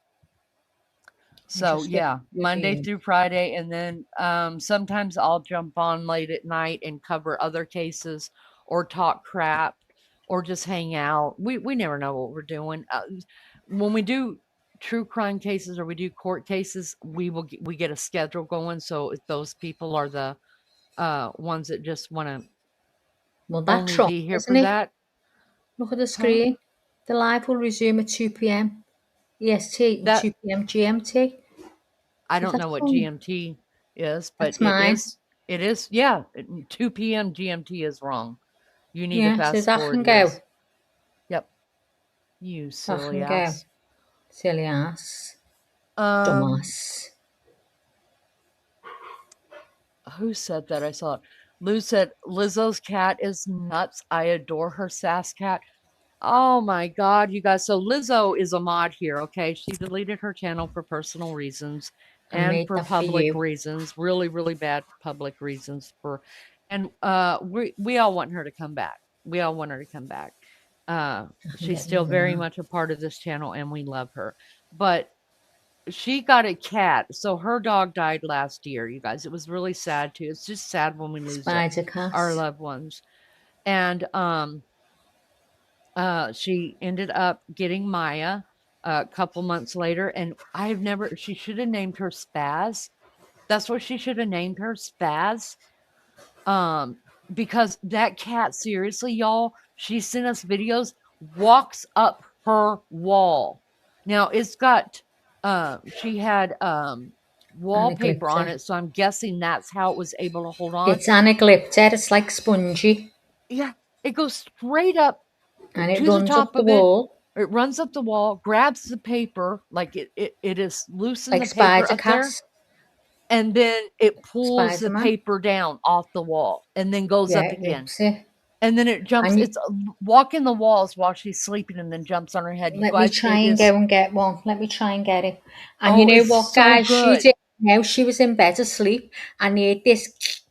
So yeah, Monday through Friday, and then sometimes I'll jump on late at night and cover other cases or talk crap or just hang out. We never know what we're doing. When we do true crime cases or we do court cases, we get a schedule going. So if those people are the ones that just want to only be here for that. Look at the screen. The live will resume at 2 p.m. EST and 2 p.m. GMT. I don't know what GMT is, but it is. Yeah, 2 p.m. GMT is wrong. You need to fast forward this. Yep. You silly ass. Silly ass. Dumbass. Who said that? I saw it. Lou said, Lizzo's cat is nuts. I adore her sass cat. Oh my God, you guys. So Lizzo is a mod here, okay? She deleted her channel for personal reasons and for public reasons. Really, really bad public reasons and we all want her to come back. We all want her to come back. She's still very much a part of this channel and we love her. But she got a cat. So her dog died last year, you guys. It was really sad too. It's just sad when we lose our loved ones. And she ended up getting Maya a couple months later, and she should have named her Spaz. That's what she should have named her, Spaz. Because that cat, seriously, y'all, she sent us videos, walks up her wall. Now it's got, she had wallpaper on it, so I'm guessing that's how it was able to hold on. It's anaglypted. It's like spongy. Yeah, it goes straight up and it runs up the wall. It runs up the wall, grabs the paper, like it is loosened the paper up there, and then it pulls the paper down off the wall and then goes up again. And then it jumps. It's walking the walls while she's sleeping and then jumps on her head. Let me try and go and get one. Let me try and get it. And you know what, so guys? Good. She did. Now she was in bed asleep and heard this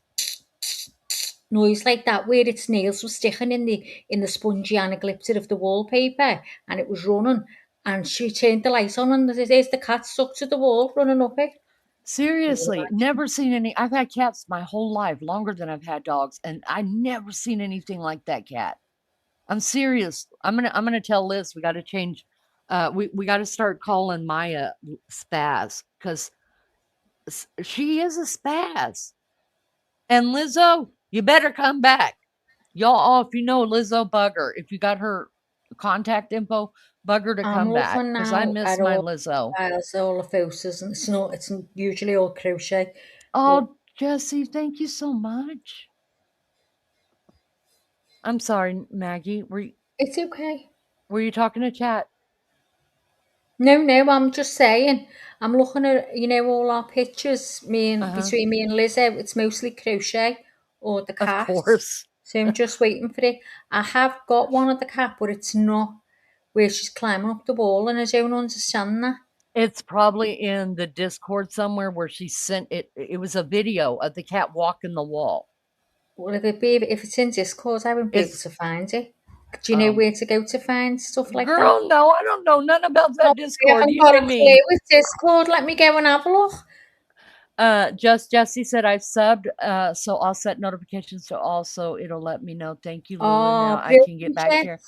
noise like that where its nails were sticking in the spongy anaglyptic of the wallpaper and it was running and she turned the light on and there's the cat stuck to the wall running up it. Seriously, never seen any. I've had cats my whole life, longer than I've had dogs, and I never seen anything like that cat. I'm serious. I'm gonna tell Liz we got to change. We got to start calling Maya Spaz because she is a spaz. And Lizzo, you better come back. Y'all, all if you know Lizzo, bugger. If you got her contact info, bugger to I'm come back looking because I now miss at my all Lizzo. files, all the photos, and it's not. It's usually all crochet. But Oh, Jesse, thank you so much. I'm sorry, Maggie. it's okay. Were you talking to chat? No, I'm just saying. I'm looking at all our pictures. Uh-huh. Between me and Lizzo, it's mostly crochet or the Of cat. course. So I'm just waiting for it. I have got one of the cat, but it's not where she's climbing up the wall, and I don't understand that. It's probably in the Discord somewhere where she sent it. It was a video of the cat walking the wall. Well, if it's in Discord, I won't be able to find it. Do you know where to go to find stuff like that? Girl, no, I don't know nothing about Oh, that I Discord. haven't You got know a me. clue with Discord. Let me go and have a look. Jesse said I've subbed, so I'll set notifications to all, so it'll let me know. Thank you, Lulu. Now I can get back here.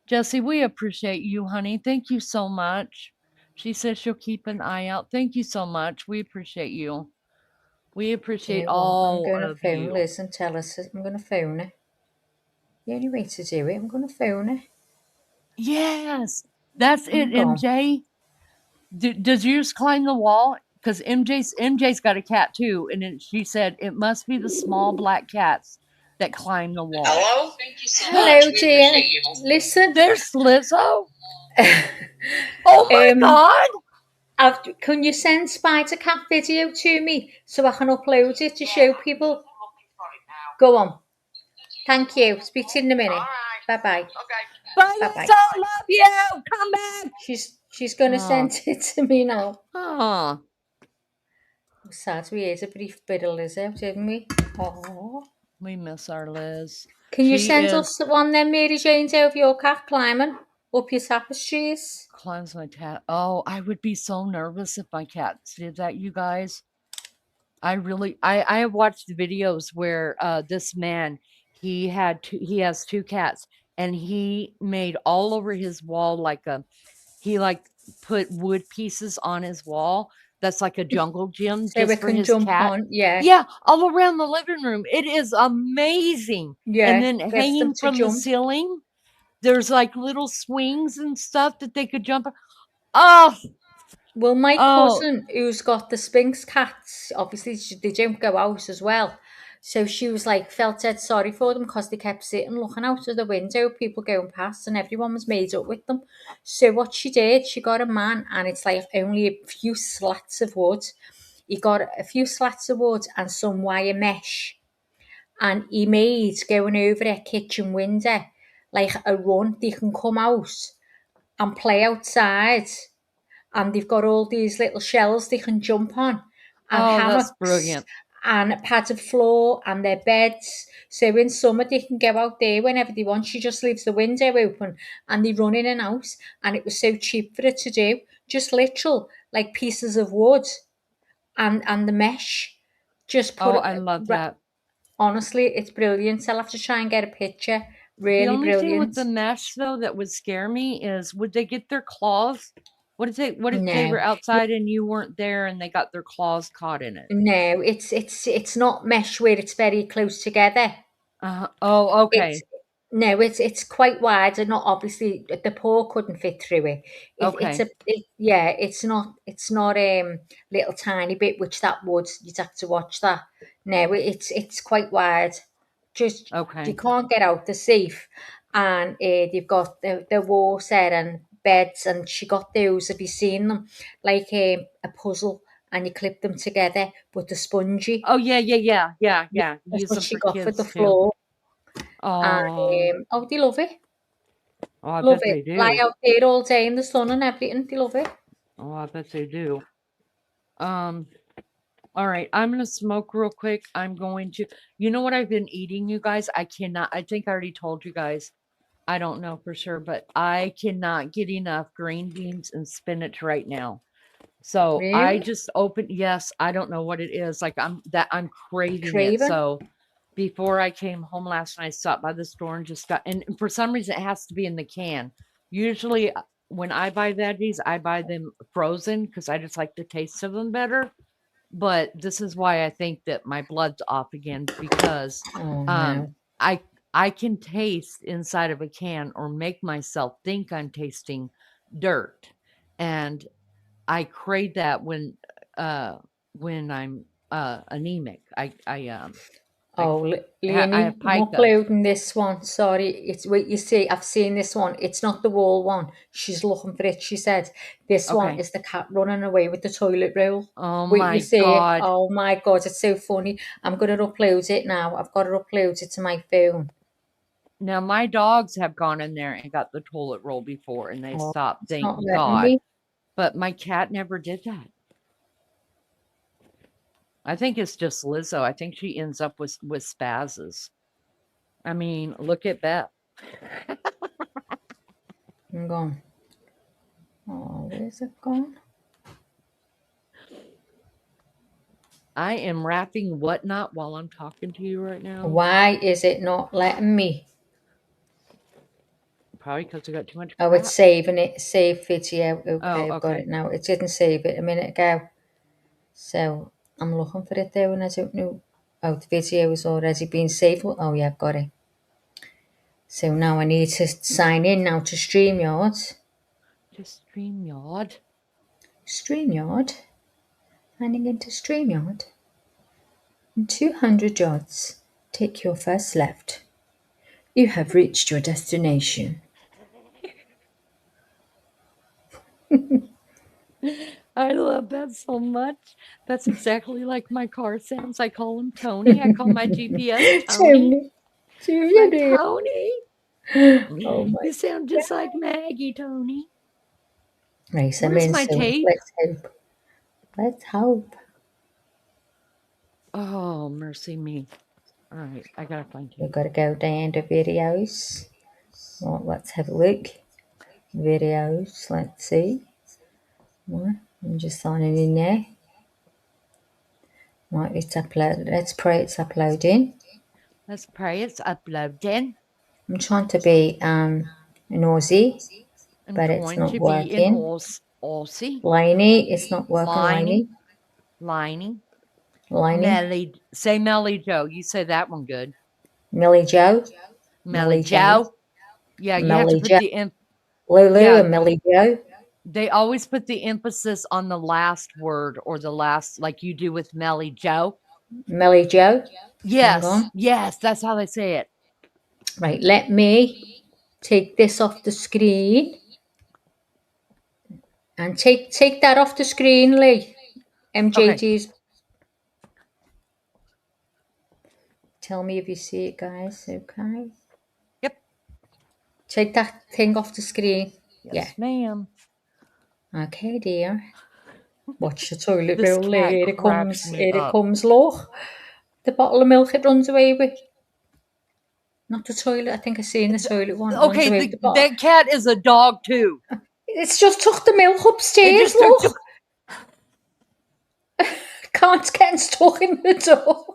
Jesse, we appreciate you, honey. Thank you so much. She says she'll keep an eye out. Thank you so much. We appreciate you. We appreciate all I'm going to of phone you. Liz and tell her. I'm going to phone her. The only way to do it, I'm going to phone her. Yes, that's it, Hang on. MJ. Does yours climb the wall? Because MJ's got a cat too, and she said it must be the small black cats that climb the wall. Hello? Thank you so Hello, much. Dear. Listen. There's Lizzo. Oh my God! Can you send Spider Cat video to me so I can upload it to show people? Go on. Thank you. Speak to you in a minute. Bye bye. Okay. Bye, Bye-bye. Lizzo. Love you. Come back. She's gonna send it to me now. Oh. Sad we had a brief bit of Lizzo, didn't we? Oh. We miss our Liz. Can you send us the one then, Mary Jane, of your cat climbing up your tapestries? Climbs my cat. Oh, I would be so nervous if my cat did that, you guys. I have watched videos where this man, he has two cats, and he made all over his wall he put wood pieces on his wall. That's like a jungle gym So just it for can his jump cat. on, yeah. Yeah, all around the living room. It is amazing. Yeah, and then gets them hanging to from the jump. ceiling, there's like little swings and stuff that they could jump on. Oh, well, my cousin, who's got the Sphinx cats, obviously they don't go out as well. So she was like, felt dead sorry for them because they kept sitting looking out of the window, people going past, and everyone was made up with them. So what she did, she got a man, and it's like only a few slats of wood. He got a few slats of wood and some wire mesh, and he made going over a kitchen window like a run. They can come out and play outside. And they've got all these little shells they can jump on, and that's hammocks, brilliant. and a padded floor, and their beds. So in summer they can go out there whenever they want. She just leaves the window open, and they run in and out. And it was so cheap for it to do, just literal like pieces of wood, and the mesh. Just put I love that. Honestly, it's brilliant. I'll have to try and get a picture. Really the only brilliant. thing with the mesh though that would scare me is would they get their claws? What if they were outside and you weren't there and they got their claws caught in it? No, it's not mesh where it's very close together. Oh, okay. It's quite wide, and not obviously the paw couldn't fit through it. It's not little tiny bit, which that would, you'd have to watch that. No, it's quite wide. Just you can't get out. They're safe, and they've got the water and beds, and she got those. Have you seen them? Like a puzzle, and you clip them together, but the spongy. Oh yeah. That's Use what them she for got kids for the too. floor. Oh, And they love it. oh, I Love bet it. they do. Lie out there all day in the sun and everything. They love it. Oh, I bet they do. All right, I'm gonna smoke real quick. I'm going to, you know what I've been eating, you guys? I think I already told you guys. I don't know for sure, but I cannot get enough green beans and spinach right now. So I Really? just opened. Yes, I don't know what it is. Like I'm craving it. Craving? So before I came home last night, I stopped by the store and just got. And for some reason, it has to be in the can. Usually, when I buy veggies, I buy them frozen because I just like the taste of them better. But this is why I think that my blood's off again because Oh um no. I I can taste inside of a can or make myself think I'm tasting dirt. And I crave that when I'm anemic. Oh, I Leonie, have I'm picos. uploading this one. Sorry, it's wait. You see, I've seen this one. It's not the wall one. She's looking for it. She said, "This one Okay. is the cat running away with the toilet roll." Oh Wait, you my see it? god. Oh my god, it's so funny. I'm gonna upload it now. I've got to upload it to my phone. Now my dogs have gone in there and got the toilet roll before and they Oh, stopped, it's not thank letting God. me. But my cat never did that. I think it's just Lizzo. I think she ends up with spazzes. I mean, look at Beth. I'm gone. Oh, where's it gone? I am wrapping whatnot while I'm talking to you right now. Why is it not letting me? Probably because I got too much Oh, crap. it's saving it. Save video. Okay, Oh, I've got okay. it now. It didn't save it a minute ago. So I'm looking for it there and I don't know. Oh, the video has already been saved. Oh yeah, I've got it. So now I need to sign in now to StreamYard. Just StreamYard. StreamYard. Signing into StreamYard. In 200 yards, take your first left. You have reached your destination. I love that so much. That's exactly like my car sounds. I call him Tony. I call my GPS Tony. Tony. Do you My do? Tony. Oh my You sound just like Maggie, Tony. Right, I'm Where's in, my so tape? let's hope. Let's hope. Oh, mercy me. All right, I gotta find We've tape. got to go down to videos. Well, let's have a look. Videos, let's see. Well, I'm just signing in there. Right, it's upload. Let's pray it's uploading. Let's pray it's uploading. I'm trying to be an Aussie, I'm but it's trying not to be an working. Aussie. Lainey, it's not working, Liney. Lainey. Melly. Say Melly Joe. You say that one good. Millie Joe. Melly Millie Joe. Joe. Yeah, you have to Millie put Joe. the Lulu yeah, and Millie Joe. they always put the emphasis on the last word or the last, like you do with Melly Joe. Millie Joe. Hang Yes, on. yes, that's how they say it. Right, let me take this off the screen. And take that off the screen, Lee. MJG's. Okay. Tell me if you see it, guys. Okay. Yep. Take that thing off the screen. Yes, ma'am. Okay, dear. Watch the toilet This roll. cat Here it cracks comes. me Here it up. comes. Look. The bottle of milk it runs away with. Not the toilet. I think I seen the toilet one. It runs away with the bottle. That cat is a dog too. It's just took the milk upstairs. It just look. took Can't get stuck in the door.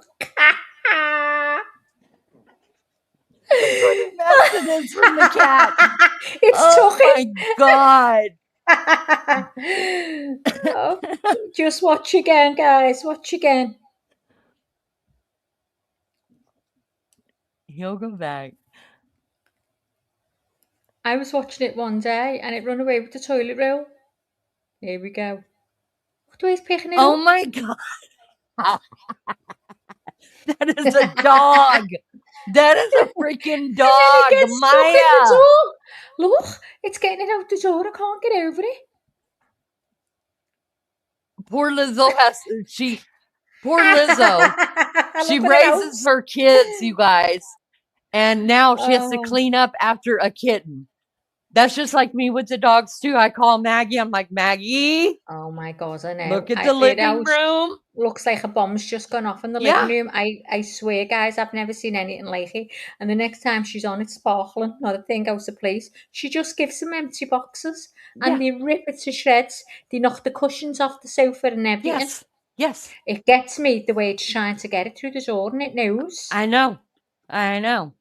Look what a mess it is from the cat. It's my God. Oh, just watch again, guys. Watch again. He'll go back. I was watching it one day and it ran away with the toilet roll. Here we go. What do he's picking it up? Oh my God. That is a dog. That is a freaking dog, and then it gets Maya. stuck in the door. Look, it's getting it out the door. I can't get over it. Poor Lizzo Poor Lizzo. She raises her kids, you guys, and now she has to clean up after a kitten. That's just like me with the dogs too. I call Maggie. I'm like, Maggie, Oh my God, I know. look at the It living room. looks like a bomb's just gone off in the living Yeah. room. I swear, guys, I've never seen anything like it. And the next time she's on, it's sparkling, not a thing out of place. She just gives them empty boxes and they rip it to shreds. They knock the cushions off the sofa and everything. Yes. Yes. It gets me the way it's trying to get it through the door, and it knows. I know. I know.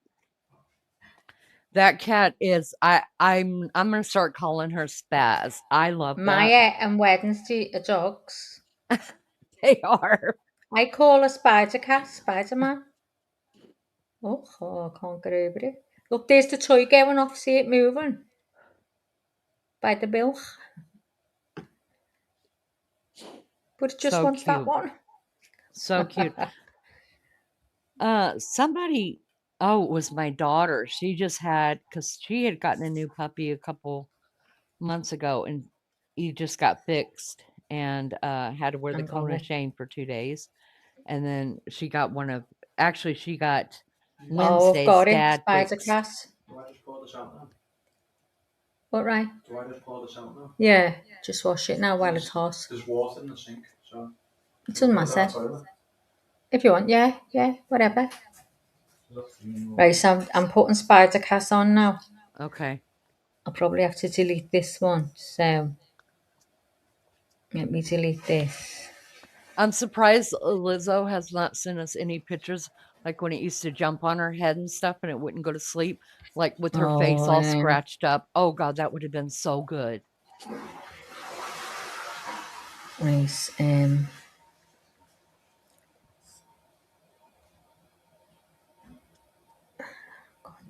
That cat is I'm gonna start calling her Spaz. I love that. Maya and Wednesday are dogs. They are. I call her Spider Cat, Spider-Man. Oh, I can't get over it. Look, there's the toy going off. See it moving? By the bilk. But it just So wants that cute. one. So cute. Somebody, oh, it was my daughter. She just had, because she had gotten a new puppy a couple months ago, and he just got fixed and had to wear the cone of shame for 2 days. And then she got actually, she got Oh, I've Wednesday's got it. dad Spider fixed. Cat. Do I just pour this out now? What, right? Do I just pour this out now? Yeah, just wash it now while it's hot. There's water in the sink, so. It doesn't matter. If you want, yeah, whatever. Right, so I'm putting Spider Cat on now. Okay. I'll probably have to delete this one. So let me delete this. I'm surprised Lizzo has not sent us any pictures, like when it used to jump on her head and stuff and it wouldn't go to sleep, like with her face all scratched up. Oh God, that would have been so good. Nice.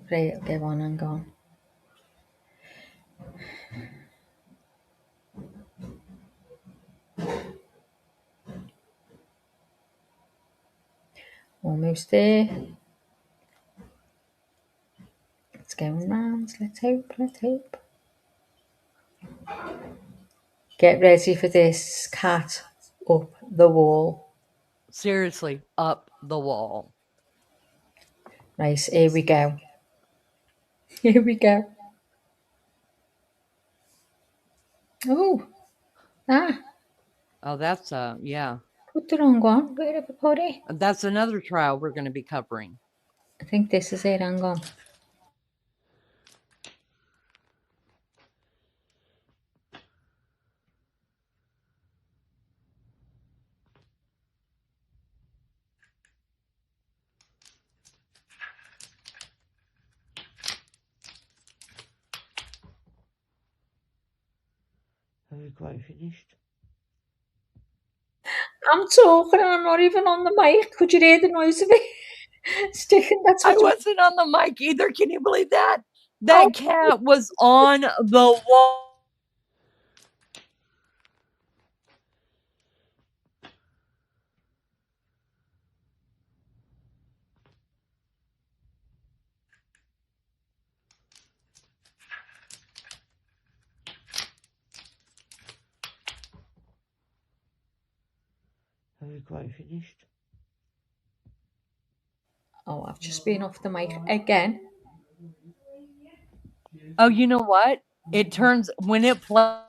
Right, it'll go on and gone. Almost there. It's going round. Let's hope. Get ready for this cat up the wall. Seriously, up the wall. Right, here we go. Here we go. Oh, Oh, that's yeah. Put the wrong one. Where have I put it? That's another trial we're going to be covering. I think this is it. Hang on. Have you quite finished? I'm talking and I'm not even on the mic. Could you hear the noise of it sticking? That's what I wasn't on the mic either. Can you believe that? That cat was on the wall. Have you quite finished? Oh, I've just been off the mic again. Oh, you know what? It turns when it plays.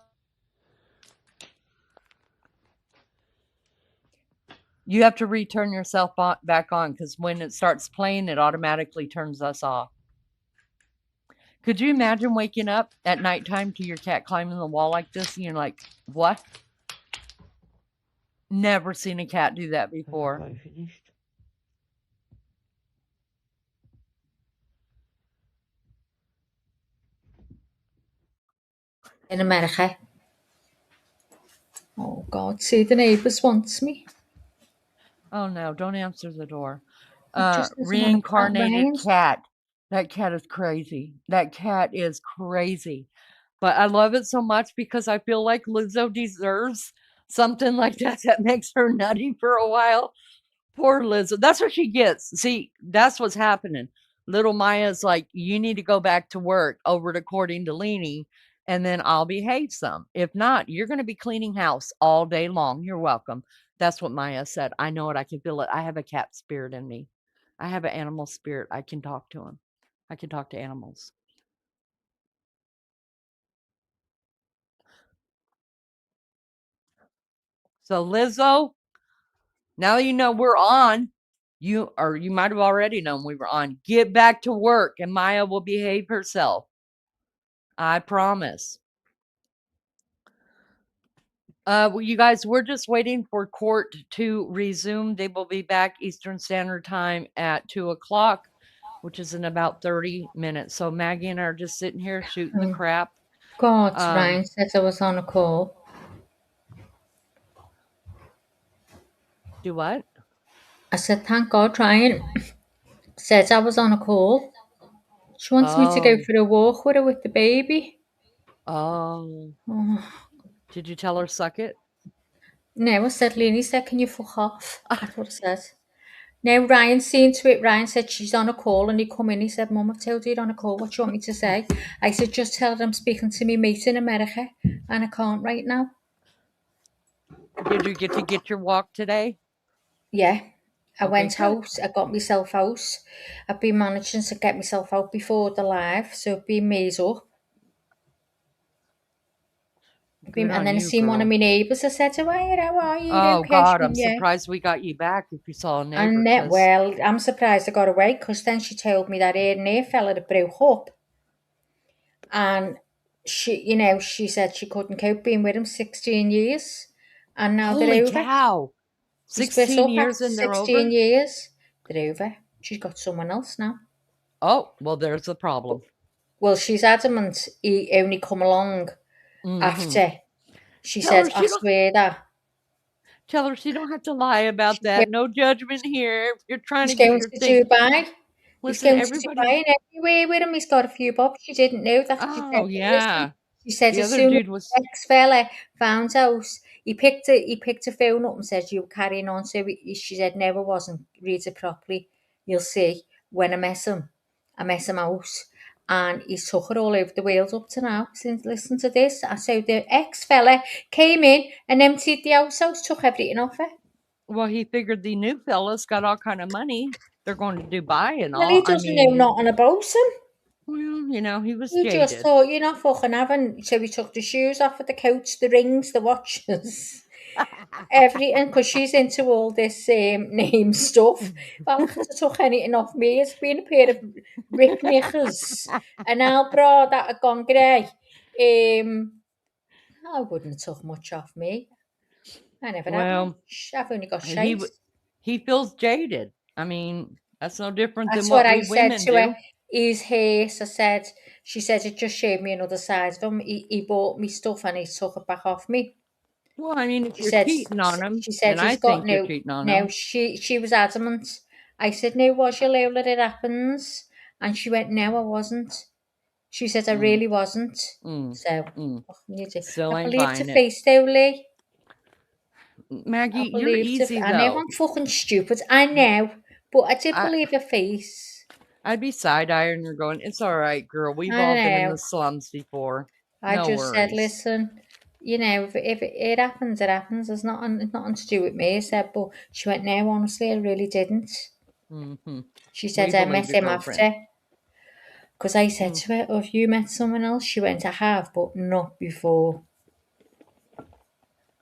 You have to return yourself back on because when it starts playing, it automatically turns us off. Could you imagine waking up at nighttime to your cat climbing the wall like this and you're like, what? Never seen a cat do that before. Have you finished? In America. Oh God, see the neighbours wants me. Oh no, don't answer the door. Just Reincarnated cat. That cat is crazy. That cat is crazy. But I love it so much because I feel like Lizzo deserves something like that makes her nutty for a while. Poor Lizzo. That's what she gets. See, that's what's happening. Little Maya's like, you need to go back to work over to according to Leanie, and then I'll behave some. If not, you're going to be cleaning house all day long. You're welcome. That's what Maya said. I know it. I can feel it. I have a cat spirit in me. I have an animal spirit. I can talk to him. I can talk to animals. So Lizzo, now you know we're on. You might have already known we were on. Get back to work, and Maya will behave herself. I promise. Well, you guys, we're just waiting for court to resume. They will be back Eastern Standard Time at 2:00, which is in about 30 minutes. So Maggie and I are just sitting here shooting the crap. God, Ryan says I was on a call. Do what? I said, thank God, Ryan says I was on a call. She wants me to go for a walk with her with the baby. Oh. Did you tell her suck it? No, I said, Lenny said, can you fuck off? That's what I said. Now, Ryan's seen to it. Ryan said she's on a call and he come in. He said, Mum, I've told you you're on a call. What do you want me to say? I said, just tell her I'm speaking to me mate in America and I can't right now. Did you get to get your walk today? Yeah. I Okay, went good. out. I got myself out. I've been managing to get myself out before the live. So I've been made up. Good And on then I you, seen one of girl. my neighbours. I said to her, how are you? Oh, Okay? God, She I'm went, yeah. surprised we got you back if you saw a neighbor. And well, I'm surprised I got away because then she told me that her and her fella that broke up. And she said she couldn't cope being with him 16 years. And now Holy they're over. cow. They split 16 up years after and they're 16 over? years. They're over. She's got someone else now. Oh, well, there's the problem. Well, she's adamant he only come along after. She said, I swear that. Tell her she don't have to lie about that. No judgment here. If you're trying to He's get going your to thing. Dubai. He's Listen, going to everybody. Dubai and everywhere with him. He's got a few bobs. She didn't know that. Oh, yeah. She said The as other soon as dude was. the ex-fella found out, he picked a phone up and said, you were carrying on. So she said, no, I wasn't. Read it properly. You'll see. When I mess him out. And he's took her all over the world up to now. Since listen to this. So the ex-fella came in and emptied the house out, took everything off her. Well, he figured the new fellas got all kind of money. They're going to Dubai and Well, all. he doesn't know nothing about him. Well, he was He jaded. just thought, you're not fucking having. So he took the shoes off of the coats, the rings, the watches, everything, because she's into all this name stuff. Well, I could have took anything off me. It's been a pair of Rick knickers, an bra that had gone grey. I wouldn't have took much off me. I never had much. I've only got shite. He feels jaded. I mean, that's no different than That's what I we said women to her. do. His haste, she said it just showed me another side of him. He bought me stuff and he took it back off me. Well, I mean, if She you're said, cheating on him, and I he's got think you're cheating on no. him. She was adamant. I said, no, was you, Lola, it happens? And she went, no, I wasn't. She said, I really wasn't. So, what can you do? Still I ain't believe to buying it. face, though, Lee. Maggie, you're easy, I know though. I'm fucking stupid. I know. But I did believe her face. I'd be side-eyeing her going, it's all right, girl. We've I all been in know. the slums before. I No just said, worries. listen, if it happens, it happens. There's nothing to do with me. I said, but she went, no, honestly, I really didn't. She said, I met him after. Because I said to her, oh, have you met someone else? She went, I have, but not before.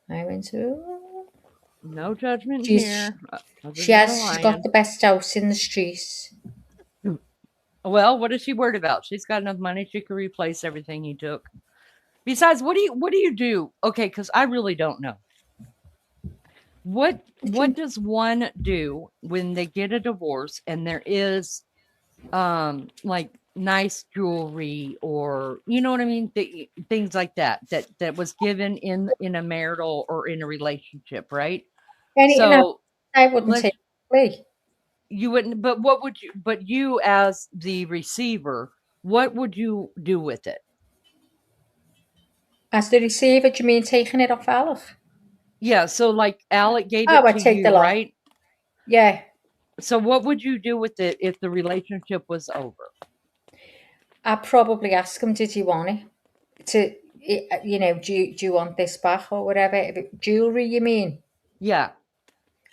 I went, oh. No judgment here. She's got the best house in the streets. Well, what is she worried about? She's got enough money. She could replace everything he took. Besides, what do you do? Okay, because I really don't know. What does one do when they get a divorce and there is like nice jewelry or you know what I mean? Things like that was given in a marital or in a relationship, right? So I wouldn't take away. You wouldn't, but what would you, but you as the receiver, what would you do with it? As the receiver, do you mean taking it off Alec? Yeah, so like Alec gave it to take you, the lot. right? Yeah. So what would you do with it if the relationship was over? I'd probably ask him, did you want it? Do you want this back or whatever? Jewelry, you mean? Yeah.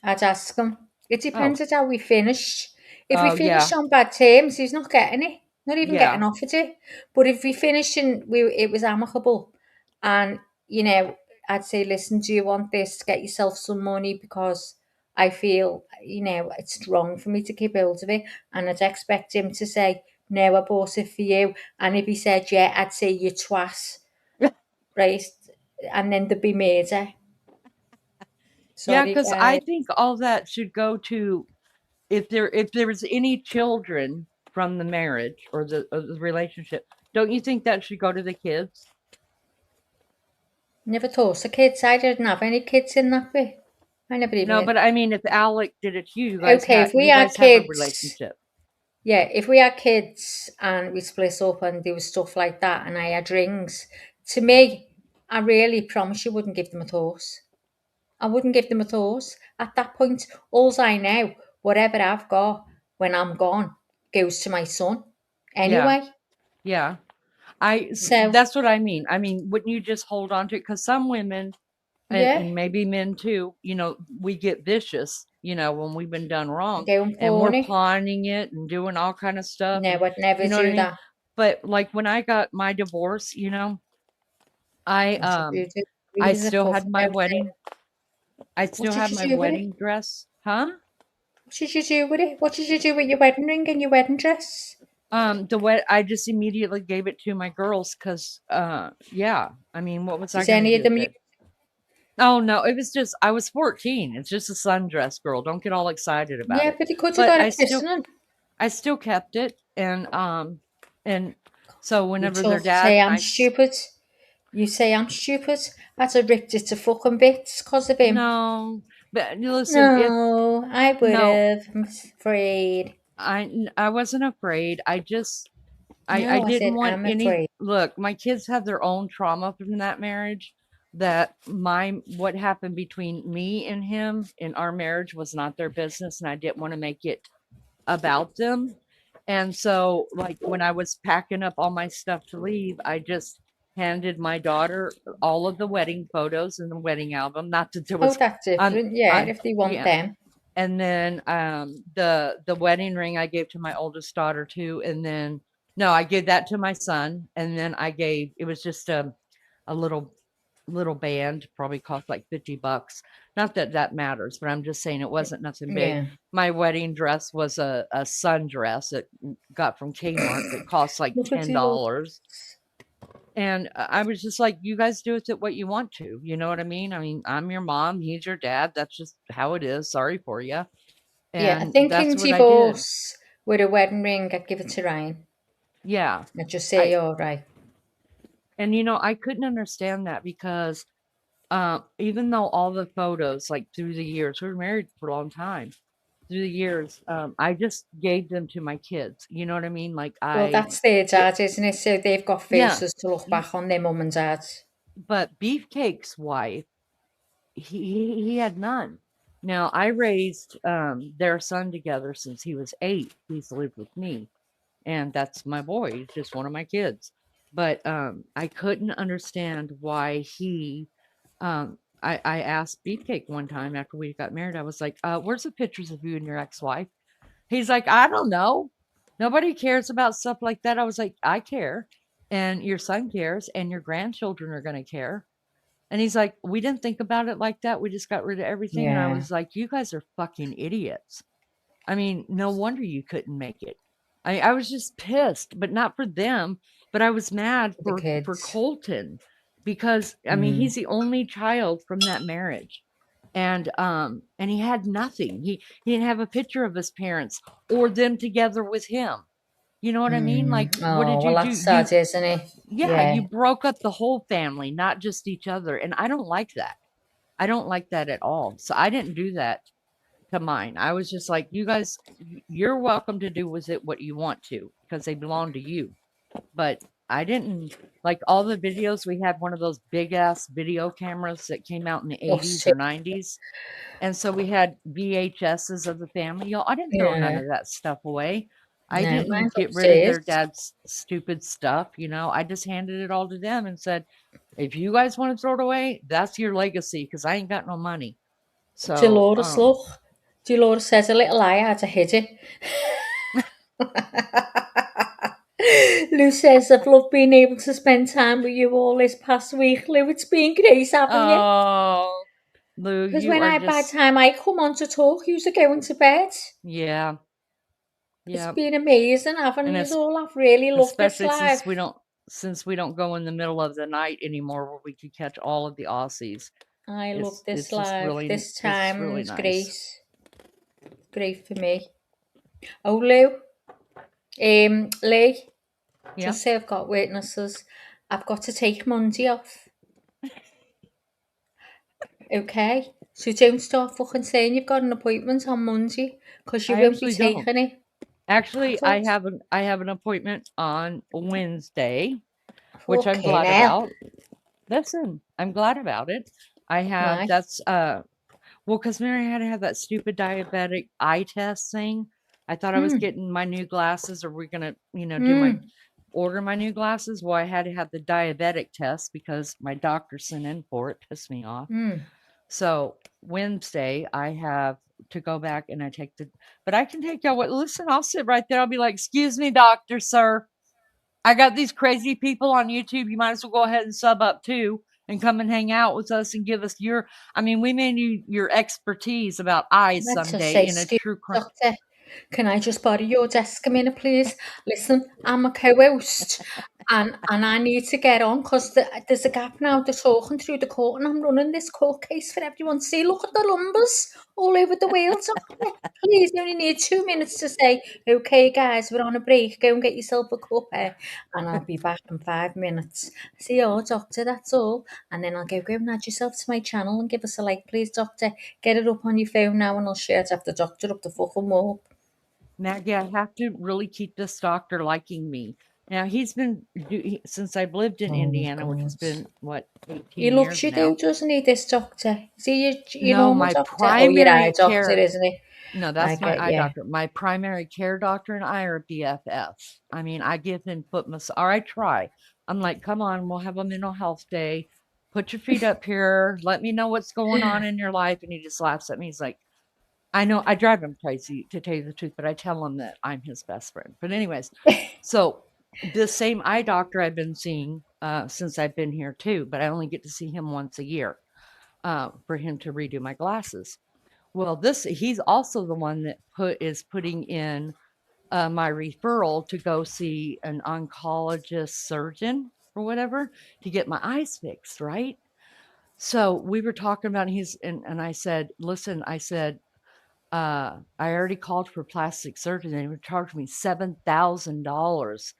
I'd ask him. It depends how we finished. If we finished on bad terms, he's not getting it. Not even getting offered it. But if we finished and it was amicable and, I'd say, listen, do you want this? Get yourself some money, because I feel, it's wrong for me to keep hold of it. And I'd expect him to say, no, I bought it for you. And if he said, yeah, I'd say, you twat, right? And then there'd be murder. Yeah, Sorry, because I guys. think all that should go to, if there's any children from the marriage or the relationship, don't you think that should go to the kids? Never thought of kids. I didn't have any kids in that bit. I never even No, had. but I mean, if Alec did it to you, Okay, if we you had guys have a kids, relationship. yeah, if we had kids and we split up and there was stuff like that and I had rings, to me, I really promise you wouldn't give them a thought. I wouldn't give them a thought. At that point, all I know, whatever I've got when I'm gone, goes to my son Yeah, anyway. yeah. So, That's what I mean. I mean, wouldn't you just hold on to it? Because some women, yeah, and maybe men too, we get vicious, when we've been done wrong, go and and we're pawn it. pawning it and doing all kind of stuff, No, and I'd never you know what I do mean? that. But like when I got my divorce, I That's a beauty. I Read as a still puff had my about it. wedding. I What still did have you my do with it? wedding dress. Huh? What did you do with it? What did you do with your wedding ring and your wedding dress? I just immediately gave it to my girls because, yeah. I mean, what was I Did gonna any of do them with use? it? Oh no, it was just I was 14. It's just a sundress, girl. Don't get all excited about Yeah, it. but you could have But got a christening. I still kept it, and so You whenever their tough dad say and I'm stupid. You say I'm stupid. I'd have ripped it to fucking bits because of him. no, but listen, No, I would no, have. I'm afraid. I wasn't afraid. I No, I didn't said want I'm any. afraid. Look, my kids have their own trauma from that marriage. That what happened between me and him in our marriage was not their business, and I didn't want to make it about them. And so, like, when I was packing up all my stuff to leave, I just handed my daughter all of the wedding photos and the wedding album. Not that there Oh, was that's different. Yeah, on if they want yeah. them. And then the wedding ring I gave to my oldest daughter too. And then no, I gave that to my son. And then it was just a little band, probably cost like $50. Not that that matters, but I'm just saying it wasn't nothing big. Yeah. My wedding dress was a sundress that got from Kmart that cost like Look at you. $10. And I was just like, you guys do with it what you want to. You know what I mean? I mean, I'm your mom, he's your dad. That's just how it is. Sorry for you. Yeah, I And think in that's what I did. divorce with a wedding ring, I'd give it to Ryan. Yeah. I'd just say, all right. And I couldn't understand that because even though all the photos, like through the years, we were married for a long time. Through the years, I just gave them to my kids. You know what I mean? Like Well, that's their dad, isn't it? So they've got yeah. faces to look back on their mum and dad. But Beefcake's wife, he had none. Now I raised their son together since he was 8. He's lived with me, and that's my boy. He's just one of my kids. But I couldn't understand why he. I asked Beefcake one time after we got married. I was like, "Where's the pictures of you and your ex-wife?" He's like, "I don't know. Nobody cares about stuff like that." I was like, "I care, and your son cares, and your grandchildren are going to care." And he's like, "We didn't think about it like that. We just got rid of everything." And I Yeah. was like, "You guys are fucking idiots." I mean, no wonder you couldn't make it. I was just pissed, but not for them, but I was mad The for kids. Colton because I mean, he's the only child from that marriage. And he had nothing. He didn't have a picture of his parents or them together with him. You know what I mean? Like, what Oh, did well, you do? that's sad, isn't it? Yeah, Yeah. you broke up the whole family, not just each other. And I don't like that. I don't like that at all. So I didn't do that to mine. I was just like, you guys, you're welcome to do with it what you want to because they belong to you. But I didn't like all the videos. We had one of those big ass video cameras that came out in the Oh, 80s shit. or 90s. And so we had VHSs of the family. Y'all, I didn't throw none Yeah. of that stuff away. I No, didn't mine's get rid of their upstairs. dad's stupid stuff. I just handed it all to them and said, if you guys want to throw it away, that's your legacy because I ain't got no money. So, Dolores, look. Dolores says a little lie, I had to hit it. Lou says, I've loved being able to spend time with you all this past week. Lou, it's been great having you. Oh, Lou, Because you when are by the just, time I come on to talk, you're going to bed. yeah, It's yeah. been amazing having And you it's, all. I've really loved this especially live. since we don't go in the middle of the night anymore where we could catch all of the Aussies. I love this It's just live. really, This it's really time's nice. great for me. Oh, Lou, Lee, Yeah. just say I've got witnesses. I've got to take Monday off. Okay, so don't start fucking saying you've got an appointment on Monday because you I won't be actually don't. taking it. Actually, I I have an appointment on Wednesday, which I'm Fucking glad hell. about. Listen, I'm glad about it. I have Why? that's well, because Mary had to have that stupid diabetic eye test thing. I thought I was getting my new glasses, or we're gonna, order my new glasses. Well, I had to have the diabetic test because my doctor sent in for it. Pissed me off. So Wednesday I have to go back and I take but I can take y'all. Listen, I'll sit right there. I'll be like, "Excuse me, doctor, sir. I got these crazy people on YouTube. You might as well go ahead and sub up too and come and hang out with us and give us we may need your expertise about eyes Let's just someday say, in a excuse true me, doctor, can I just borrow your desk a minute, please? Listen, I'm a co-host and I need to get on because there's a gap now. They're talking through the court and I'm running this court case for everyone to see. Look at the numbers all over the world, doctor. Please, you only need 2 minutes to say, okay, guys, we're on a break. Go and get yourself a cuppa and I'll be back in 5 minutes. I say, oh, doctor, that's all. And then I'll go and add yourself to my channel and give us a like, please, doctor. Get it up on your phone now and I'll share it after the doctor up the fucking wall. Maggie, I have to really keep this doctor liking me. Now, he's been, since I've lived in Indiana, which has been, what, 18 He years loves you, now? though, doesn't he, this doctor? Is he your No, normal my doctor? Oh, your eye primary doctor, care, isn't he? no, I that's my get eye you. doctor. My primary care doctor and I are BFFs. I mean, I give him foot massage, or I try. I'm like, come on, we'll have a mental health day. Put your feet up here. Let me know what's going on in your life. And he just laughs at me. He's like, I know I drive him crazy, to tell you the truth, but I tell him that I'm his best friend. But anyways, so this same eye doctor I've been seeing since I've been here too, but I only get to see him once a year for him to redo my glasses. Well, he's also the one that is putting in my referral to go see an oncologist surgeon or whatever to get my eyes fixed, right? So we were talking about and I said, listen, I said, I already called for plastic surgery. They would charge me $7,000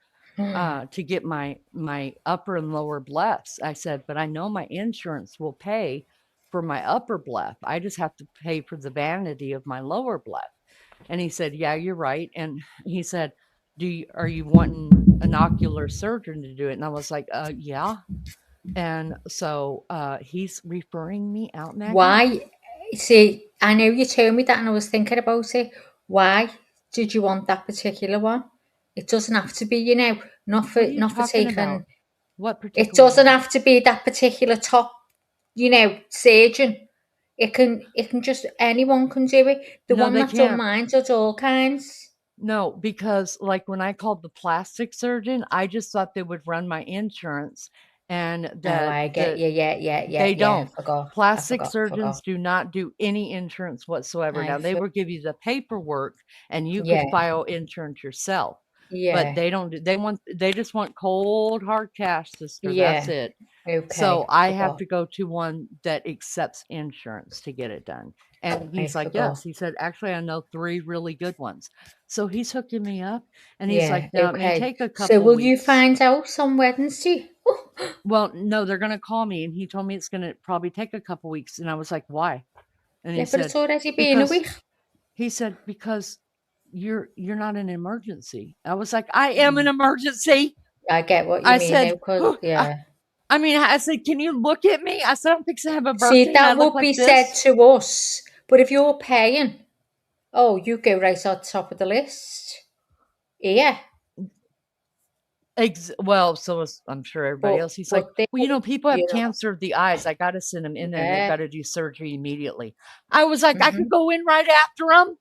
to get my upper and lower blephs. I said, but I know my insurance will pay for my upper bleph. I just have to pay for the vanity of my lower bleph. And he said, yeah, you're right. And he said, are you wanting an ocular surgeon to do it? And I was like, yeah. And so he's referring me out, Maggie. Why? See, I know you told me that and I was thinking about it. Why did you want that particular one? It doesn't have to be, not for talking taking. about? What particular It doesn't one? have to be that particular top, surgeon. It can just anyone can do it. The No, one they that done can't. mine does all kinds. No, because like when I called the plastic surgeon, I just thought they would run my insurance and Oh, that I get you. they don't. I forgot. Plastic surgeons do not do any insurance whatsoever. Now they will give you the paperwork and you could Yeah. file insurance yourself. Yeah. But they don't they just want cold hard cash, sister. That's Yeah. it. Okay. So I have forgot. to go to one that accepts insurance to get it done. And he's like, forgot. yes. He said, actually, I know 3 really good ones. So he's hooking me up. And he's Yeah. like, now it may Okay. take a So couple will weeks. you find out on Wednesday? Well, no, they're going to call me. And he told me it's going to probably take a couple weeks. And I was like, why? And he Yeah, but said, it's already been a week. He said, because you're not an emergency. I was like, I am an emergency. I get what you I mean. said, yeah. I said, can you look at me? I said, I'm fixing to have a See, birthday and I that look would like be this. said to us. But if you're paying, you go right on top of the list. Yeah. Well, so is I'm sure everybody else. He's like, well, people have cancer of the eyes. I got to send them in there and they've got to do surgery immediately. I was like, I could go in right after them.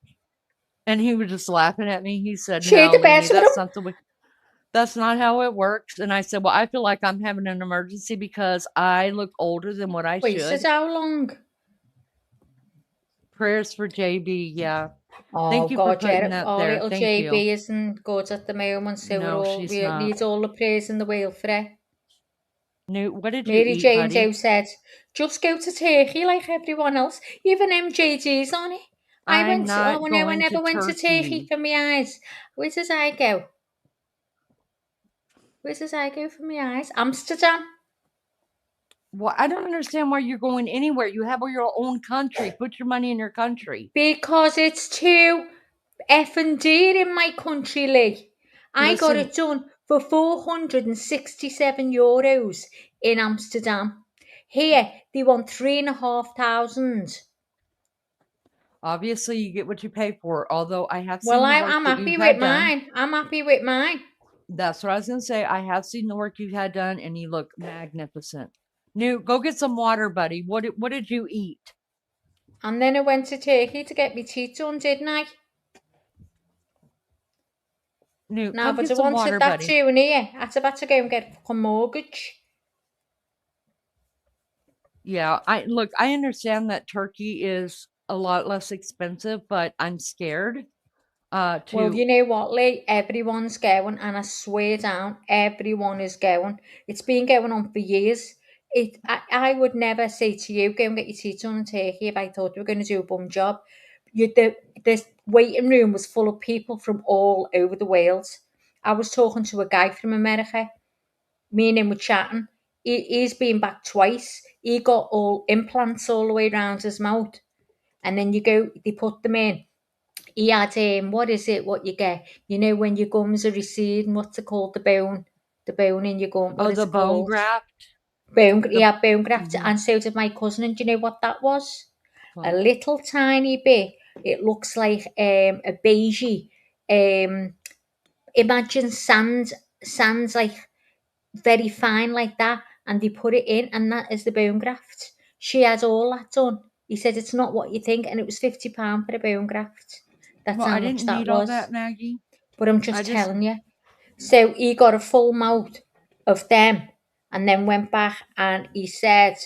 And he was just laughing at me. He said, Share no, the Lenny, best with that's him. something That's not how it works. And I said, well, I feel like I'm having an emergency because I look older than what I Wasted should. how long? Prayers for JB, yeah. Oh Thank you for God, putting yeah, that our there. little Thank JB you. isn't good at the moment, so No, she's we not. need all the praise in the world for her. Newt, what did you Mary eat, Jane buddy? Doe said, just go to Turkey like everyone else. Even MJG's on it. I I'm not going never to went to Turkey Turkey. for my eyes. Where does I go? Where does I go for my eyes? Amsterdam. Well, I don't understand why you're going anywhere. You have your own country. Put your money in your country. Because it's too effing dear in my country, Lee. I got Listen, it done for €467 in Amsterdam. Here, they want 3,500. obviously you get what you pay for, although I have Well, seen the work I'm that happy you've with had done. mine. I'm happy with mine. That's what I was going to say. I have seen the work you've had done, and you look magnificent. Newt, go get some water, buddy. What did you eat? And then I went to Turkey to get my teeth done, didn't I? Newt, No, come but get I some wanted water, that buddy. too in here. I had to go and get a fucking mortgage. Yeah, I understand that Turkey is a lot less expensive, but I'm scared Well, you to know what, Lee? Everyone's going, and I swear down, everyone is going. It's been going on for years. I would never say to you, go and get your teeth done in Turkey if I thought you were going to do a bum job. The waiting room was full of people from all over the world. I was talking to a guy from America. Me and him were chatting. He's been back twice. He got all implants all the way around his mouth. And then they put them in. He had, what is it, what you get? You know, when your gums are receding, what's it called? The bone in your gum. What is the it bone called? graft. He had bone graft, and so did my cousin. And do you know what that was? A little tiny bit. It looks like a beigey. Imagine sand's like very fine like that, and they put it in, and that is the bone graft. She had all that done. He said it's not what you think, and it was £50 for a bone graft. That's Well, how I much didn't that need all was. that, Maggie. But I'm I just just telling you. So he got a full mouth of them, and then went back, and he said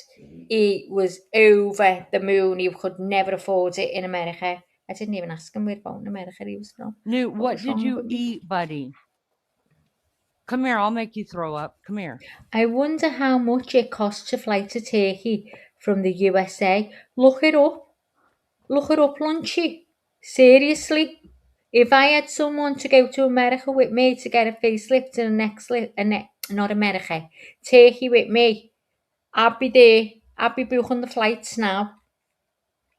he was over the moon. He could never afford it in America. I didn't even ask him where about in America he was from. Newt, what was did wrong you with me? eat, buddy? Come here, I'll make you throw up. Come here. I wonder how much it costs to fly to Turkey from the USA. Look it up. Look it up, Lunchy. Seriously. If I had someone to go to America with me to get a facelift and a next lift, not America, Turkey with me, I'd be there. I'd be booking the flights now.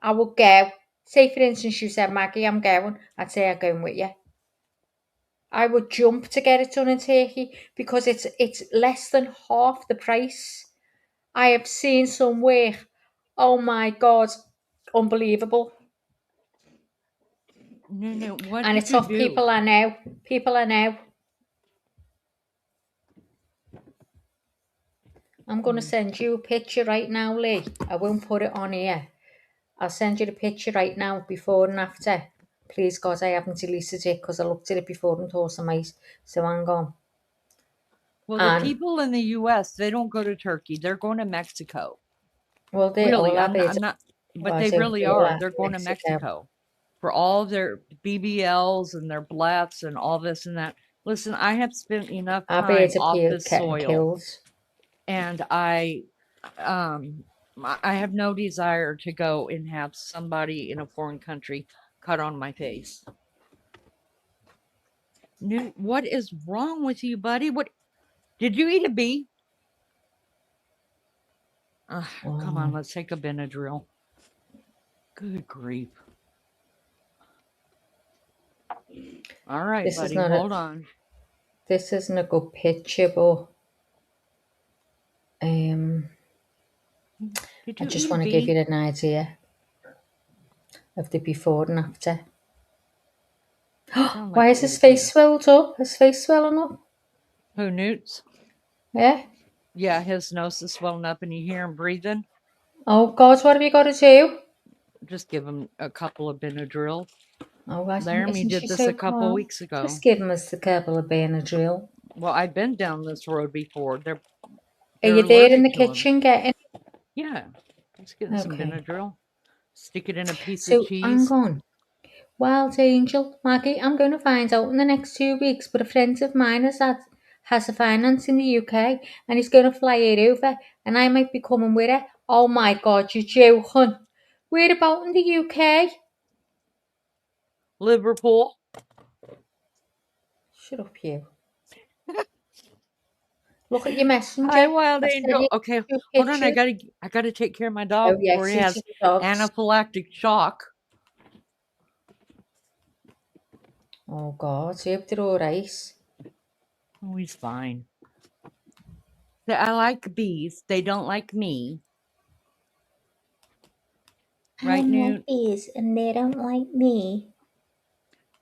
I would go. Say, for instance, you said, Maggie, I'm going. I'd say I'm going with you. I would jump to get it done in Turkey because it's less than half the price. I have seen some work. Oh my God, unbelievable. No, what And did it's you off do? people I know. People I know. I'm going to send you a picture right now, Lee. I won't put it on here. I'll send you the picture right now, before and after. Please, God, I haven't deleted it because I looked at it before and thought some ice. So hang on. Well, the people in the U.S., they don't go to Turkey. They're going to Mexico. Well, they really, all have it. I'm not, but Well, they so really they all are. have They're going to Mexico. Mexico for all of their BBLs and their blats and all this and that. Listen, I have spent enough I time bet it's off getting this soil, killed. and I have no desire to go and have somebody in a foreign country cut on my face. What is wrong with you, buddy? What did you eat a bee? Come on, let's take a Benadryl. Good grief. All right, This buddy, is not hold on. This isn't a good picture, but I just want to give you an idea of the before and after. Why is his face swelled up? His face swelling up? Who, Newt's? Yeah? Yeah, his nose is swelling up and you hear him breathing. Oh, God, what have you got to do? Just give him a couple of Benadryl. Oh, Laramie did this a couple weeks ago. Just give him a couple of Benadryl. Well, I've been down this road before. They're Are you there in the allergic to 'em. kitchen getting? Yeah. Let's get some Okay. Benadryl. Stick it in a piece of So hang cheese. on. Wild Angel, Maggie, I'm going to find out in the next 2 weeks, but a friend of mine has a finance in the UK and he's going to fly it over and I might be coming with her. Oh my God, you're joking. Where about in the UK? Liverpool. Shut up, you. Look at your messenger. Hi, Wild I've sent Angel. you Okay, 2 hold on. I pictures. gotta take care of my Oh dog yeah, before he see has to the dogs. anaphylactic shock. Oh God, I hope they're all right. Oh, he's fine. I like bees. They don't like me. Right, I Newt? like bees and they don't like me.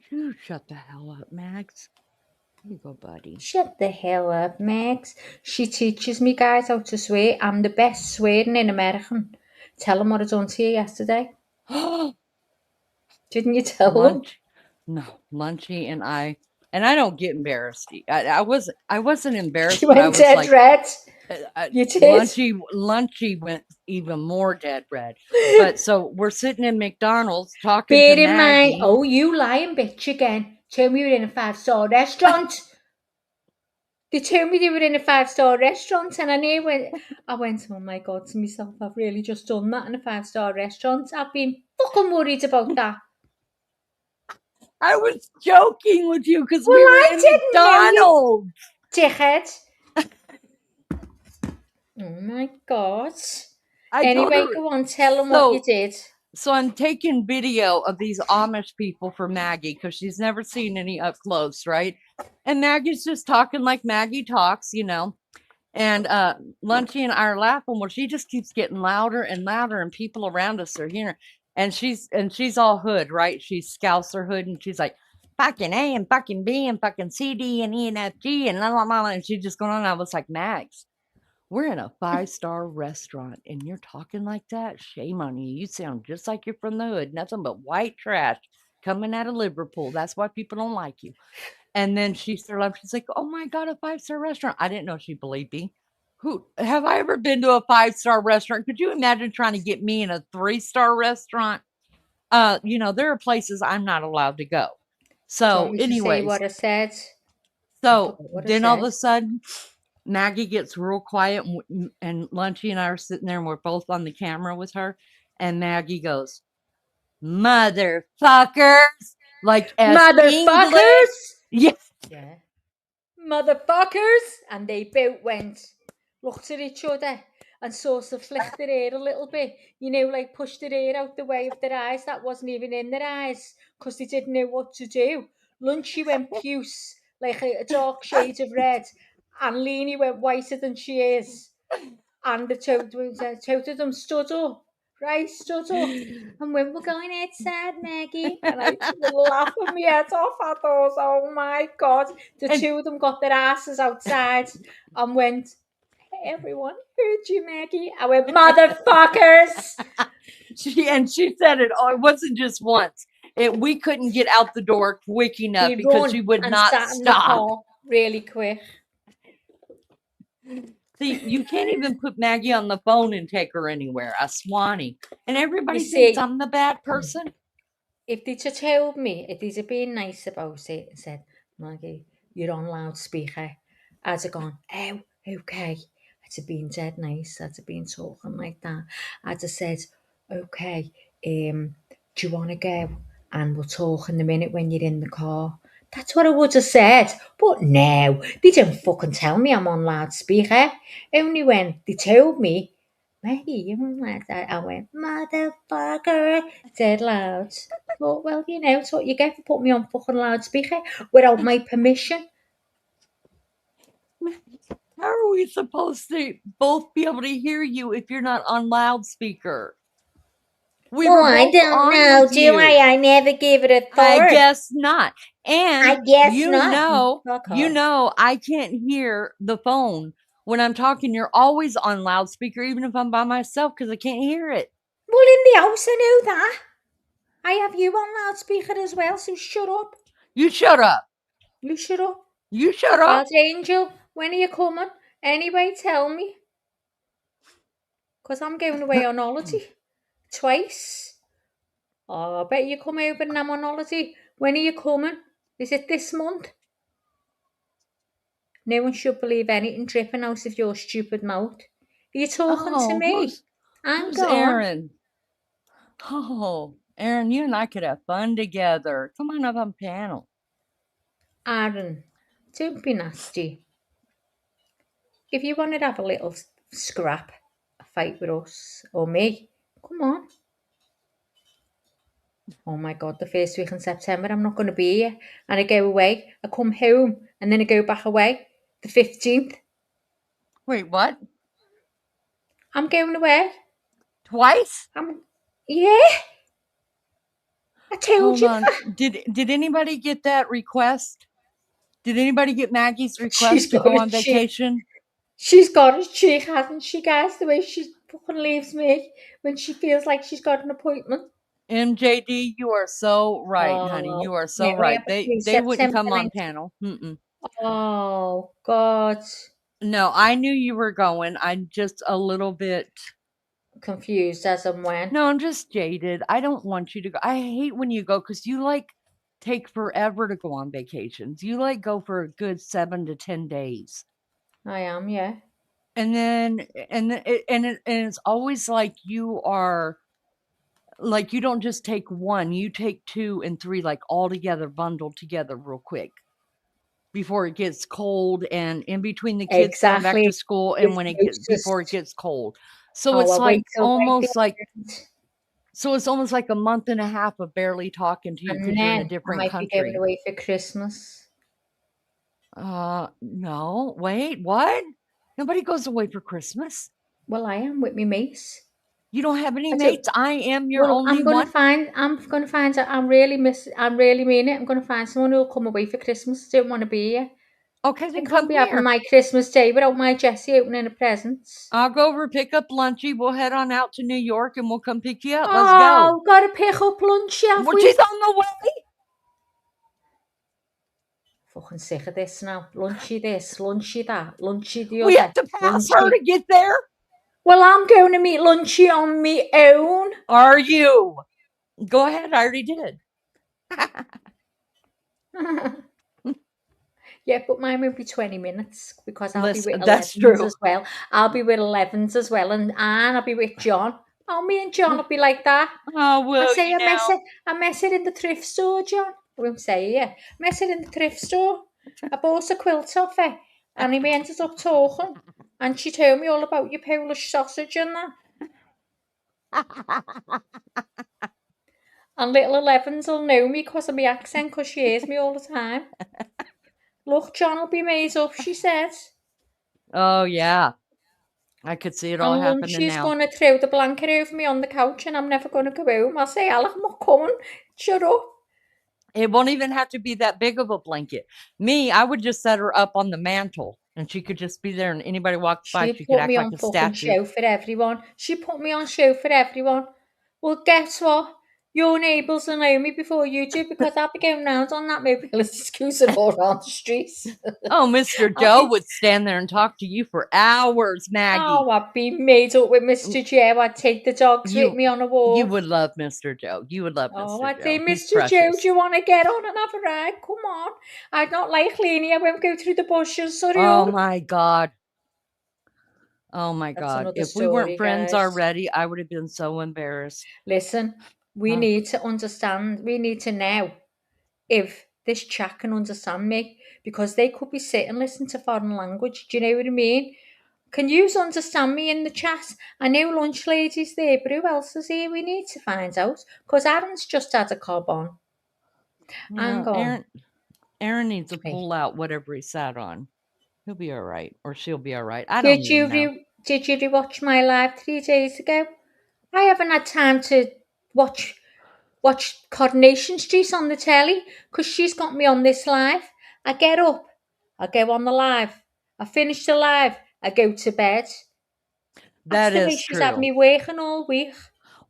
You shut the hell up, Max. Here you go, buddy. Shut the hell up, Max. She teaches me guys how to swear. I'm the best swearing in American. Tell them what I done to you yesterday. Didn't you tell them? Lunch? No, Lunchy and I don't get embarrassed. I wasn't embarrassed, She but I went was dead like, red. You did? Lunchy went even more dead red. But so we're sitting in McDonald's talking Bear to in Maggie. mind, oh, you lying bitch again. Tell me you're in a 5-star restaurant. They told me they were in a 5-star restaurant, and I went, oh my God, to myself, I've really just done that in a 5-star restaurant. I've been fucking worried about that. I was joking with you because Well, we were I in didn't know McDonald's. you, dickhead. Oh my God. Anyway, go on, tell them what you did. So I'm taking video of these Amish people for Maggie because she's never seen any up close, right? And Maggie's just talking like Maggie talks, you know. And Lunchy and I are laughing. Well, she just keeps getting louder and louder, and people around us are hearing. And she's all hood, right? She's Scouser hood, and she's like, fucking A and fucking B and fucking C, D and E and F, G and la la la. And she's just going on. I was like, Max, we're in a 5-star restaurant and you're talking like that? Shame on you. You sound just like you're from the hood. Nothing but white trash coming out of Liverpool. That's why people don't like you. And then she started laughing. She's like, oh my God, a 5-star restaurant. I didn't know she believed me. Have I ever been to a 5-star restaurant? Could you imagine trying to get me in a 3-star restaurant? You know, there are places I'm not allowed to go. So anyway, what I said? So then all of a sudden, Maggie gets real quiet, and Lunchy and I are sitting there, and we're both on the camera with her. And Maggie goes, "Motherfuckers!" Like as Motherfuckers? English. Yeah. Motherfuckers! And they both went, looked at each other and sort of flicked their hair a little bit. You know, like pushed their hair out the way of their eyes that wasn't even in their eyes because they didn't know what to do. Lunchy went puce, like a dark shade of red, and Leanie went whiter than she is. And the two of them stood up. Right, stood up. And when we're going outside, Maggie, and I was laughing my head off. I thought, oh my God. The two of them got their asses outside and went, hey, everyone heard you, Maggie. I went, motherfuckers. She said it. Oh, it wasn't just once. We couldn't get out the door quick enough because she would not stop. Really quick. See, you can't even put Maggie on the phone and take her anywhere. A Swanee. And everybody thinks I'm the bad person. If they'd told me, if they'd been nice about it and said, Maggie, you're on loudspeaker, I'd have gone, oh, okay. I'd have been dead nice. I'd have been talking like that. I'd have said, okay, do you want to go? And we'll talk in a minute when you're in the car. That's what I would have said. But no, they didn't fucking tell me I'm on loudspeaker. Only when they told me, Maggie, you won't like that. I went, motherfucker, dead loud. Thought, well, you know, it's what you get for putting me on fucking loudspeaker without my permission. How are we supposed to both be able to hear you if you're not on loudspeaker? I don't know, do I? I never gave it a thought. I guess not. And I guess you not. know, I can't hear the phone when I'm talking. You're always on loudspeaker, even if I'm by myself, because I can't hear it. Well, in the house, I know that. I have you on loudspeaker as well, so shut up. You shut up. You shut up. You shut up. God's angel, when are you coming? Anyway, tell me. Because I'm going away on holiday. Twice. Oh, I bet you come over and I'm on holiday. When are you coming? Is it this month? No one should believe anything dripping out of your stupid mouth. Are you talking to Oh, me? I'm who's gone. Aaron? Oh, Aaron, you and I could have fun together. Come on up on panel. Aaron, don't be nasty. If you want to have a little scrap, a fight with us or me, come on. Oh my God, the first week in September, I'm not going to be here. And I go away, I come home, and then I go back away the 15th. Wait, what? I'm going away. Twice? Yeah. I told Hold you on. that. Did anybody get that request? Did anybody get Maggie's request She's to got go a on cheek. vacation? She's got a cheek, hasn't she, guys? The way she fucking leaves me when she feels like she's got an appointment. MJD, you are so right, honey. Oh, You are yeah, so we right. have a few They wouldn't September come on 19th. panel. Mm-mm. Oh, God. No, I knew you were going. I'm just a little bit confused as and when. No, I'm just jaded. I don't want you to go. I hate when you go because you like take forever to go on vacations. You like go for a good 7 to 10 days. I am, yeah. And then and it's always like you are like you don't just take one, you take 2 and 3 like all together bundled together real quick before it gets cold and in between the kids going back to Exactly. school and when it gets before it gets cold. So it's I'll like wait till almost like so it's almost like a month and a half of barely talking to you and because you're in a then I different might be going country. away for Christmas. No, wait, what? Nobody goes away for Christmas. Well, I am with me mates. You don't have any I do. mates? I am your Well, only one? I'm gonna find out. I'm really mean it. I'm gonna find someone who'll come away for Christmas. I don't want to be here. Okay, I then can't come be here. having my Christmas day without my Jessie opening the presents. I'll go over, pick up Lunchy. We'll head on out to New York and we'll come pick you up. Let's Oh, go. gotta pick up Lunchy, have Well, we? she's on the way. Fucking sick of this now. Lunchy this, Lunchy that, Lunchy the We other. have to pass Lunchy. her to get there. Well, I'm going to meet Lunchy on me own. Are you? Go ahead. I already did. Yeah, but mine will be 20 minutes because I'll be with That's 11s true. as well. I'll be with 11s as well, and I'll be with John. Oh, me and John will be like that. Oh, will say you now? I mess it in the thrift store, John. I won't say yeah. Mess it in the thrift store. I bought a quilt off her, and we ended up talking, and she told me all about your Polish sausage and that. And little 11s will know me because of my accent, because she hears me all the time. Look, John will be made up, she said. Oh, yeah. I could see it all And happening Lunchy's now. going to throw the blanket over me on the couch and I'm never going to go home. I'll say, Alec, I'm not coming. Shut up. It won't even have to be that big of a blanket. Me, I would just set her up on the mantle and she could just be there and anybody walks by, She she could put act me like on a fucking statue. show for everyone. She put me on show for everyone. Well, guess what? Your neighbours will know me before you do because I'll be going round on that mobility scooter all around the streets. Oh, Mr. Joe would stand there and talk to you for hours, Maggie. Oh, I'd be made up with Mr. Joe. I'd take the dogs with me on a walk. You would love Mr. Joe. You would love Mr. Joe. I'd say, He's Mr. Joe, precious. do you want to get on and have a ride? Come on. I'd not like Leanie. I won't go through the bushes. Sorry. Oh, my God. Oh, my That's God. another If we weren't story, friends guys. already, I would have been so embarrassed. Listen, we need to understand. We need to know if this chat can understand me because they could be sitting listening to foreign language. Do you know what I mean? Can you understand me in the chat? I know Lunch Lady's there, but who else is here? We need to find out because Aaron's just had a cob on. Hang on. Aaron needs to pull out whatever he sat on. He'll be all right, or she'll be all right. I don't even know. Did you rewatch my live 3 days ago? I haven't had time to watch Coronation Street on the telly because she's got me on this live. I get up, I go on the live, I finish the live, I go to bed. That That's the way is she's had true. me working all week.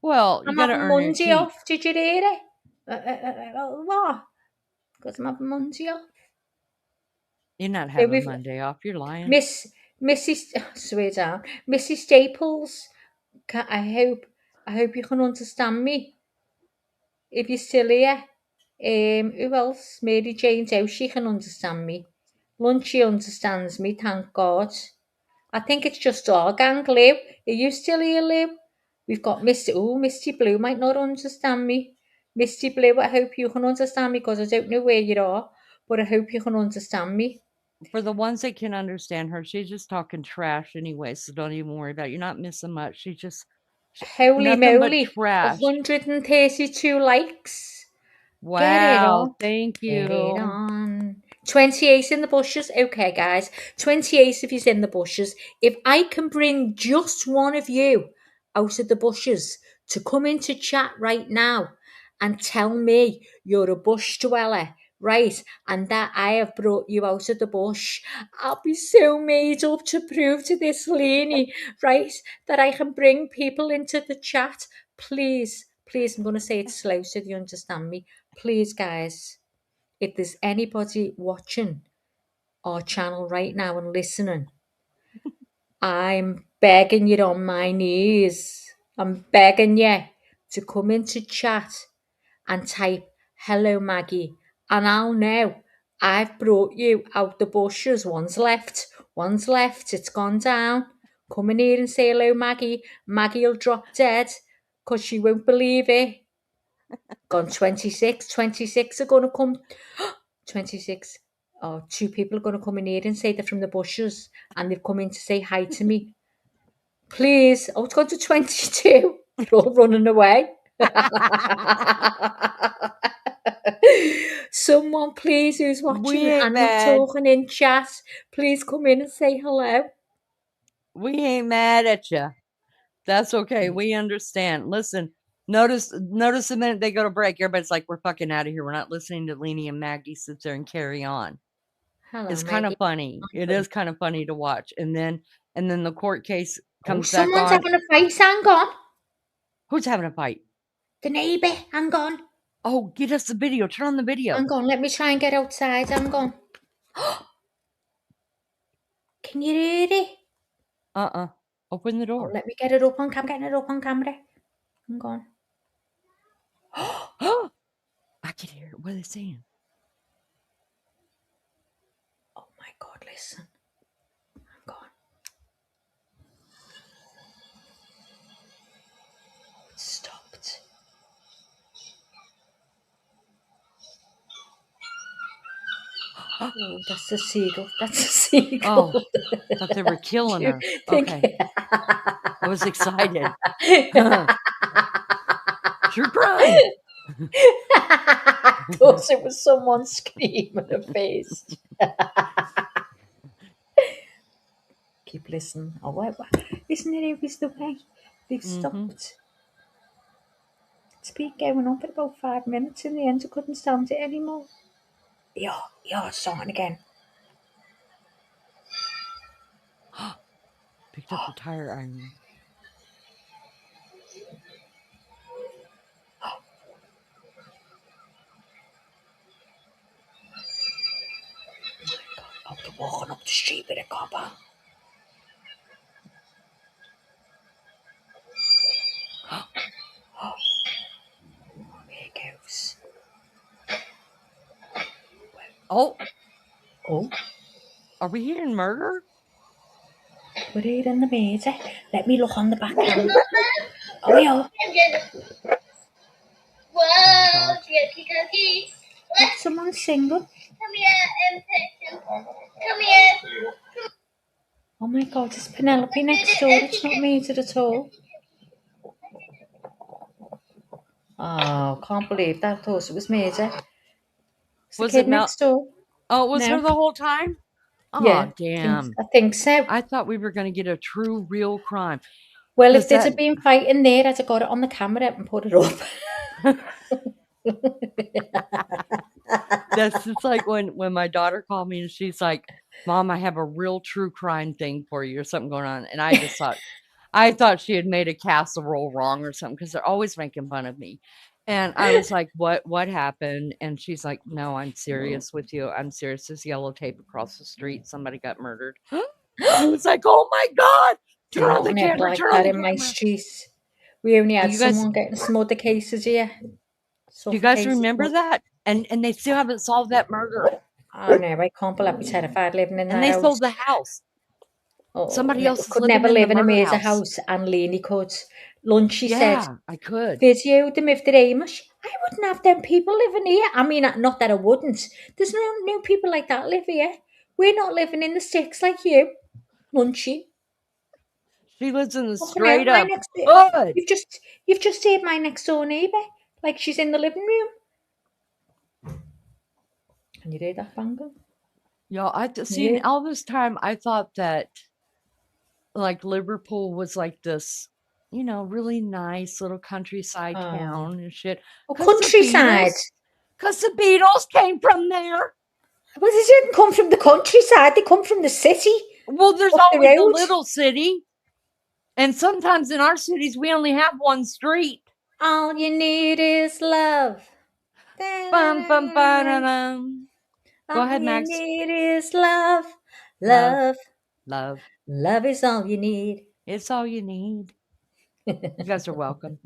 Well, you I'm got to having earn your Monday keep. off. Did you hear it? What? Because I'm having Monday off. You're not Here having Monday off. You're lying. Mrs. Swear down, Mrs. Staples. I hope you can understand me. If you're still here, who else? Mary Jane's house. She can understand me. Lunchy understands me. Thank God. I think it's just our gang, Lou. Are you still here, Lou? We've got Misty Blue might not understand me. Misty Blue, I hope you can understand me because I don't know where you are, but I hope you can understand me. For the ones that can understand her, she's just talking trash anyway, so don't even worry about it. You're not missing much. She's just Holy nothing but moly, trash. 132 likes. Get it Wow, on. thank Get it you. on. 28 in the bushes. Okay, guys. 28 if he's in the bushes. If I can bring just one of you out of the bushes to come into chat right now and tell me you're a bush dweller, right, and that I have brought you out of the bush, I'll be so made up to prove to this Lenny, right, that I can bring people into the chat. Please, I'm going to say it slow so you understand me. Please, guys, if there's anybody watching our channel right now and listening, I'm begging you on my knees. I'm begging you to come into chat and type hello Maggie, and I'll know I've brought you out the bushes. One's left, it's gone down. Come in here and say hello Maggie. Maggie'll drop dead because she won't believe it. Gone 26 are going to come. 26. Oh, two people are going to come in here and say they're from the bushes and they've come in to say hi to me. Please. Oh, it's gone to 22. They're all running away. Someone, please, who's watching and not talking in chat, please come in and say hello. We ain't mad at you. That's okay. We understand. Listen, notice the minute they go to break, everybody's like, we're fucking out of here. We're not listening to Lenny and Maggie sit there and carry on. Hello, It's kind of funny. It is kind of funny to watch. And then the court case comes back on. Someone's having a fight. Hang on. Who's having a fight? The neighbour. Hang on. Oh, get us the video. Turn on the video. Hang on. Let me try and get outside. Hang on. Can you hear it? Open the door. Oh, let me get it up on camera. I'm getting it up on camera. Hang on. I can hear it. What are they saying? Oh my God, listen. Hang on. Oh, it stopped. Oh, that's the seagull. That's the seagull. Oh, I thought they were killing her. Okay. I was excited. True crime. I thought it was someone screaming a face. Keep listening. Oh, wait. Isn't it always the way? They've stopped. It's been going on for about 5 minutes. In the end, I couldn't stand it anymore. Yeah, it's on again. Picked up the tire iron. Oh, they're walking up the street with a copper. There it goes. Oh. Oh. Are we hearing murder? We're hearing the murder. Let me look on the back camera. Oh, yeah. Whoa, Did someone sing them? Come here, come here. Oh my God, it's Penelope next door. It's not muted at all. Oh, can't believe that. I thought it was murder. It's the kid next door. Oh, it was No. her the whole time? Oh, Yeah, damn. I think so. I thought we were going to get a true, real crime. Well, if there'd have been fighting there, I'd have got it on the camera and put it up. That's just like when my daughter called me and she's like, Mom, I have a real true crime thing for you or something going on. And I just thought, she had made a casserole wrong or something because they're always making fun of me. And I was like, what happened? And she's like, no, I'm serious with you. I'm serious. There's yellow tape across the street. Somebody got murdered. I was like, oh my God. Turn on the Nothing ever camera. like Turn on that the in my camera. streets. We only had You guys, someone getting some other cases here. do you guys Suffocated. remember that? And they still haven't solved that murder. Oh no, I can't believe I'd be terrified living in And that they house. sold the house. Oh, Somebody no, else is could living never in the live in a murder Mesa house. house, and Laney could. Lunch, she said, Yeah, I could. video them if they're Amish. I wouldn't have them people living here. I mean, not that I wouldn't. There's no people like that live here. We're not living in the sticks like you, Lunchy. She lives in the Fucking hell, straight up hood. You've just heard my next door neighbour, like she's in the living room. Can you hear that banging? Y'all, I seen all this time. I thought that like Liverpool was like this, you know, really nice little countryside town and shit. Oh, countryside. Because the Beatles came from there. Well, they didn't come from the countryside. They come from the city. Well, there's up the always a road. little city. And sometimes in our cities, we only have one street. All you need is love. Bum, bum, ba-da-dum. Go ahead, Max. All you need is love. Love. Love. Love is all you need. It's all you need. You guys are welcome.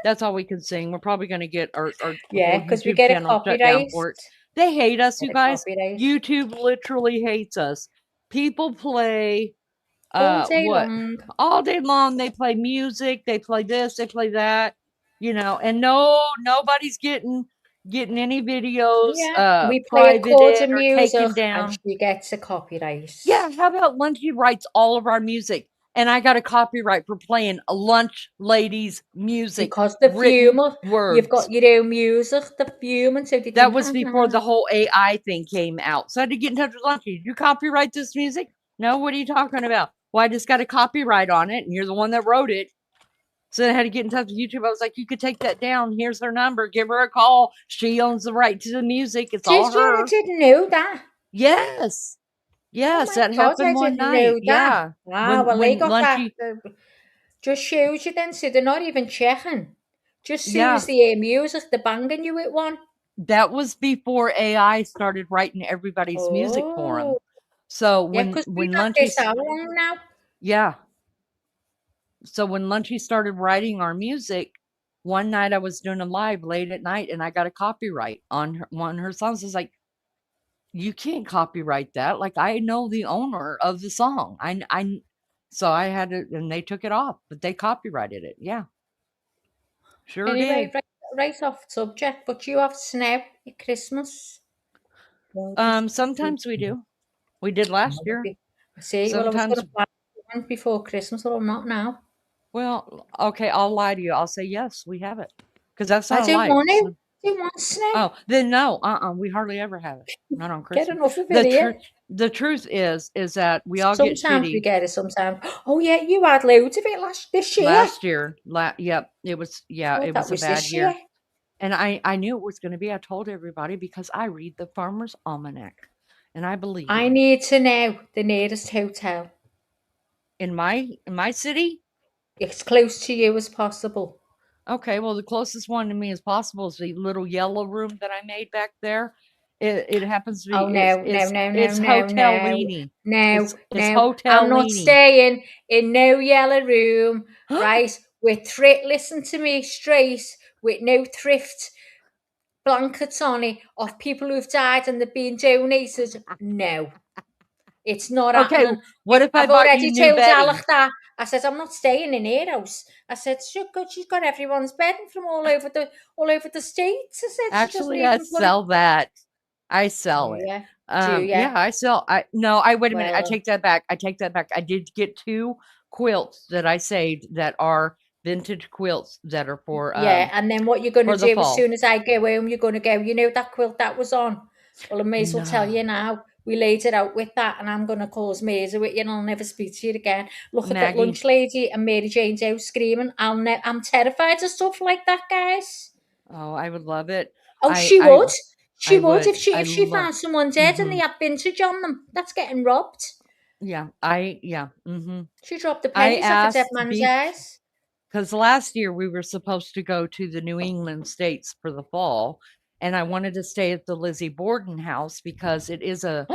That's all we can sing. We're probably going to get our yeah, because we get a copyright. For it. They hate us, you guys. Copyright. YouTube literally hates us. People play all day long. All day long. They play music. They play this. They play that. You know, and nobody's getting any videos. Yeah, we play a chord of music down. and she gets a copyright. Yeah, how about Lindsay writes all of our music? And I got a copyright for playing a Lunch Ladies music. Because the Fumer, words. You've got your own music, the Fumer. So that was before the whole AI thing came out. So I had to get in touch with Lunchy. Did you copyright this music? No, what are you talking about? Well, I just got a copyright on it, and you're the one that wrote it. So I had to get in touch with YouTube. I was like, you could take that down. Here's her number. Give her a call. She owns the right to the music. It's all her. I didn't know that. Yes. Yes, that happened one night. Yeah. Wow, well, they got Lunchy... that. Just shows you then, so they're not even checking. Just soon as they hear music, they're banging you with one. That was before AI started writing everybody's music for them. So when Lunchy... now. Yeah. So when Lunchy started writing our music, one night I was doing a live late at night and I got a copyright on one of her songs. I was like, you can't copyright that. Like, I know the owner of the song. So I had to, and they took it off, but they copyrighted it. Yeah. Sure anyway, did. Right off subject, but you have snow at Christmas? Sometimes we do. We did last year. See, well, I was going to plan before Christmas, but I'm not now. Well, okay, I'll lie to you. I'll say yes, we have it. Because that's not I don't want it. I don't want snow. Oh, then no, we hardly ever have it. Not on Christmas. Get enough of it here. The truth is that we all get shitty. Sometimes we get it, sometimes. Oh yeah, you had loads of it this year. Last year. Yep, it was, it was a bad year. And I knew it was going to be. I told everybody because I read the Farmer's Almanac. And I believe I need to know the nearest hotel. In my city? As close to you as possible. Okay, well, the closest one to me as possible is the little yellow room that I made back there. It happens to be. Oh no! It's Hotellini. No. Hotellini. I'm not staying in no yellow room, right? With listen to me straight. With no thrift blankets on it of people who've died and they've been donated. No. It's not happening. What if I've already told Alec that. I said, I'm not staying in her house. I said, she's got everyone's bedding from all over the States. I said, actually, I sell that. I sell it. Yeah. Yeah, I sell. Wait a minute. I take that back. I did get 2 quilts that I saved that are vintage quilts that are for and then what you're going to do as soon as I go home, you're going to go, you know that quilt that was on? Well, I may as well tell you now. We laid it out with that, and I'm going to cause murder with you, and I'll never speak to you again. Look at that lunch lady and Mary Jane's out screaming. I'm terrified of stuff like that, guys. Oh, I would love it. Oh, she would. She would if she found someone dead and they had vintage on them. That's getting robbed. Yeah, She dropped the pennies off a dead man's eyes. because last year we were supposed to go to the New England states for the fall, and I wanted to stay at the Lizzie Borden house because it is a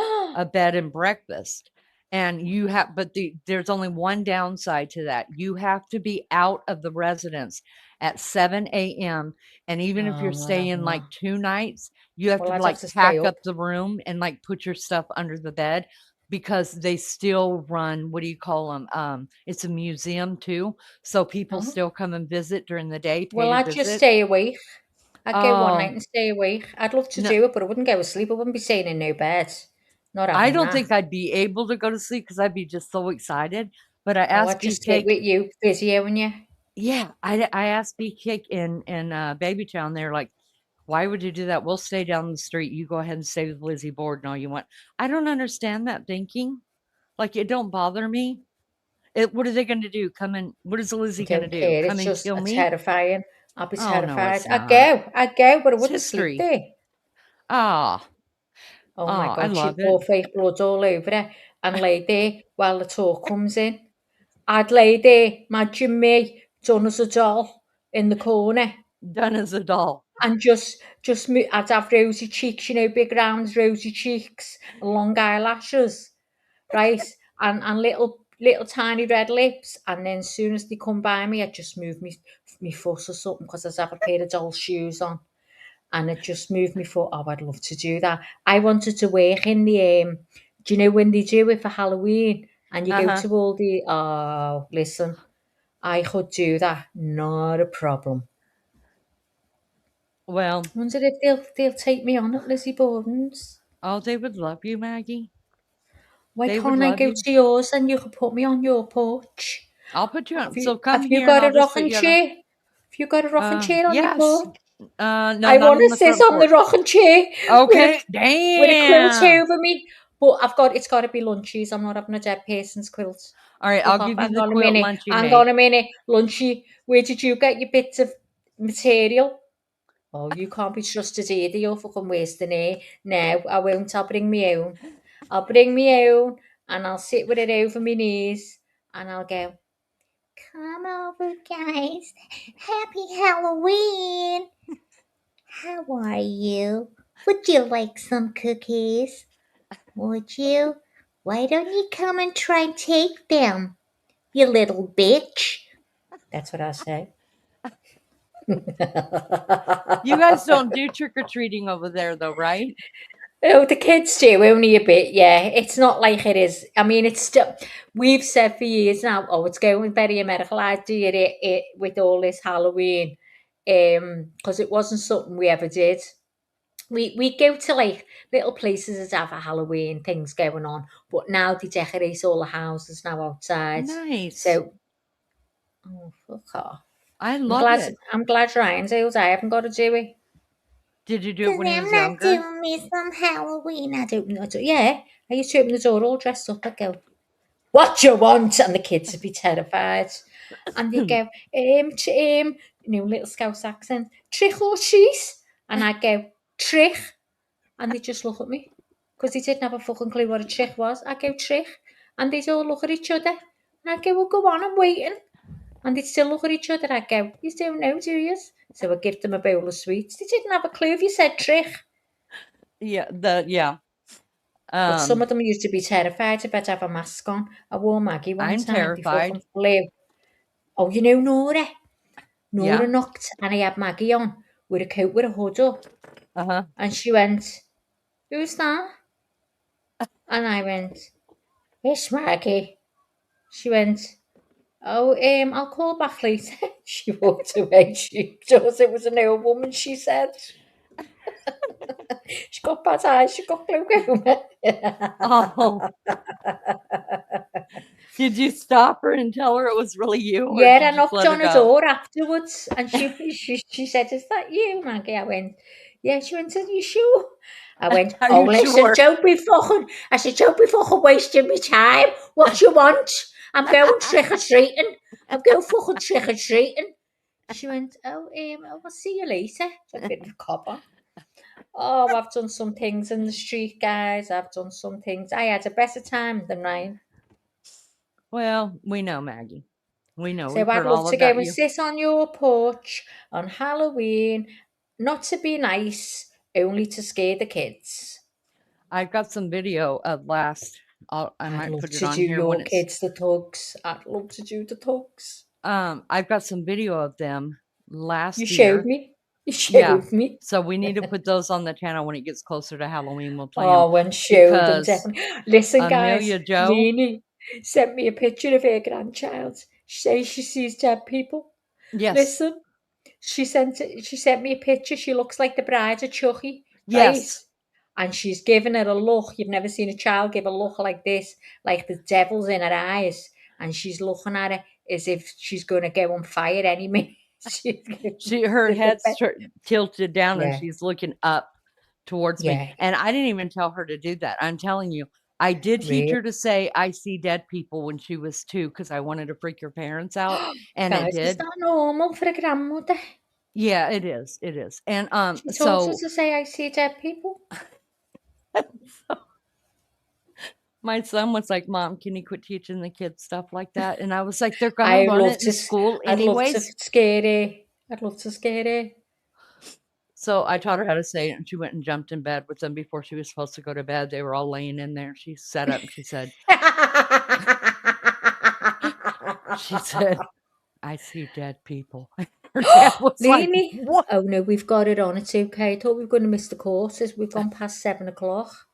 bed and breakfast. And you have, but there's only one downside to that. You have to be out of the residence at 7 a.m. And even if you're I'm not staying having like that. 2 nights, you have Well, to I'd like have to stay pack up. up the room and like put your stuff under the bed because they still run, what do you call them? It's a museum too. So people Uh-huh. still come and visit during the day, pay Well, to I'd just visit. stay awake. I'd go one night Oh, and stay awake. I'd love to no, do it, but I wouldn't go to sleep. I wouldn't be staying in no bed. Not I having don't that. think I'd be able to go to sleep because I'd be just so excited. But I Oh, asked I'd just sit BK, with you, videoing you. yeah, I asked BK and Baby Town, they're like, why would you do that? We'll stay down the street. You go ahead and stay with Lizzie Borden all you want. I don't understand that thinking. Like, it don't bother me. What are they going to do? Come and what is I Lizzie going to don't do? care. Come It's and just kill a me? terrifying. I'd be Oh no, terrified. it's not. I'd go, but I It's wouldn't sleep history. there. Ah, Oh my I God, love she'd it. pour fake blood all over her and lay there while the tour comes in. I'd lay there, imagine me, done as a doll in the corner. Done as a doll. And I'd have rosy cheeks, big round rosy cheeks, and long eyelashes, right? And little tiny red lips. And then as soon as they come by me, I'd just move me foot or something because I'd have a pair of doll shoes on. And it just moved me foot. Oh, I'd love to do that. I wanted to work in the do you know when they do it for Halloween and you go Uh-huh. to all the listen, I could do that, not a problem. Well, I wonder if they'll take me on at Lizzie Borden's. oh, they would love you, Maggie. Why They would can't I love go you. to yours and you can put me on your porch? I'll put you Have on. So come have you here and got I'll a just put rocking you on a chair? Have you got a rocking chair on your yes. porch? No, I not want on to the sit front on the porch. rocking chair Okay, with a quilt damn. over me. But it's got to be lunchies. I'm not having a dead person's quilt. All right, I'll give you Hang the on a quilt minute. Lunchy Hang made. on a minute. Lunchy, where did you get your bits of material? Oh, you can't be trusted either. You're fucking wasting it. No, I won't. I'll bring my own. I'll bring my own and I'll sit with it over my knees and I'll go, come over, guys. Happy Halloween. How are you? Would you like some cookies? Would you? Why don't you come and try and take them, you little bitch? That's what I'll say. You guys don't do trick or treating over there, though, right? Oh, the kids do, only a bit, yeah. It's not like it is. I mean, it's still, we've said for years now, oh, it's going very Americanized, do it with all this Halloween. Because it wasn't something we ever did. We go to like little places that have a Halloween things going on, but now they decorate all the houses now outside. Nice. So, oh, fuck off. I love it. I'm glad Ryan's able. I haven't got to do it. Did you do it Because when he I'm was not younger? doing me some Halloween. I don't know. Yeah, I used to open the door all dressed up. I'd go, what you want? And the kids would be terrified. And they'd go, little Scouse accent, trick or treat? And I'd go, trick. And they'd just look at me. Because they didn't have a fucking clue what a trick was. I'd go, trick. And they'd all look at each other. And I'd go, well, go on, I'm waiting. And they'd still look at each other. I'd go, you don't know, do you? So I'd give them a bowl of sweets. They didn't have a clue if you said trick. Yeah, But some of them used to be terrified if I'd have a mask on. I wore Maggie one I'm time. They terrified. fucking flew. Oh, you know Nora? Nora Yeah. knocked and I had Maggie on with a coat with a hood up. Uh-huh. And she went, who's that? And I went, it's Maggie. She went, oh, I'll call back later. She walked away. She thought it was an old woman, she said. She got bad eyes. She got glaucoma. Oh. Did you stop her and tell her it was really you, or Yeah, did I you just knocked let her on her go? door afterwards, and she said, "Is that you, Maggie?" I went, "Yeah." She went, "Are you sure?" I went, Are "Oh, you listen, sure? don't be fucking." I said, "Don't be fucking wasting my time. What you want? I'm going trick or treating. I'm going fucking trick or treating." She went, "Oh, I'll see you later." So a bit of a cop on. Oh, I've done some things in the street, guys. I've done some things. I had a better time than Ryan. Well, we know, Maggie. We know. So We've I'd heard love all to go about and you. sit on your porch on Halloween, not to be nice, only to scare the kids. I've got some video of last. I I'd might love put it to on do here when your it's. kids the tugs. I'd love to do the tugs. I've got some video of them last You year. showed me. You Yeah. showed me. So we need to put those on the channel when it gets closer to Halloween. We'll play Oh, them when show them because definitely. Listen, guys, Amelia Joe. Leanie sent me a picture of her grandchild. She says she sees dead people. Yes. Listen, she sent me a picture. She looks like the bride of Chucky. Yes. Right? And she's giving her a look. You've never seen a child give a look like this, like the devil's in her eyes. And she's looking at it as if she's going to go on fire any minute. Her head's tilted down Yeah. and she's looking up towards Yeah. me. And I didn't even tell her to do that. I'm telling you, I did teach her to say, I see dead people when she was 2 because I wanted to freak her parents out. And Guys, it did. is that normal for a grandmother? Yeah, it is. It is. And She taught us to say, I see dead people. My son was like, Mom, can you quit teaching the kids stuff like that? And I was like, they're going to learn it in school anyways. I'd love to scare her. I'd love to scare her. So I taught her how to say it, and she went and jumped in bed with them before she was supposed to go to bed. They were all laying in there. She sat up and she said, I see dead people. Her dad was like, what? Oh no, we've got it on. It's okay. I thought we were going to miss the courses. We've gone past 7 o'clock.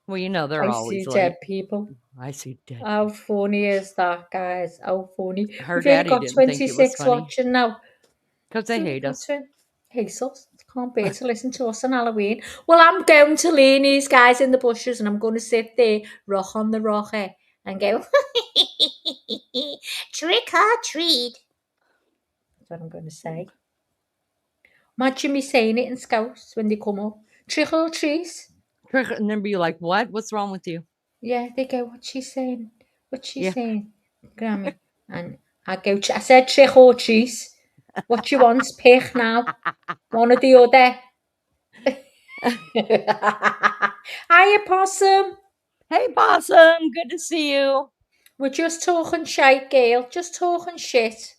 Well, you know, they're always see late. Dead people. I see dead How funny is that, guys? How funny. Her We've only daddy got didn't think it was 26 funny. watching now. Because they hate us. Hate us. Can't bear to listen to us on Halloween. Well, I'm going to Leanie's, guys, in the bushes, and I'm going to sit there, rock on the rocker, and go, trick or treat. That's what I'm going to say. Imagine me saying it in Scouse when they come up. Trick or treat. And then be like, what? What's wrong with you? Yeah, they go, what's she saying? What's she saying, Grammy? And I go, I said trick or treat. What you want? Pick now. One or the other. Hiya, Possum. Hey, Possum. Good to see you. We're just talking shite, Gail. Just talking shit.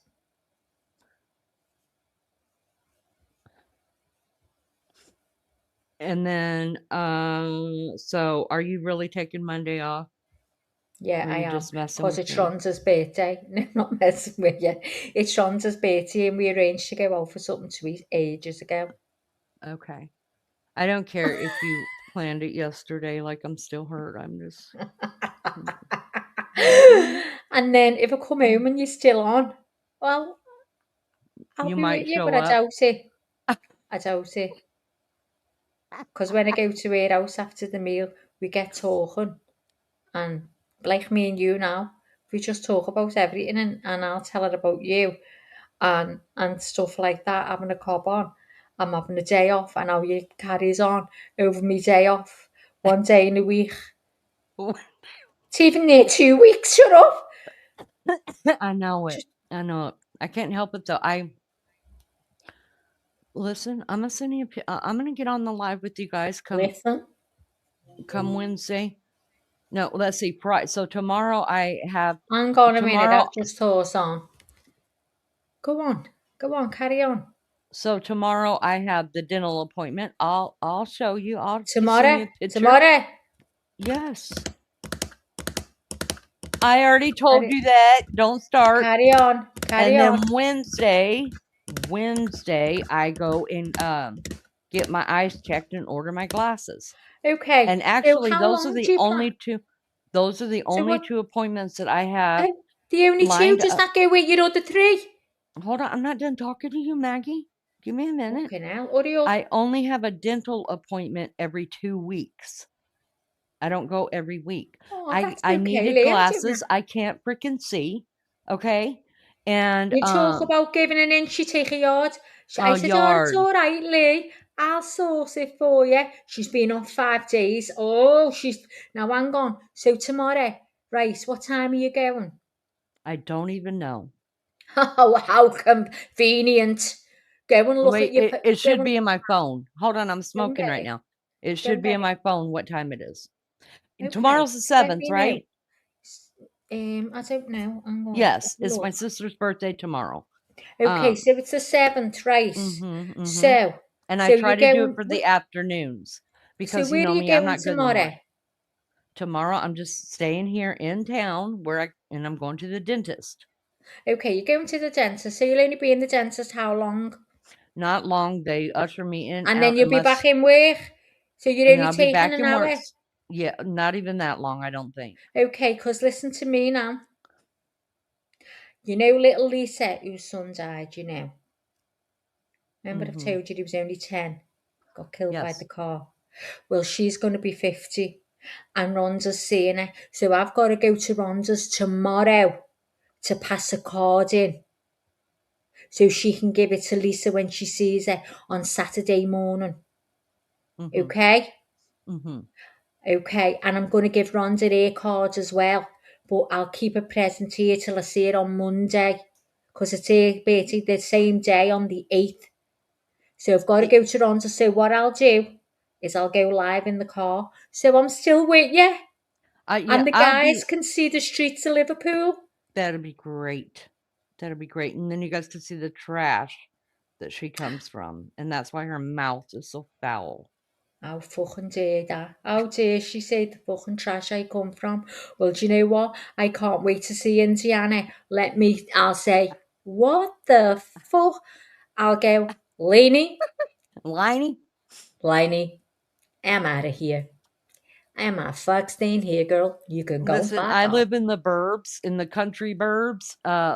And then, so are you really taking Monday off? Yeah, I am. Just messing Because with it's me? Ronda's birthday. No, not messing with you. It's Ronda's birthday, and we arranged to go out for something to eat ages ago. Okay. I don't care if you planned it yesterday, like I'm still hurt. I'm just. And then if I come home and you're still on, well, I'll You be might with you, show but I up. doubt it. I doubt it. Because when I go to her house after the meal, we get talking. And like me and you now, we just talk about everything, and I'll tell her about you and stuff like that, having a cob on. I'm having a day off, and how you carries on over me day off. 1 day in a week. It's even near 2 weeks, shut up. I know it. I know it. I can't help it though. Listen, I'm gonna send you I'm gonna get on the live with you guys come Wednesday. No, let's see. So tomorrow I have. Hang on a minute, I'll just toss on. Go on, carry on. So tomorrow I have the dental appointment. I'll show you. I'll send you a picture. Tomorrow. Yes. I already told you that. Don't start. Carry on. And then Wednesday, I go and get my eyes checked and order my glasses. Okay. And actually, those are the only two. Those are the only 2 appointments that I have. The only 2? Does that go with your other 3? Hold on, I'm not done talking to you, Maggie. Give me a minute. Okay, now, audio. I only have a dental appointment every 2 weeks. I don't go every week. I needed glasses. I can't freaking see. Okay. And you talk about giving an inch, you take a yard. I said, yard. Oh, it's all right, Lee. I'll source it for you. She's been off 5 days. Oh, now hang on. So tomorrow, right? What time are you going? I don't even know. Oh, how convenient. Go and look at your. It should be in my phone. Hold on, I'm smoking right now. It should be in my phone what time it is. Okay. Tomorrow's the 7th, right? I don't know. Hang on. Yes, Have a it's my look. sister's birthday tomorrow. Okay, so it's the 7th, right? So, and so I try you're to do going. it for the afternoons because So where you are know you me, I'm going not good in the tomorrow? morning. Tomorrow I'm just staying here in town and I'm going to the dentist. Okay, you're going to the dentist. So you'll only be in the dentist how long? Not long. They usher me in And out then you'll be unless back in work. So you're and only I'll be taking back an in work. hour. Yeah, not even that long, I don't think. Okay, because listen to me now. You know little Lisa, whose son died, you know? Remember I've told you he was only 10, got killed by the car. Well, she's going to be 50 and Rhonda's seeing her. So I've got to go to Rhonda's tomorrow to pass a card in so she can give it to Lisa when she sees her on Saturday morning. Okay? Okay, and I'm going to give Rhonda her card as well, but I'll keep a present here till I see her on Monday because it's her birthday the same day on the 8th. So I've got to go to Rhonda. So what I'll do is I'll go live in the car. So I'm still with you. And the guys can see the streets of Liverpool. That'd be great. That'd be great. And then you guys can see the trash that she comes from. And that's why her mouth is so foul. How fucking dare that? How dare she say the fucking trash I come from? Well, do you know what? I can't wait to see Indiana. I'll say, what the fuck? I'll go, Lainey. Lainey, I'm out of here. I'm a fuck staying here, girl. You can go Listen, fuck I off. live in the burbs, in the country burbs.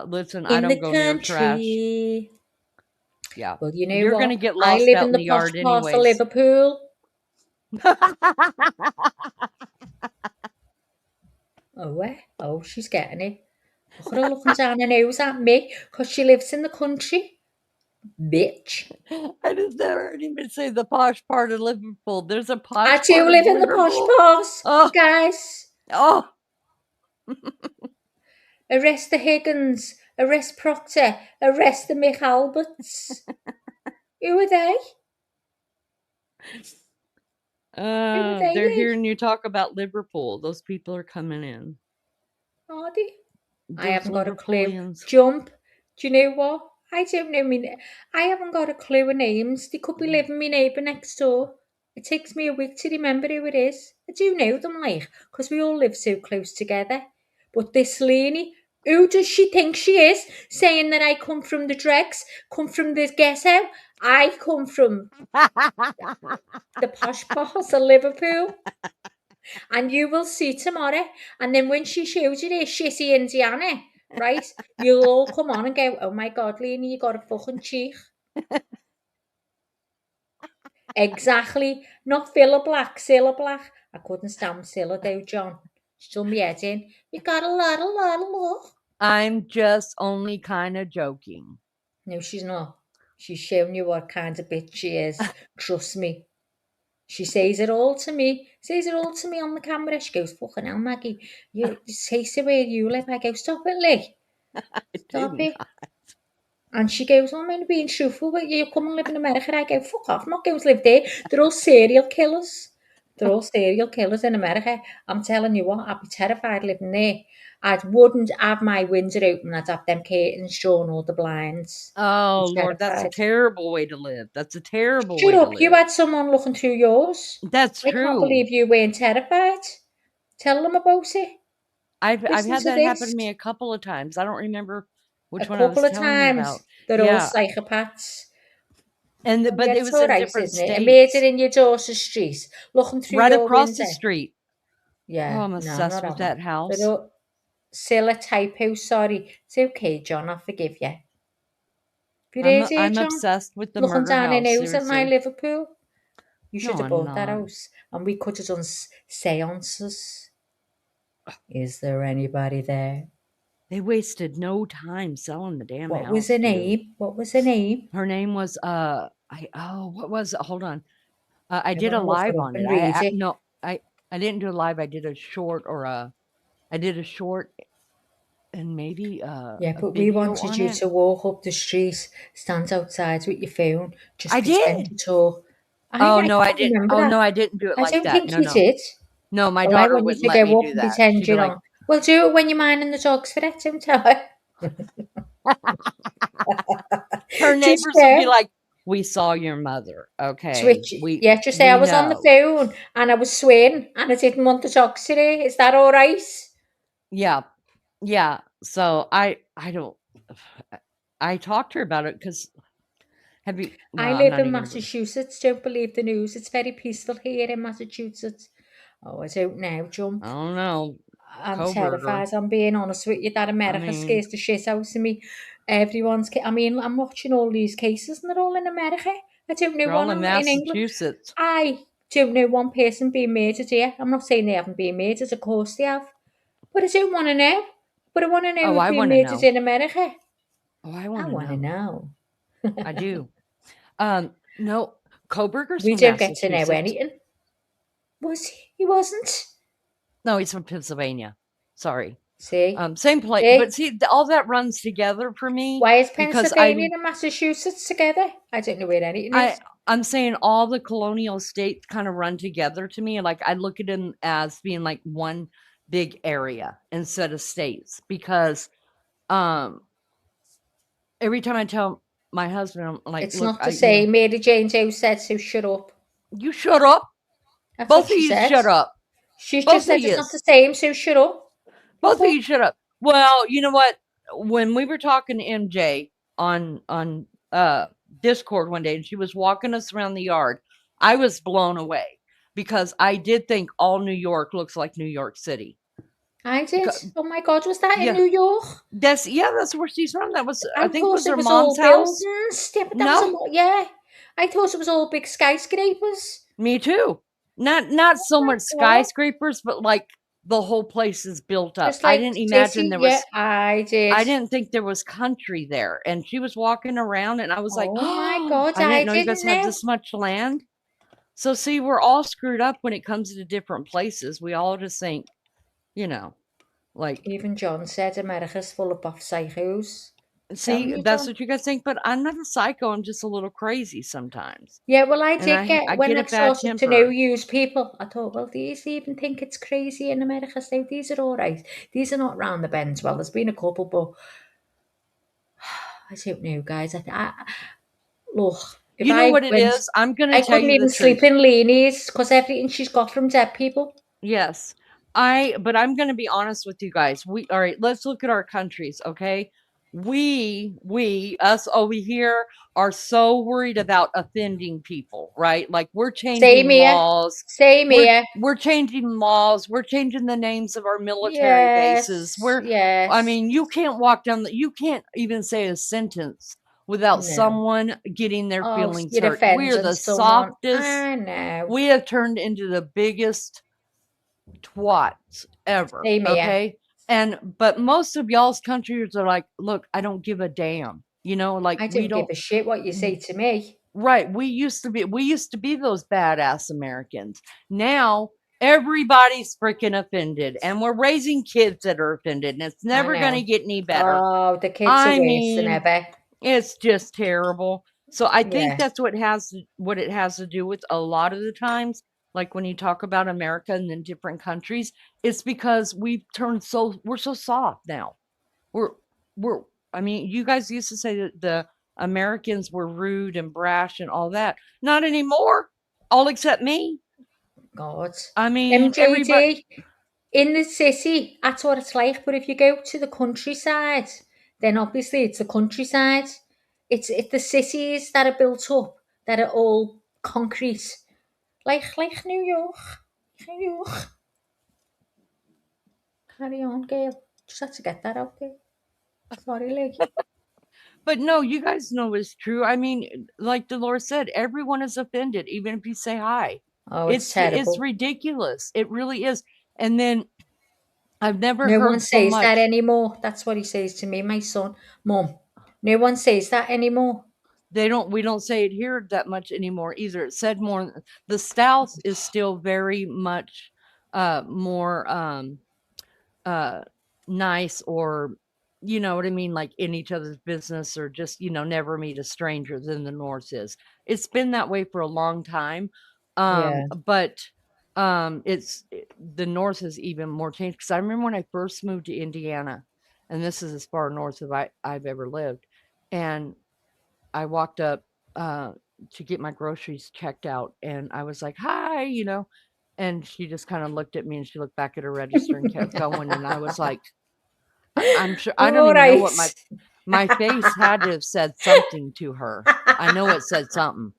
Listen, I In don't the go near trash. country. Yeah. Well, you know You're what? gonna get I lost live out in in the the posh yard part of anyways. Liverpool. Oh, she's getting it. Look at her looking down her nose at me because she lives in the country. Bitch. I just never heard him say the posh part of Liverpool. There's a posh I part do of live in the posh part, guys. Oh. Arrest the Higgins. Arrest Proctor. Arrest the Mick Alberts. Who are they? They're hearing you talk about Liverpool. Those people are coming in. Are they? I Those haven't got a clue. Liverpoolians. Jump. Do you know what? I don't know. I haven't got a clue of names. They could be living my neighbour next door. It takes me a week to remember who it is. I do know them, because we all live so close together. But this Laney, who does she think she is? Saying that I come from the dregs, come from the ghetto. I come from the posh parts of Liverpool. And you will see tomorrow. And then when she shows you this shitty Indiana, right, you'll all come on and go, oh my God, Lena, you got a fucking cheek. Exactly. Not Cilla Black. I couldn't stand Cilla though, John. She done me head in. You got a lot of look. I'm just only kind of joking. No, she's not. She's showing you what kind of bitch she is. Trust me. She says it all to me. On the camera. She goes, fucking hell, Maggie. You say so where you live. I go, stop it, Lee. Stop it. And she goes, oh, I'm being truthful with you. You come and live in America. I go, fuck off. I'm not going to live there. They're all serial killers. They're all serial killers in America. I'm telling you what, I'd be terrified living there. I wouldn't have my window open. I'd have them curtains drawn, all the blinds. Oh, Lord, that's a terrible way to live. That's a terrible way Shut to up. live. You had someone looking through yours. That's true. I can't believe you weren't terrified. Tell them about it. I've had that happen to me a couple of times. I don't remember which one I was telling you about. They're all psychopaths. But it was in different states. A murder in your daughter's street, looking through right your across window. the street. Yeah, oh, I'm obsessed with that house. Still a typo. Sorry, it's okay, John. I'll forgive you. I'm obsessed with the looking murder down house. Looking down nose at my Liverpool. You should have bought that house, and we could have done seances. Is there anybody there? They wasted no time selling the damn house. What was her name? What was her name? Her name was what was it? Hold on. I did a live on it. I didn't do a live. I did a short and maybe but we wanted you to walk up the street, stand outside with your phone, just pretend to talk. No, I didn't. Oh no, I didn't do it like that. I don't think you did. No, my daughter wouldn't wouldn't let me do that. Pretend you're on. Well, do it when you're minding the dogs for it, don't tell her. Her Just neighbors would be like, "We saw your mother, okay? switch. Yeah, just say I We was on the know." phone and I was swearing and I didn't want the dogs today. Is that all right? Yeah. Yeah. So I don't I talked to her about it because have you I well, I'm live not in even gonna Massachusetts. Don't believe the news. It's very peaceful here in Massachusetts. Oh, I don't know, jump. I don't know. I'm Coburger. terrified. I'm being honest with you. That I America mean, scares the shit out of me. I mean, I'm watching all these cases and they're all in America. I don't know they're all one in in England. Massachusetts. I don't know one person being murdered here. I'm not saying they haven't been murdered. Of course they have. But I don't want to know. But I want to know Oh, who's I been want to murdered know. in America. Oh, I I want to want to know. know. I do. No, Coburger's We from don't get to know Massachusetts. anything. Was he? He wasn't. No, he's from Pennsylvania. Sorry. See? Same place, See? but see, all that runs together for me Why is because Pennsylvania and Massachusetts together? I don't know where anything is. I'm saying all the colonial states kind of run together to me. Like I look at them as being like one big area instead of states because every time I tell my husband, I'm like, It's look, not the same. Mary Jane Joe said, so shut up. you shut up. That's Both what of she you said. shut up. She's Both just of said it's you. not the same, so shut up. Both of you shut up. Well, you know what? When we were talking to MJ on Discord one day and she was walking us around the yard, I was blown away because I did think all New York looks like New York City. I did. Oh my God, was that in New York? That's where she's from. That was I think thought was it her was mom's all house. buildings. Yeah, but that was a No, lot. Yeah, I thought it was all big skyscrapers. me too. Not so much God. skyscrapers, but like the whole place is built up. Just I like didn't imagine city. there Yeah, was. I did. I didn't think there was country there. And she was walking around and I was like, Oh my oh, God, I I didn't know you guys didn't had know. this much land. So see, we're all screwed up when it comes to different places. We all just think, like Even John said America's full of buff psychos. Telling see, you, that's John. what you guys think, but I'm not a psycho, I'm just a little crazy sometimes. Yeah, well, I And did I get, when get I a bad started to know temper. use people, I thought, well, these even think it's crazy in America, so these are all right. These are not round the bends. Well, there's been a couple, but I don't know, guys. Look, if You know I what it went, is? I'm gonna I tell couldn't you the even sleep truth. in Leanie's because everything she's got from dead people. Yes. But I'm going to be honest with you guys. All right, let's look at our countries, okay? Us over here are so worried about offending people, right? Like we're Same changing here. laws. Same here. We're changing laws. We're changing the names of our military bases. Yes, I yes. mean, you can't walk down you can't even say a sentence without No. someone getting their Oh, feelings you're hurt. We're offending the someone. softest. I know. We have turned into the biggest twats ever, Same here. okay? But most of y'all's countries are like, look, I don't give a damn. Like I we don't give don't a shit what you say to me. right. We used to be those badass Americans. Now everybody's freaking offended and we're raising kids that are offended and it's I never gonna know. get any better. Oh, the kids are I worse than mean, ever. it's just terrible. So I think Yeah. that's what it has to do with a lot of the times, like when you talk about America and then different countries, it's because we're so soft now. We're we're I mean, you guys used to say that the Americans were rude and brash and all that. Not anymore. All except me. God. I mean, everybody. MJD, in the city, that's what it's like. But if you go to the countryside, then obviously it's the countryside. It's the cities that are built up that are all concrete, like New York. New York. Carry on, girl. Just had to get that out there. Sorry, Lee. But no, you guys know it's true. I mean, like Dolores said, everyone is offended, even if you say hi. Oh, it's It's terrible. ridiculous. It really is. And then I've never No one heard so says that much. anymore. That's what he says to me, my son. Mum, no one says that anymore. We don't say it here that much anymore either. It's said more. The South is still very much more nice, or you know what I mean, like in each other's business, or just never meet a stranger than the North is. It's been that way for a long time. Yeah. But the north is even more changed, because I remember when I first moved to Indiana, and this is as far north as I've ever lived, and I walked up to get my groceries checked out, and I was like, "Hi," and she just kind of looked at me, and she looked back at her register and kept going, and I was like, I'm sure I don't All even know right. what my face had to have said something to her. I know it said something.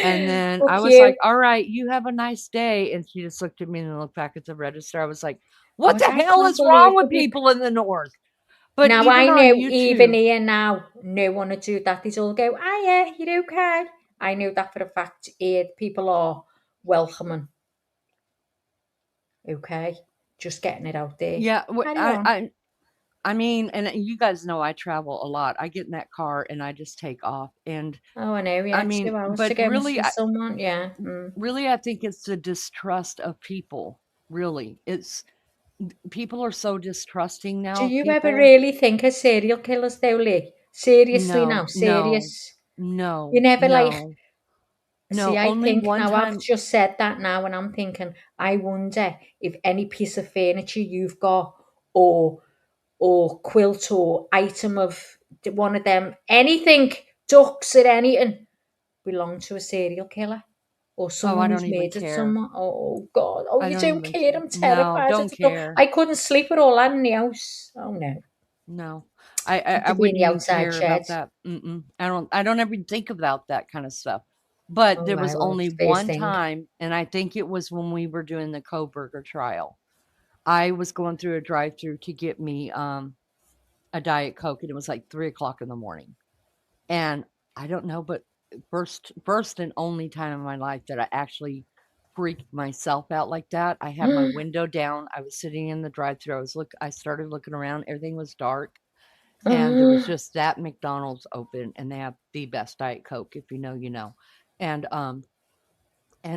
And then I was like, Okay. "All right, you have a nice day." And she just looked at me and looked back at the register. I was like, I "What was the I hell can't is wrong believe with that you. people in the north?" But Now I even on know even YouTube, here now, no one would do that. They'd all go, "Ah, yeah, you're okay." I know that for a fact. Here, people are welcoming. Okay, just getting it out there. yeah, Carry on. I mean, and you guys know I travel a lot. I get in that car and I just take off. And Oh, I know. I Yeah, mean, 2 hours to but go and see someone. Yeah. really, I think it's the distrust of people. Really, people are so distrusting now Do of you ever people. really think of serial killers, though, Lee? Seriously, now, No, no, serious. You no, never like. no, See, no. I Only think one now I've time. just said that now, and I'm thinking, I wonder if any piece of furniture you've got, or quilt or item of one of them, anything, ducks or anything, belong to a serial killer or Oh, I someone who's don't even murdered care. someone. Oh God! Oh, I you don't don't even care. care. I'm No, terrified. don't Go. care. I couldn't sleep with all that in the house. Oh no, No, to I be in wouldn't the even outside care shed. about that. I don't ever think about that kind of stuff. But Oh there wow, was well, only it's the first one thing. time, and I think it was when we were doing the Kohberger trial. I was going through a drive-through to get me a Diet Coke, and it was like 3 o'clock in the morning. And I don't know, but first and only time in my life that I actually freaked myself out like that. I had my window down. I was sitting in the drive-through. I started looking around. Everything was dark. And there was just that McDonald's open, and they have the best Diet Coke. If you know, you know. And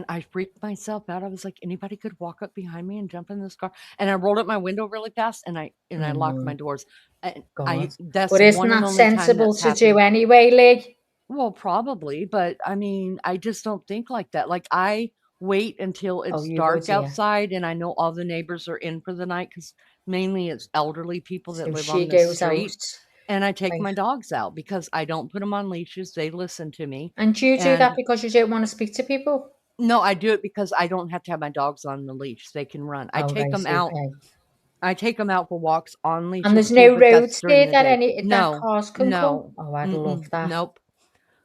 I freaked myself out. I was like, anybody could walk up behind me and jump in this car. And I rolled up my window really fast, and I Oh locked my my doors. And God! that's But the isn't one and that only time sensible that's to do happened. anyway, Lee? Well, probably, but I mean, I just don't think like that. Like, I wait until Oh, it's you would, dark yeah. outside and I know all the neighbors are in for the night, because mainly it's elderly people that So live she on this goes out. street. And I take Right. my dogs out because I don't put them on leashes. They listen to me. And do you do that And because you don't want to speak to people? no, I do it because I don't have to have my dogs on the leash. They can run. I Oh, take right, them out. okay. I take them out for walks on And leashes there's too, no but that's roads during there the that day. that No, cars can come? no, Oh, I'd love that. nope.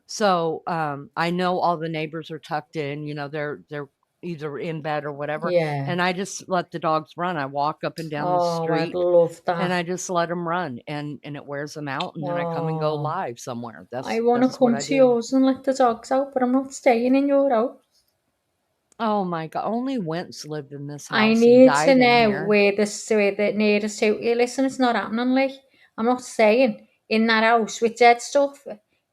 So, I know all the neighbors are tucked in, they're either in bed or whatever, Yeah. and I just let the dogs run. I walk up and down the Oh, I'd street, love and that. I just let them run, and it wears them out, and then I come and go Oh, live somewhere. I That's want to what come I to do. yours and let the dogs out, but I'm not staying in your house. Oh my god, only Wentz lived in this I house and need to died in know here. where the nearest to. Yeah, listen, it's not happening, Lee. I'm not staying in that house with dead stuff.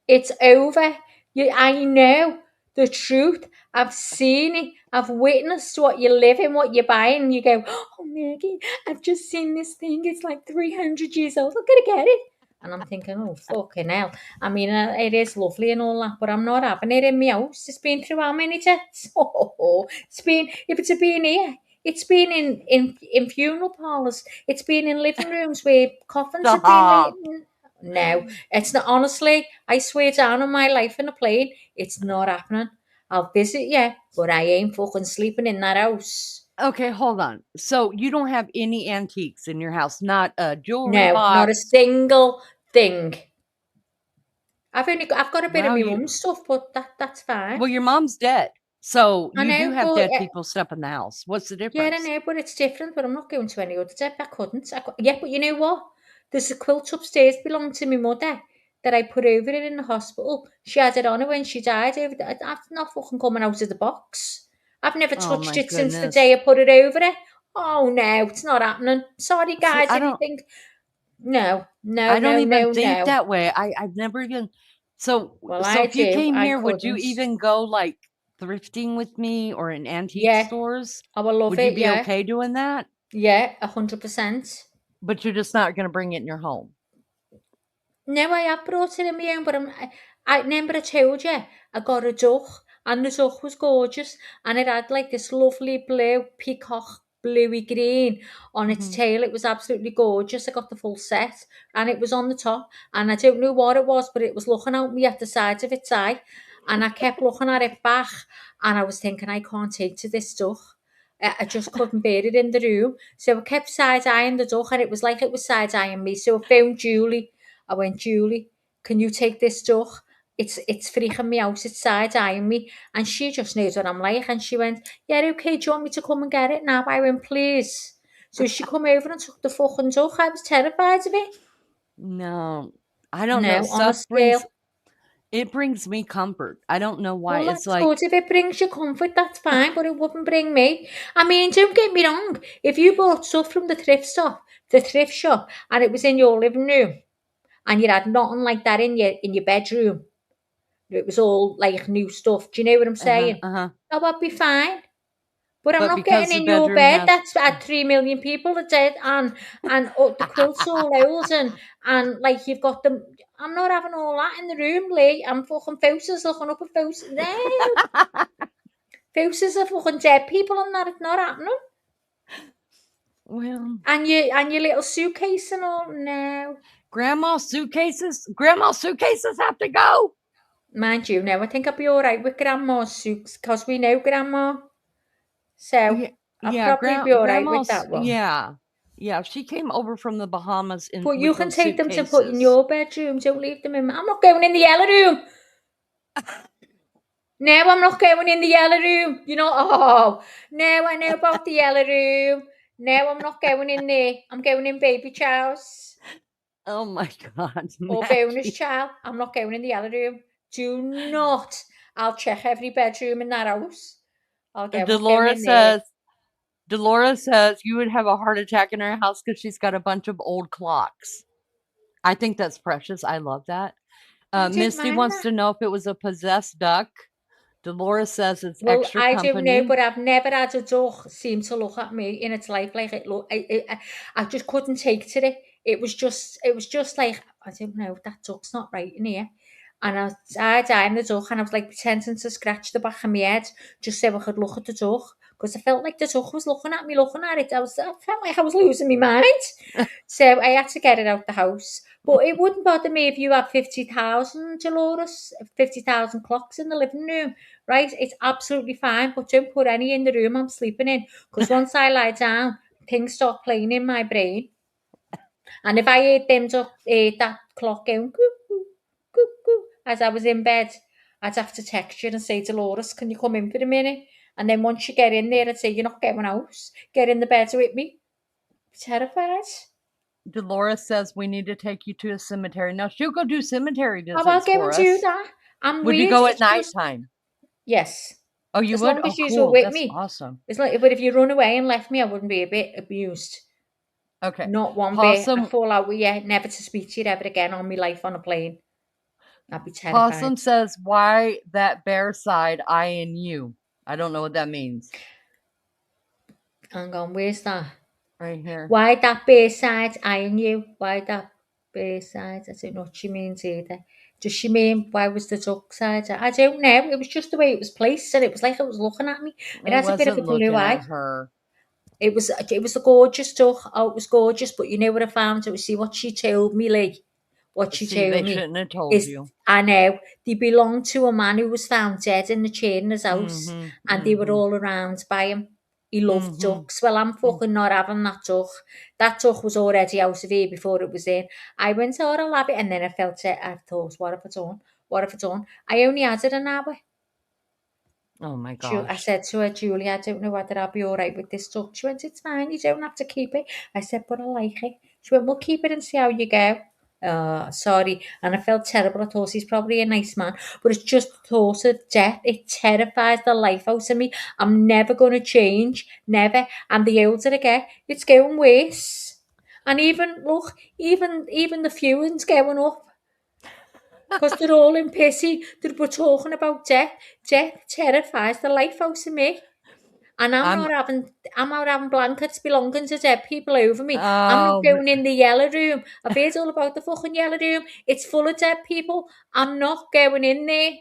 It's over. I know the truth. I've seen it. I've witnessed what you live in, what you're buying. You go, oh, Maggie, I've just seen this thing. It's like 300 years old. I'm going to get it. And I'm thinking, oh, fucking hell. I mean, it is lovely and all that, but I'm not having it in my house. It's been through how many deaths? Oh, it's been, if it's been here, it's been in funeral parlours. It's been in living rooms where coffins have been laid. Stop. No, it's not. Honestly, I swear down on my life in a plane, it's not happening. I'll visit you, but I ain't fucking sleeping in that house. Okay, hold on. So you don't have any antiques in your house? Not a jewelry No, not a box? single thing. I've got a bit of Wow, my mum's stuff, but that's fine. well, your mom's dead. So I you do know, have but dead people stuff in the house. What's the yeah, I difference? know, but it's different. But I'm not going to any other dead. I couldn't. Yeah, but you know what? There's a quilt upstairs belonging to my mother that I put over her in the hospital. She had it on her when she died. That's not fucking coming out of the box. I've never Oh touched my it since the day goodness. I put it over her. Oh no, it's not happening. Sorry, See, guys, if you think no, no, I don't no, even no, think no. that way. I've never even so Well, so I if you do. came I here, would you couldn't. even go like thrifting with me or in antique Yeah, stores? I will love Would you it. be Yeah, okay doing that? yeah, 100%. But you're just not going to bring it in your home. No, I have brought it in my own, but I remember I told you I got a duck and the duck was gorgeous, and it had like this lovely blue peacock bluey green on its tail. It was absolutely gorgeous. I got the full set, and it was on the top, and I don't know what it was, but it was looking at me at the sides of its eye, and I kept looking at it back, and I was thinking, I can't take to this duck. I just couldn't bear it in the room. So I kept side-eyeing the duck, and it was like it was side-eyeing me. So I phoned Julie. I went, Julie, can you take this duck? It's freaking me out. It's side-eyeing me. And she just knows what I'm like. And she went, yeah, okay, do you want me to come and get it now? I went, please. So she come over and took the fucking duck. I was terrified of it. No, I don't know. No, on a Stuff scale. brings me comfort. I don't know why. Well, It's that's like, good. If it brings you comfort, that's fine, but it wouldn't bring me. I mean, don't get me wrong. If you bought stuff from the thrift shop, and it was in your living room, and you had nothing like that in your bedroom, it was all like new stuff. Do you know what I'm saying? Oh, I'd be fine. But I'm but not because getting the in your bedroom bed. has, That's at 3 million people that did, and the quilts all old, and like you've got them. I'm not having all that in the room, Lee. I'm fucking faces looking up at faces. No. Faces of fucking dead people and that, it's not happening. well, And your little suitcase and all, no. Grandma's suitcases have to go. Mind you, no, I think I'll be alright with Grandma's suits, because we know Grandma. So, I'll probably be alright with Grandma's, that one. yeah. She came over from the Bahamas But you with can those take them to put in suitcases. your bedroom. Don't leave them in. I'm not going in the yellow room. No, I'm not going in the yellow room. You know, no, I know about the yellow room. No, I'm not going in there. I'm going in baby Chow's. Oh my God, Or bonus child. I'm not going in the yellow room. Do not. I'll check every bedroom in that house. I'm not going in there. Dolores says you would have a heart attack in her house because she's got a bunch of old clocks. I think that's precious. I love that. Misty wants to know if it was a possessed duck. Dolores says it's extra I company. don't know, but I've never had a duck seem to look at me in its life like it looked. I just couldn't take to it. It was just like, I don't know, that duck's not right in here. And I died in the duck, and I was like pretending to scratch the back of my head just so I could look at the duck, because I felt like the duck was looking at me, looking at it. I felt like I was losing my mind. So I had to get it out the house. But it wouldn't bother me if you had 50,000, Dolores, 50,000 clocks in the living room, right? It's absolutely fine, but don't put any in the room I'm sleeping in, because once I lie down, things start playing in my brain. And if I heard that clock going, coo, coo, coo, coo, as I was in bed, I'd have to text you and say, Dolores, can you come in for a minute? And then once you get in there, I'd say, you're not getting out. Get in the bed with me. Terrified. Dolores says we need to take you to a cemetery. Now she'll go do cemetery visits I'll go for and us. do that. Would you go at nighttime? Yes. Oh, you as would? long as you Cool. were with That's me. awesome. But if you run away and left me, I wouldn't be a bit abused. Okay. Not one bit. I'd fall out with you, never to speak to you ever again on my life on a plane. I'd be terrified. Possum says, why that bear side eyeing you? I don't know what that means. Hang on, where's that? Right here. Why that bear side eyeing you? Why that bear side? I don't know what she means either. Does she mean why was the duck side? I don't know. It was just the way it was placed, and it was like it was looking at me. It has a bit of a blue eye. Her. It was a gorgeous duck. Oh, it was gorgeous. But you know what I found? It was, see what she told me, Lee. What she told they me. Shouldn't have told you. I know. They belonged to a man who was found dead in the chair in his house, and they were all around by him. He loved ducks. Well, I'm fucking not having that duck. That duck was already out of here before it was in. I went, oh, I'll have it, and then I felt it. I thought, what have I done? What have I done? I only had it an hour. Oh my gosh. I said to her, Julie, I don't know whether I'll be all right with this duck. She went, it's fine, you don't have to keep it. I said, but I like it. She went, we'll keep it and see how you go. Sorry. And I felt terrible. I thought he's probably a nice man. But it's just the thought of death. It terrifies the life out of me. I'm never going to change. Never. And the older I get, it's going worse. And even the viewing's going up. Because they're all in pissy. We're talking about death. Death terrifies the life out of me. And I'm not having blankets belonging to dead people over me. I'm not going in the yellow room. I've heard all about the fucking yellow room. It's full of dead people. I'm not going in there.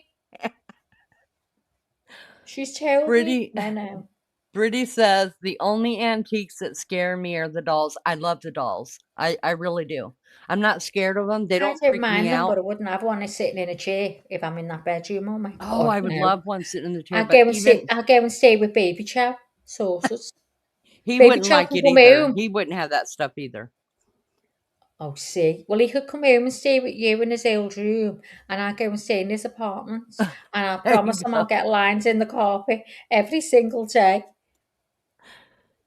She's told me. I know. Brittany says the only antiques that scare me are the dolls. I love the dolls. I really do. I'm not scared of them. They I don't don't freak mind me them, but out. I wouldn't have one sitting in a chair if I'm in that bedroom. Oh my Oh, God, I would no. love one sitting in the chair, I'll but go and sit. I'll go and stay with Baby Chow. Sauces. he Baby wouldn't Chow like can it come either. home. He wouldn't have that stuff either. Oh, see. Well, he could come home and stay with you in his old room, and I'll go and stay in his apartment. And I There you promise him I'll go. get lines in the carpet every single day.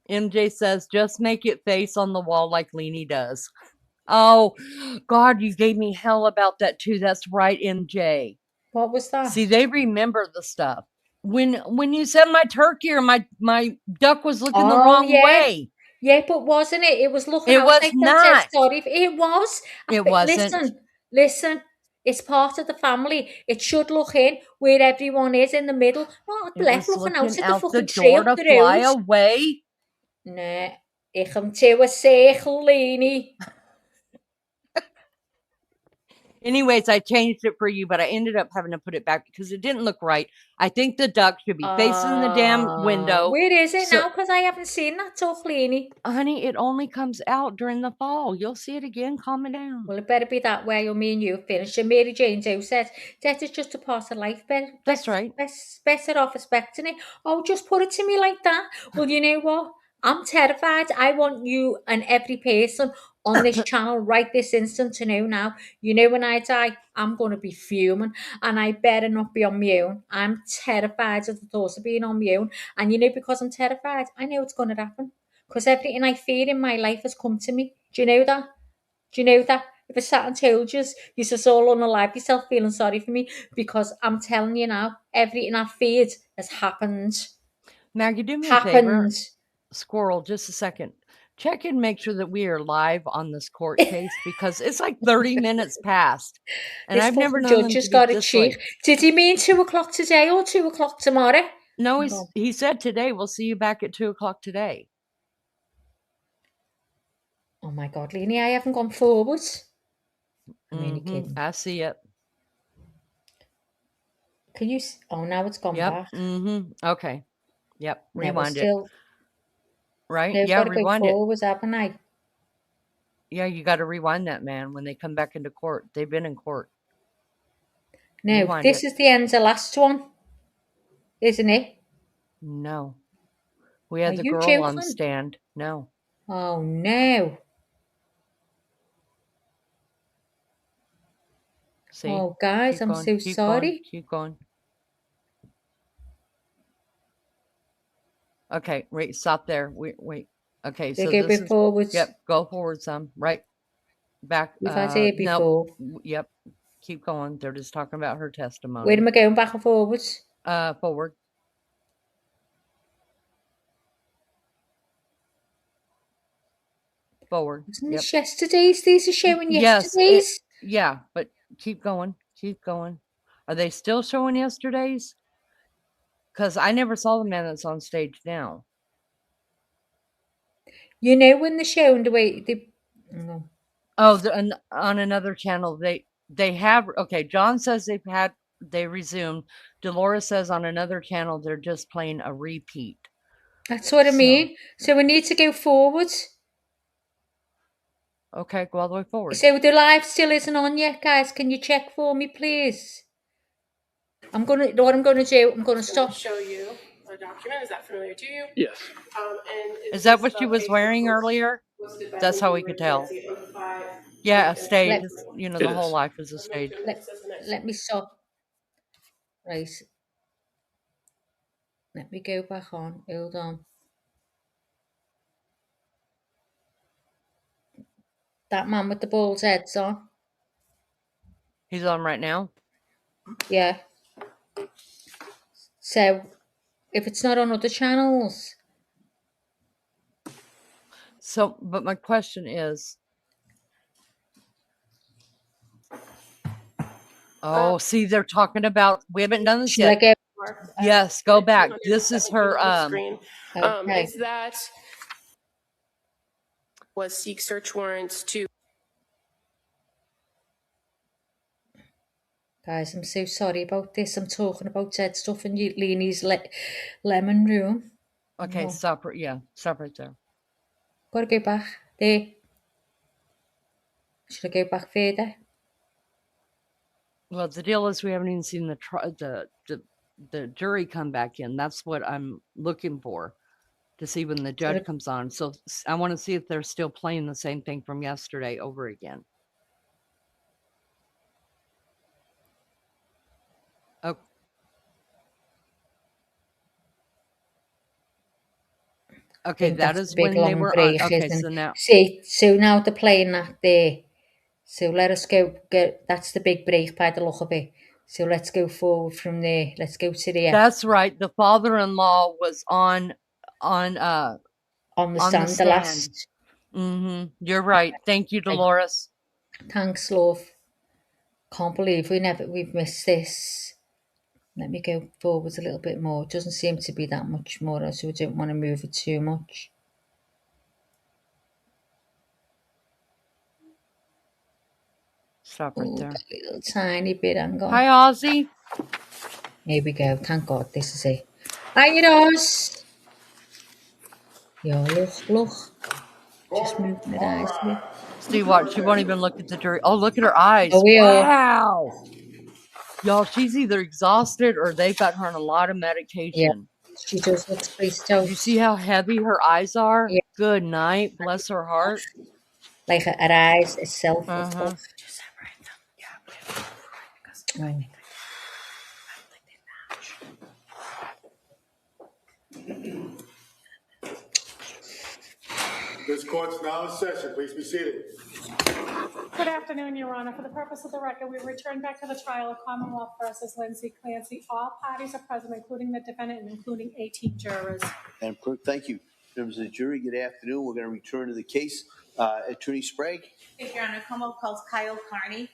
MJ says, just make it face on the wall like Leanie does. Oh, God, you gave me hell about that too. That's right, MJ. What was that? See, they remember the stuff. When you said my turkey or my duck was looking the wrong way. Yeah, but wasn't it? It was looking. It I was was like, don't say not. sorry. It was. It wasn't. Listen. It's part of the family. It should look in where everyone is in the middle. Not It left was looking out looking at the out the fucking tree door up to the fly road. away. Nah, ich am to a circle, Leanie. Anyways, I changed it for you, but I ended up having to put it back because it didn't look right. I think the duck should be facing the damn window. Where is it now? Because I haven't seen that tuck, Leanie. Honey, it only comes out during the fall. You'll see it again. Calm it down. Well, it better be that way, or me and you finish. And Mary Jane Joe says that is just a part of life. That's right. Better off expecting it. Oh, just put it to me like that. Well, you know what? I'm terrified. I want you and every person on this channel right this instant to know now. You know, when I die, I'm going to be fuming, and I better not be on my own. I'm terrified of the thought of being on my own. And you know, because I'm terrified, I know it's going to happen. Because everything I fear in my life has come to me. Do you know that? Do you know that? If I sat and told you, you just all unalive yourself feeling sorry for me, because I'm telling you now, everything I feared has happened. Maggie, do me a favor. Squirrel, just a second. Check and make sure that we are live on this court case because it's like 30 minutes past. And This I've never fucking known judge them has to be got a this cheek. late. Did he mean 2 o'clock today or 2 o'clock tomorrow? No, he said today. We'll see you back at 2 o'clock today. Oh my God, Leanie, I haven't gone forwards. I'm only kidding. I see it. Can you? Oh, now it's gone back. Okay. Yep. Rewind it. Right? No, Yeah, got to go rewind it. forwards, haven't I? Yeah, you got to rewind that, man, when they come back into court. They've been in court. No, Rewind this is the end of the last one, isn't it? No. We had Are the you girl on joking? stand. No. Oh, no. See? Oh, guys, I'm so sorry. Keep going. Okay, wait, stop there. Wait. Okay, They so go this is forwards. Yep, go forward some. Right. Back. We've had here before. Nope. Yep. Keep going. They're just talking about her testimony. Where am I going, back and forwards? Forward. Forward. Wasn't this yesterday's? These are showing Yes. yesterday's. Yeah, but keep going. Keep going. Are they still showing yesterday's? Because I never saw the man that's on stage now. You know when they're showing the way they. No. Oh, on another channel they have. Okay, John says they resumed. Dolores says on another channel they're just playing a repeat. That's what I mean. So we need to go forwards. Okay, go all the way forward. So the live still isn't on yet, guys. Can you check for me, please? What I'm gonna do, I'm gonna stop. Show you a document. Is that familiar to you? Yes. Is that what she was wearing earlier? That's how we could tell. Yeah, a stage. You know, the whole life is a stage. Let me stop. Right. Let me go back on. Hold on. That man with the bald head's on. He's on right now? Yeah. So, if it's not on other channels. So, but my question is. Oh, see, they're talking about, we haven't done this yet. Yes, go back. This is her, screen. Is that was seek search warrants to. Guys, I'm so sorry about this. I'm talking about dead stuff in Leanie's lemon room. Okay, No. stop. Yeah, stop right there. Gotta go back there. Should I go back further? Well, the deal is we haven't even seen the jury come back in. That's what I'm looking for, to see when the judge comes on. So I want to see if they're still playing the same thing from yesterday over again. Oh. Okay, that is big when they long were break, on. Okay, isn't so now. See, so now they're playing that there. So let us go. That's the big break by the look of it. So let's go forward from there. Let's go to the. That's right. The father-in-law was on the stand. The last. You're right. Thank you, Dolores. Thanks, love. Can't believe we've missed this. Let me go forwards a little bit more. It doesn't seem to be that much more, so we don't want to move it too much. Stop right there. A little tiny bit. Hang on. Hi, Ozzy. Here we go. Thank God, this is it. Hi, Ross. Yeah, look. Just moving her eyes a bit. See what? She won't even look at the jury. Oh, look at her eyes. Oh, we are. Wow. Y'all, she's either exhausted or they've got her on a lot of medication. Yeah, she just looks freaked out. You see how heavy her eyes are? Yeah. Good night. Bless her heart. Like her eyes itself. Right. This court's now in session. Please be seated. Good afternoon, Your Honor. For the purpose of the record, we return back to the trial of Commonwealth versus Lindsay Clancy. All parties are present, including the defendant and including 18 jurors. And thank you. Members of the jury, good afternoon. We're going to return to the case. Attorney Sprague. Thank you, Your Honor. Commonwealth calls Kyle Carney.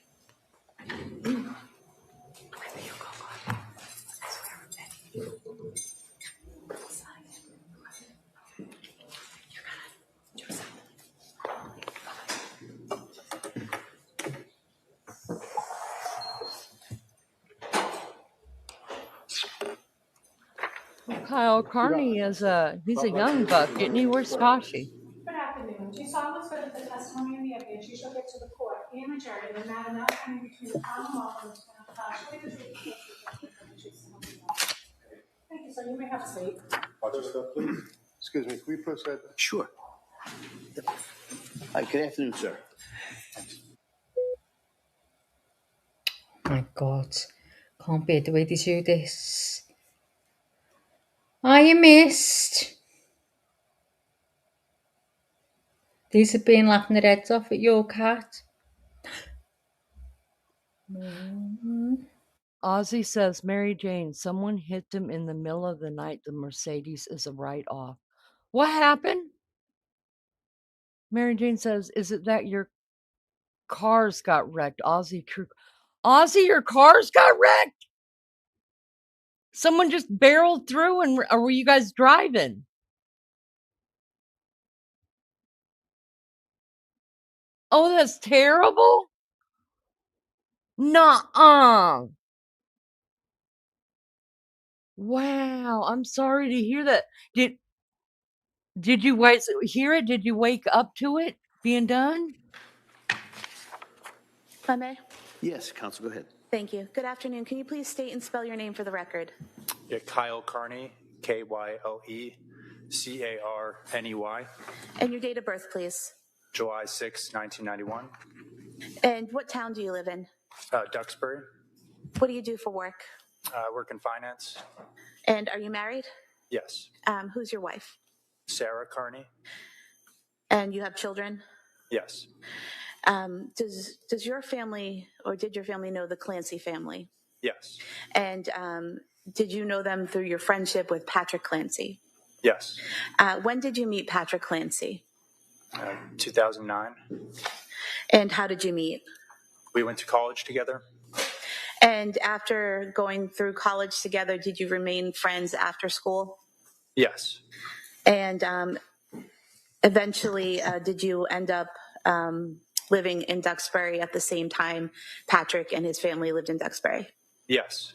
Kyle Carney he's a young buck, isn't he? Where's Tashi? Good afternoon. She solemnly swear that the testimony in the evidence she shall give to the court and the jury in the matter not pending between the Commonwealth and the Lieutenant Tashi. Thank you, sir. You may have a seat. Watch yourself, please. Excuse me, can we proceed? Sure. Hi, good afternoon, sir. My God. Can't bear the way they do this. Are you missed? These have been laughing their heads off at your cat. Ozzy says, Mary Jane, someone hit them in the middle of the night. The Mercedes is a write-off. What happened? Mary Jane says, is it that your cars got wrecked? Ozzy, your cars got wrecked? Someone just barreled through, or were you guys driving? Oh, that's terrible. Nuh-uh. Wow, I'm sorry to hear that. Did you hear it? Did you wake up to it being done? If I may? Yes, counsel, go ahead. Thank you. Good afternoon. Can you please state and spell your name for the record? Yeah, Kyle Carney, Kyle-E-C-A-R-N-E-Y. And your date of birth, please. July 6, 1991. And what town do you live in? Duxbury. What do you do for work? I work in finance. And are you married? Yes. Who's your wife? Sarah Carney. And you have children? Yes. Does your family, or did your family know the Clancy family? Yes. And did you know them through your friendship with Patrick Clancy? Yes. When did you meet Patrick Clancy? 2009. And how did you meet? We went to college together. And after going through college together, did you remain friends after school? Yes. And eventually, did you end up living in Duxbury at the same time Patrick and his family lived in Duxbury? Yes.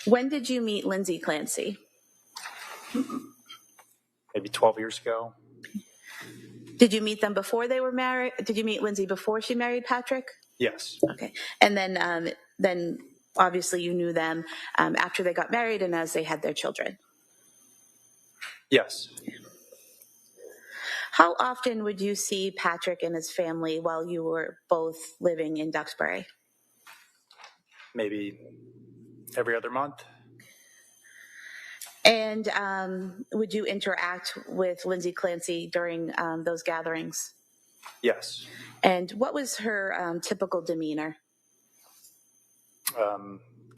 When did you meet Lindsay Clancy? Maybe 12 years ago. Did you meet them before they were married? Did you meet Lindsay before she married Patrick? Yes. Okay. And then obviously you knew them after they got married and as they had their children. Yes. How often would you see Patrick and his family while you were both living in Duxbury? Maybe every other month. And would you interact with Lindsay Clancy during those gatherings? Yes. And what was her typical demeanor?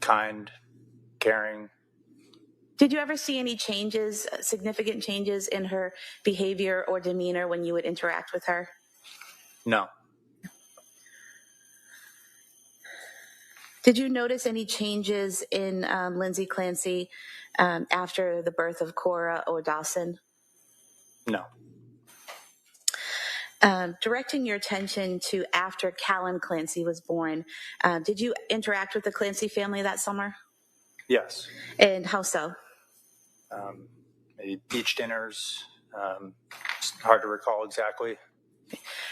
Kind, caring. Did you ever see any changes, significant changes in her behavior or demeanor when you would interact with her? No. Did you notice any changes in Lindsay Clancy after the birth of Cora or Dawson? No. Directing your attention to after Callan Clancy was born, did you interact with the Clancy family that summer? Yes. And how so? Maybe beach dinners. It's hard to recall exactly.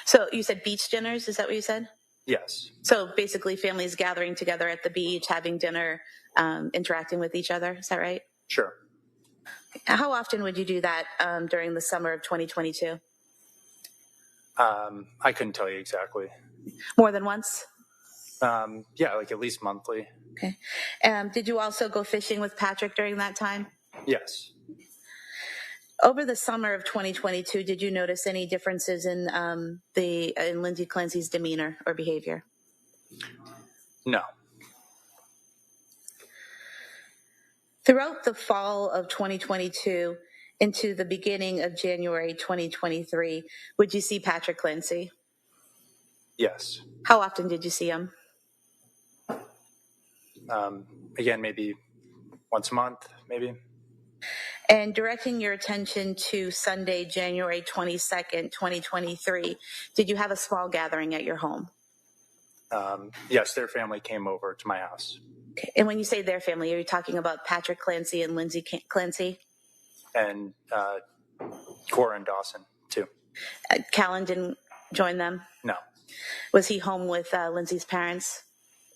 So you said beach dinners, is that what you said? Yes. So basically families gathering together at the beach, having dinner, interacting with each other, is that right? Sure. How often would you do that during the summer of 2022? I couldn't tell you exactly. More than once? Yeah, like at least monthly. Okay. Did you also go fishing with Patrick during that time? Yes. Over the summer of 2022, did you notice any differences in in Lindsay Clancy's demeanor or behavior? No. Throughout the fall of 2022 into the beginning of January 2023, would you see Patrick Clancy? Yes. How often did you see him? Again, maybe once a month, maybe. And directing your attention to Sunday, January 22nd, 2023, did you have a small gathering at your home? Yes, their family came over to my house. Okay. And when you say their family, are you talking about Patrick Clancy and Lindsay Clancy? And Cora and Dawson, too. Callan didn't join them? No. Was he home with Lindsay's parents?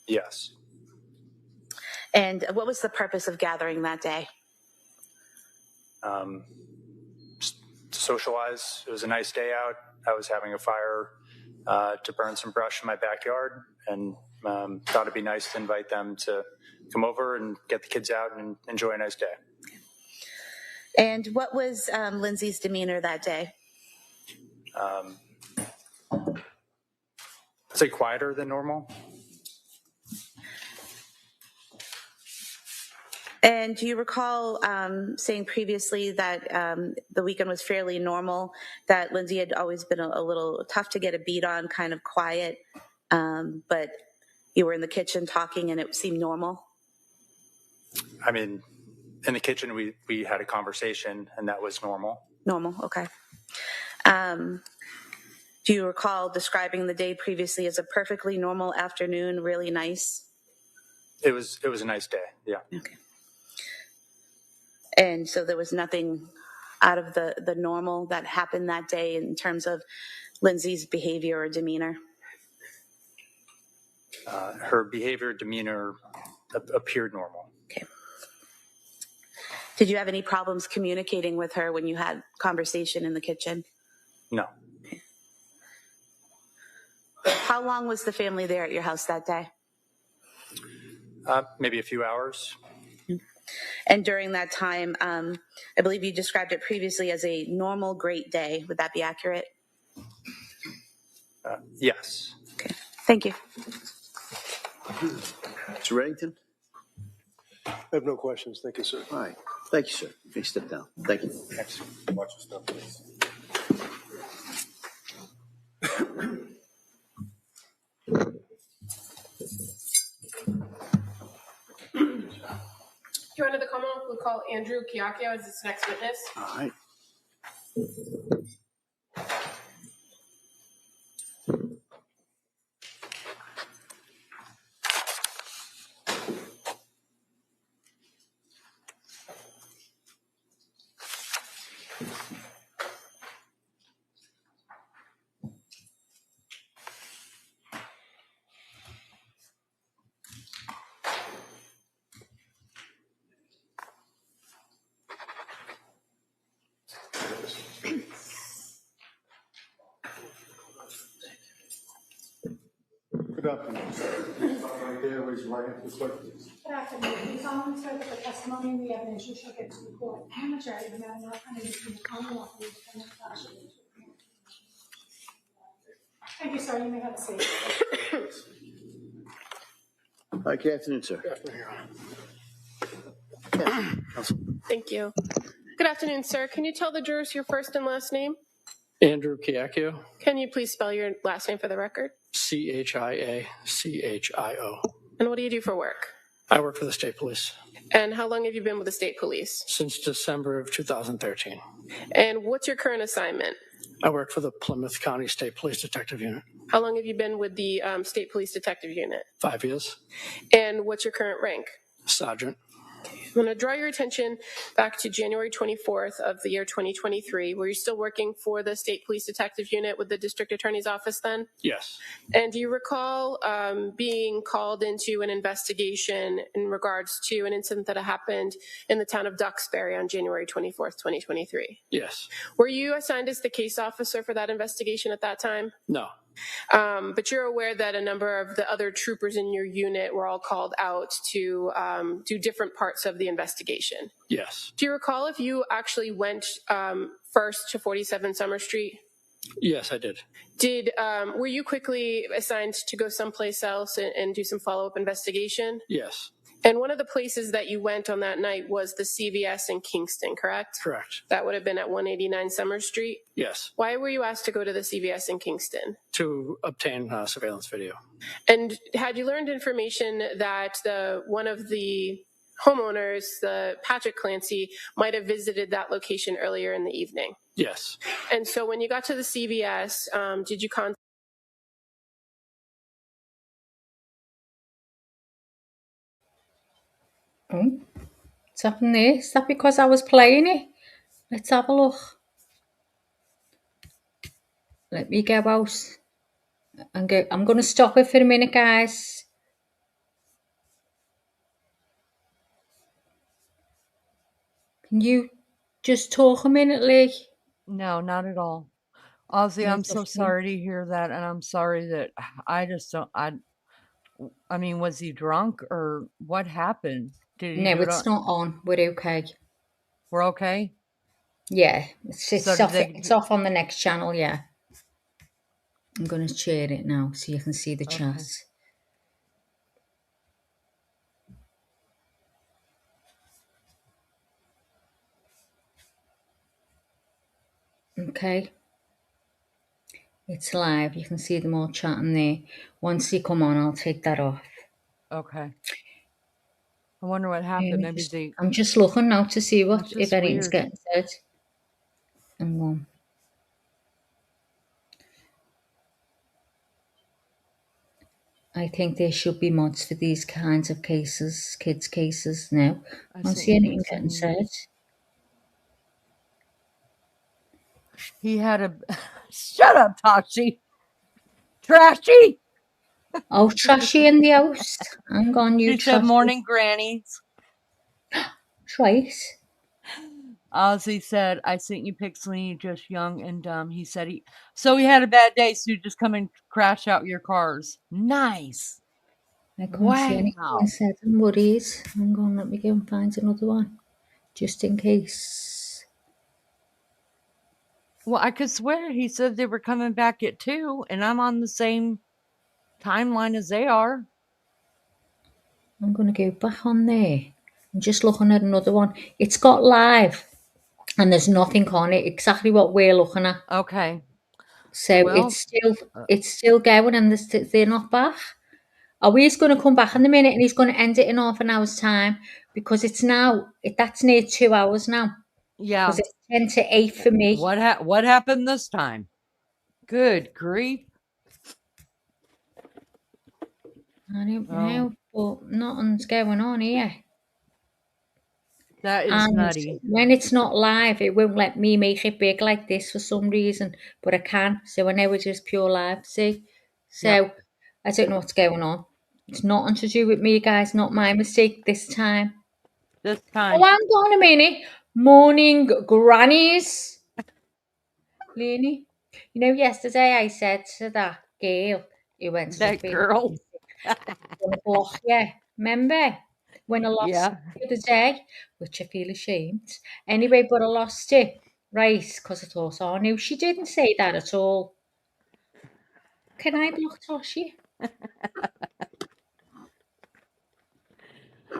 Yes. And what was the purpose of gathering that day? To socialize. It was a nice day out. I was having a fire to burn some brush in my backyard, and thought it'd be nice to invite them to come over and get the kids out and enjoy a nice day. And what was Lindsay's demeanor that day? I'd say quieter than normal. And do you recall saying previously that the weekend was fairly normal, that Lindsay had always been a little tough to get a beat on, kind of quiet, but you were in the kitchen talking and it seemed normal? I mean, in the kitchen, we had a conversation, and that was normal. Normal, okay. Do you recall describing the day previously as a perfectly normal afternoon, really nice? It was a nice day, yeah. Okay. And so there was nothing out of the normal that happened that day in terms of Lindsay's behavior or demeanor? Her behavior, demeanor appeared normal. Okay. Did you have any problems communicating with her when you had conversation in the kitchen? No. Okay. How long was the family there at your house that day? Maybe a few hours. And during that time, I believe you described it previously as a normal, great day. Would that be accurate? Yes. Okay. Thank you. Mr. Reddington? I have no questions. Thank you, sir. All right. Thank you, sir. You may step down. Thank you. Thanks. Watch your stuff, please. Your Honor, the Commonwealth will call Andrew Chiacchio as its next witness. All right. Good afternoon, sir. Stop right there, raise your right hand for the clerk, please. Good afternoon. Please solemnly swear that the testimony and the evidence you shall give to the court and the jury, no matter what kind of between the Commonwealth and the defendant shall be true. Thank you, sir. You may have a seat. Hi, good afternoon, sir. Good afternoon, Your Honor. Counsel. Thank you. Good afternoon, sir. Can you tell the jurors your first and last name? Andrew Chiacchio, Can you please spell your last name for the record? Chiachio. And what do you do for work? I work for the state police And how long have you been with the state police? since December of 2013. And what's your current assignment? I work for the Plymouth County State Police Detective Unit. How long have you been with the state police detective unit? 5 years. And what's your current rank? Sergeant. I'm going to draw your attention back to January 24th of the year 2023. Were you still working for the State Police Detective Unit with the District Attorney's Office then? Yes. And do you recall being called into an investigation in regards to an incident that happened in the town of Duxbury on January 24th, 2023? Yes. Were you assigned as the case officer for that investigation at that time? No. But you're aware that a number of the other troopers in your unit were all called out to do different parts of the investigation. Yes. Do you recall if you actually went first to 47 Summer Street? Yes, I did. Were you quickly assigned to go someplace else and do some follow-up investigation? Yes. And one of the places that you went on that night was the CVS in Kingston, correct? Correct. That would have been at 189 Summer Street? Yes. Why were you asked to go to the CVS in Kingston? To obtain surveillance video. And had you learned information that one of the homeowners, the Patrick Clancy, might have visited that location earlier in the evening? Yes. And so when you got to the CVS, did you contact? Oh, what's happened there? Is that because I was playing it? Let's have a look. Let me go out and go. I'm going to stop it for a minute, guys. Can you just talk a minute, Lee? No, not at all. Ozzy, I'm so sorry to hear that, and I'm sorry that I just don't. I mean, was he drunk or what happened? Did he? No, do it's not on. We're okay. We're okay. Yeah, it's So off. It's off on the next channel. Yeah, I'm going to share it now so you can see the chat. Okay. It's live. You can see them all chatting there. Once you come on, I'll take that off. Okay. I wonder what happened. Maybe I'm just looking now to see if anything's weird. getting said. Hang on. I think there should be mods for these kinds of cases, kids' cases. No, I don't see anything getting said. He had a... Shut up, Toshi. Trashy. Oh, Trashy in the house. Hang on, you She said morning, grannies. Right. Ozzy said, I sent you pics when you just young and dumb. He said he had a bad day, so you just come and crash out your cars. Nice. I can't see anything said in worries. Hang on, let me go and find another one. Just in case. Well, I could swear he said they were coming back at 2, and I'm on the same timeline as they are. I'm going to go back on there. I'm just looking at another one. It's got live, and there's nothing on it. Exactly what we're looking at. Okay. So it's still going, and they're not back. Are we going to come back in a minute, and he's going to end it in half an hour's time because it's now that's near 2 hours now. Yeah. Because it's 10 to 8 for me. What happened this time? Good grief. I don't know, but nothing's going on here. That is nutty. When it's not live, it won't let me make it big like this for some reason, but I can. So I know it's just pure live, see? So I don't know what's going on. It's nothing to do with me, guys. Not my mistake this time. This time. Oh, hang on a minute. Morning, grannies. Lenny, you know, yesterday I said to that girl, who went to the That girl. block, yeah. Remember when I lost Yeah. it the other day, which I feel ashamed. Anyway, but I lost it, right? Because I thought, oh no, she didn't say that at all. Can I block Toshi?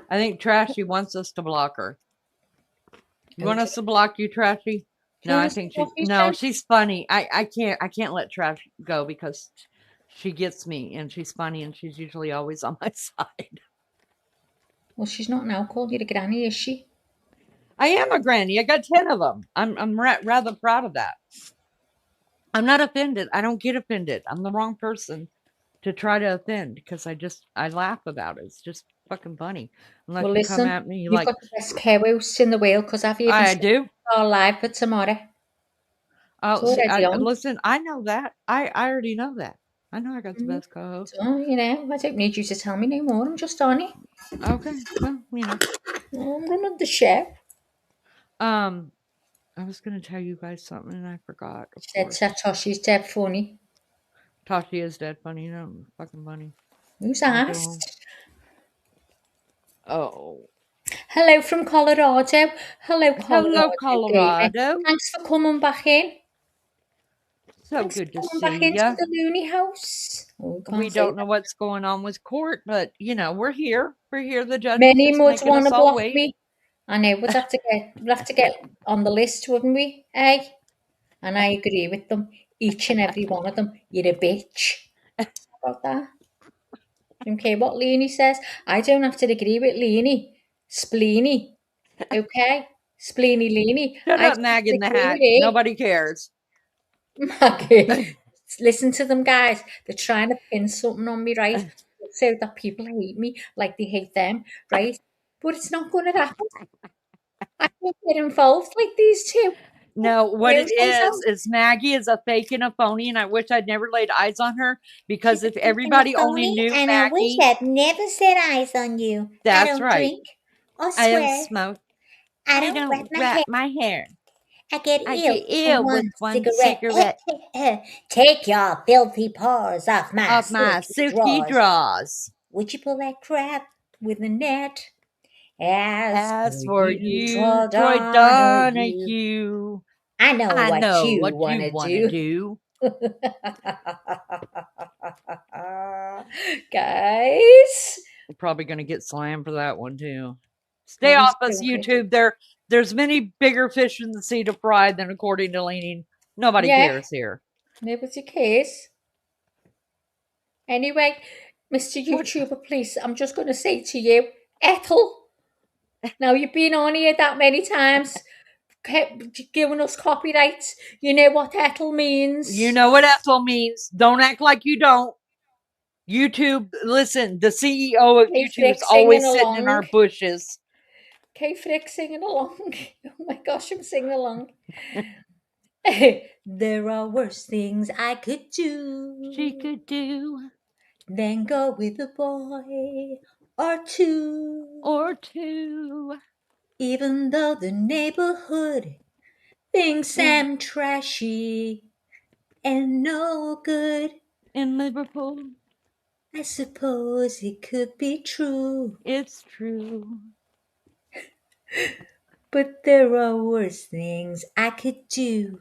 I think Trashy wants us to block her. You want us to block you, Trashy? No, I think she's funny. I can't let Trash go because she gets me and she's funny and she's usually always on my side. Well, she's not now called you a granny, is she? I am a granny. I got 10 of them. I'm rather proud of that. I'm not offended. I don't get offended. I'm the wrong person to try to offend because I laugh about it. It's just fucking funny. Unless Well, you come listen, at me you've like got the best cow-house in the world because I've even I do. our live for tomorrow. Oh, It's see, already on. listen, I know that. I already know that. I know I got the best co-host. So, you know, I don't need you to tell me no more. I'm just on it. Okay, well, you know. I'm running the show. I was going to tell you guys something and I forgot. Of course. Toshi's dead funny. Toshi is dead funny. You know, fucking funny. Who's asked? Oh. Hello from Colorado. Hello, Colorado. Hello, Colorado. Thanks for coming back in. So Thanks good to coming see back into you. the Looney House. Oh, We don't know what's going on with court, but you know we're here. We're here. The judge Many is would making want us to all block wait. me. I know we'd have to get on the list, wouldn't we? Eh? And I agree with them. Each and every one of them. You're a bitch. How about that? Okay, what Leanie says. I don't have to agree with Leanie. Spleeny. Okay? Spleeny Leanie. Shut I up, don't Mag have in to the agree hat. with it. Nobody cares. Maggie, listen to them, guys. They're trying to pin something on me, right? So that people hate me like they hate them, right? But it's not going to happen. I don't get involved like these two. No, what it is Maggie is a fake and a phony, and I wish I'd never laid eyes on her because if everybody only knew and Maggie, I wish I'd never set eyes on you. That's I don't right. drink or I don't swear. smoke. I don't wrap my hair. I get ill with with one one cigarette. Take your filthy paws off my silky drawers. Would you pull that crap with a net? As for you, Troy Donahue, I know what you want to do. Guys, I'm probably going to get slammed for that one too. Stay off us, YouTube. There's many bigger fish in the sea to fry than according to Leaning. Nobody cares here. Nobody cares. Anyway, Mr. YouTuber, please, I'm just going to say to you, Ethel, now you've been on here that many times, giving us copyrights. You know what Ethel means. You know what Ethel means. Don't act like you don't. YouTube, listen, the CEO of YouTube is always sitting in our bushes. Kay Frick singing along. Oh my gosh, I'm singing along. There are worse things I could do. She could do. Than go with a boy or two. Even though the neighborhood thinks I'm trashy and no good. In Liverpool. I suppose it could be true. It's true. But there are worse things I could do.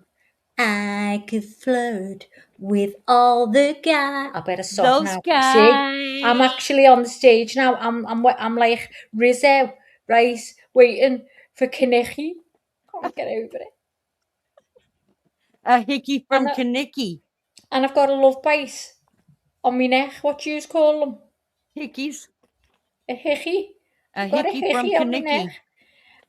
I could flirt with all the guys. I better stop now. See, I'm actually on the stage now. I'm like Rizzo, right? Waiting for Kaneki. Can't get over it. A hickey from Kaneki. And I've got a love bite on my neck. What do you call them? Hickeys. A hickey. A hickey from Kaneki.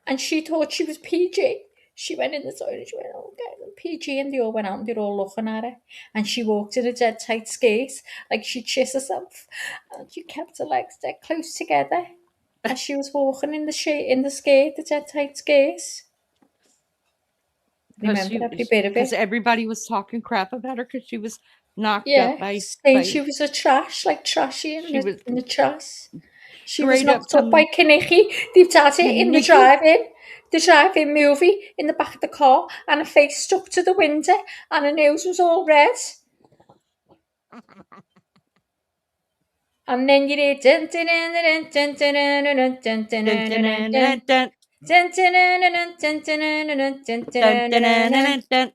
And she thought she was PG. She went in the toilet, she went, okay, PG, and they all went out and they're all looking at her. And she walked in a dead tight skirt, like she'd kiss herself. And she kept her legs dead close together. And she was walking in the skirt, the dead tight skirt. Remember every bit of it. Because everybody was talking crap about her because she was knocked up by... saying she was a trash, like trashy in the trash. She was Straight knocked up by Kaneki. They've had it in the drive-in movie, in the back of the car, and her face stuck to the window, and her nose was all red. And then you did dun dun dun dun dun dun dun dun dun dun dun dun dun dun.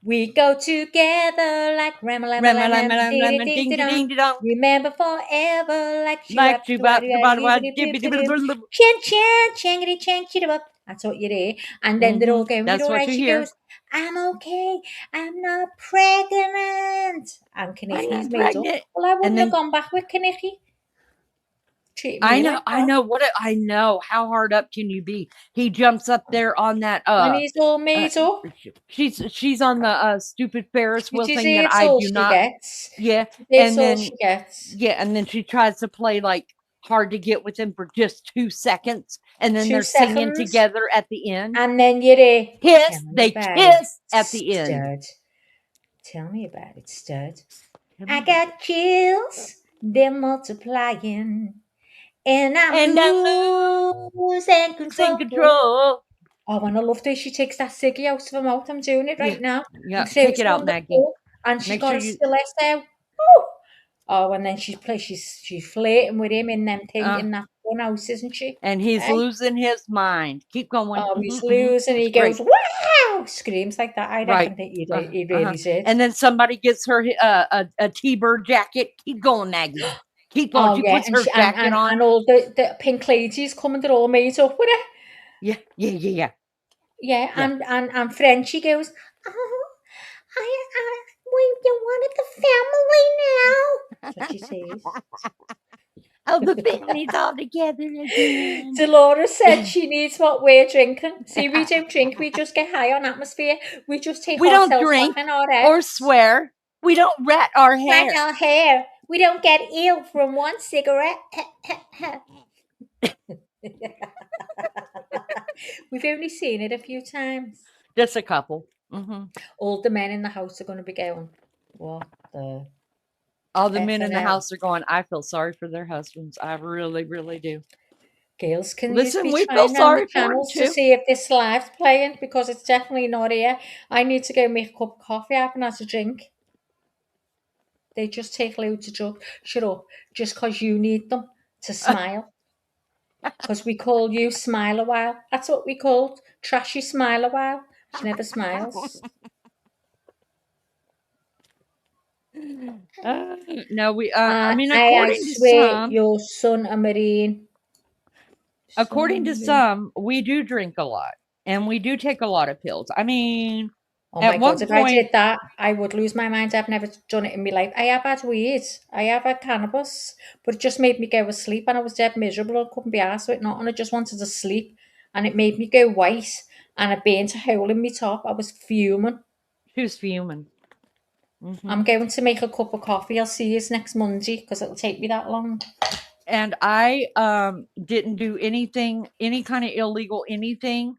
We go together like ram lam lam lam ding ding ding dong. Remember forever like Like she bop chan chan changity chang chitty. That's what you do. And then they're all going, That's "You're all what right." you She hear. goes, "I'm okay. I'm not pregnant." And Kanicki's made up. Well, I wouldn't have gone back with Kanicki. I know what I know. How hard up can you be? He jumps up there on that And he's all made up. She's on the stupid Ferris wheel She thing that deserves I all do she not. gets. Yeah, That's and all then she gets. yeah, and then she tries to play like hard to get with him for just 2 seconds, and then 2 they're singing seconds. together at the end. And then you're Kiss. They kiss at the end. Stud. Tell me about it, Stud. I got chills. They're multiplying. And I'm losing control. Oh, and I love that she takes that ciggy out of her mouth. I'm doing it right now. Yeah, And throws take it out, on the Maggie. floor, and she's Make got sure a you. stiletto out. Oh, and then she's flirting with him in them in that one house, isn't she? And he's Eh? losing his mind. Keep going. Oh, he's losing. He Great. goes, "Wow!" Screams like that. I Right. reckon that he really did. And then somebody gets her a T-bird jacket. Keep going, Maggie. Keep going. Oh She yeah, puts her jacket on. and all the pink ladies coming, they're all made up with it. Yeah. Yeah, and Frenchie goes, "Oh, you're one of the family now." That's what she says. Oh, the family's all together again. Dolores said she needs what we're drinking. See, we don't drink, we just get high on atmosphere. We just take ourselves don't drink back in our heads. or swear. We don't rat our hair. Rat our hair. We don't get ill from one cigarette. We've only seen it a few times. Just a couple. All the men in the house are going to be going, what the... All the men in the house are going, I feel sorry for their husbands. I really, really do. Girls, can Listen, you we be feel trying on sorry the for them channels too. to see if this live's playing? Because it's definitely not here. I need to go make a cup of coffee. I haven't had a drink. They just take loads of drugs. Shut up. Just because you need them to smile. Because we call you Smile a While. That's what we called. Trashy Smile a While. She never smiles. No, we. I according to swear some, your son a Marine. according to some, we do drink a lot and we do take a lot of pills. I mean, Oh at my one God, if point, I did that, I would lose my mind. I've never done it in my life. I have had weed. I have had cannabis, but it just made me go to sleep and I was dead miserable. I couldn't be arsed with nothing. I just wanted to sleep and it made me go white and I burnt a hole in my top. I was fuming. She was fuming. I'm going to make a cup of coffee. I'll see you next Monday because it'll take me that long. And I didn't do anything, any kind of illegal anything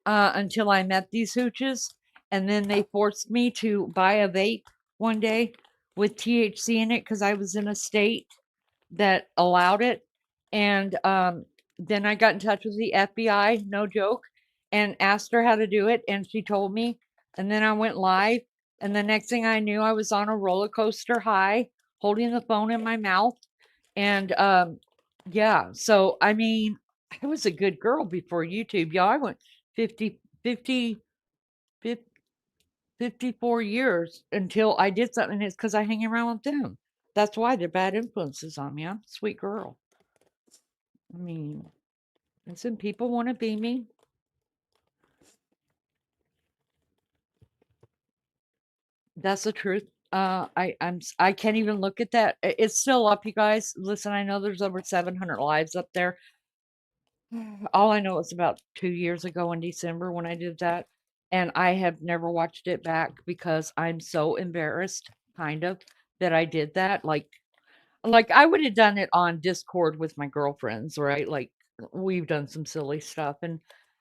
until I met these hooches. And then they forced me to buy a vape one day with THC in it because I was in a state that allowed it. And then I got in touch with the FBI, no joke, and asked her how to do it. And she told me. And then I went live. And the next thing I knew, I was on a roller coaster high, holding the phone in my mouth. And yeah, so I mean, I was a good girl before YouTube. Y'all, I went 54 years until I did something. And it's because I hang around with them. That's why they're bad influences on me. I'm a sweet girl. I mean, listen, people want to be me. That's the truth. I can't even look at that. It's still up, you guys. Listen, I know there's over 700 lives up there. All I know is about 2 years ago in December when I did that, and I have never watched it back because I'm so embarrassed, kind of, that I did that. Like I would have done it on Discord with my girlfriends, right? Like we've done some silly stuff, and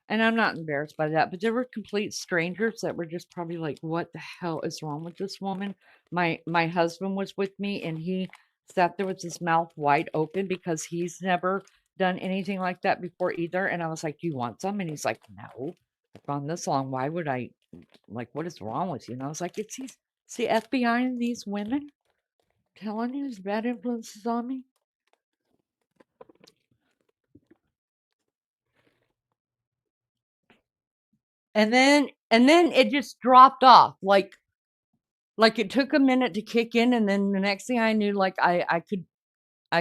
I'm not embarrassed by that. But there were complete strangers that were just probably like, "What the hell is wrong with this woman?" My husband was with me, and he sat there with his mouth wide open because he's never done anything like that before either. And I was like, "Do you want some?" And he's like, "No, I've gone this long. Why would I? Like, what is wrong with you?" And I was like, "It's the FBI and these women telling you there's bad influences on me." And then it just dropped off. Like it took a minute to kick in, and then the next thing I knew, like I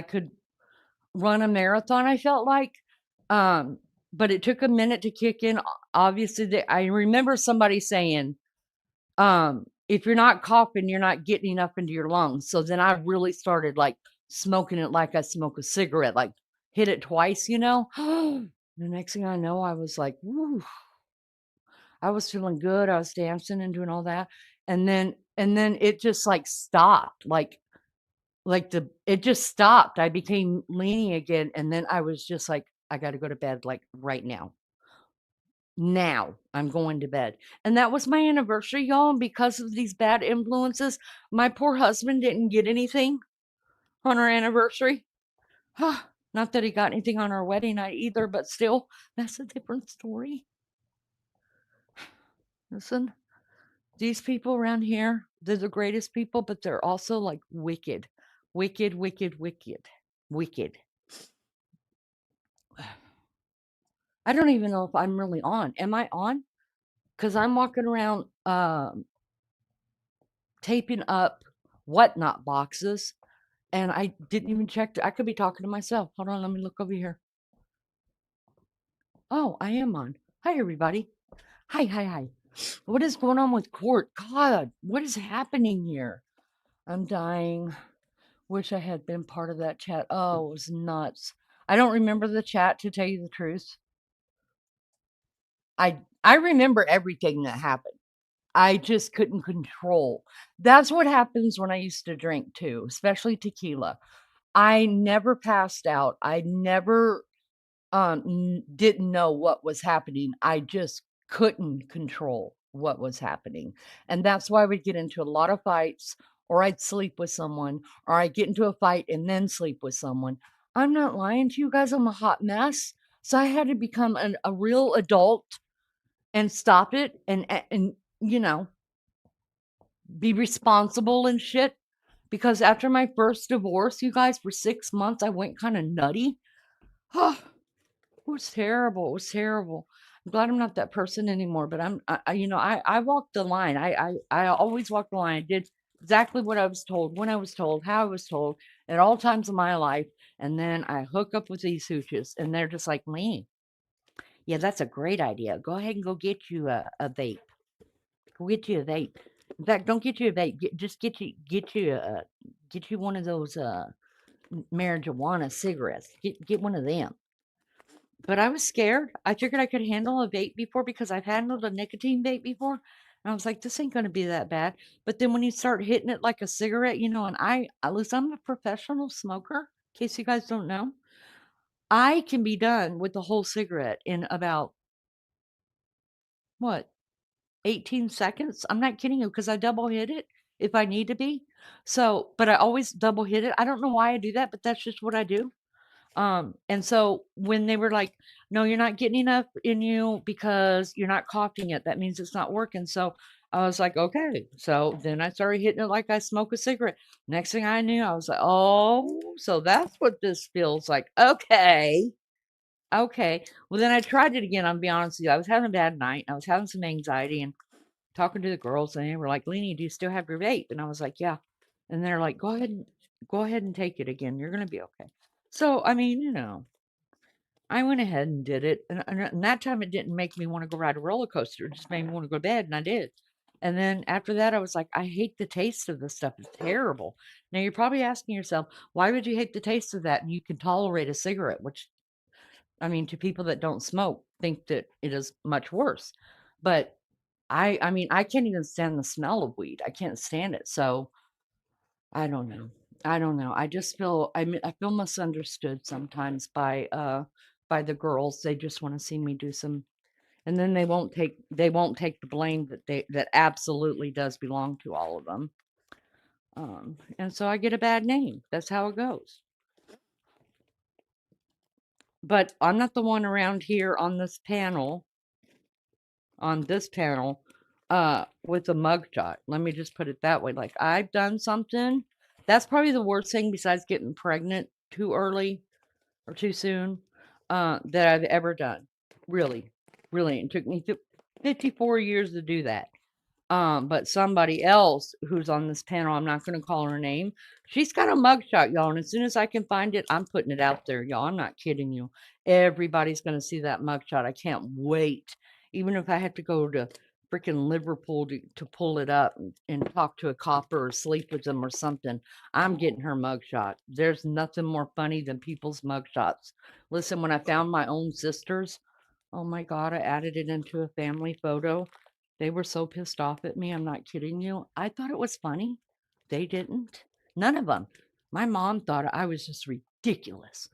could run a marathon, I felt like. But it took a minute to kick in. Obviously, I remember somebody saying, if you're not coughing, you're not getting enough into your lungs. So then I really started like smoking it like I smoke a cigarette, like hit it twice, you know? The next thing I know, I was like, woo, I was feeling good. I was dancing and doing all that. And then it just like stopped. It just stopped. I became leaning again. And then I was just like, I got to go to bed like right now. Now I'm going to bed. And that was my anniversary, y'all. And because of these bad influences, my poor husband didn't get anything on our anniversary. Not that he got anything on our wedding night either, but still, that's a different story. Listen, these people around here, they're the greatest people, but they're also like wicked. Wicked, wicked, wicked, wicked. I don't even know if I'm really on. Am I on? Because I'm walking around taping up whatnot boxes, and I didn't even check. I could be talking to myself. Hold on, let me look over here. Oh, I am on. Hi, everybody. Hi, hi, hi. What is going on with court? God, what is happening here? I'm dying. Wish I had been part of that chat. Oh, it was nuts. I don't remember the chat, to tell you the truth. I remember everything that happened. I just couldn't control. That's what happens when I used to drink too, especially tequila. I never passed out. I never didn't know what was happening. I just couldn't control what was happening. And that's why we'd get into a lot of fights, or I'd sleep with someone, or I'd get into a fight and then sleep with someone. I'm not lying to you guys. I'm a hot mess. So I had to become a real adult and stop it and you know, be responsible and shit. Because after my first divorce, you guys, for 6 months, I went kind of nutty. Oh, it was terrible. It was terrible. I'm glad I'm not that person anymore. But I walked the line. I always walked the line. I did exactly what I was told, when I was told, how I was told, at all times of my life. And then I hook up with these hooches, and they're just like me. Yeah, that's a great idea. Go ahead and go get you a vape. Go get you a vape. In fact, don't get you a vape. Just get you one of those marijuana cigarettes. Get one of them. But I was scared. I figured I could handle a vape before, because I've handled a nicotine vape before. And I was like, this ain't going to be that bad. But then when you start hitting it like a cigarette, you know, and at least I'm a professional smoker, in case you guys don't know, I can be done with the whole cigarette in about, what, 18 seconds? I'm not kidding you, because I double hit it if I need to be. So, but I always double hit it. I don't know why I do that, but that's just what I do. And so when they were like, no, you're not getting enough in you because you're not coughing it, that means it's not working. So I was like, okay. So then I started hitting it like I smoke a cigarette. Next thing I knew, I was like, oh, so that's what this feels like. Okay. Okay. Well, then I tried it again. I'll be honest with you. I was having a bad night. I was having some anxiety and talking to the girls, and they were like, Lenny, do you still have your vape? And I was like, yeah. And they're like, go ahead and take it again. You're going to be okay. So, I mean, you know, I went ahead and did it. And that time it didn't make me want to go ride a roller coaster. It just made me want to go to bed, and I did. And then after that, I was like, I hate the taste of this stuff. It's terrible. Now, you're probably asking yourself, why would you hate the taste of that? And you can tolerate a cigarette, which, I mean, to people that don't smoke, think that it is much worse. But I mean, I can't even stand the smell of weed. I can't stand it. So I don't know. I don't know. I just feel I feel misunderstood sometimes by the girls. They just want to see me do some, and then they won't take the blame that absolutely does belong to all of them. And so I get a bad name. That's how it goes. But I'm not the one around here on this panel with a mugshot. Let me just put it that way. Like, I've done something. That's probably the worst thing besides getting pregnant too early or too soon that I've ever done. Really. Really. It took me 54 years to do that. But somebody else who's on this panel, I'm not going to call her name. She's got a mugshot, y'all. And as soon as I can find it, I'm putting it out there, y'all. I'm not kidding you. Everybody's going to see that mugshot. I can't wait. Even if I have to go to freaking Liverpool to pull it up and talk to a copper or sleep with them or something, I'm getting her mugshot. There's nothing more funny than people's mugshots. Listen, when I found my own sisters, oh my God, I added it into a family photo. They were so pissed off at me. I'm not kidding you. I thought it was funny. They didn't. None of them. My mom thought I was just ridiculous.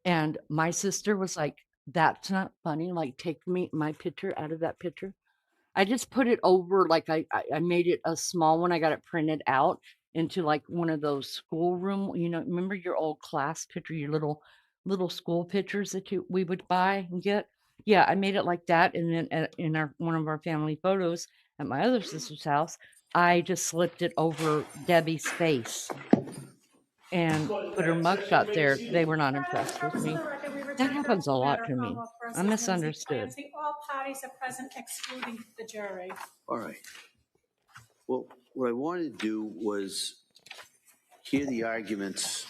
And my sister was like, that's not funny. Like, take my picture out of that picture. I just put it over, like I made it a small one. I got it printed out into like one of those schoolroom, remember your old class picture, your little school pictures that we would buy and get? Yeah, I made it like that. And then in one of our family photos at my other sister's house, I just slipped it over Debbie's face and put her mugshot there. They were not impressed with me. That happens a lot to me. I'm misunderstood. All parties are present, excluding the jury. All right. Well, what I wanted to do was hear the arguments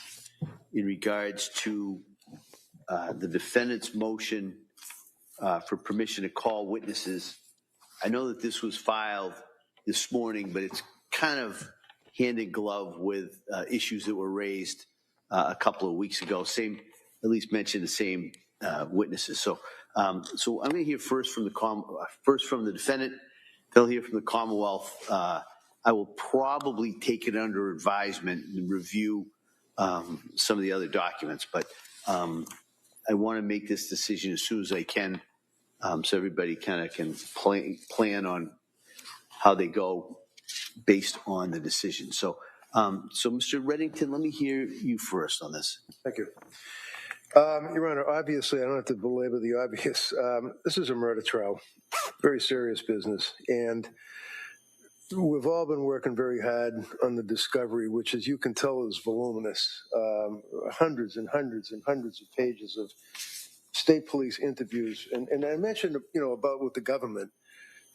in regards to the defendant's motion for permission to call witnesses. I know that this was filed this morning, but it's kind of hand in glove with issues that were raised a couple of weeks ago. At least mentioned the same witnesses. So I'm going to hear first from the defendant. They'll hear from the Commonwealth. I will probably take it under advisement and review some of the other documents, but I want to make this decision as soon as I can, so everybody kind of can plan on how they go based on the decision. So Mr. Reddington, let me hear you first on this. Thank you. Your Honor, obviously, I don't have to belabor the obvious. This is a murder trial, very serious business, and we've all been working very hard on the discovery, which, as you can tell, is voluminous. Hundreds and hundreds and hundreds of pages of state police interviews. And I mentioned, about with the government.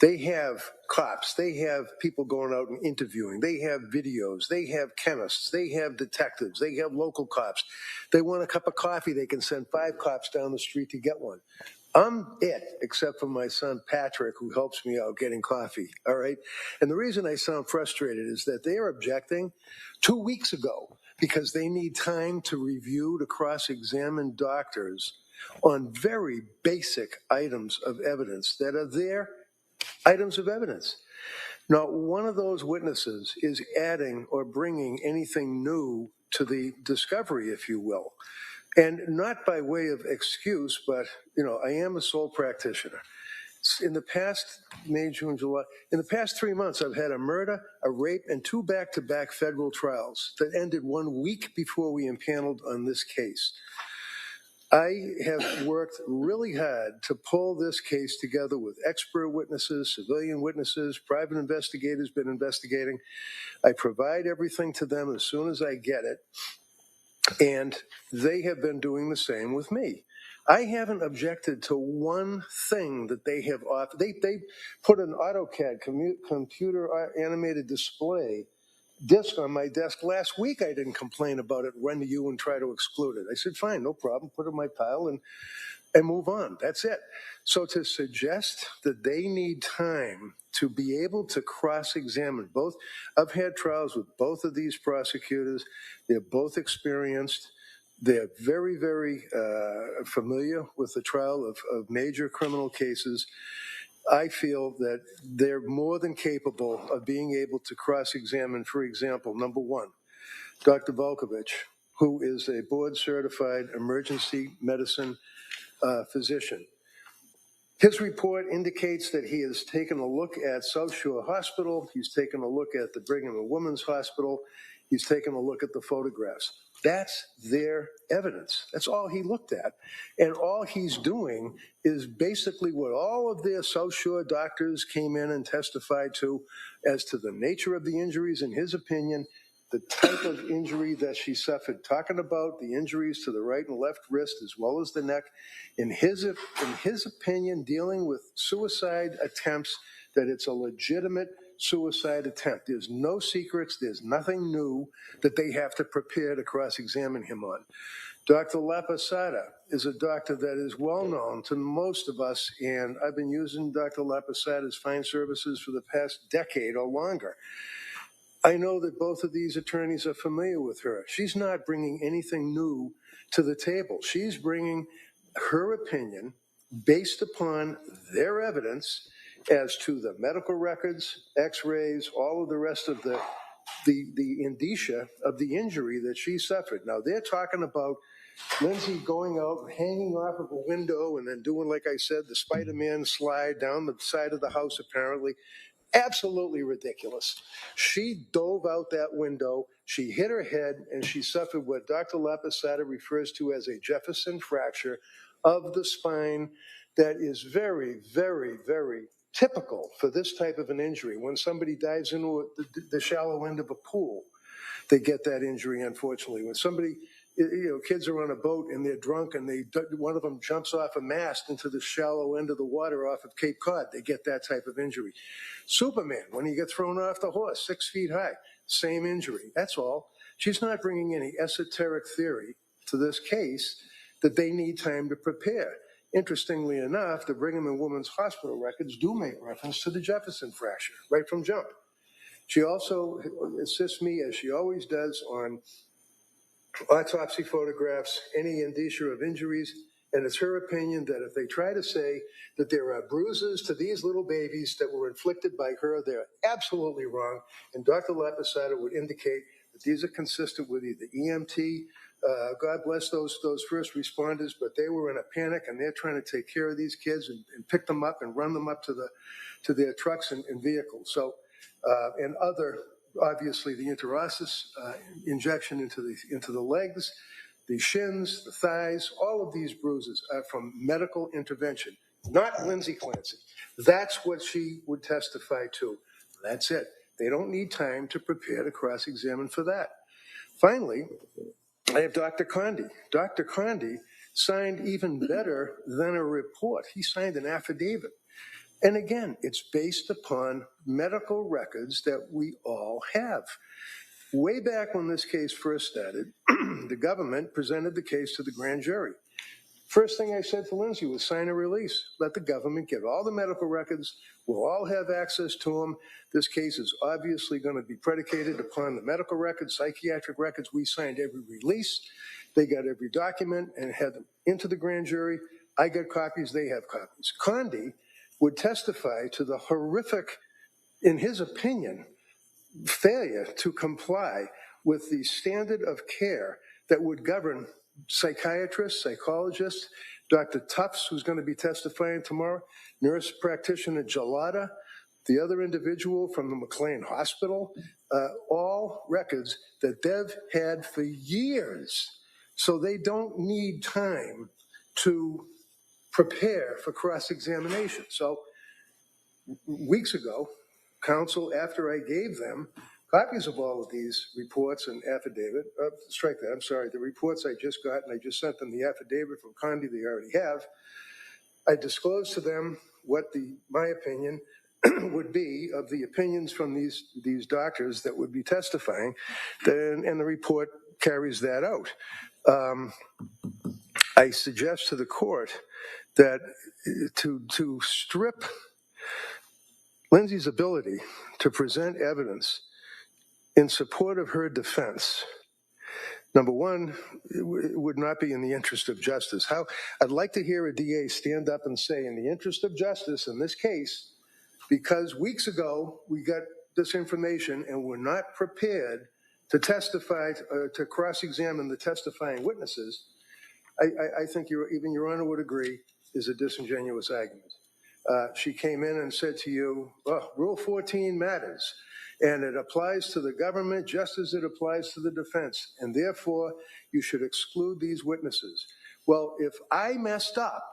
They have cops. They have people going out and interviewing. They have videos. They have chemists. They have detectives. They have local cops. They want a cup of coffee. They can send 5 cops down the street to get one. I'm it, except for my son, Patrick, who helps me out getting coffee, all right? And the reason I sound frustrated is that they are objecting 2 weeks ago because they need time to review, to cross-examine doctors on very basic items of evidence that are their items of evidence. Not one of those witnesses is adding or bringing anything new to the discovery, if you will. And not by way of excuse, but, I am a sole practitioner. In the past, May, June, July, in the past 3 months, I've had a murder, a rape, and 2 back-to-back federal trials that ended 1 week before we impaneled on this case. I have worked really hard to pull this case together with expert witnesses, civilian witnesses, private investigators been investigating. I provide everything to them as soon as I get it. And they have been doing the same with me. I haven't objected to one thing that they have offered. They put an AutoCAD computer animated display disc on my desk last week. I didn't complain about it, run to you and try to exclude it. I said, fine, no problem, put it in my pile and move on. That's it. So to suggest that they need time to be able to cross-examine both, I've had trials with both of these prosecutors. They're both experienced. They're very, very familiar with the trial of major criminal cases. I feel that they're more than capable of being able to cross-examine, for example, number one, Dr. Volkovich, who is a board-certified emergency medicine physician. His report indicates that he has taken a look at South Shore Hospital. He's taken a look at the Brigham and Women's Hospital. He's taken a look at the photographs. That's their evidence. That's all he looked at. And all he's doing is basically what all of their South Shore doctors came in and testified to as to the nature of the injuries, in his opinion, the type of injury that she suffered, talking about the injuries to the right and left wrist as well as the neck. In his opinion, dealing with suicide attempts, that it's a legitimate suicide attempt. There's no secrets. There's nothing new that they have to prepare to cross-examine him on. Dr. Lapasada is a doctor that is well known to most of us, and I've been using Dr. Lapasada's fine services for the past decade or longer. I know that both of these attorneys are familiar with her. She's not bringing anything new to the table. She's bringing her opinion based upon their evidence as to the medical records, x-rays, all of the rest of the indicia of the injury that she suffered. Now, they're talking about Lindsay going out, hanging off of a window, and then doing, like I said, the Spider-Man slide down the side of the house, apparently. Absolutely ridiculous. She dove out that window, she hit her head, and she suffered what Dr. Lapasada refers to as a Jefferson fracture of the spine that is very, very, very typical for this type of an injury. When somebody dives into the shallow end of a pool, they get that injury, unfortunately. When somebody, kids are on a boat and they're drunk and one of them jumps off a mast into the shallow end of the water off of Cape Cod, they get that type of injury. Superman, when he gets thrown off the horse, 6 feet high, same injury. That's all. She's not bringing any esoteric theory to this case that they need time to prepare. Interestingly enough, the Brigham and Women's Hospital records do make reference to the Jefferson fracture right from jump. She also assists me, as she always does, on autopsy photographs, any indicia of injuries, and it's her opinion that if they try to say that there are bruises to these little babies that were inflicted by her, they're absolutely wrong, and Dr. Lapasada would indicate that these are consistent with either EMT, God bless those first responders, but they were in a panic and they're trying to take care of these kids and pick them up and run them up to their trucks and vehicles. So, and other, obviously, the interosseous injection into the legs, the shins, the thighs, all of these bruises are from medical intervention, not Lindsay Clancy. That's what she would testify to. That's it. They don't need time to prepare to cross-examine for that. Finally, I have Dr. Condi. Dr. Condi signed even better than a report. He signed an affidavit. And again, it's based upon medical records that we all have. Way back when this case first started, the government presented the case to the grand jury. First thing I said to Lindsay was sign a release. Let the government get all the medical records. We'll all have access to them. This case is obviously going to be predicated upon the medical records, psychiatric records. We signed every release. They got every document and had them into the grand jury. I got copies. They have copies. Condi would testify to the horrific, in his opinion, failure to comply with the standard of care that would govern psychiatrists, psychologists, Dr. Tufts, who's going to be testifying tomorrow, nurse practitioner Gelada, the other individual from the McLean Hospital, all records that they've had for years. So they don't need time to prepare for cross-examination. So weeks ago, counsel, after I gave them copies of all of these reports and affidavit, strike that, I'm sorry, the reports I just got, and I just sent them the affidavit from Condi they already have, I disclosed to them what my opinion would be of the opinions from these doctors that would be testifying, and the report carries that out. I suggest to the court that to strip Lindsay's ability to present evidence in support of her defense, number one, it would not be in the interest of justice. I'd like to hear a DA stand up and say, in the interest of justice in this case, because weeks ago we got this information and we're not prepared to testify, to cross-examine the testifying witnesses, I think even Your Honor would agree is a disingenuous argument. She came in and said to you, oh, Rule 14 matters, and it applies to the government just as it applies to the defense, and therefore you should exclude these witnesses. Well, if I messed up,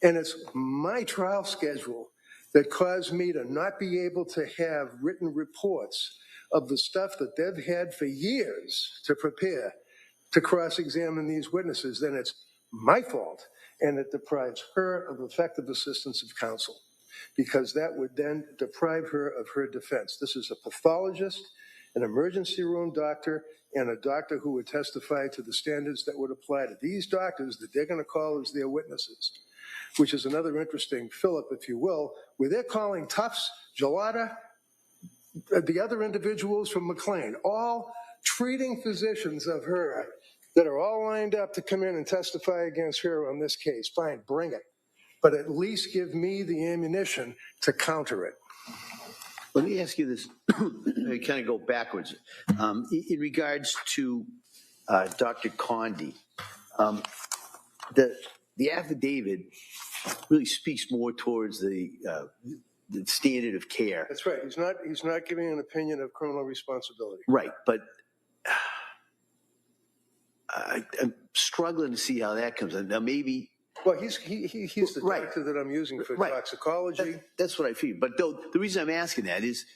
and it's my trial schedule that caused me to not be able to have written reports of the stuff that they've had for years to prepare to cross-examine these witnesses, then it's my fault, and it deprives her of effective assistance of counsel, because that would then deprive her of her defense. This is a pathologist, an emergency room doctor, and a doctor who would testify to the standards that would apply to these doctors that they're going to call as their witnesses, which is another interesting fillip, if you will, where they're calling Tufts, Gelada, the other individuals from McLean, all treating physicians of her that are all lined up to come in and testify against her on this case. Fine, bring it. But at least give me the ammunition to counter it. Let me ask you this. I kind of go backwards. In regards to Dr. Condi, the affidavit really speaks more towards the standard of care. That's right. He's not giving an opinion of criminal responsibility. Right, but I'm struggling to see how that comes in. Now, maybe. Well, he's the doctor that I'm using for toxicology. That's what I feel. But the reason I'm asking that is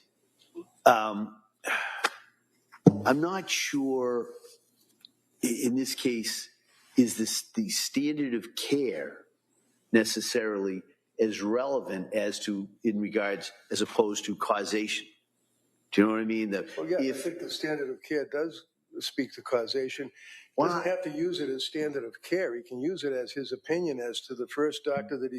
I'm not sure in this case is the standard of care necessarily as relevant as opposed to causation. Do you know what I mean? I think the standard of care does speak to causation. He doesn't have to use it as standard of care. He can use it as his opinion as to the first doctor that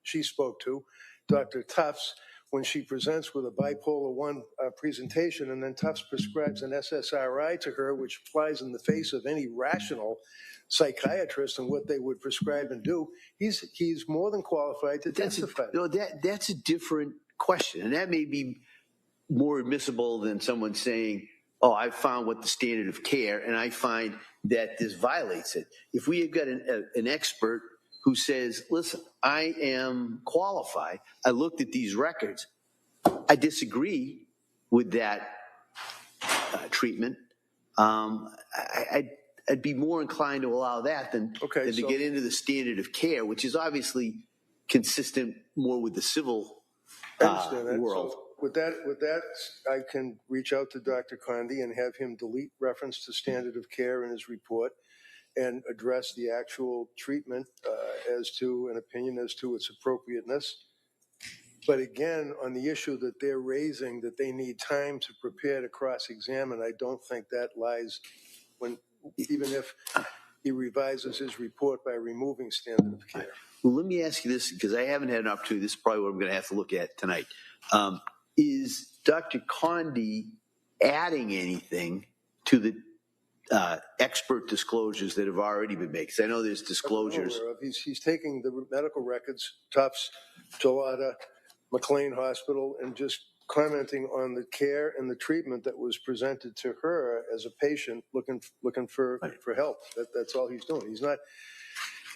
she spoke to, Dr. Tufts, when she presents with a bipolar 1 presentation, and then Tufts prescribes an SSRI to her, which flies in the face of any rational psychiatrist and what they would prescribe and do. He's more than qualified to testify. That's a different question, and that may be more admissible than someone saying, oh, I found what the standard of care, and I find that this violates it. If we have got an expert who says, listen, I am qualified, I looked at these records, I disagree with that treatment, I'd be more inclined to allow that than to get into the standard of care, which is obviously consistent more with the civil world. So with that, I can reach out to Dr. Condi and have him delete reference to standard of care in his report and address the actual treatment as to an opinion as to its appropriateness. But again, on the issue that they're raising, that they need time to prepare to cross-examine, I don't think that lies even if he revises his report by removing standard of care. Well, let me ask you this, because I haven't had an opportunity. This is probably what I'm going to have to look at tonight. Is Dr. Condi adding anything to the expert disclosures that have already been made? Because I know there's disclosures. He's taking the medical records, Tufts, Gelada, McLean Hospital, and just commenting on the care and the treatment that was presented to her as a patient looking for help. That's all he's doing. He's not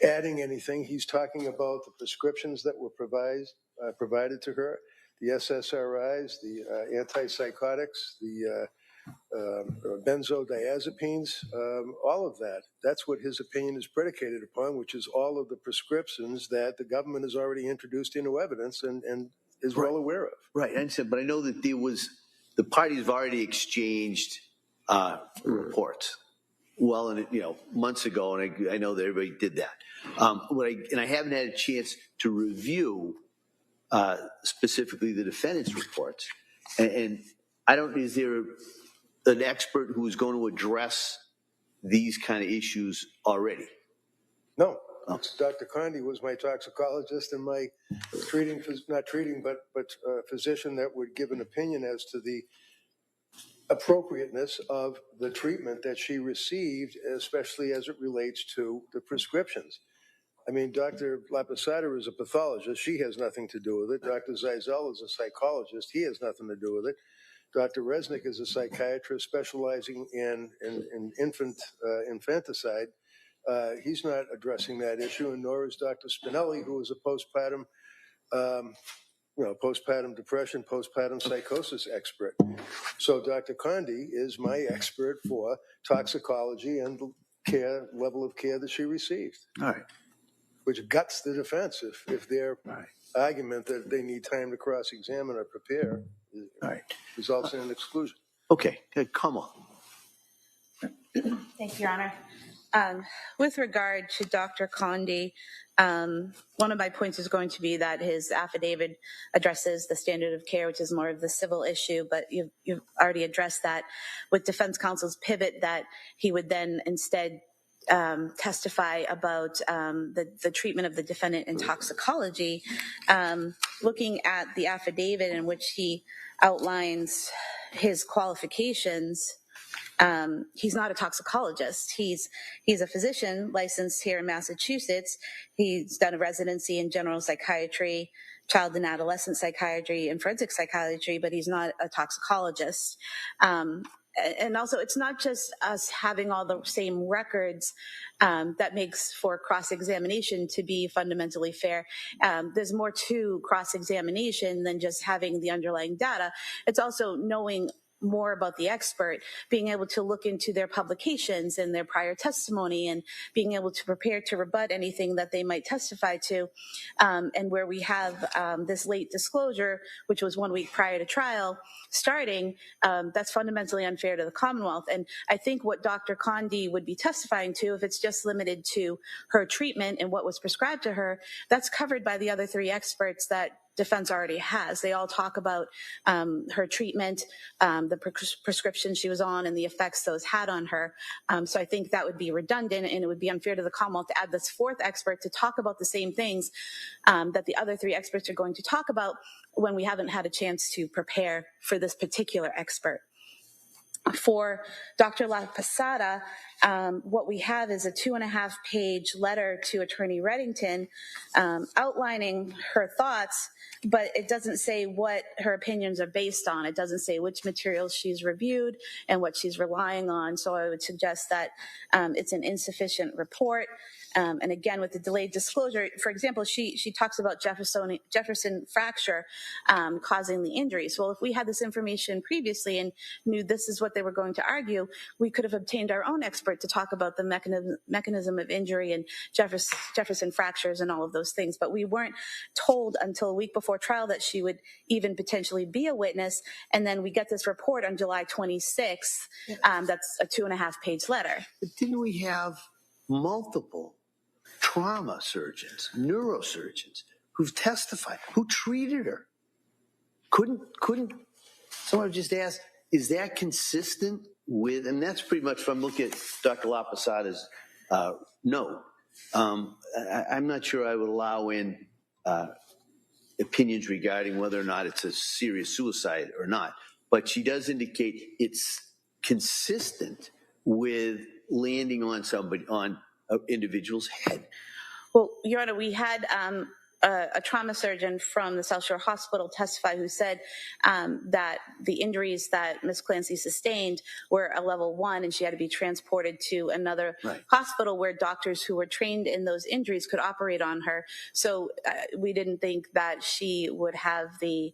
adding anything. He's talking about the prescriptions that were provided to her, the SSRIs, the antipsychotics, the benzodiazepines, all of that. That's what his opinion is predicated upon, which is all of the prescriptions that the government has already introduced into evidence and is well aware of. Right, I understand, but I know that the parties have already exchanged reports months ago, and I know that everybody did that. And I haven't had a chance to review specifically the defendant's reports. And is there an expert who is going to address these kind of issues already? No. Dr. Condi was my toxicologist and my physician that would give an opinion as to the appropriateness of the treatment that she received, especially as it relates to the prescriptions. I mean, Dr. Laposada is a pathologist. She has nothing to do with it. Dr. Zeisel is a psychologist. He has nothing to do with it. Dr. Resnick is a psychiatrist specializing in infanticide. He's not addressing that issue, and nor is Dr. Spinelli, who is a postpartum depression, postpartum psychosis expert. So Dr. Condi is my expert for toxicology and the level of care that she received. All right. Which guts the defense if their argument that they need time to cross-examine or prepare results in an exclusion. Okay, come on. Thank you, Your Honor. With regard to Dr. Condi, one of my points is going to be that his affidavit addresses the standard of care, which is more of the civil issue, but you've already addressed that with defense counsel's pivot that he would then instead testify about the treatment of the defendant in toxicology. Looking at the affidavit in which he outlines his qualifications, he's not a toxicologist. He's a physician licensed here in Massachusetts. He's done a residency in general psychiatry, child and adolescent psychiatry, and forensic psychiatry, but he's not a toxicologist. And also, it's not just us having all the same records that makes for cross-examination to be fundamentally fair. There's more to cross-examination than just having the underlying data. It's also knowing more about the expert, being able to look into their publications and their prior testimony and being able to prepare to rebut anything that they might testify to. And where we have this late disclosure, which was 1 week prior to trial starting, that's fundamentally unfair to the Commonwealth. And I think what Dr. Condi would be testifying to, if it's just limited to her treatment and what was prescribed to her, that's covered by the other three experts that defense already has. They all talk about her treatment, the prescription she was on, and the effects those had on her. So I think that would be redundant, and it would be unfair to the Commonwealth to add this fourth expert to talk about the same things that the other three experts are going to talk about when we haven't had a chance to prepare for this particular expert. For Dr. La Posada, what we have is a 2.5-page letter to Attorney Reddington outlining her thoughts, but it doesn't say what her opinions are based on. It doesn't say which materials she's reviewed and what she's relying on. So I would suggest that it's an insufficient report. And again, with the delayed disclosure, for example, she talks about Jefferson fracture causing the injuries. Well, if we had this information previously and knew this is what they were going to argue, we could have obtained our own expert to talk about the mechanism of injury and Jefferson fractures and all of those things. But we weren't told until a week before trial that she would even potentially be a witness. And then we get this report on July 26th. That's a 2.5-page letter. But didn't we have multiple trauma surgeons, neurosurgeons who've testified, who treated her? Couldn't someone just ask, is that consistent with, and that's pretty much from looking at Dr. La Posada's note. I'm not sure I would allow in opinions regarding whether or not it's a serious suicide or not, but she does indicate it's consistent with landing on somebody, on an individual's head. Well, Your Honor, we had a trauma surgeon from the South Shore Hospital testify who said that the injuries that Ms. Clancy sustained were a level 1 and she had to be transported to another hospital where doctors who were trained in those injuries could operate on her. So we didn't think that she would have the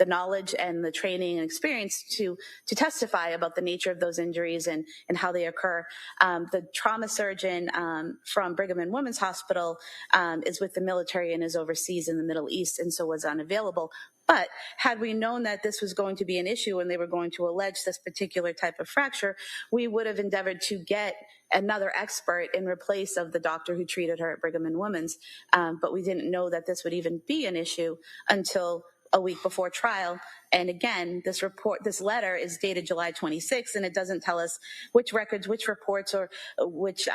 knowledge and the training and experience to testify about the nature of those injuries and how they occur. The trauma surgeon from Brigham and Women's Hospital is with the military and is overseas in the Middle East, and so was unavailable. But had we known that this was going to be an issue and they were going to allege this particular type of fracture, we would have endeavored to get another expert in replace of the doctor who treated her at Brigham and Women's. But we didn't know that this would even be an issue until a week before trial. And again, this letter is dated July 26th, and it doesn't tell us which records, which reports, or which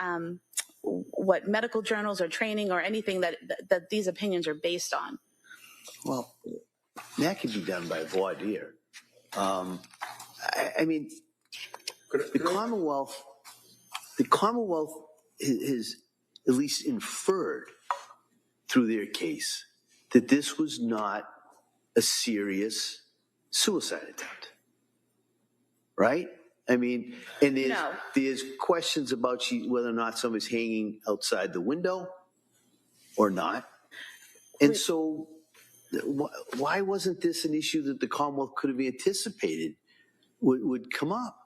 what medical journals or training or anything that these opinions are based on. Well, that could be done by voir dire. I mean, the Commonwealth has at least inferred through their case that this was not a serious suicide attempt, right? I mean, and there's questions about whether or not somebody's hanging outside the window or not. And so why wasn't this an issue that the Commonwealth could have anticipated would come up?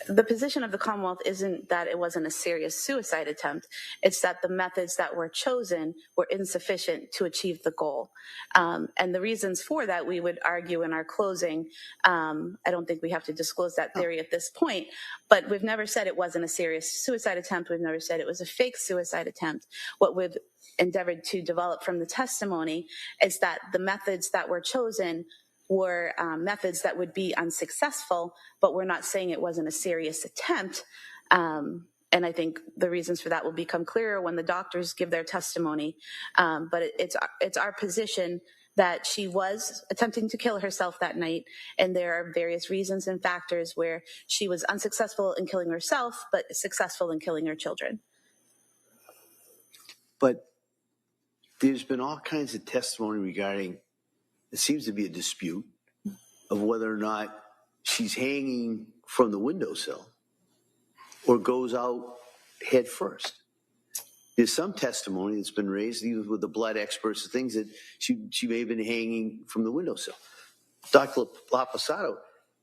the position of the Commonwealth isn't that it wasn't a serious suicide attempt. It's that the methods that were chosen were insufficient to achieve the goal. And the reasons for that, we would argue in our closing. I don't think we have to disclose that theory at this point, but we've never said it wasn't a serious suicide attempt. We've never said it was a fake suicide attempt. What we've endeavored to develop from the testimony is that the methods that were chosen were methods that would be unsuccessful, but we're not saying it wasn't a serious attempt. And I think the reasons for that will become clearer when the doctors give their testimony. But it's our position that she was attempting to kill herself that night, and there are various reasons and factors where she was unsuccessful in killing herself, but successful in killing her children. But there's been all kinds of testimony regarding, it seems to be a dispute of whether or not she's hanging from the windowsill or goes out head first. There's some testimony that's been raised, even with the blood experts, things that she may have been hanging from the windowsill. Dr. Lapasato,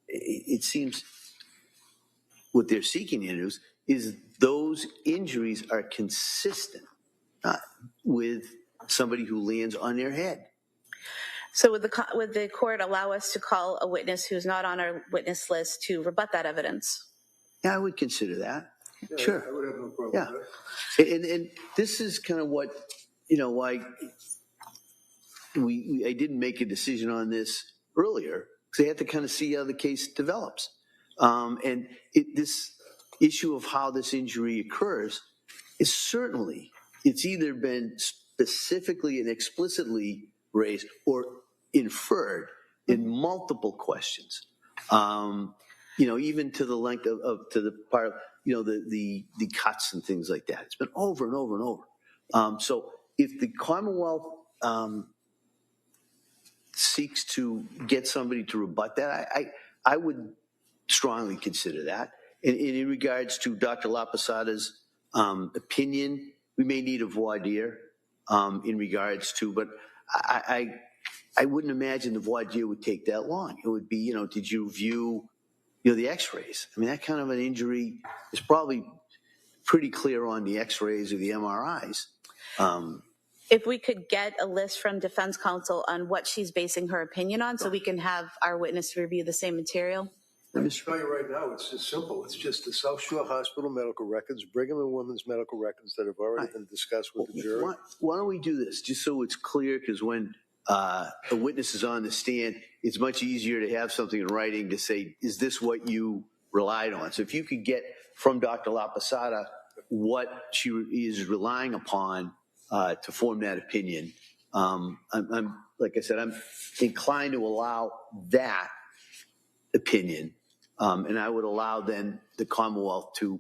it seems what they're seeking is those injuries are consistent with somebody who lands on their head. So would the court allow us to call a witness who's not on our witness list to rebut that evidence? Yeah, I would consider that. Yeah, sure. I would have no problem with that. And this is kind of what, why I didn't make a decision on this earlier, because I had to kind of see how the case develops. And this issue of how this injury occurs is certainly, it's either been specifically and explicitly raised or inferred in multiple questions. Even to the length to the part of, the cuts and things like that. It's been over and over and over. So if the Commonwealth seeks to get somebody to rebut that, I would strongly consider that. And in regards to Dr. Lapasada's opinion, we may need a voir dire in regards to, but I wouldn't imagine the voir dire would take that long. It would be, did you view, the x-rays? I mean, that kind of an injury is probably pretty clear on the x-rays or the MRIs. If we could get a list from defense counsel on what she's basing her opinion on, so we can have our witness review the same material. Let me tell you right now, it's just simple. It's just the South Shore Hospital medical records, Brigham and Women's medical records that have already been discussed with the jury. Why don't we do this, just so it's clear, because when a witness is on the stand, it's much easier to have something in writing to say, is this what you relied on? So if you could get from Dr. Lapasada what she is relying upon to form that opinion, I'm like I said, I'm inclined to allow that opinion, and I would allow then the Commonwealth to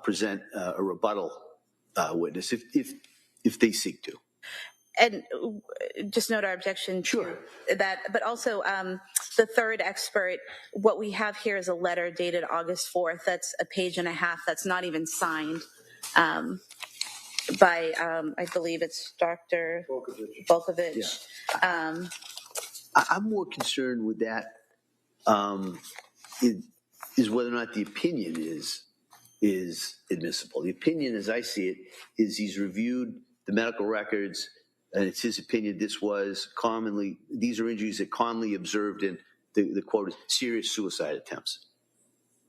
present a rebuttal witness if they seek to. And just note our objection to that, but also the third expert, what we have here is a letter dated August 4th. That's a page and a half. That's not even signed by, I believe it's Dr. Volkovich. Yeah. I'm more concerned with that is whether or not the opinion is admissible. The opinion, as I see it, is he's reviewed the medical records, and it's his opinion these are injuries that commonly observed in the quote is serious suicide attempts.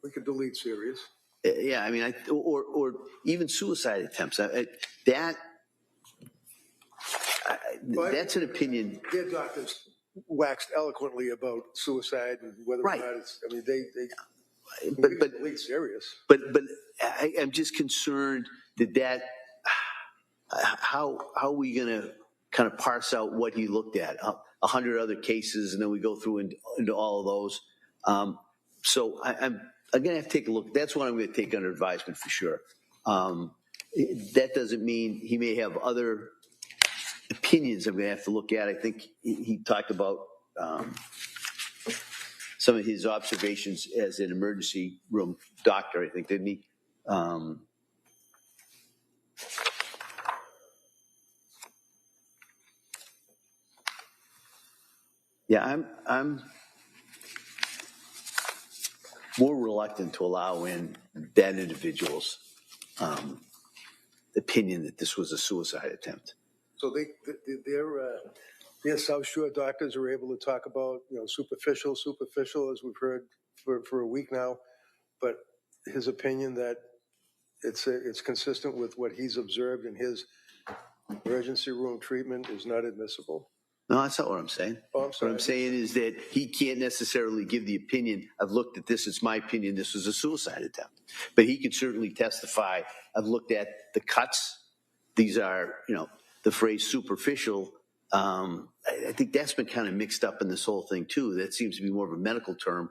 We could delete serious. Yeah, I mean, or even suicide attempts. That's an opinion. Their doctors waxed eloquently about suicide and whether or not it's. I mean, but delete serious. But I'm just concerned that how are we going to kind of parse out what he looked at? 100 other cases, and then we go through into all of those. So I'm going to have to take a look. That's what I'm going to take under advisement for sure. That doesn't mean he may have other opinions I'm going to have to look at. I think he talked about some of his observations as an emergency room doctor, I think, didn't he? Yeah, more reluctant to allow in that individual's opinion that this was a suicide attempt. So their South Shore doctors are able to talk about, superficial, as we've heard for a week now, but his opinion that it's consistent with what he's observed in his emergency room treatment is not admissible. No, that's not what I'm saying. Oh, I'm sorry. What I'm saying is that he can't necessarily give the opinion, I've looked at this, it's my opinion, this was a suicide attempt. But he could certainly testify, I've looked at the cuts. These are, the phrase superficial. I think that's been kind of mixed up in this whole thing too. That seems to be more of a medical term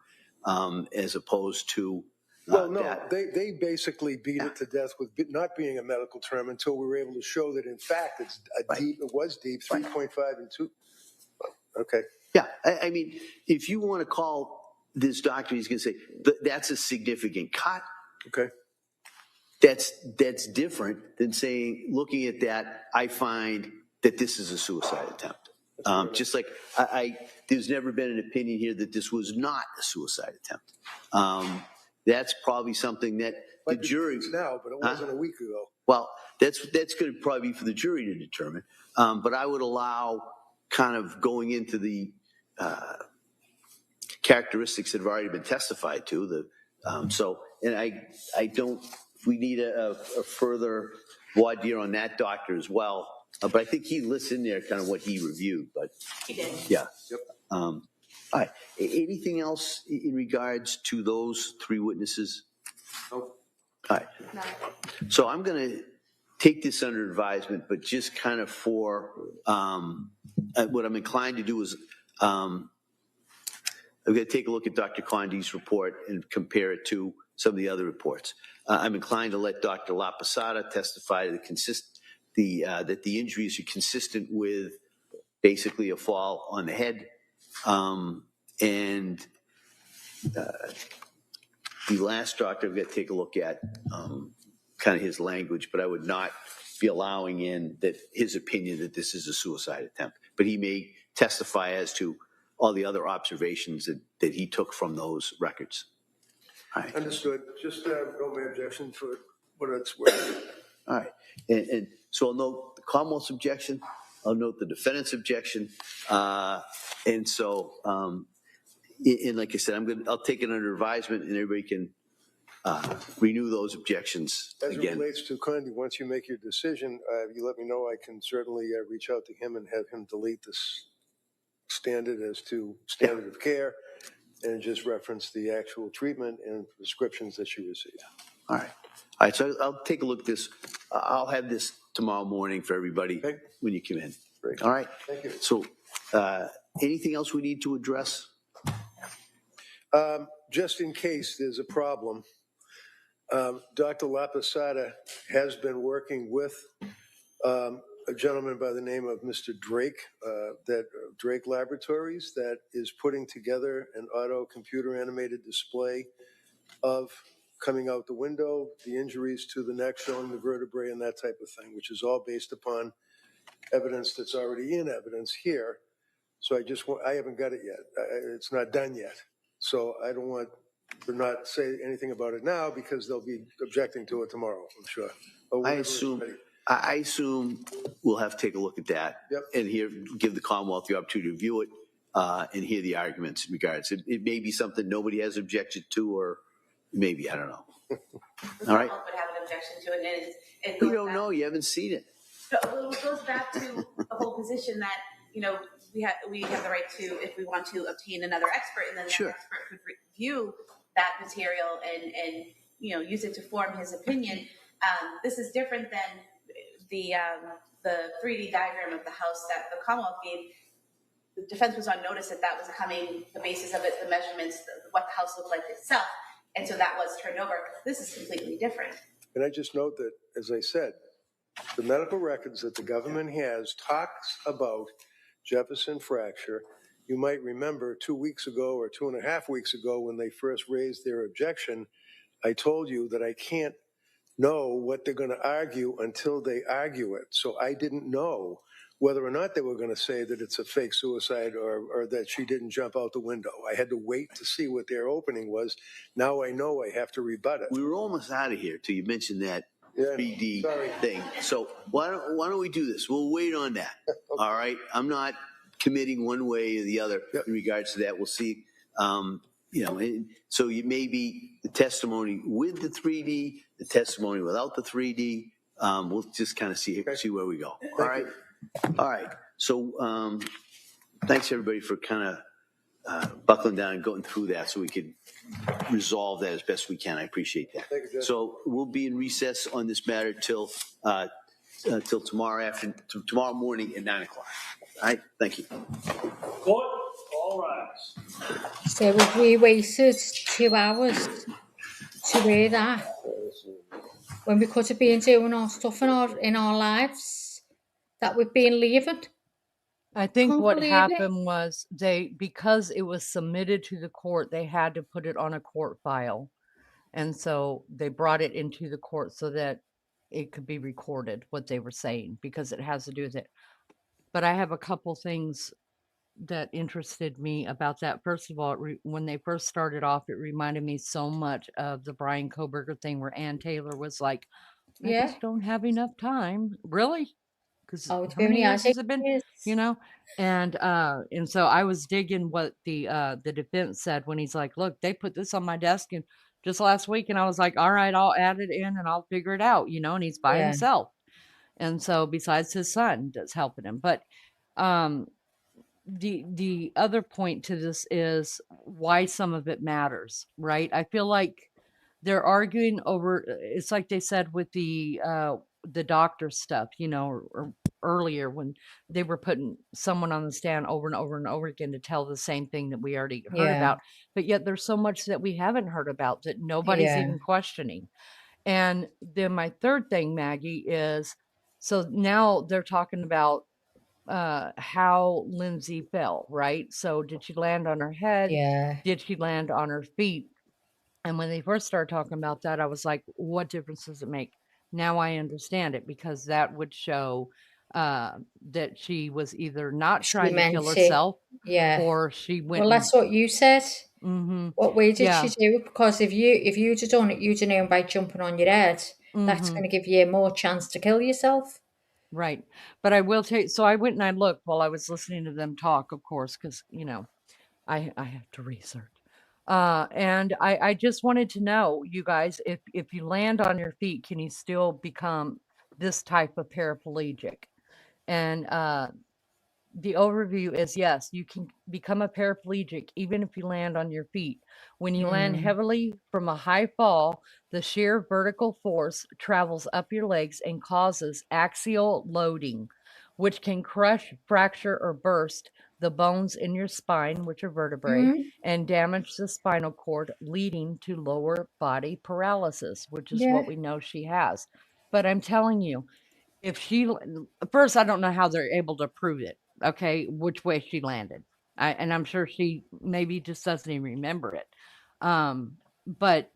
as opposed to they basically beat it to death with not being a medical term until we were able to show that in fact it was deep, 3.5 and 2. Okay. Yeah, I mean, if you want to call this doctor, he's going to say that's a significant cut. Okay. That's different than saying, looking at that, I find that this is a suicide attempt. Just like there's never been an opinion here that this was not a suicide attempt. That's probably something that the jury now, but it wasn't a week ago. Well, that's going to probably be for the jury to determine. But I would allow kind of going into the characteristics that have already been testified to. And I don't. We need a further voir dire on that doctor as well. But I think he lists in there kind of what he reviewed. But he did. Yeah. Yep. All right. Anything else in regards to those three witnesses? Nope. All right. No. So I'm going to take this under advisement, but just kind of for what I'm inclined to do is I'm going to take a look at Dr. Condi's report and compare it to some of the other reports. I'm inclined to let Dr. La Posada testify to that the injuries are consistent with basically a fall on the head. And the last doctor I'm going to take a look at kind of his language, but I would not be allowing in that his opinion that this is a suicide attempt. But he may testify as to all the other observations that he took from those records. All right. Understood. Just no objection to it, what it's worth. All right. And so I'll note the Commonwealth's objection. I'll note the defendant's objection. And so, and like I said, I'll take it under advisement, and everybody can renew those objections As again. it relates to Condi, once you make your decision, you let me know. I can certainly reach out to him and have him delete this standard of care and just reference the actual treatment and prescriptions that you received. All right. All right. So I'll take a look at this. I'll have this tomorrow morning for everybody when you come in. Great. All right. Thank you. So anything else we need to address? Just in case there's a problem, Dr. La Posada has been working with a gentleman by the name of Mr. Drake, Drake Laboratories, that is putting together an auto computer animated display of coming out the window, the injuries to the neck, showing the vertebrae and that type of thing, which is all based upon evidence that's already in evidence here. So I haven't got it yet. It's not done yet. So I don't want to not say anything about it now because they'll be objecting to it tomorrow, I'm sure. I assume we'll have to take a look at that and give the Commonwealth the opportunity to review it and hear the arguments in regards. It may be something nobody has objected to, or maybe, I don't know. All right. Would have an objection to it, and You don't know. You haven't seen it. Well, it goes back to the whole position that we have the right to, if we want to, obtain another expert, and then that expert could review that material and use it to form his opinion. This is different than the 3D diagram of the house that the Commonwealth gave. The defense was on notice that was the basis of it, the measurements, what the house looked like itself, and so that was turned over. This is completely different. And I just note that, as I said, the medical records that the government has talks about Jefferson fracture. You might remember 2 weeks ago or 2.5 weeks ago when they first raised their objection, I told you that I can't know what they're going to argue until they argue it. So I didn't know whether or not they were going to say that it's a fake suicide or that she didn't jump out the window. I had to wait to see what their opening was. Now I know I have to rebut it. We were almost out of here till you mentioned that 3D thing. So why don't we do this? We'll wait on that. Okay. All right. I'm not committing one way or the other in regards to that. We'll see. So you maybe the testimony with the 3D, the testimony without the 3D. We'll just kind of see where we go. All right. All right. So thanks everybody for kind of buckling down and going through that so we could resolve that as best we can. I appreciate that. Thank you, Judge. So we'll be in recess on this matter till tomorrow morning at 9 o'clock. All right. Thank you. Court, all rise. So if we wasted 2 hours to hear that, when we could have been doing our stuff in our lives that we've been leaving. I think Can't what believe happened was because it was submitted to the court, they had to put it on a court file. And so they brought it into the court so that it could be recorded, what they were saying, because it has to do with it. But I have a couple things that interested me about that. First of all, when they first started off, it reminded me so much of the Brian Koberger thing where Ann Taylor was like, I Yeah. just don't have enough time. Really? Because Oh, how many years has it been? You know? And so I was digging what the defense said when he's like, look, they put this on my desk and just last week, and I was like, all right, I'll add it in and I'll figure it out, you know, and he's by himself. And so besides his son that's helping him. But the other point to this is why some of it matters, right? I feel like they're arguing over, it's like they said with the doctor stuff, you know, or earlier when they were putting someone on the stand over and over and over again to tell the same thing that we already heard about. But yet there's so much that we haven't heard about that nobody's even questioning. And then my third thing, Maggie, is so now they're talking about how Lindsay fell, right? So did she land on her head? Yeah. Did she land on her feet? And when they first started talking about that, I was like, what difference does it make? Now I understand it, because that would show that she was either not trying to kill herself, or she went. Well, that's what you said. Mm-hmm. What way did she do it? Because if you'd have done it, you'd have known by jumping on your head. That's going to give you more chance to kill yourself. Right. But I will tell you, so I went and I looked while I was listening to them talk, of course, because, you know, I have to research. And I just wanted to know, you guys, if you land on your feet, can you still become this type of paraplegic? And the overview is yes, you can become a paraplegic even if you land on your feet. When you land heavily from a high fall, the sheer vertical force travels up your legs and causes axial loading, which can crush, fracture, or burst the bones in your spine, which are vertebrae, and damage the spinal cord, leading to lower body paralysis, which is what we know she has. But I'm telling you, if she, first, I don't know how they're able to prove it, okay, which way she landed. And I'm sure she maybe just doesn't even remember it. But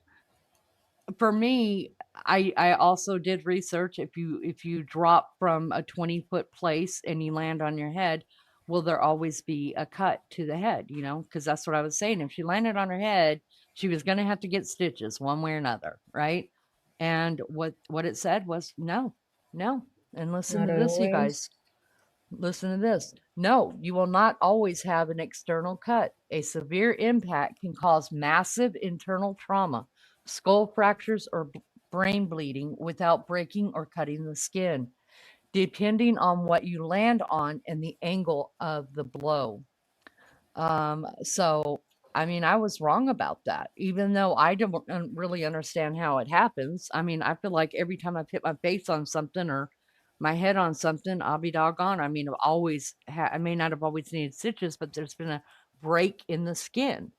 for me, I also did research. If you drop from a 20-foot place and you land on your head, will there always be a cut to the head? You know, because that's what I was saying. If she landed on her head, she was going to have to get stitches one way or another, right? And what it said was no. And listen to this, you guys. Listen to this. No, you will not always have an external cut. A severe impact can cause massive internal trauma, skull fractures, or brain bleeding without breaking or cutting the skin, depending on what you land on and the angle of the blow. So, I mean, I was wrong about that, even though I don't really understand how it happens. I mean, I feel like every time I've hit my face on something or my head on something, I'll be doggone. I mean, I may not have always needed stitches, but there's been a break in the skin.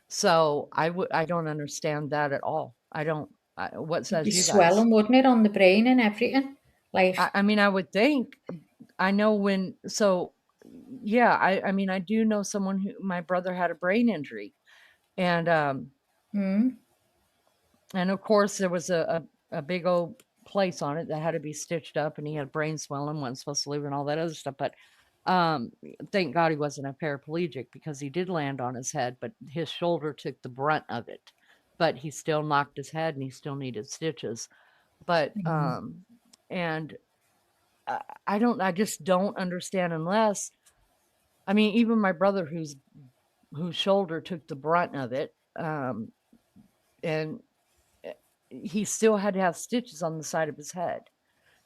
So I don't understand that at all. I don't. What says you guys? Swelling, wouldn't it, on the brain and everything? Like, I mean, I would think. I know when. So, yeah. I mean, I do know someone who my brother had a brain injury, and of course there was a big old place on it that had to be stitched up, and he had brain swelling, wasn't supposed to live, and all that other stuff. But thank God he wasn't a paraplegic, because he did land on his head, but his shoulder took the brunt of it. But he still knocked his head, and he still needed stitches. But and I just don't understand, unless, I mean, even my brother, whose shoulder took the brunt of it, and he still had to have stitches on the side of his head.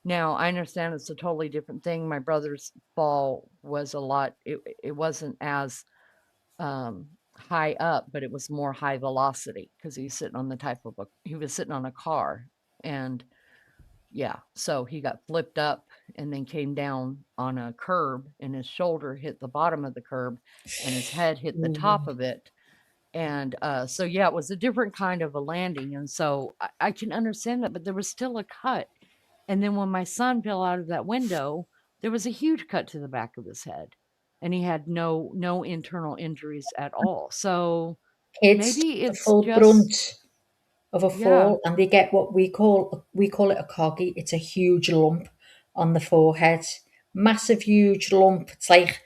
Now, I understand it's a totally different thing. My brother's fall was a lot, it wasn't as high up, but it was more high velocity, because he was sitting on a car, and yeah, so he got flipped up and then came down on a curb, and his shoulder hit the bottom of the curb and his head hit the top of it. And so, yeah, it was a different kind of a landing. And so I can understand that, but there was still a cut. And then when my son fell out of that window, there was a huge cut to the back of his head, and he had no internal injuries at all. So Kids maybe the it's full just, brunt of a yeah, fall, and they get what we call it a coggy. It's a huge lump on the forehead, massive huge lump. It's like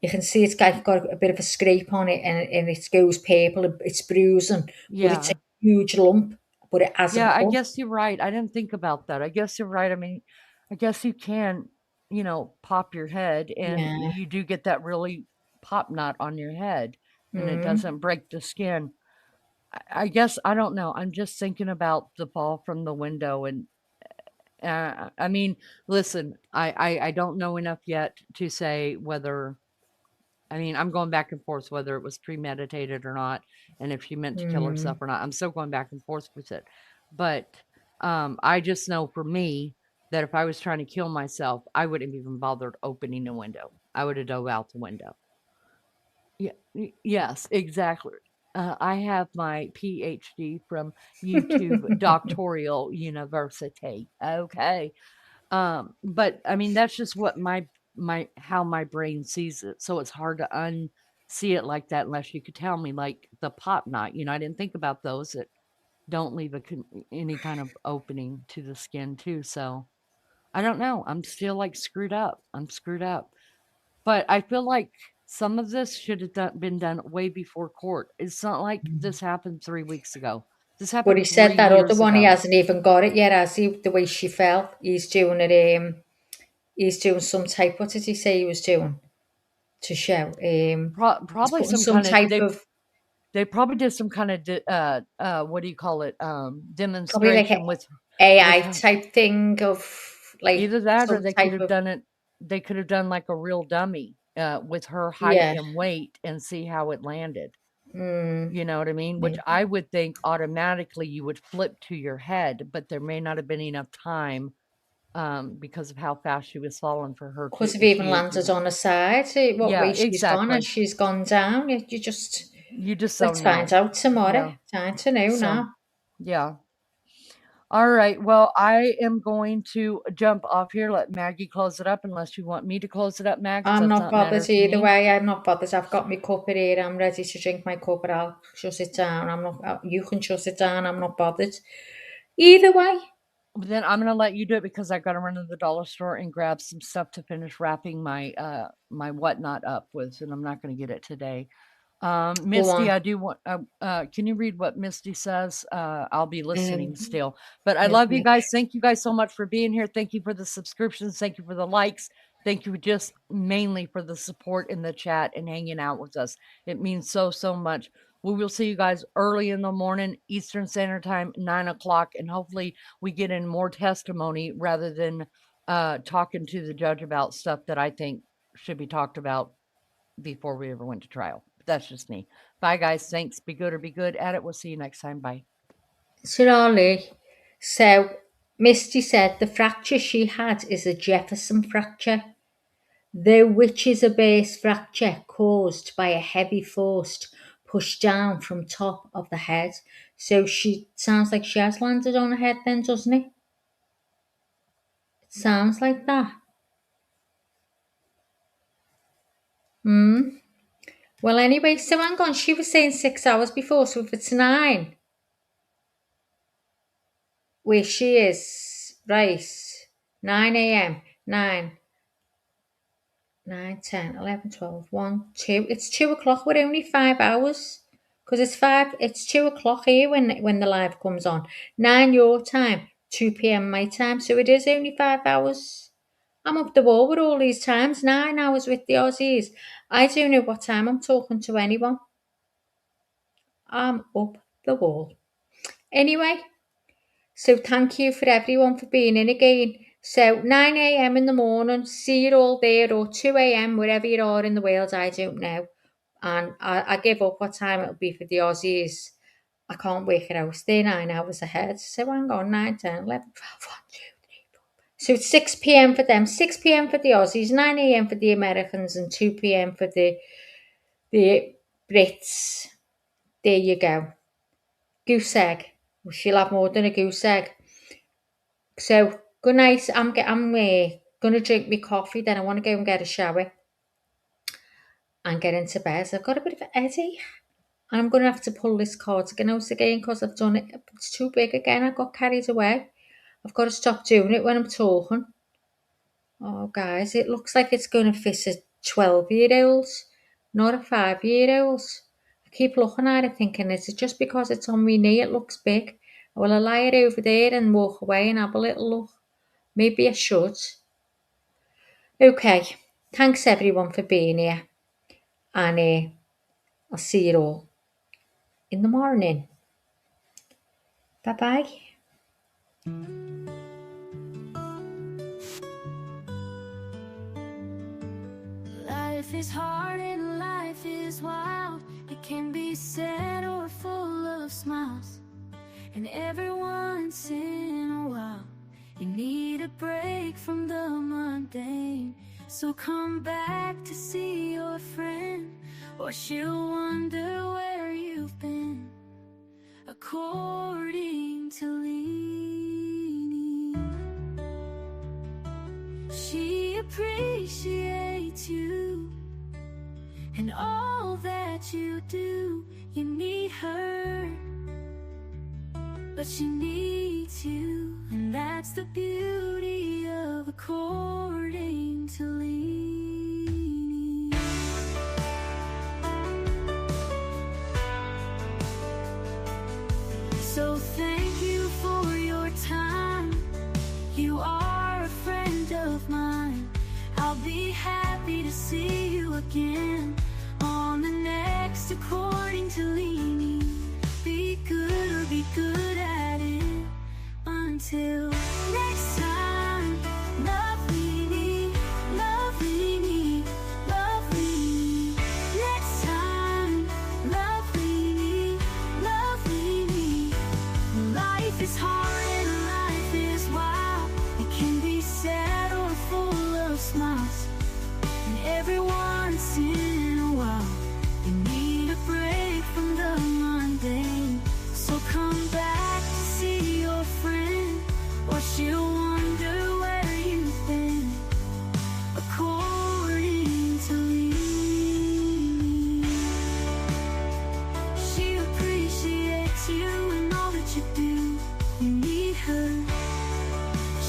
you can see it's got a bit of a scrape on it, and it goes purple. It's bruising, but it's a yeah. huge lump. But it hasn't Yeah, I cut. guess you're right. I didn't think about that. I guess you're right. I mean, I guess you can, pop your head, and Yeah. you do get that really pop knot on your head, and it Mm. doesn't break the skin. I guess, I don't know. I'm just thinking about the fall from the window, and I mean, listen, I don't know enough yet to say whether, I mean, I'm going back and forth whether it was premeditated or not, and if she meant to kill herself Mm. or not. I'm still going back and forth with it. But I just know, for me, that if I was trying to kill myself, I wouldn't have even bothered opening a window. I would have dove out the window. Yeah, yes, exactly. I have my PhD from YouTube Doctoral University. Okay. But I mean, that's just what how my brain sees it. So it's hard to unsee it like that, unless you could tell me, like the pop knot. I didn't think about those that don't leave any kind of opening to the skin too. So I don't know. I'm still like screwed up. I'm screwed up. But I feel like some of this should have been done way before court. It's not like this happened 3 weeks ago. This But he happened said 3 that other years one he ago. hasn't even got it yet, has he? The way she fell, he's doing it. He's doing some type. What did he say he was doing to show? He's Probably putting some some kind of type of, they probably did some kind of what do you call it, probably like demonstration a with AI her. type thing of like Either that, or some they could type have of, done it. They could have done like a real dummy with her height yeah. and weight, and see how it landed. Mm, You know what I mean? Which maybe. I would think automatically you would flip to your head, but there may not have been enough time, because of how fast she was falling, for her Could to have if even she landed on her side. What Yeah, way she's gone, as exactly. she's gone down. You just, You just let's don't find know. out tomorrow. Yeah. Time to know So, now. yeah. All right. Well, I am going to jump off here. Let Maggie close it up, unless you want me to close it up, Mags. I'm Does not not matter bothered to either me. way. I'm not bothered. I've got my cuppa here. I'm ready to drink my cuppa. I'll shut it down. I'm not. You can shut it down. I'm not bothered. Either way. Then I'm gonna let you do it, because I gotta run to the dollar store and grab some stuff to finish wrapping my my whatnot up with, and I'm not gonna get it today. Go Misty, on. I do want. Can you read what Misty says? I'll be listening Um, still. But I love you okay. guys. Thank you guys so much for being here. Thank you for the subscriptions. Thank you for the likes. Thank you just mainly for the support in the chat and hanging out with us. It means so much. We will see you guys early in the morning, Eastern Standard Time, 9 o'clock, and hopefully we get in more testimony rather than talking to the judge about stuff that I think should be talked about before we ever went to trial. That's just me. Bye, guys. Thanks. Be good or be good at it. We'll see you next time. Bye. Surely. So, Misty said the fracture she had is a Jefferson fracture, though which is a base fracture caused by a heavy force pushed down from top of the head. So she sounds like she has landed on her head then, doesn't it? It sounds like that. Hmm. Well, anyway, so hang on. She was saying 6 hours before, so if it's 9, where she is, Right. 9 a.m. 9, 9, 10, 11, 12, 1, 2. It's 2 o'clock. We're only 5 hours. Because it's 2 o'clock here when the live comes on. 9 your time, 2 p.m. my time. So it is only 5 hours. I'm up the wall with all these times. 9 hours with the Aussies. I don't know what time I'm talking to anyone. I'm up the wall. Anyway, so thank you for everyone for being in again. So 9 a.m. in the morning, see you all there, or 2 a.m. wherever you are in the world, I don't know. And I give up what time it'll be for the Aussies. I can't work it out. They're 9 hours ahead. So hang on, 9, 10, 11, 12, 1, 2, 3, 4. So it's 6 p.m. for them, 6 p.m. for the Aussies, 9 a.m. for the Americans, and 2 p.m. for the Brits. There you go. Goose egg. She'll have more than a goose egg. So good night. I'm gonna drink my coffee. Then I want to go and get a shower and get into bed. I've got a bit of a headache, and I'm gonna have to pull this cardigan out again because I've done it. It's too big again. I got carried away. I've got to stop doing it when I'm talking. Oh, guys, it looks like it's gonna fit a 12-year-old, not a 5-year-old. I keep looking at it thinking, is it just because it's on my knee it looks big? Will I lie it over there and walk away and have a little look? Maybe I should. Okay, thanks everyone for being here, and I'll see you all in the morning. Bye-bye. Life is hard and life is wild. It can be sad or full of smiles. And every once in a while, you need a break from the mundane. So come back to see your friend, or she'll wonder where you've been. According to Leanie, she appreciates you and all that you do. You need her, but she needs you, and that's the beauty of according to Leanie. So thank you for your time. You are a friend of mine. I'll be happy to see you again on the next According to Leanie. Be good or be good at it. Until next time, love Leanie, love Leanie, love Leanie. Next time, love Leanie, love Leanie. Life is hard and life is wild. It can be sad or full of smiles. And every once in a while, you need a break from the mundane. So come back to see your friend, or she'll wonder where you've been. According to Leanie, she appreciates you and all that you do. You need her,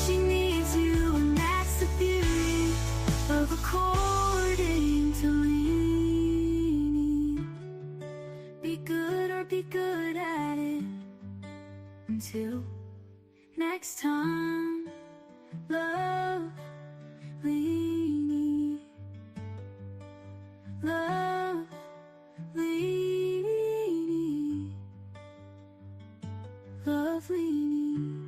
she needs you, and that's the beauty of according to Leanie. Be good or be good at it. Until next time, love Leanie, love Leanie, love Leanie.